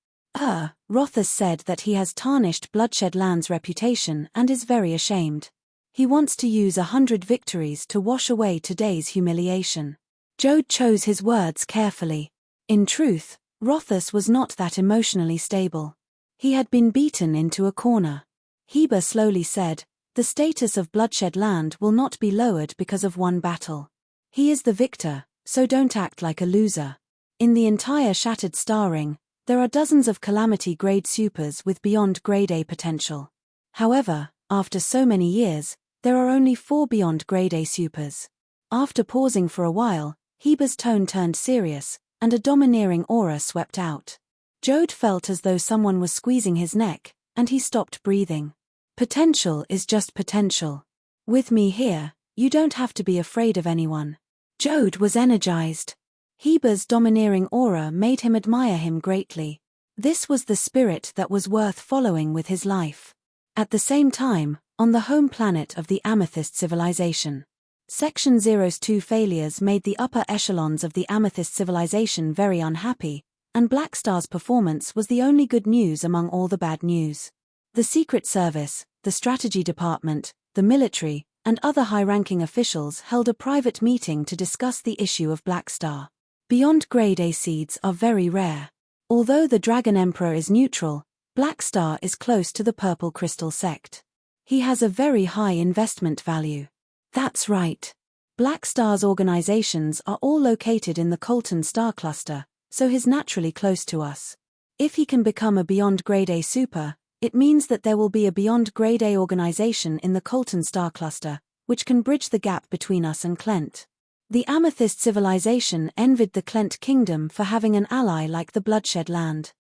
Rothus said that he has tarnished Bloodshed Land's reputation and is very ashamed. He wants to use 100 victories to wash away today's humiliation. Jode chose his words carefully. In truth, Rothus was not that emotionally stable. He had been beaten into a corner. Heba slowly said, the status of Bloodshed Land will not be lowered because of one battle. He is the victor, so don't act like a loser. In the entire Shattered Star Ring, there are dozens of Calamity Grade supers with Beyond Grade A potential. However, after so many years, there are only 4 Beyond Grade A supers. After pausing for a while, Heba's tone turned serious, and a domineering aura swept out. Jode felt as though someone was squeezing his neck, and he stopped breathing. Potential is just potential. With me here, you don't have to be afraid of anyone. Jode was energized. Heber's domineering aura made him admire him greatly. This was the spirit that was worth following with his life. At the same time, on the home planet of the Amethyst civilization, Section Zero's 2 failures made the upper echelons of the Amethyst civilization very unhappy, and Black Star's performance was the only good news among all the bad news. The Secret Service, the Strategy Department, the military, and other high-ranking officials held a private meeting to discuss the issue of Black Star. Beyond Grade A seeds are very rare. Although the Dragon Emperor is neutral, Black Star is close to the Purple Crystal sect. He has a very high investment value. That's right. Black Star's organizations are all located in the Colton star cluster, so he's naturally close to us. If he can become a Beyond Grade A super, it means that there will be a Beyond Grade A organization in the Colton star cluster, which can bridge the gap between us and Klent. The Amethyst civilization envied the Klent kingdom for having an ally like the Bloodshed Land.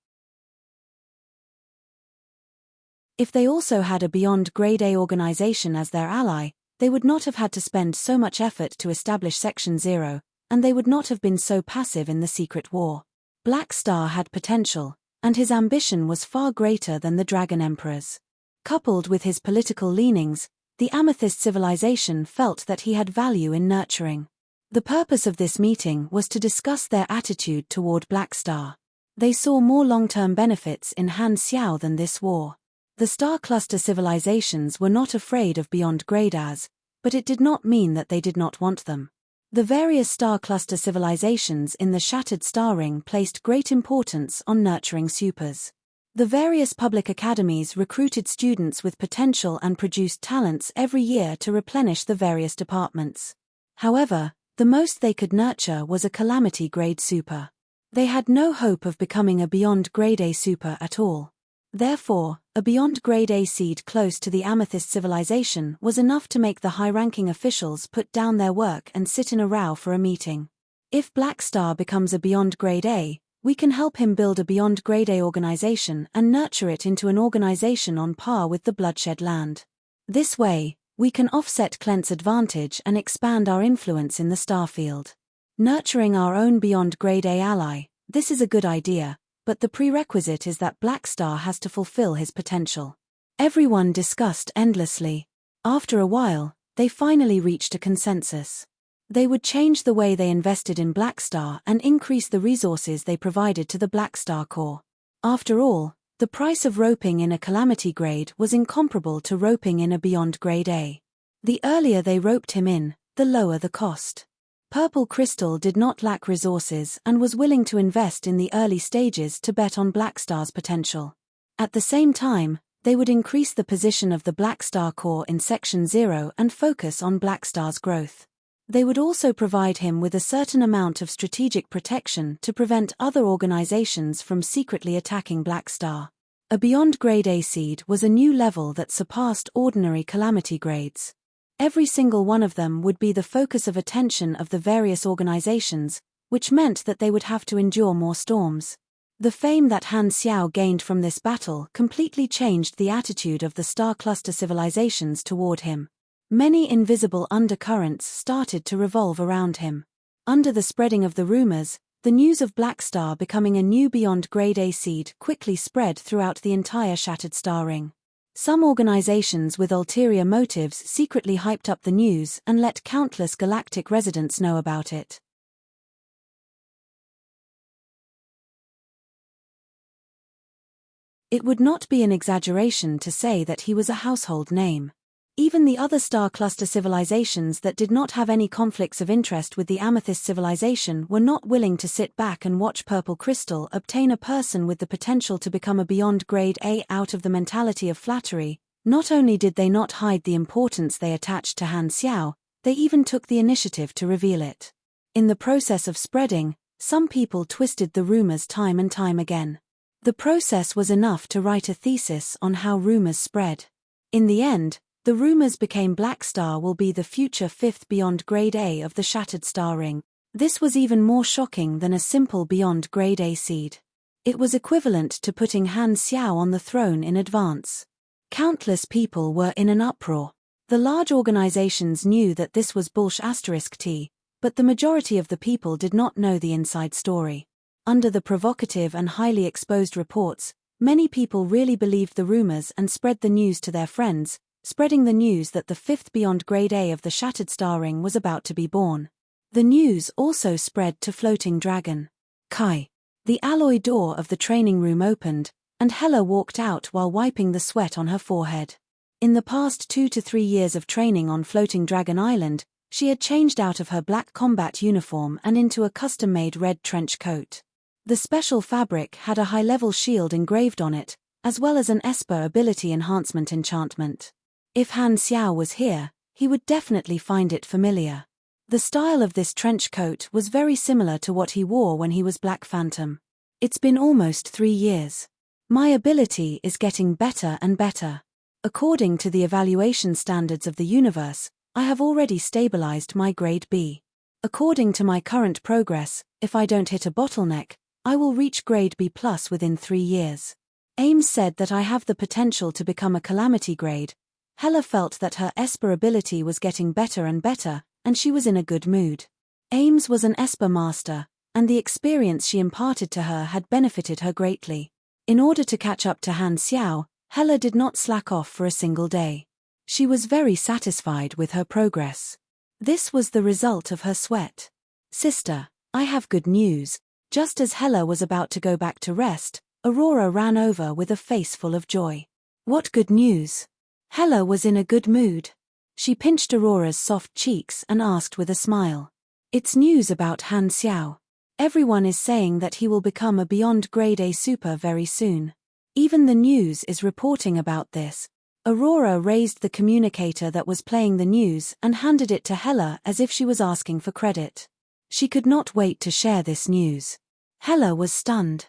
If they also had a Beyond Grade A organization as their ally, they would not have had to spend so much effort to establish Section Zero, and they would not have been so passive in the secret war. Black Star had potential, and his ambition was far greater than the Dragon Emperor's. Coupled with his political leanings, the Amethyst civilization felt that he had value in nurturing. The purpose of this meeting was to discuss their attitude toward Black Star. They saw more long-term benefits in Han Xiao than this war. The star cluster civilizations were not afraid of Beyond Grade As, but it did not mean that they did not want them. The various star cluster civilizations in the Shattered Star Ring placed great importance on nurturing supers. The various public academies recruited students with potential and produced talents every year to replenish the various departments. However, the most they could nurture was a Calamity Grade super. They had no hope of becoming a Beyond Grade A super at all. Therefore, a Beyond Grade A seed close to the Amethyst civilization was enough to make the high-ranking officials put down their work and sit in a row for a meeting. If Black Star becomes a Beyond Grade A, we can help him build a Beyond Grade A organization and nurture it into an organization on par with the Bloodshed Land. This way, we can offset Klent's advantage and expand our influence in the starfield. Nurturing our own Beyond Grade A ally, this is a good idea, but the prerequisite is that Black Star has to fulfill his potential. Everyone discussed endlessly. After a while, they finally reached a consensus. They would change the way they invested in Black Star and increase the resources they provided to the Black Star Corps. After all, the price of roping in a Calamity Grade was incomparable to roping in a Beyond Grade A. The earlier they roped him in, the lower the cost. Purple Crystal did not lack resources and was willing to invest in the early stages to bet on Black Star's potential. At the same time, they would increase the position of the Black Star Corps in Section Zero and focus on Black Star's growth. They would also provide him with a certain amount of strategic protection to prevent other organizations from secretly attacking Black Star. A Beyond Grade A seed was a new level that surpassed ordinary Calamity Grades. Every single one of them would be the focus of attention of the various organizations, which meant that they would have to endure more storms. The fame that Han Xiao gained from this battle completely changed the attitude of the star cluster civilizations toward him. Many invisible undercurrents started to revolve around him. Under the spreading of the rumors, the news of Black Star becoming a new Beyond Grade A seed quickly spread throughout the entire Shattered Star Ring. Some organizations with ulterior motives secretly hyped up the news and let countless galactic residents know about it. It would not be an exaggeration to say that he was a household name. Even the other star cluster civilizations that did not have any conflicts of interest with the Amethyst civilization were not willing to sit back and watch Purple Crystal obtain a person with the potential to become a Beyond Grade A out of the mentality of flattery. Not only did they not hide the importance they attached to Han Xiao, they even took the initiative to reveal it. In the process of spreading, some people twisted the rumors time and time again. The process was enough to write a thesis on how rumors spread. In the end, the rumors became Black Star will be the future fifth Beyond Grade A of the Shattered Star Ring. This was even more shocking than a simple Beyond Grade A seed. It was equivalent to putting Han Xiao on the throne in advance. Countless people were in an uproar. The large organizations knew that this was bullshit, but the majority of the people did not know the inside story. Under the provocative and highly exposed reports, many people really believed the rumors and spread the news to their friends, spreading the news that the fifth beyond grade A of the Shattered Star Ring was about to be born. The news also spread to Floating Dragon. Kai. The alloy door of the training room opened, and Hela walked out while wiping the sweat on her forehead. In the past 2 to 3 years of training on Floating Dragon Island, she had changed out of her black combat uniform and into a custom-made red trench coat. The special fabric had a high-level shield engraved on it, as well as an Esper ability enhancement enchantment. If Han Xiao was here, he would definitely find it familiar. The style of this trench coat was very similar to what he wore when he was Black Phantom. It's been almost 3 years. My ability is getting better and better. According to the evaluation standards of the universe, I have already stabilized my grade B. According to my current progress, if I don't hit a bottleneck, I will reach grade B+ within 3 years. Ames said that I have the potential to become a calamity grade. Hela felt that her Esper ability was getting better and better, and she was in a good mood. Ames was an Esper master, and the experience she imparted to her had benefited her greatly. In order to catch up to Han Xiao, Hela did not slack off for a single day. She was very satisfied with her progress. This was the result of her sweat. Sister, I have good news. Just as Hela was about to go back to rest, Aurora ran over with a face full of joy. What good news? Hela was in a good mood. She pinched Aurora's soft cheeks and asked with a smile. It's news about Han Xiao. Everyone is saying that he will become a beyond grade A super very soon. Even the news is reporting about this. Aurora raised the communicator that was playing the news and handed it to Hela as if she was asking for credit. She could not wait to share this news. Hela was stunned.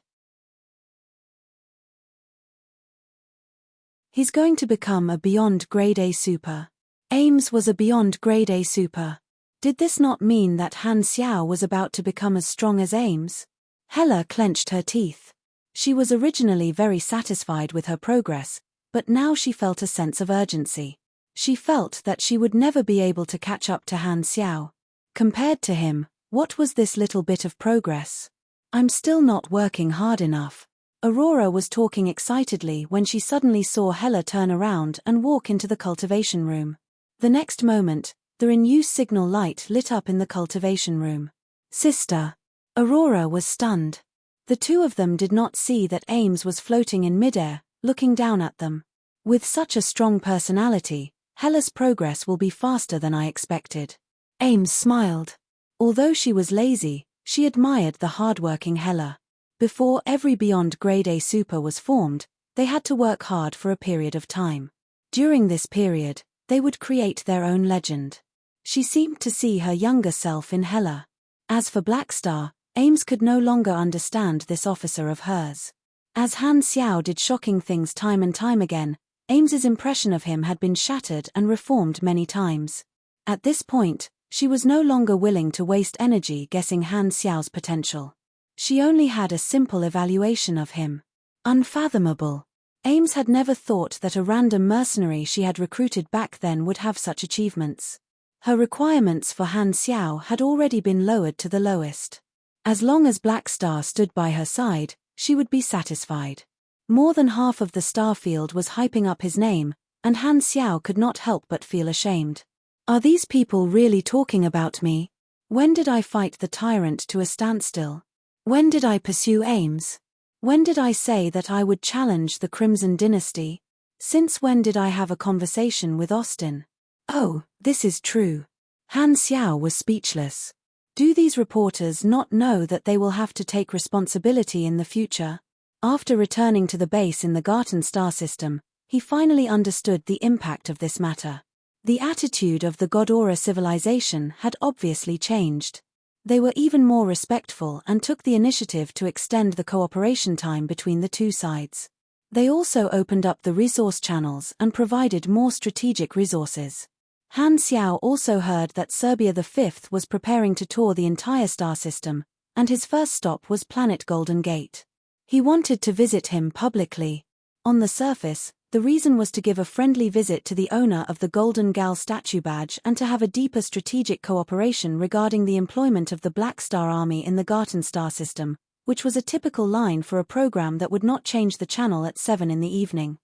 He's going to become a beyond grade A super. Ames was a beyond grade A super. Did this not mean that Han Xiao was about to become as strong as Ames? Hela clenched her teeth. She was originally very satisfied with her progress, but now she felt a sense of urgency. She felt that she would never be able to catch up to Han Xiao. Compared to him, what was this little bit of progress? I'm still not working hard enough. Aurora was talking excitedly when she suddenly saw Hela turn around and walk into the cultivation room. The next moment, the in-use signal light lit up in the cultivation room. Sister. Aurora was stunned. The two of them did not see that Ames was floating in midair, looking down at them. With such a strong personality, Hela's progress will be faster than I expected. Ames smiled. Although she was lazy, she admired the hardworking Hela. Before every beyond grade A super was formed, they had to work hard for a period of time. During this period, they would create their own legend. She seemed to see her younger self in Hela. As for Blackstar, Ames could no longer understand this officer of hers. As Han Xiao did shocking things time and time again, Ames's impression of him had been shattered and reformed many times. At this point, she was no longer willing to waste energy guessing Han Xiao's potential. She only had a simple evaluation of him. Unfathomable. Ames had never thought that a random mercenary she had recruited back then would have such achievements. Her requirements for Han Xiao had already been lowered to the lowest. As long as Blackstar stood by her side, she would be satisfied. More than half of the starfield was hyping up his name, and Han Xiao could not help but feel ashamed. Are these people really talking about me? When did I fight the tyrant to a standstill? When did I pursue Ames? When did I say that I would challenge the Crimson Dynasty? Since when did I have a conversation with Austin? Oh, this is true. Han Xiao was speechless. Do these reporters not know that they will have to take responsibility in the future? After returning to the base in the Garten star system, he finally understood the impact of this matter. The attitude of the Godora civilization had obviously changed. They were even more respectful and took the initiative to extend the cooperation time between the two sides. They also opened up the resource channels and provided more strategic resources. Han Xiao also heard that Serbia V was preparing to tour the entire star system, and his first stop was planet Golden Gate. He wanted to visit him publicly. On the surface, the reason was to give a friendly visit to the owner of the Golden Gal statue badge and to have a deeper strategic cooperation regarding the employment of the Black Star Army in the Garten Star system, which was a typical line for a program that would not change the channel at 7 in the evening.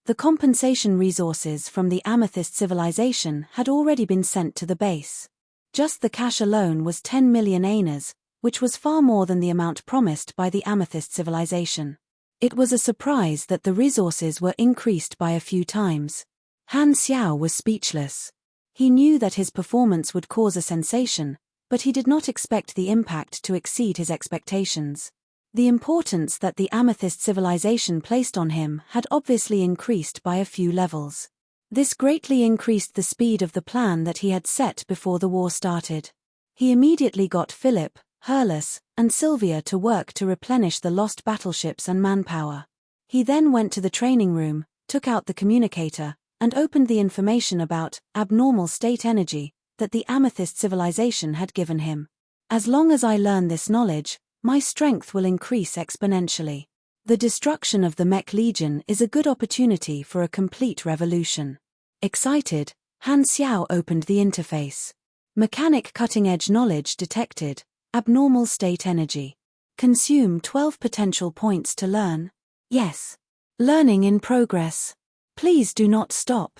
The compensation resources from the Amethyst civilization had already been sent to the base. Just the cash alone was 10 million aners, which was far more than the amount promised by the Amethyst civilization. It was a surprise that the resources were increased by a few times. Han Xiao was speechless. He knew that his performance would cause a sensation, but he did not expect the impact to exceed his expectations. The importance that the Amethyst civilization placed on him had obviously increased by a few levels. This greatly increased the speed of the plan that he had set before the war started. He immediately got Philip, Hurlus, and Sylvia to work to replenish the lost battleships and manpower. He then went to the training room, took out the communicator, and opened the information about abnormal state energy that the Amethyst civilization had given him. As long as I learn this knowledge, my strength will increase exponentially. The destruction of the Mech Legion is a good opportunity for a complete revolution. Excited, Han Xiao opened the interface. Mechanic cutting-edge knowledge detected. Abnormal state energy. Consume 12 potential points to learn. Yes. Learning in progress. Please do not stop.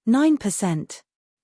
9%.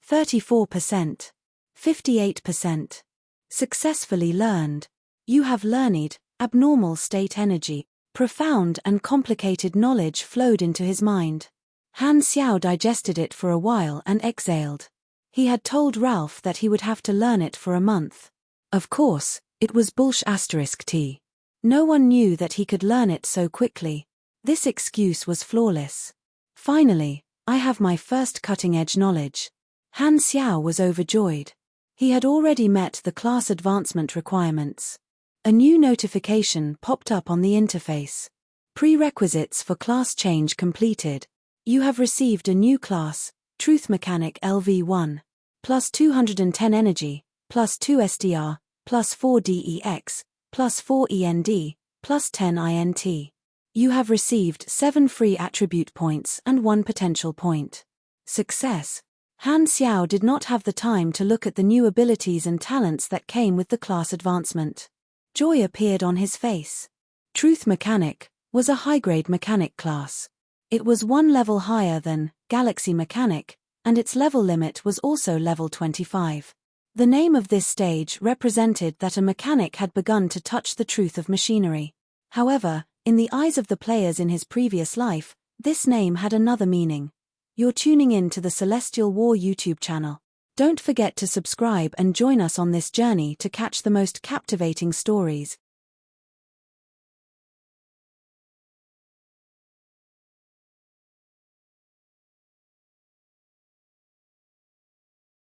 34%. 58%. Successfully learned. You have learned abnormal state energy. Profound and complicated knowledge flowed into his mind. Han Xiao digested it for a while and exhaled. He had told Ralph that he would have to learn it for a month. Of course, it was bullsh*t. No one knew that he could learn it so quickly. This excuse was flawless. Finally, I have my first cutting-edge knowledge. Han Xiao was overjoyed. He had already met the class advancement requirements. A new notification popped up on the interface. Prerequisites for class change completed. You have received a new class, Truth Mechanic LV1. Plus 210 energy, plus 2 SDR, plus 4 DEX, plus 4 END, plus 10 INT. You have received 7 free attribute points and 1 potential point. Success. Han Xiao did not have the time to look at the new abilities and talents that came with the class advancement. Joy appeared on his face. Truth Mechanic was a high-grade mechanic class. It was 1 level higher than Galaxy Mechanic, and its level limit was also level 25. The name of this stage represented that a mechanic had begun to touch the truth of machinery. However, in the eyes of the players in his previous life, this name had another meaning. You're tuning in to the Celestial War YouTube channel. Don't forget to subscribe and join us on this journey to catch the most captivating stories.